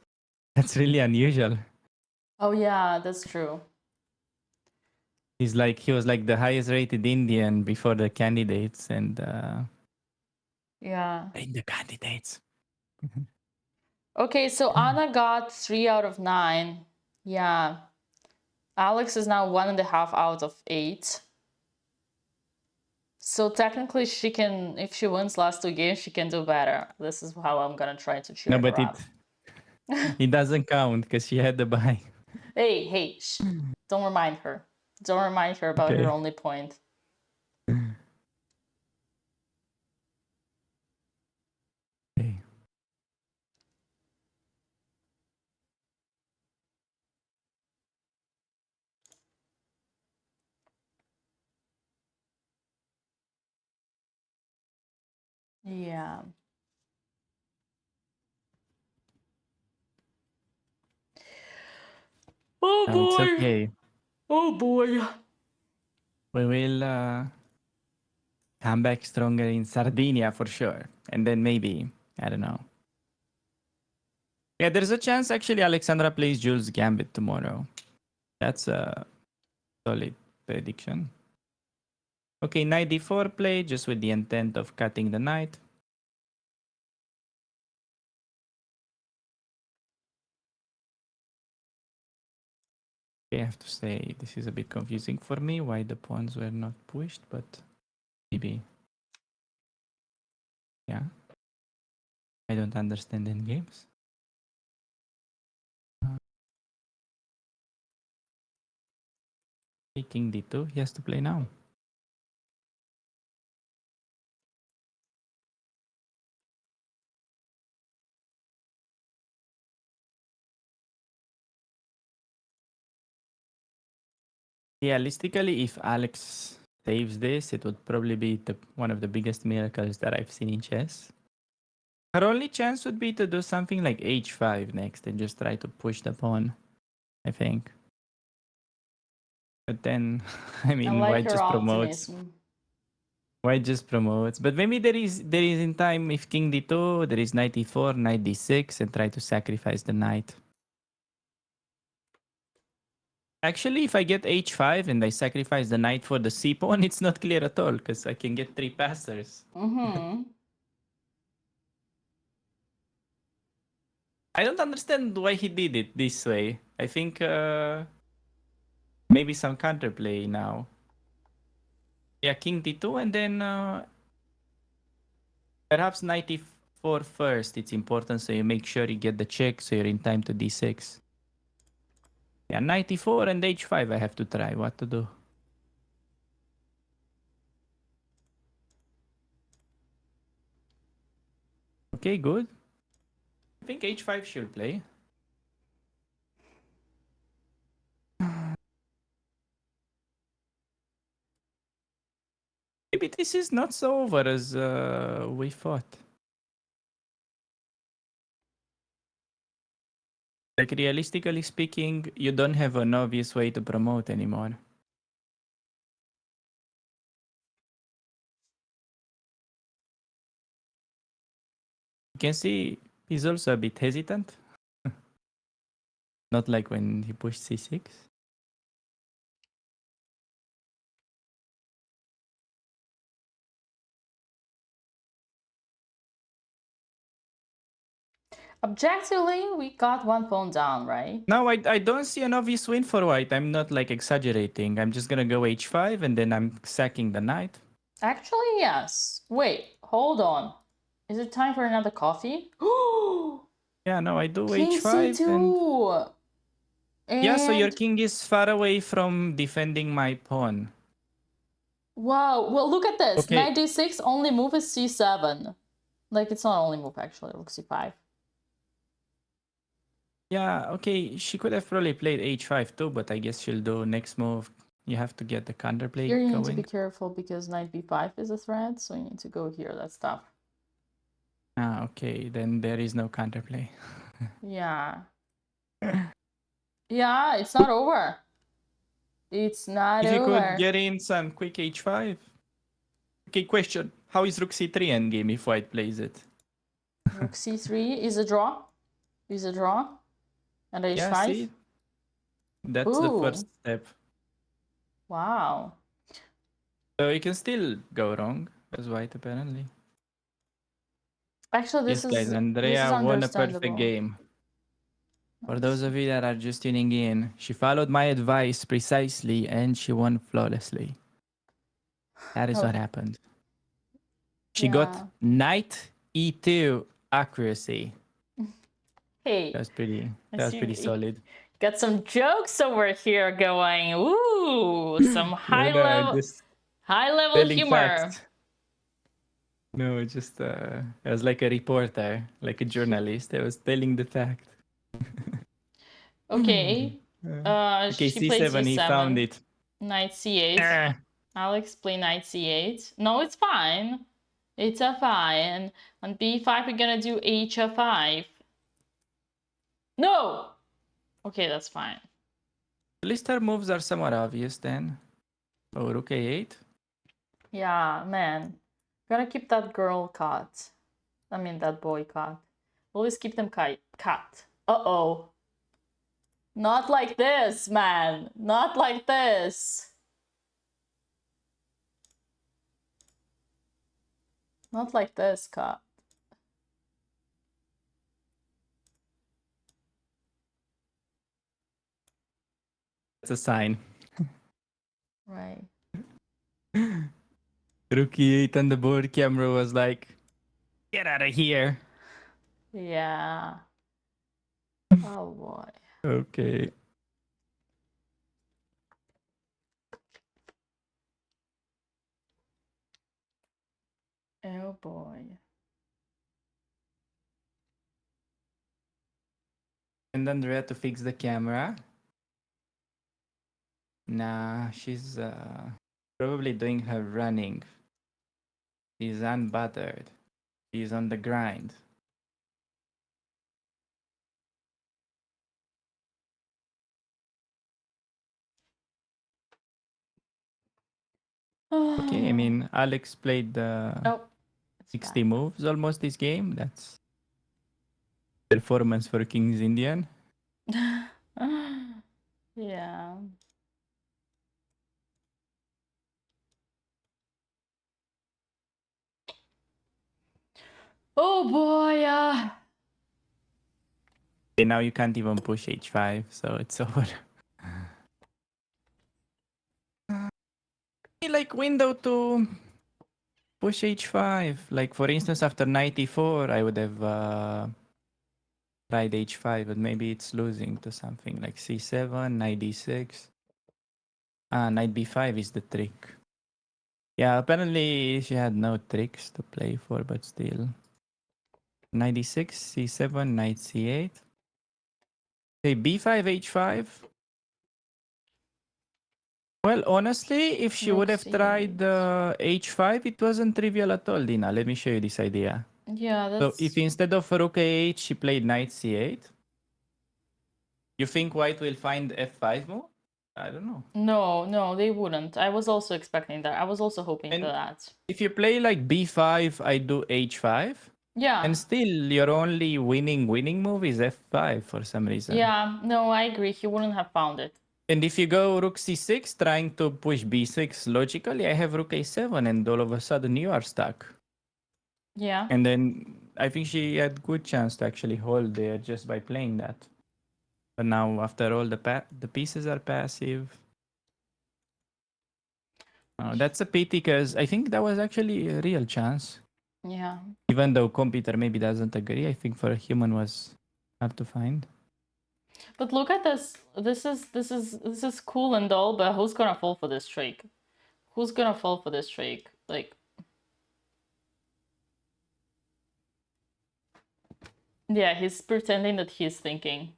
That's really unusual. Oh yeah, that's true. He was like the highest rated Indian before the candidates and Yeah. in the candidates. Okay, so Anna got 3 out of 9. Yeah. Alex is now 1.5 out of 8. So technically she can, if she wins last 2 games, she can do better. This is how I'm gonna try to cheer No, her but up. it doesn't count because she had the bye. Hey, shh. Don't remind her. Don't remind her about her Okay. only point. Okay. Yeah. Oh No, it's boy. okay. Oh boy. We will come back stronger in Sardinia for sure. And then maybe, I don't know. Yeah, there's a chance actually Alexandra plays Jules Gambit tomorrow. That's a solid prediction. Okay, knight d4 play just with the intent of cutting the knight. Okay, I have to say this is a bit confusing for me why the pawns were not pushed, but maybe. Yeah. I don't understand in games. King d2, he has to play now. Realistically, if Alex saves this, it would probably be one of the biggest miracles that I've seen in chess. Her only chance would be to do something like h5 next and just try to push the pawn, I think. But then, I mean, I why like her just promotes? optimism. Why just promotes? But maybe there is in time if king d2, there is knight e4, knight d6, and try to sacrifice the knight. Actually, if I get h5 and I sacrifice the knight for the c pawn, it's not clear at all because I can get 3 passers. Mm-hmm. I don't understand why he did it this way. I think maybe some counterplay now. Yeah, king d2 and then perhaps knight e4 first. It's important so you make sure you get the check so you're in time to d6. Yeah, knight e4 and h5 I have to try what to do. Okay, good. I think h5 should play. Maybe this is not so over as we thought. Like realistically speaking, you don't have an obvious way to promote anymore. You can see he's also a bit hesitant. Not like when he pushed c6. Objectively, we got 1 pawn down, right? No, I don't see an obvious win for white. I'm not like exaggerating. I'm just gonna go h5 and then I'm sacking the knight. Actually, yes. Wait, hold on. Is it time for another coffee? Yeah, no, I do King h5 c2! And... yeah, so your king is far away from defending my pawn. Wow, well look at this. Okay. Knight d6, only move is c7. Like, it's not only move actually, rook c5. Yeah, okay, she could have probably played h5 too, but I guess she'll do next move. You have to get the counterplay Here you going. need to be careful because knight b5 is a threat, so you need to go here, that's tough. Ah, okay, then there is no counterplay. Yeah. Yeah, it's not over. It's not If you over. could get in some quick h5. Okay, question. How is rook c3 endgame if white plays it? Rook c3 is a draw. Is a draw. And h5. Yeah, see? That's the first step. Wow. So you can still go wrong as white, apparently. Actually, Yes, guys, Andrea won a perfect game. For those of you that are just tuning in, she followed my advice precisely and she won flawlessly. That is what happened. She got knight e2 accuracy. Hey, That was pretty solid. got some jokes over here going. Ooh, some high level humor. Facts. No, just I was like a reporter, like a journalist. I was telling the fact. Okay. Okay, She played c7, he found it. Knight c8. Alex play knight c8. No, it's fine. It's a fine. On b5, we're gonna do h5. No! Okay, that's fine. At least her moves are somewhat obvious then. Oh, rook a8. Yeah, man. Gotta keep that girl cut. I mean, that boy cut. Always keep them cut. Uh-oh. Not like this, man. Not like this. Not like this, cut. That's a sign. Right. Rook e8 on the board. Camera was like, get out of here. Yeah. Oh boy. Okay. Oh boy. And Andrea to fix the camera. Nah, she's probably doing her running. She's unbuttered. She's on the grind. Okay, I mean, Alex played 60 moves almost this game. That's performance for King's Indian. Yeah. Oh boy, Okay, now you can't even push h5, so it's over. Like window to push h5. Like for instance, after 94, I would have tried h5, but maybe it's losing to something like c7, knight d6. Knight b5 is the trick. Yeah, apparently she had no tricks to play for, but still. Knight d6, c7, knight c8. Okay, b5, h5. Well, honestly, if she would have tried h5, it wasn't trivial at all, Dina. Let me show you this idea. Yeah, that's... So if instead of rook a8, she played knight c8, you think white will find f5 move? I don't know. No, they wouldn't. I was also expecting that. I was also hoping for that. If you play like b5, I do h5. Yeah. And still, your only winning move is f5 for some reason. Yeah, no, I agree. He wouldn't have found it. And if you go rook c6, trying to push b6, logically, I have rook a7, and all of a sudden you are stuck. Yeah. And then I think she had good chance to actually hold there just by playing that. But now, after all, the pieces are passive. That's a pity, because I think that was actually a real chance. Yeah. Even though computer maybe doesn't agree, I think for a human was hard to find. But look at this. This is cool and all, but who's gonna fall for this trick? Who's gonna fall for this trick? Like, yeah, he's pretending that he's thinking.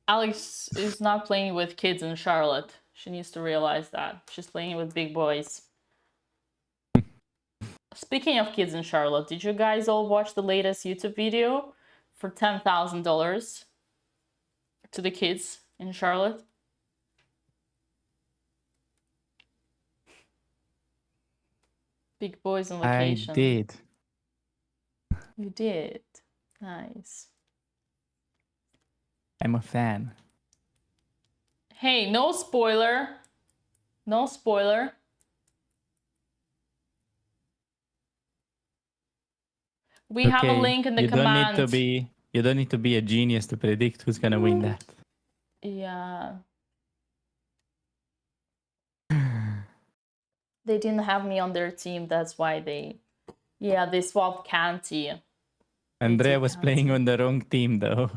Alex is not playing with kids in Charlotte. She needs to realize that. She's playing with big boys. Speaking of kids in Charlotte, did you guys all watch the latest YouTube video for $10,000 to the kids in Charlotte? Big boys on vacation. I did. You did. Nice. I'm a fan. Hey, no spoiler. No spoiler. We have a link in the command. You don't need to be a genius to predict who's gonna win that. Yeah. They didn't have me on their team, that's why they swapped Canty. Andrea was playing on the wrong team though.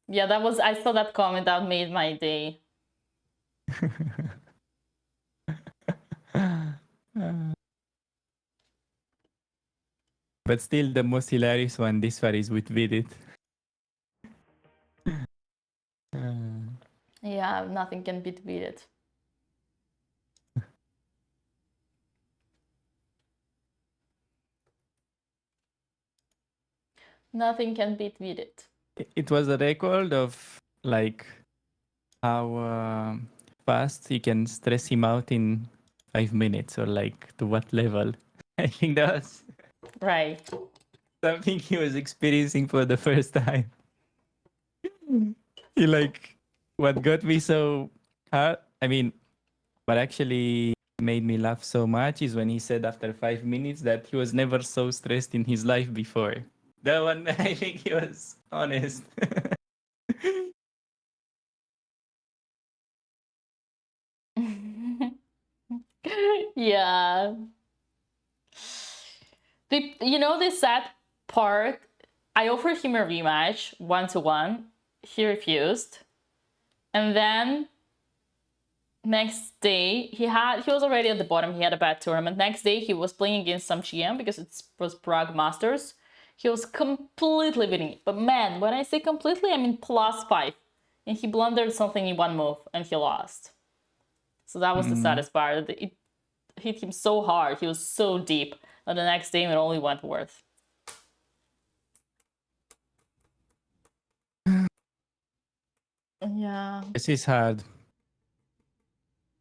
Yeah, I saw that comment, that made my day. But still, the most hilarious one this far is with Vidit. Yeah, nothing can beat it. Nothing can beat it. It was a record of like how fast you can stress him out in 5 minutes, or like to what level. I think that was right. Something he was experiencing for the first time. What got me so hard, what actually made me laugh so much is when he said after 5 minutes that he was never so stressed in his life before. That one, I think he was honest. Yeah. The sad part, I offered him a rematch 1-1. He refused. And then next day, he was already at the bottom. He had a bad tournament. Next day, he was playing against some GM because it was Prague Masters. He was completely winning it. But man, when I say completely, I mean +5. And he blundered something in one move and he lost. So that was the saddest part. It hit him so hard. He was so deep. And the next game, it only went worth. Yeah. This is hard.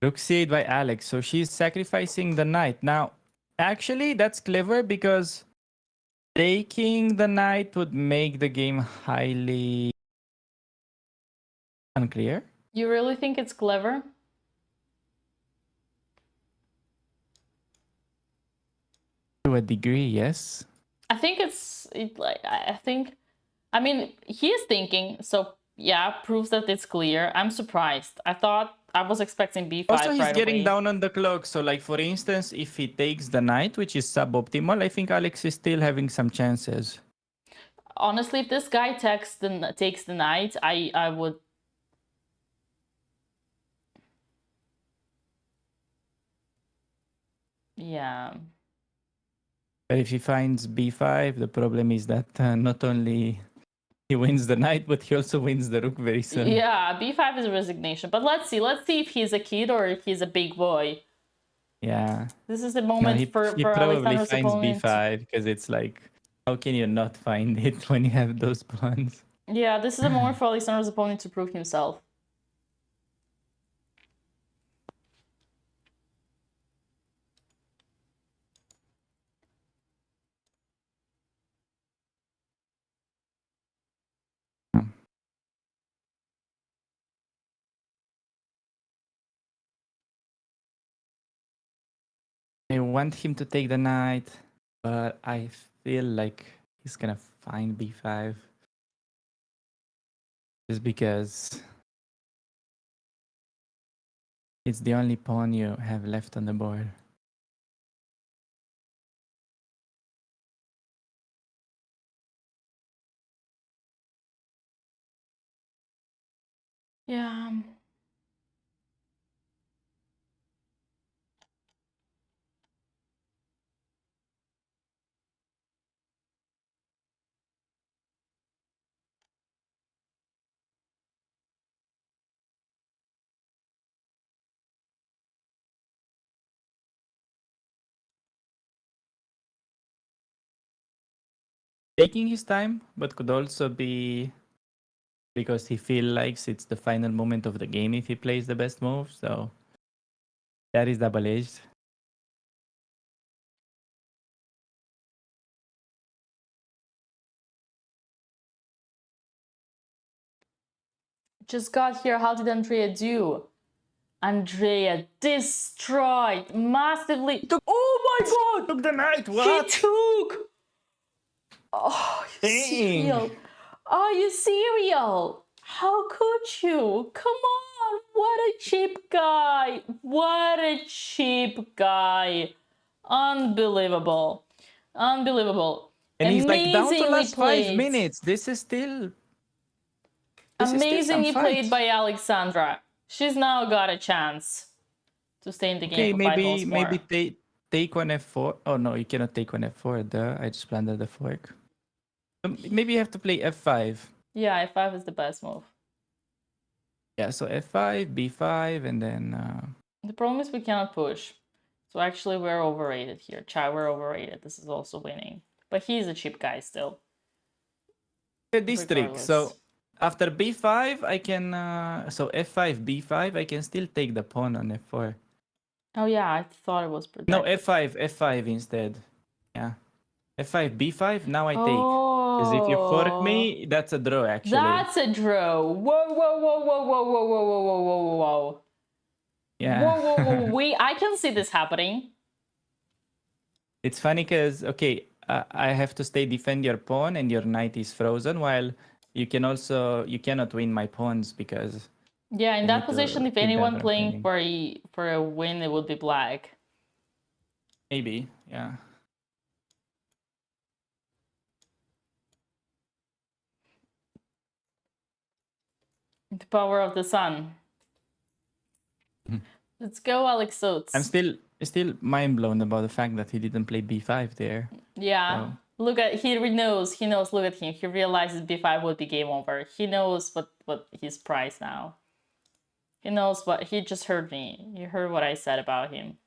Rook c8 by Alex. So she's sacrificing the knight. Now, actually, that's clever because taking the knight would make the game highly unclear. You really think it's clever? To a degree, yes. I think he is thinking, so yeah, proves that it's clear. I'm surprised. I was expecting b5 Also, he's right getting away. down on the clock. So, like, for instance, if he takes the knight, which is suboptimal, I think Alex is still having some chances. Honestly, if this guy takes the knight, I would... Yeah. But if he finds b5, the problem is that not only he wins the knight, but he also wins the rook very soon. Yeah, b5 is a resignation. But let's see if he's a kid or if he's a big boy. Yeah. This is the moment for he probably Alexander's finds opponent. b5 because it's like, how can you not find it when you have those pawns? Yeah, this is a moment for Alexander's opponent to prove himself. I want him to take the knight, but I feel like he's gonna find b5. Just because it's the only pawn you have left on the board. Yeah. Taking his time, but could also be because he feels like it's the final moment of the game if he plays the best move. So that is double-edged. Just got here. How did Andrea do? Andrea destroyed massively. Oh my god! Took the knight. What? He took. Oh, you serial? Are you serial? How could you? Come on! What a cheap guy! What a cheap guy! Unbelievable! Unbelievable! And he's like down to Amazingly last played. 5 minutes. This is still. Amazingly some played fight. by Alexandra. She's now got a chance to stay in the game for 5 holes more. Maybe take on F4. Oh no, you cannot take on F4. Duh, I just blundered the fork. Maybe you have to play F5. Yeah, F5 is the best move. Yeah, so F5, B5, and then. The problem is we cannot push. So actually we're overrated here. Chai, we're overrated. This is also winning. But he's a cheap guy still. This trick. So after B5, I can. So F5, B5, I can still take the pawn on F4. Oh yeah, I thought it was protected. No, F5 instead. Yeah. F5, B5, now I take. Because if you fork me, that's a draw actually. That's a draw. Whoa, whoa, whoa, whoa, whoa, whoa, whoa, whoa, whoa, whoa, whoa. Yeah. Whoa, whoa, whoa. I can see this happening. It's funny because, okay, I have to stay defend your pawn and your knight is frozen, while you cannot win my pawns because... Yeah, in that position, if anyone playing winning. for a win, it would be black. Maybe, yeah. The power of the sun. Let's go, Alex Oates. I'm still mind blown about the fact that he didn't play B5 there. Yeah. So. Look at he knows, look at him. He realizes B5 would be game over. He knows what his price now. He knows what he just heard me. You heard what I said about him.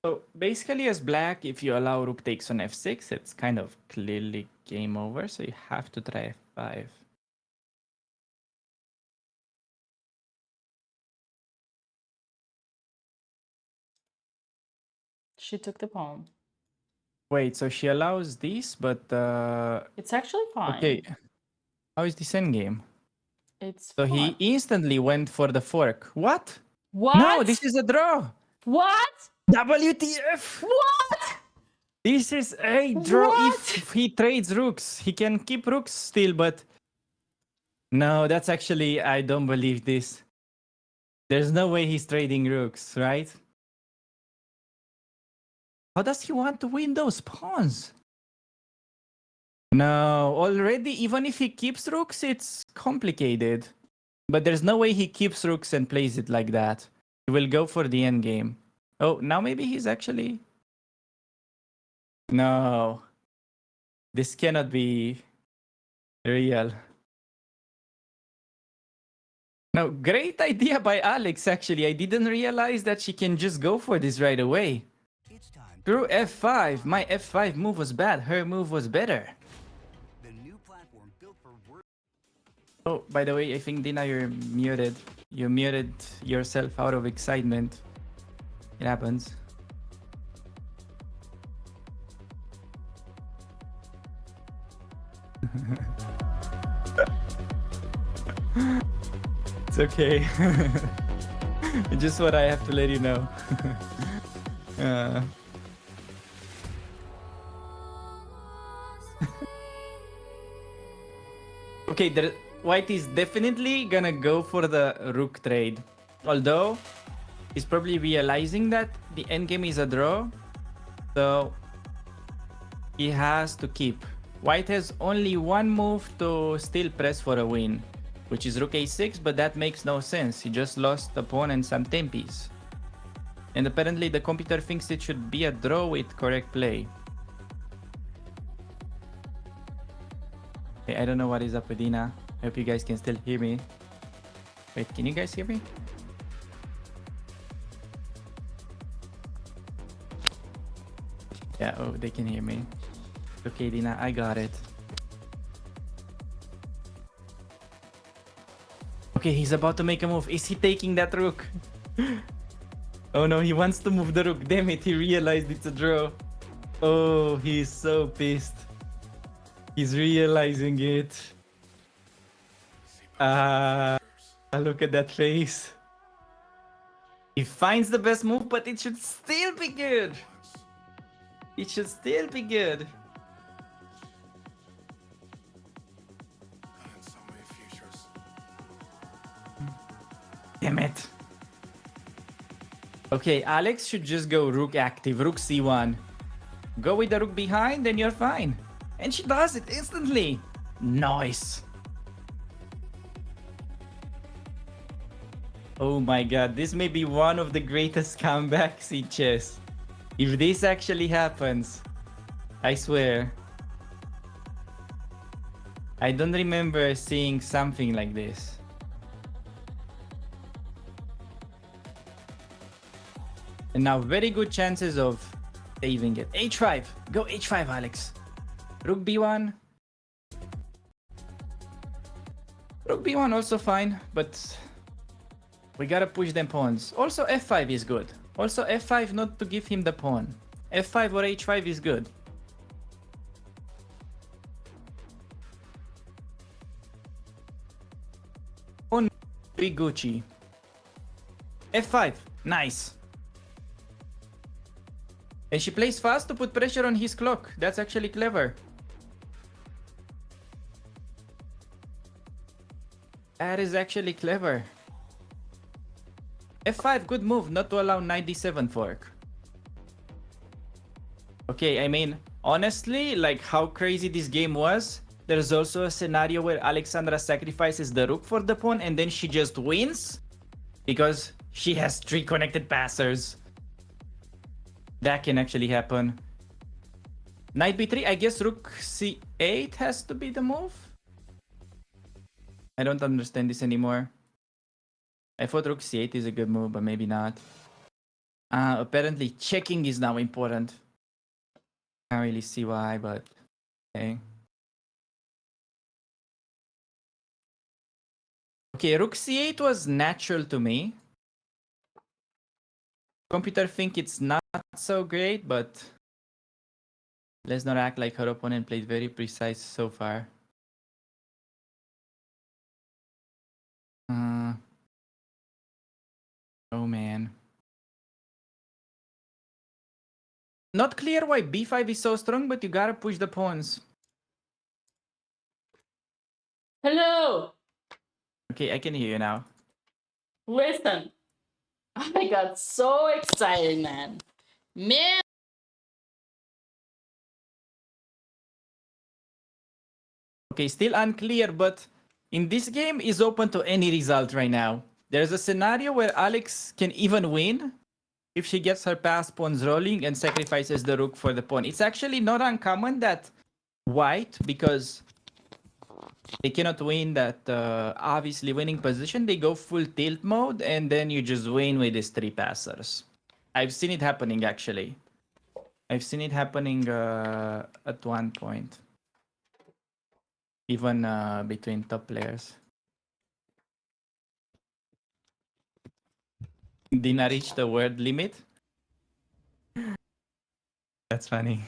So basically as black, if you allow rook takes on F6, it's kind of clearly game over, so you have to try F5. She took the pawn. Wait, so she allows this, but it's actually fine. Okay. How is this endgame? It's so fine. He instantly went for the fork. What? What? No, this is a draw. What? WTF? What? This is a draw. What? If he trades rooks, he can keep rooks still, but no, that's actually, I don't believe this. There's no way he's trading rooks, right? How does he want to win those pawns? No, already, even if he keeps rooks, it's complicated. But there's no way he keeps rooks and plays it like that. He will go for the endgame. Oh, now maybe he's actually... No. This cannot be real. No, great idea by Alex, actually. I didn't realize that she can just go for this right away. Through F5. My F5 move was bad. Her move was better. Oh, by the way, I think, Dina, you're muted. You muted yourself out of excitement. It happens. It's okay. It's just what I have to let you know. Okay, White is definitely gonna go for the rook trade. Although, he's probably realizing that the endgame is a draw. So, he has to keep. White has only one move to still press for a win, which is rook a6, but that makes no sense. He just lost a pawn and some tempies. And apparently the computer thinks it should be a draw with correct play. Okay, I don't know what is up with Dina. I hope you guys can still hear me. Wait, can you guys hear me? Yeah, oh, they can hear me. Okay, Dina, I got it. Okay, he's about to make a move. Is he taking that rook? Oh no, he wants to move the rook. Damn it, he realized it's a draw. Oh, he's so pissed. He's realizing it. Look at that face. He finds the best move, but it should still be good. It should still be good. Damn it. Okay, Alex should just go rook active, rook c1. Go with the rook behind, then you're fine. And she does it instantly. Nice. Oh my god, this may be one of the greatest comebacks in chess. If this actually happens, I swear. I don't remember seeing something like this. And now very good chances of saving it. h5. Go h5, Alex. Rook b1. Rook b1 also fine, but we gotta push them pawns. Also f5 is good. Also f5 not to give him the pawn. f5 or h5 is good. Pawn be Gucci. f5. Nice. And she plays fast to put pressure on his clock. That's actually clever. That is actually clever. f5, good move, not to allow knight d7 fork. Okay, I mean, honestly, like how crazy this game was, there's also a scenario where Alexandra sacrifices the rook for the pawn and then she just wins because she has 3 connected passers. That can actually happen. Knight b3, I guess rook c8 has to be the move? I don't understand this anymore. I thought rook c8 is a good move, but maybe not. Apparently checking is now important. Can't really see why, but okay. Okay, rook c8 was natural to me. Computer think it's not so great, but let's not act like her opponent played very precise so far. Oh man. Not clear why b5 is so strong, but you gotta push the pawns. Hello. Okay, I can hear you now. Listen. I got so excited, man. Man. Okay, still unclear, but in this game is open to any result right now. There's a scenario where Alex can even win if she gets her passed pawns rolling and sacrifices the rook for the pawn. It's actually not uncommon that white, because they cannot win that obviously winning position, they go full tilt mode and then you just win with these 3 passers. I've seen it happening actually. I've seen it happening at one point. Even between top players. Dina reached the word limit. That's funny.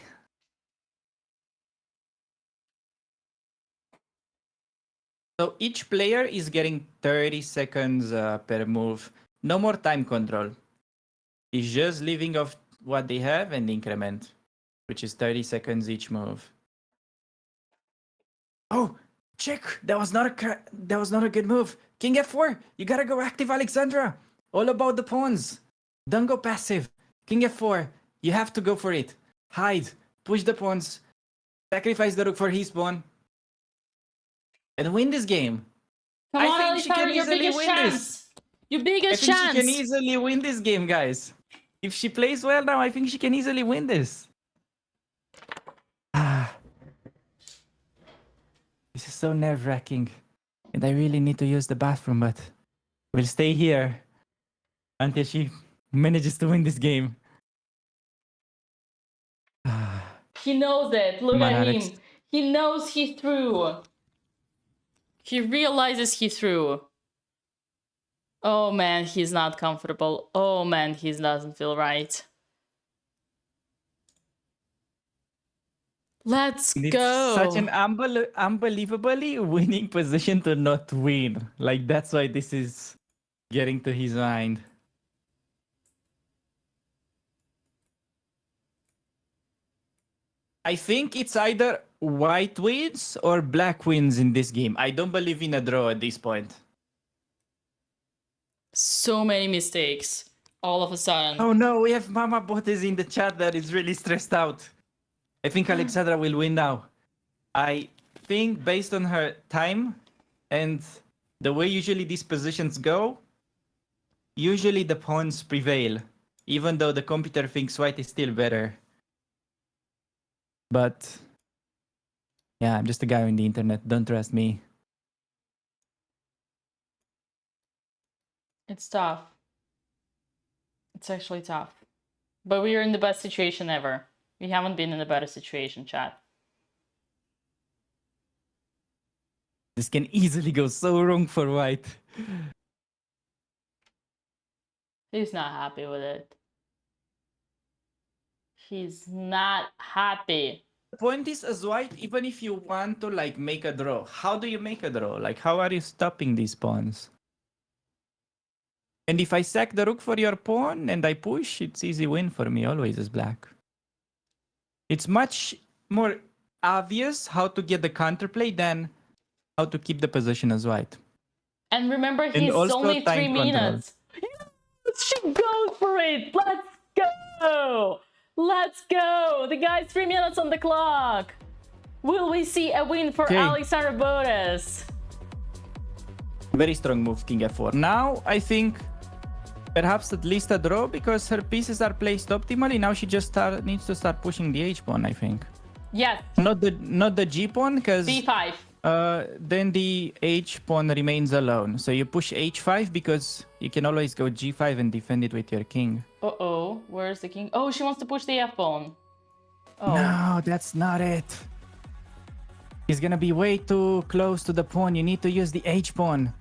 So each player is getting 30 seconds per move. No more time control. It's just living off what they have and increment, which is 30 seconds each move. Oh, check! That was not a good move. King f4. You gotta go active, Alexandra. All about the pawns. Don't go passive. King f4. You have to go for it. Hide. Push the pawns. Sacrifice the rook for his pawn. And win this game. Come on, I think she can Alexandra, your easily biggest win chance. this. Your I biggest think chance. she can easily win this game, guys. If she plays well now, I think she can easily win this. This is so nerve-wracking. And I really need to use the bathroom, but we'll stay here until she manages to win this game. He knows it. Look Come on, at Alex. him. He knows he threw. He realizes he threw. Oh man, he's not comfortable. Oh man, he doesn't feel right. Let's It's go. such an unbelievably winning position to not win. Like, that's why this is getting to his mind. I think it's either white wins or black wins in this game. I don't believe in a draw at this point. So many mistakes all of a sudden. Oh no, we have Mama Botez in the chat that is really stressed out. I think Alexandra will win now. I think based on her time and the way usually these positions go, usually the pawns prevail, even though the computer thinks white is still better. But yeah, I'm just a guy on the internet. Don't trust me. It's tough. It's actually tough. But we are in the best situation ever. We haven't been in a better situation, chat. This can easily go so wrong for white. He's not happy with it. He's not happy. The point is, as white, even if you want to like make a draw, how do you make a draw? Like, how are you stopping these pawns? And if I sack the rook for your pawn and I push, it's easy win for me always as black. It's much more obvious how to get the counterplay than how to keep the position as white. And remember, And he's also only 3 time control. minutes. Yes, she goes for it. Let's go. Let's go. The guy's 3 minutes on the clock. Will we see a win for Alexandra Botez? Very strong move, King F4. Now, I think perhaps at least a draw because her pieces are placed optimally. Now she just needs to start pushing the H pawn, I think. Yes. Not the G pawn, because B5. Then the H pawn remains alone. So you push H5 because you can always go G5 and defend it with your king. Uh-oh. Where's the king? Oh, she wants to push the F pawn. Oh. No, that's not it. He's gonna be way too close to the pawn. You need to use the H pawn.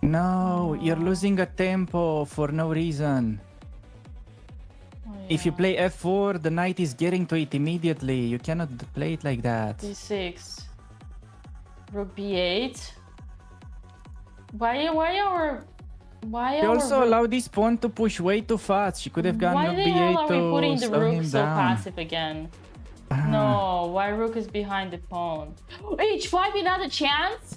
No, you're losing a tempo for no reason. Oh, yeah. If you play F4, the knight is getting to it immediately. You cannot play it like that. D6. Rook B8. Why You also allow this pawn to push way too fast. She could have gone rook B8 to we putting the slow rook him so down. passive again? No, why rook is behind the pawn? H5, another chance?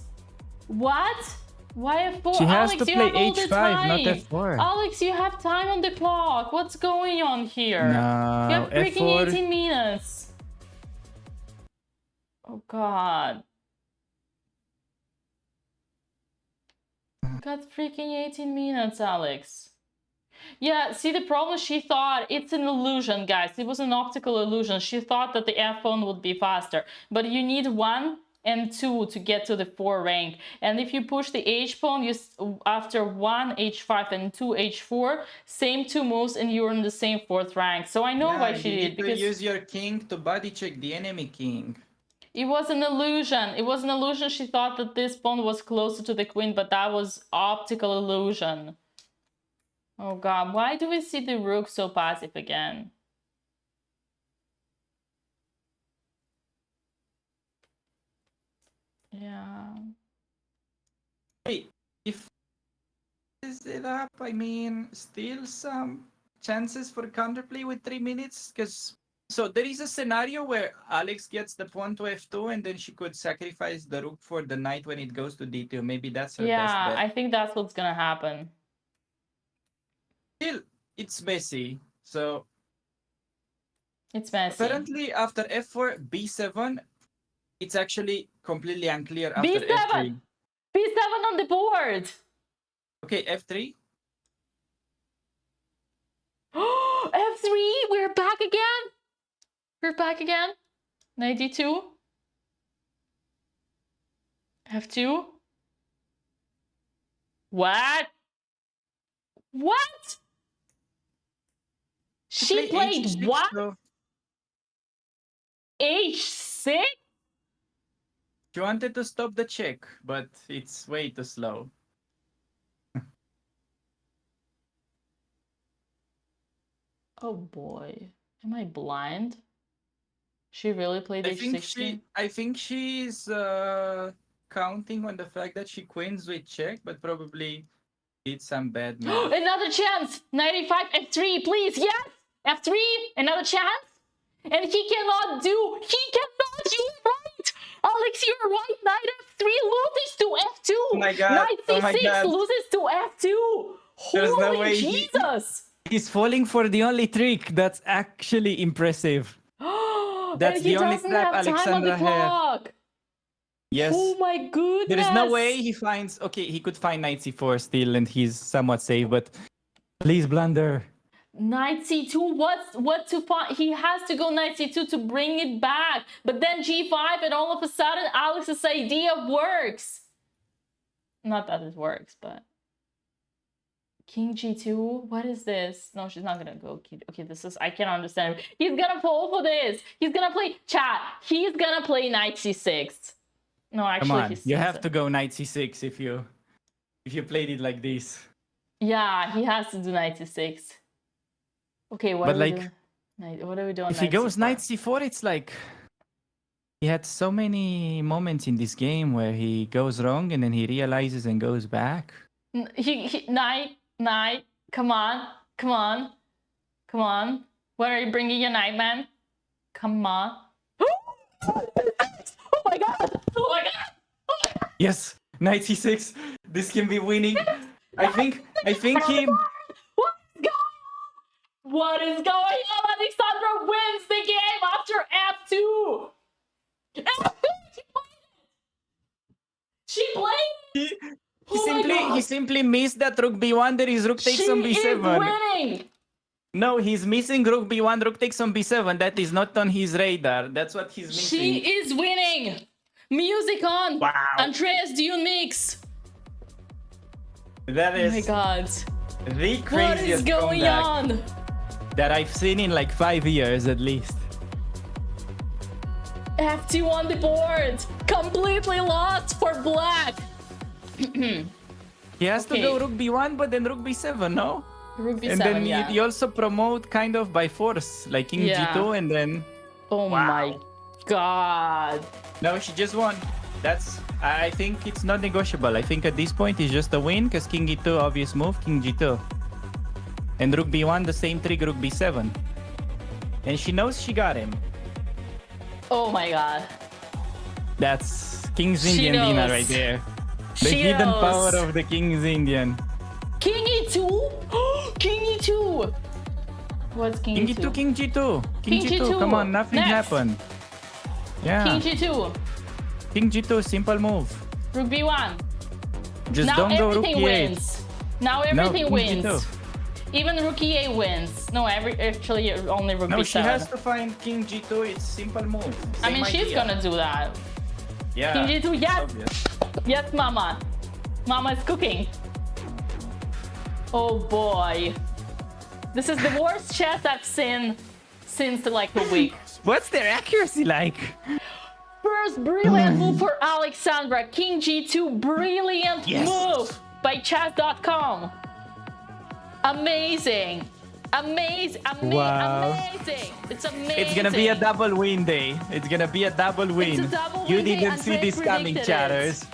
What? Why F4? She has Alex, to you play have all the H5, time. not F4. Alex, you have time on the clock. What's going on here? No, You have freaking F4. 18 minutes. Oh god. Got freaking 18 minutes, Alex. Yeah, see, the problem, she thought it's an illusion, guys. It was an optical illusion. She thought that the F pawn would be faster, but you need 1 and 2 to get to the 4 rank. And if you push the H pawn, you after 1 H5 and 2 H4, same 2 moves, and you're in the same 4th rank. So I know why she did, because you use your king to body check the enemy king. it was an illusion. It was an illusion. She thought that this pawn was closer to the queen, but that was optical illusion. Oh god, why do we see the rook so passive again? Yeah. Hey, if is it up, I mean, still some chances for counterplay with 3 minutes, because so there is a scenario where Alex gets the pawn to F2 and then she could sacrifice the rook for the knight when it goes to D2. Maybe that's her best bet. I think that's what's gonna happen. Still, it's messy. So it's messy. Apparently, after F4, B7, it's actually completely unclear after B7! F3. B7 on the board! Okay, F3. F3! We're back again! We're back again. 92. F2. What? What? She played H6, what? though. h6? She wanted to stop the check, but it's way too slow. Oh boy. Am I blind? She really played h16? I think she's counting on the fact that she queens with check, but probably did some bad moves. Another chance! 95 f3, please, yes! F3, another chance? And he cannot do right! Alex, you're right, knight f3 loses to f2! Oh my god, Knight oh my c6 god. loses to f2! There's no Holy way Jesus! He's falling for the only trick that's actually impressive. That's And he the only doesn't trap have time on the Alexandra had. clock! Yes. Oh my goodness! There is no way he finds... Okay, he could find knight c4 still and he's somewhat safe, but please blunder. Knight c2, what to find? He has to go knight c2 to bring it back. But then g5 and all of a sudden Alex's idea works. Not that it works, but... King g2, what is this? No, she's not gonna go. Okay, this is... I can't understand. He's gonna fall for this. He's gonna play... Chat, he's gonna play knight c6. No, actually, Come on, you have to go knight c6 if you played it like this. Yeah, he has to do knight c6. Okay, what But are like, we doing? What are we doing? if he goes knight c4, it's like... He had so many moments in this game where he goes wrong and then he realizes and goes back. Knight, come on. When are you bringing your knight, man? Come on. Oh my god! Yes, knight c6. This can be winning. I think he... What is going on? Alexandra wins the game after f2. She played. He simply missed that rook b1. There is rook takes on b7. She is winning. No, he's missing rook b1, rook takes on b7. That is not on his radar. That's what he's missing. She is winning. Music on. Wow. Andreas, do you mix? That is... Oh my god. The craziest What is going comeback on? that I've seen in like 5 years at least. f2 on the board. Completely lost for black. He has to go rook b1, but then rook b7, no? Rook b7, and then yeah. you also promote kind of by force, like king g2, and then... Oh my god. No, she just won. That's... I think it's not negotiable. I think at this point it's just a win, because king e2, obvious move, king g2. And rook b1, the same trick, rook b7. And she knows she got him. Oh my god. That's King's Indian Dina right there. The hidden power of the King's Indian. King e2? King e2! What's king e2? King e2, king g2. King g2, come on, nothing happened. Yeah. King g2. King g2, simple move. Rook b1. Just now don't go rook everything e8. wins. Now everything King wins. G2. Even rook e8 wins. No, actually only rook No, b7. she has to find king g2, it's simple move. I mean, she's gonna do that. Yeah. King g2, yes! Obvious. Yes, mama. Mama is cooking. Oh boy. This is the worst chess I've seen since like a week. What's their accuracy like? First brilliant move for Alexandra. King g2, brilliant move by chess.com. Amazing. Amazing. It's amazing. It's gonna be a double win day. It's gonna be a double win. It's a double you win day. didn't see this coming, chatters.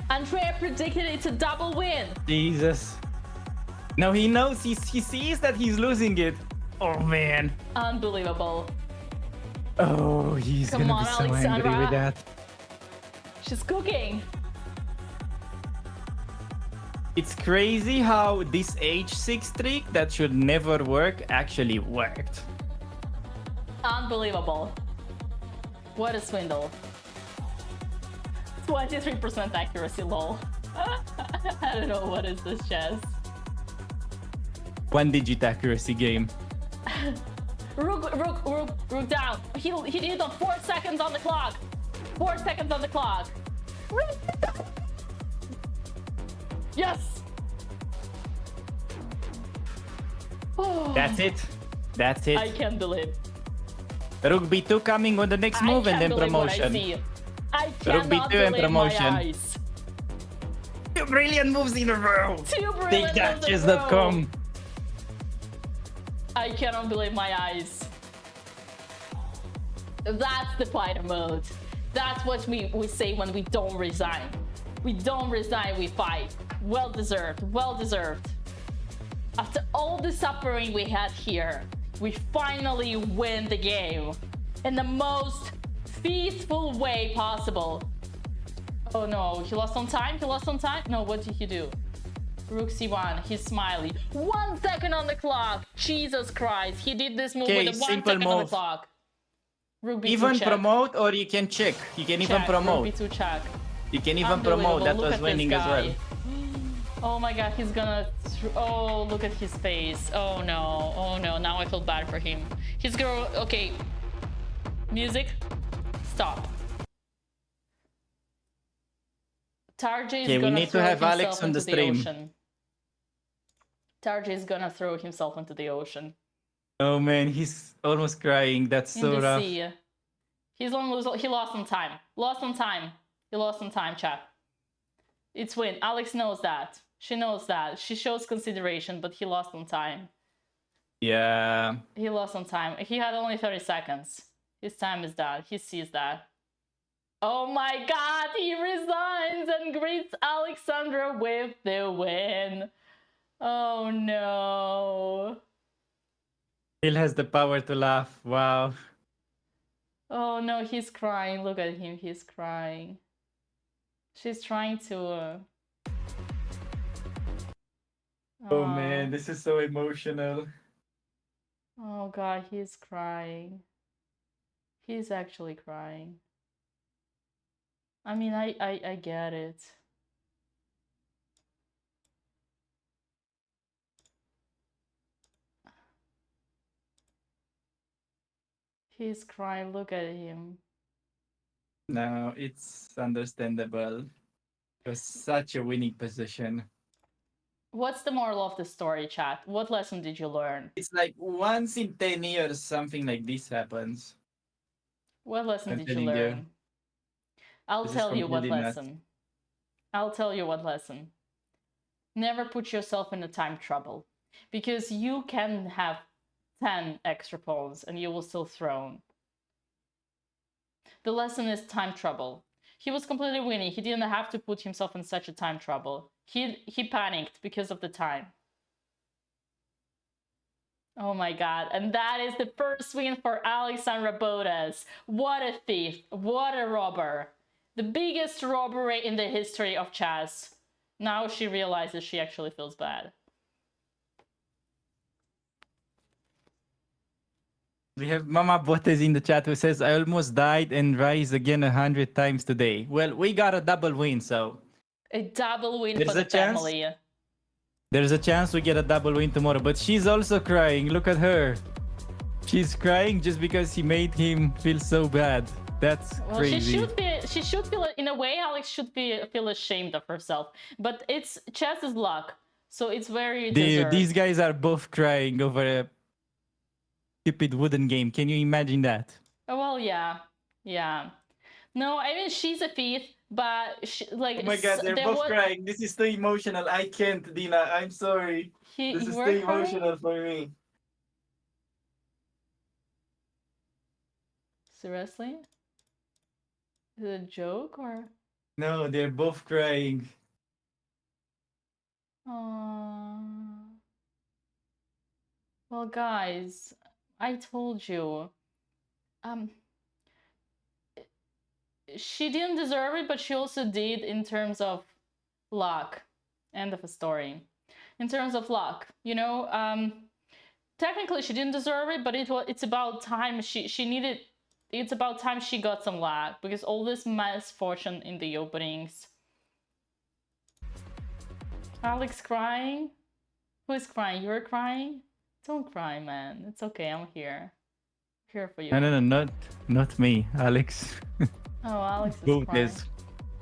Andrea predicted it's a double win. Jesus. No, he knows. He sees that he's losing it. Oh, man. Unbelievable. Oh, he's Come gonna on, be so angry Alexandra. with that. She's cooking. It's crazy how this h6 trick that should never work actually worked. Unbelievable. What a swindle. 23% accuracy, lol. I don't know what is this chess. 1-digit accuracy game. Rook down. He did on 4 seconds on the clock. 4 seconds on the clock. Yes. That's it. That's it. I can't believe. Rook B2 coming on the next move and then promotion. I Rook cannot B2 and believe my promotion. eyes. 2 brilliant moves in a row. 2 brilliant Take that, moves in a chess.com. row. I cannot believe my eyes. That's the fighter mode. That's what we say when we don't resign. We don't resign, we fight. Well deserved, well deserved. After all the suffering we had here, we finally win the game in the most peaceful way possible. Oh no, he lost on time? He lost on time? No, what did he do? Rook C1, he's smiley. 1 second on the clock! Jesus Christ, he did this move with a 1 second on the clock. Rook B2 Even check. promote or you can check. You can even promote. Rook B2 check. You can even promote. That Look was at winning this as well. guy. Oh my god, he's gonna... Oh, look at his face. Oh no, oh no, now I feel bad for him. He's gonna... Okay. Music. Stop. Tarjay is gonna throw himself into the ocean. Tarjay is gonna throw himself into the ocean. Oh man, he's almost crying. That's so rough. Sea. He lost on time. Lost on time. He lost on time, chat. It's win. Alex knows that. She knows that. She shows consideration, but he lost on time. Yeah. He lost on time. He had only 30 seconds. His time is that. He sees that. Oh my god, he resigns and greets Alexandra with the win. Oh no. Still has the power to laugh. Wow. Oh no, he's crying. Look at him, he's crying. She's trying to... Oh man, this is so emotional. Oh god, he's crying. He's actually crying. I mean, I get it. He's crying, look at him. No, it's understandable. It was such a winning position. What's the moral of the story, chat? What lesson did you learn? It's like once in 10 years something like this happens. What lesson I'm did you telling learn? you. I'll This is tell you what completely nuts. lesson. I'll tell you what lesson. Never put yourself in a time trouble. Because you can have 10 extra pawns and you will still throne. The lesson is time trouble. He was completely winning. He didn't have to put himself in such a time trouble. He panicked because of the time. Oh my god. And that is the first win for Alexandra Botez. What a thief. What a robber. The biggest robbery in the history of chess. Now she realizes she actually feels bad. We have Mama Botez in the chat who says, I almost died and rise again 100 times today. Well, we got a double win, so... A double win There's for the a chance. family. There's a chance we get a double win tomorrow, but she's also crying. Look at her. She's crying just because he made him feel so bad. That's Well, crazy. she should feel, in a way, Alex should feel ashamed of herself. But it's chess is luck, so it's very deserved. These guys are both crying over a stupid wooden game. Can you imagine that? Oh, well, yeah. Yeah. No, I mean, she's a thief, but like... Oh my god, they're both crying. This is too emotional. I can't, Dina. I'm sorry. This is too emotional for me. Seriously? Is it a joke or? No, they're both crying. Well, guys, I told you. She didn't deserve it, but she also did in terms of luck. End of a story. In terms of luck, you know, technically she didn't deserve it, but it's about time she needed. It's about time she got some luck, because all this misfortune in the openings. Alex crying? Who is crying? You're crying? Don't cry, man. It's okay. I'm here. I'm here for you. No, not me, Alex. Oh, Alex is Both crying. is.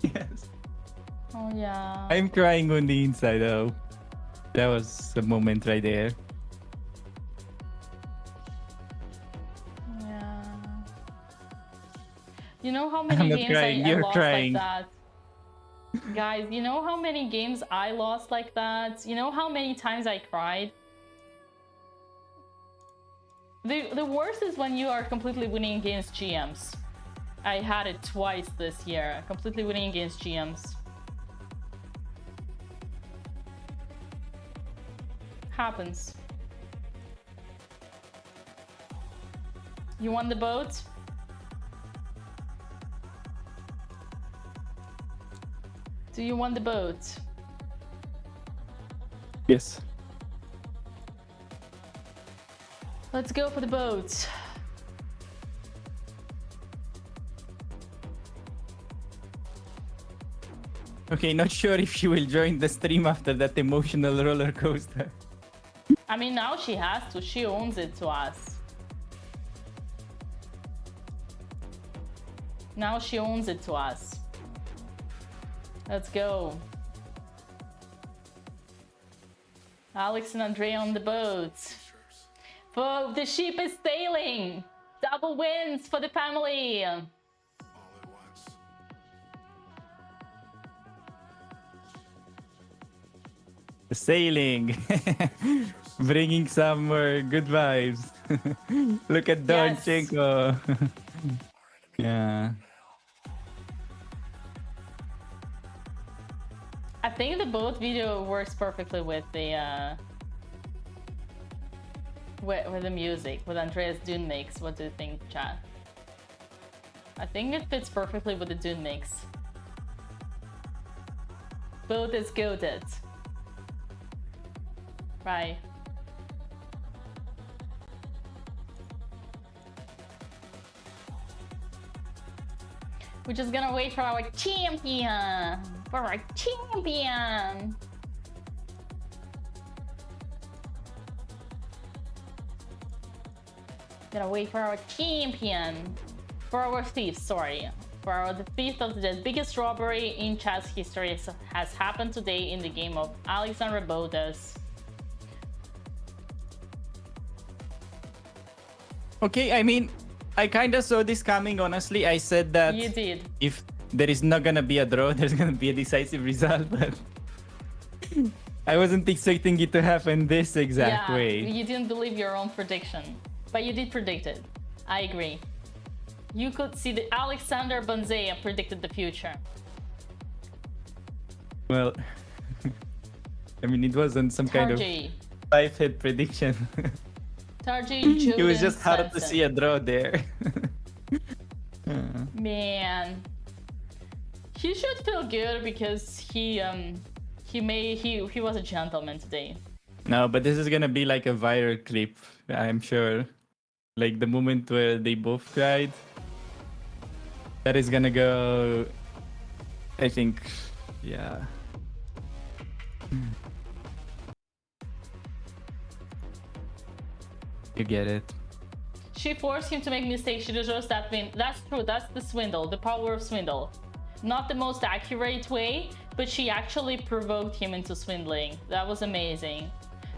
Yes. Oh, yeah. I'm crying on the inside, though. That was a moment right there. Yeah. You know how I'm many not games crying, I you're lost crying. like that? Guys, you know how many games I lost like that? You know how many times I cried? The worst is when you are completely winning against GMs. I had it twice this year, completely winning against GMs. Happens. You won the boat? Do you want the boat? Yes. Let's go for the boat. Okay, not sure if she will join the stream after that emotional roller coaster. I mean, now she has to. She owns it to us. Now she owns it to us. Let's go. Alex and Andrea on the boat. Oh, the ship is sailing. Double wins for the family. Sailing. Bringing some good vibes. Look at Donchenko. Yeah. I think the boat video works perfectly with the with the music, with Andrea's Dune mix. What do you think, chat? I think it fits perfectly with the Dune mix. Boat is goated. Right. We're just gonna wait for our champion! For our champion! Gonna wait for our champion! For our thief, sorry. For the fifth of the biggest robbery in chess history has happened today in the game of Alexandre Botez. Okay, I mean, I kinda saw this coming, honestly. I said that You did. if there is not gonna be a draw, there's gonna be a decisive result, but I wasn't expecting it to happen this exact way. You didn't believe your own prediction, but you did predict it. I agree. You could see the Alexander Bonzea predicted the future. Well, I mean, it wasn't some kind of Tarji. 5-hit prediction. Tarji It was just hard to Svensson. see a draw there. Man, he should feel good because he was a gentleman today. No, but this is gonna be like a viral clip, I'm sure. Like the moment where they both cried. That is gonna go, I think, yeah. You get it. She forced him to make mistakes. She deserves that win. That's true. That's the swindle, the power of swindle. Not the most accurate way, but she actually provoked him into swindling. That was amazing.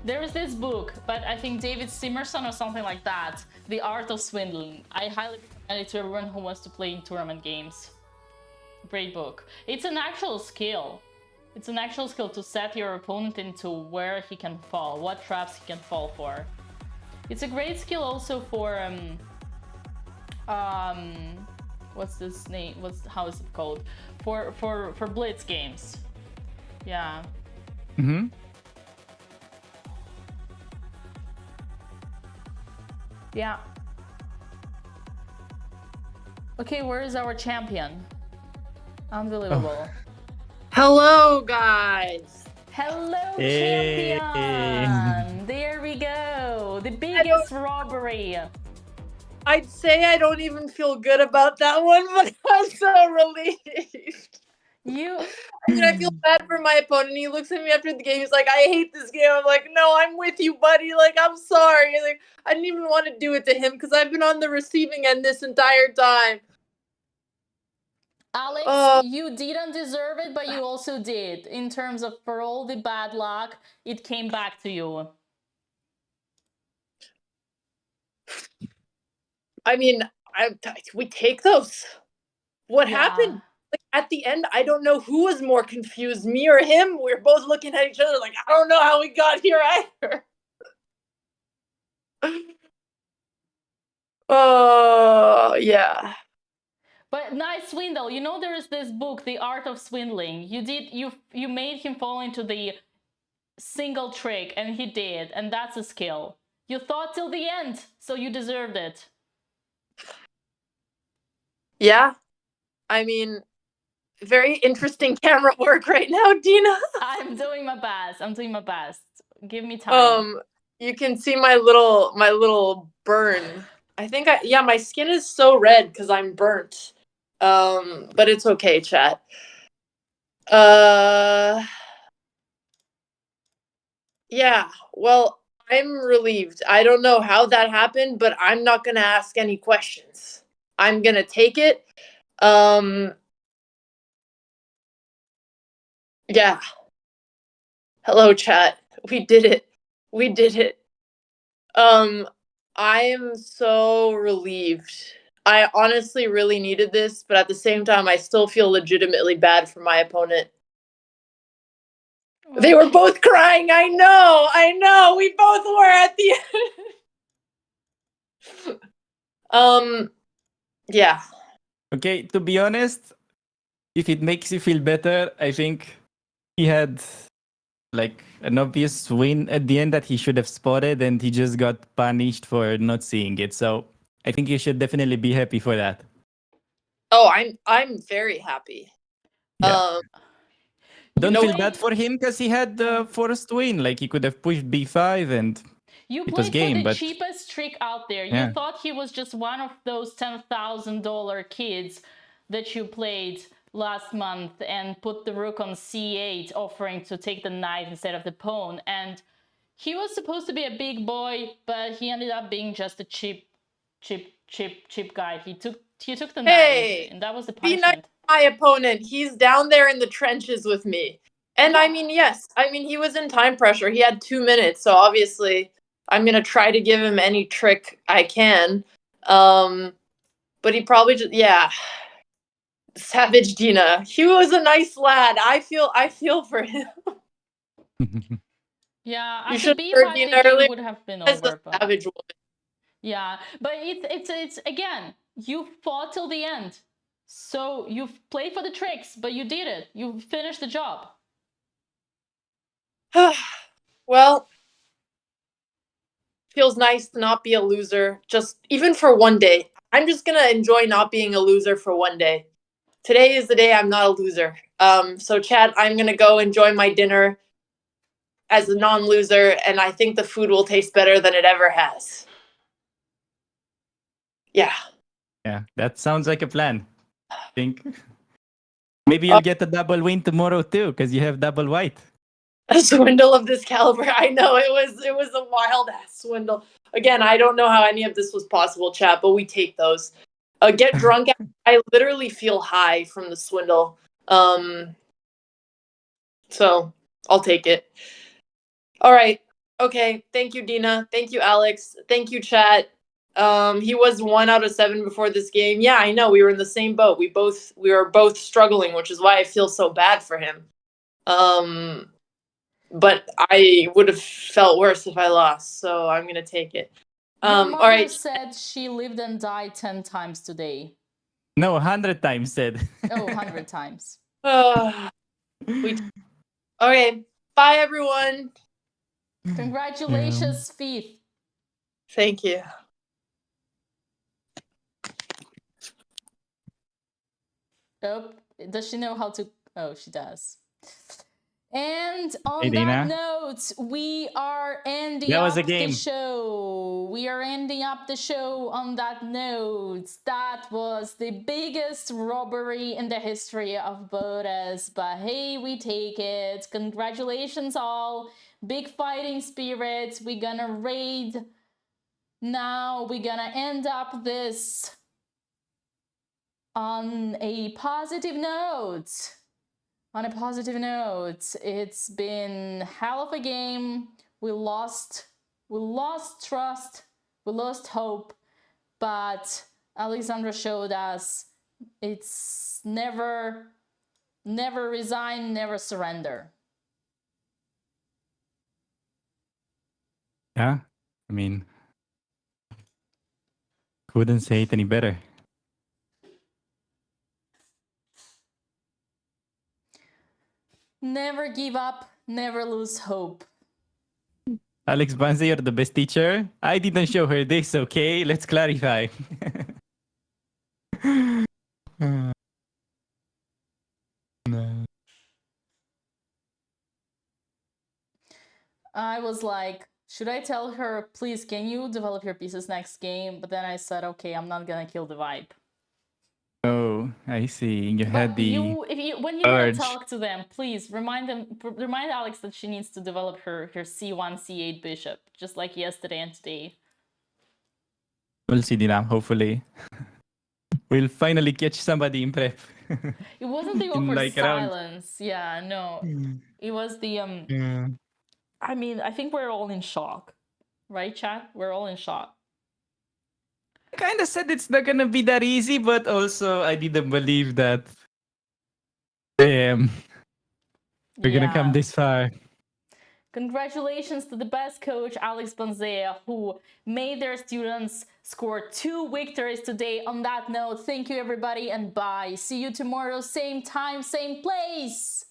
There is this book, but I think David Simerson or something like that, The Art of Swindling. I highly recommend it to everyone who wants to play in tournament games. Great book. It's an actual skill. It's an actual skill to set your opponent into where he can fall, what traps he can fall for. It's a great skill also for what's this name? How is it called? For blitz games. Yeah. Mm-hmm. Yeah. Okay, where is our champion? Unbelievable. Oh. Hello, guys. Hello, Hey. champion! There we go. The biggest robbery. I'd say I don't even feel good about that one, but I'm so relieved. I mean, I feel bad for my opponent. He looks at me after the game. He's like, "I hate this game." I'm like, "No, I'm with you, buddy. Like, I'm sorry." Like, I didn't even want to do it to him because I've been on the receiving end this entire time. Alex, you didn't deserve it, but you also did. In terms of for all the bad luck, it came back to you. I mean, we take those. what happened? Like at the end, I don't know who was more confused, me or him. We were both looking at each other like, I don't know how we got here either. Oh, yeah. But nice swindle. You know, there is this book, The Art of Swindling. You made him fall into the single trick, and he did, and that's a skill. You thought till the end, so you deserved it. Yeah. I mean, very interesting camera work right now, Dina. I'm doing my best. I'm doing my best. Give me time. You can see my little burn. I think my skin is so red because I'm burnt. But it's okay, chat. Yeah, well, I'm relieved. I don't know how that happened, but I'm not gonna ask any questions. I'm gonna take it. Yeah. Hello, chat. We did it. We did it. I am so relieved. I honestly really needed this, but at the same time, I still feel legitimately bad for my opponent. They were both crying. I know. We both were at the end. Yeah. Okay, to be honest, if it makes you feel better, I think he had like an obvious win at the end that he should have spotted, and he just got punished for not seeing it. So I think you should definitely be happy for that. Oh, I'm very happy. Yeah. Don't know feel bad for him because he had the first win. Like he could have pushed b5 and You it was played game, for the but cheapest trick out there. Yeah. You thought he was just one of those $10,000 kids that you played last month and put the rook on c8, offering to take the knight instead of the pawn. And he was supposed to be a big boy, but he ended up being just a cheap guy. He took the knight, and that was the punishment. Be nice to my opponent. He's down there in the trenches with me. And I mean, yes, I mean, he was in time pressure. He had 2 minutes, so obviously I'm going to try to give him any trick I can. But he probably just, yeah. Savage Dina. He was a nice lad. I feel for him. Yeah, You after should b5, have heard the Dina game earlier. would have been As over. a savage woman. Yeah, but it's again, you fought till the end. So you've played for the tricks, but you did it. You finished the job. Well, feels nice to not be a loser, just even for one day. I'm just gonna enjoy not being a loser for one day. Today is the day I'm not a loser. So Chad, I'm gonna go enjoy my dinner as a non-loser, and I think the food will taste better than it ever has. Yeah. Yeah, that sounds like a plan. I think maybe you'll get a double win tomorrow too, because you have double white. A swindle of this caliber. I know it was a wild ass swindle. Again, I don't know how any of this was possible, chat, but we take those. Get drunk. I literally feel high from the swindle. So I'll take it. All right. Okay. Thank you, Dina. Thank you, Alex. Thank you, chat. He was 1 out of 7 before this game. Yeah, I know. We were in the same boat. We were both struggling, which is why I feel so bad for him. But I would have felt worse if I lost, so I'm gonna take it. Your mother all right. said she lived and died 10 times today. No, 100 times said. Oh, 100 times. Okay. Bye, everyone. Congratulations, Faith. Thank you. Oh, does she know how to? Oh, she does. And on Hey, that Dina. note, we are ending That up was a game. the show. We are ending up the show on that note. That was the biggest robbery in the history of Botez, but hey, we take it. Congratulations all. Big fighting spirits. We're gonna raid. Now we're gonna end up this on a positive note. On a positive note, it's been hell of a game. We lost trust, we lost hope, but Alexandra showed us It's never resign, never surrender. Yeah, I mean, couldn't say it any better. Never give up, never lose hope. Alex Banze, you're the best teacher. I didn't show her this, okay? Let's clarify. I was like, should I tell her, please, can you develop your pieces next game? But then I said, okay, I'm not gonna kill the vibe. Oh, I see. You had the when you're gonna urge. talk to them, please remind Alex that she needs to develop her C1, C8 bishop, just like yesterday and today. We'll see, Dinam, hopefully. We'll finally catch somebody in prep. It wasn't the awkward like silence. Yeah, no. It was the I mean, I think we're all in shock. Right, chat? We're all in shock. I kind of said it's not gonna be that easy, but also I didn't believe that. Damn. We're gonna come this far. Congratulations to the best coach, Alex Banzea, who made their students score 2 victories today. On that note, thank you everybody and bye. See you tomorrow, same time, same place.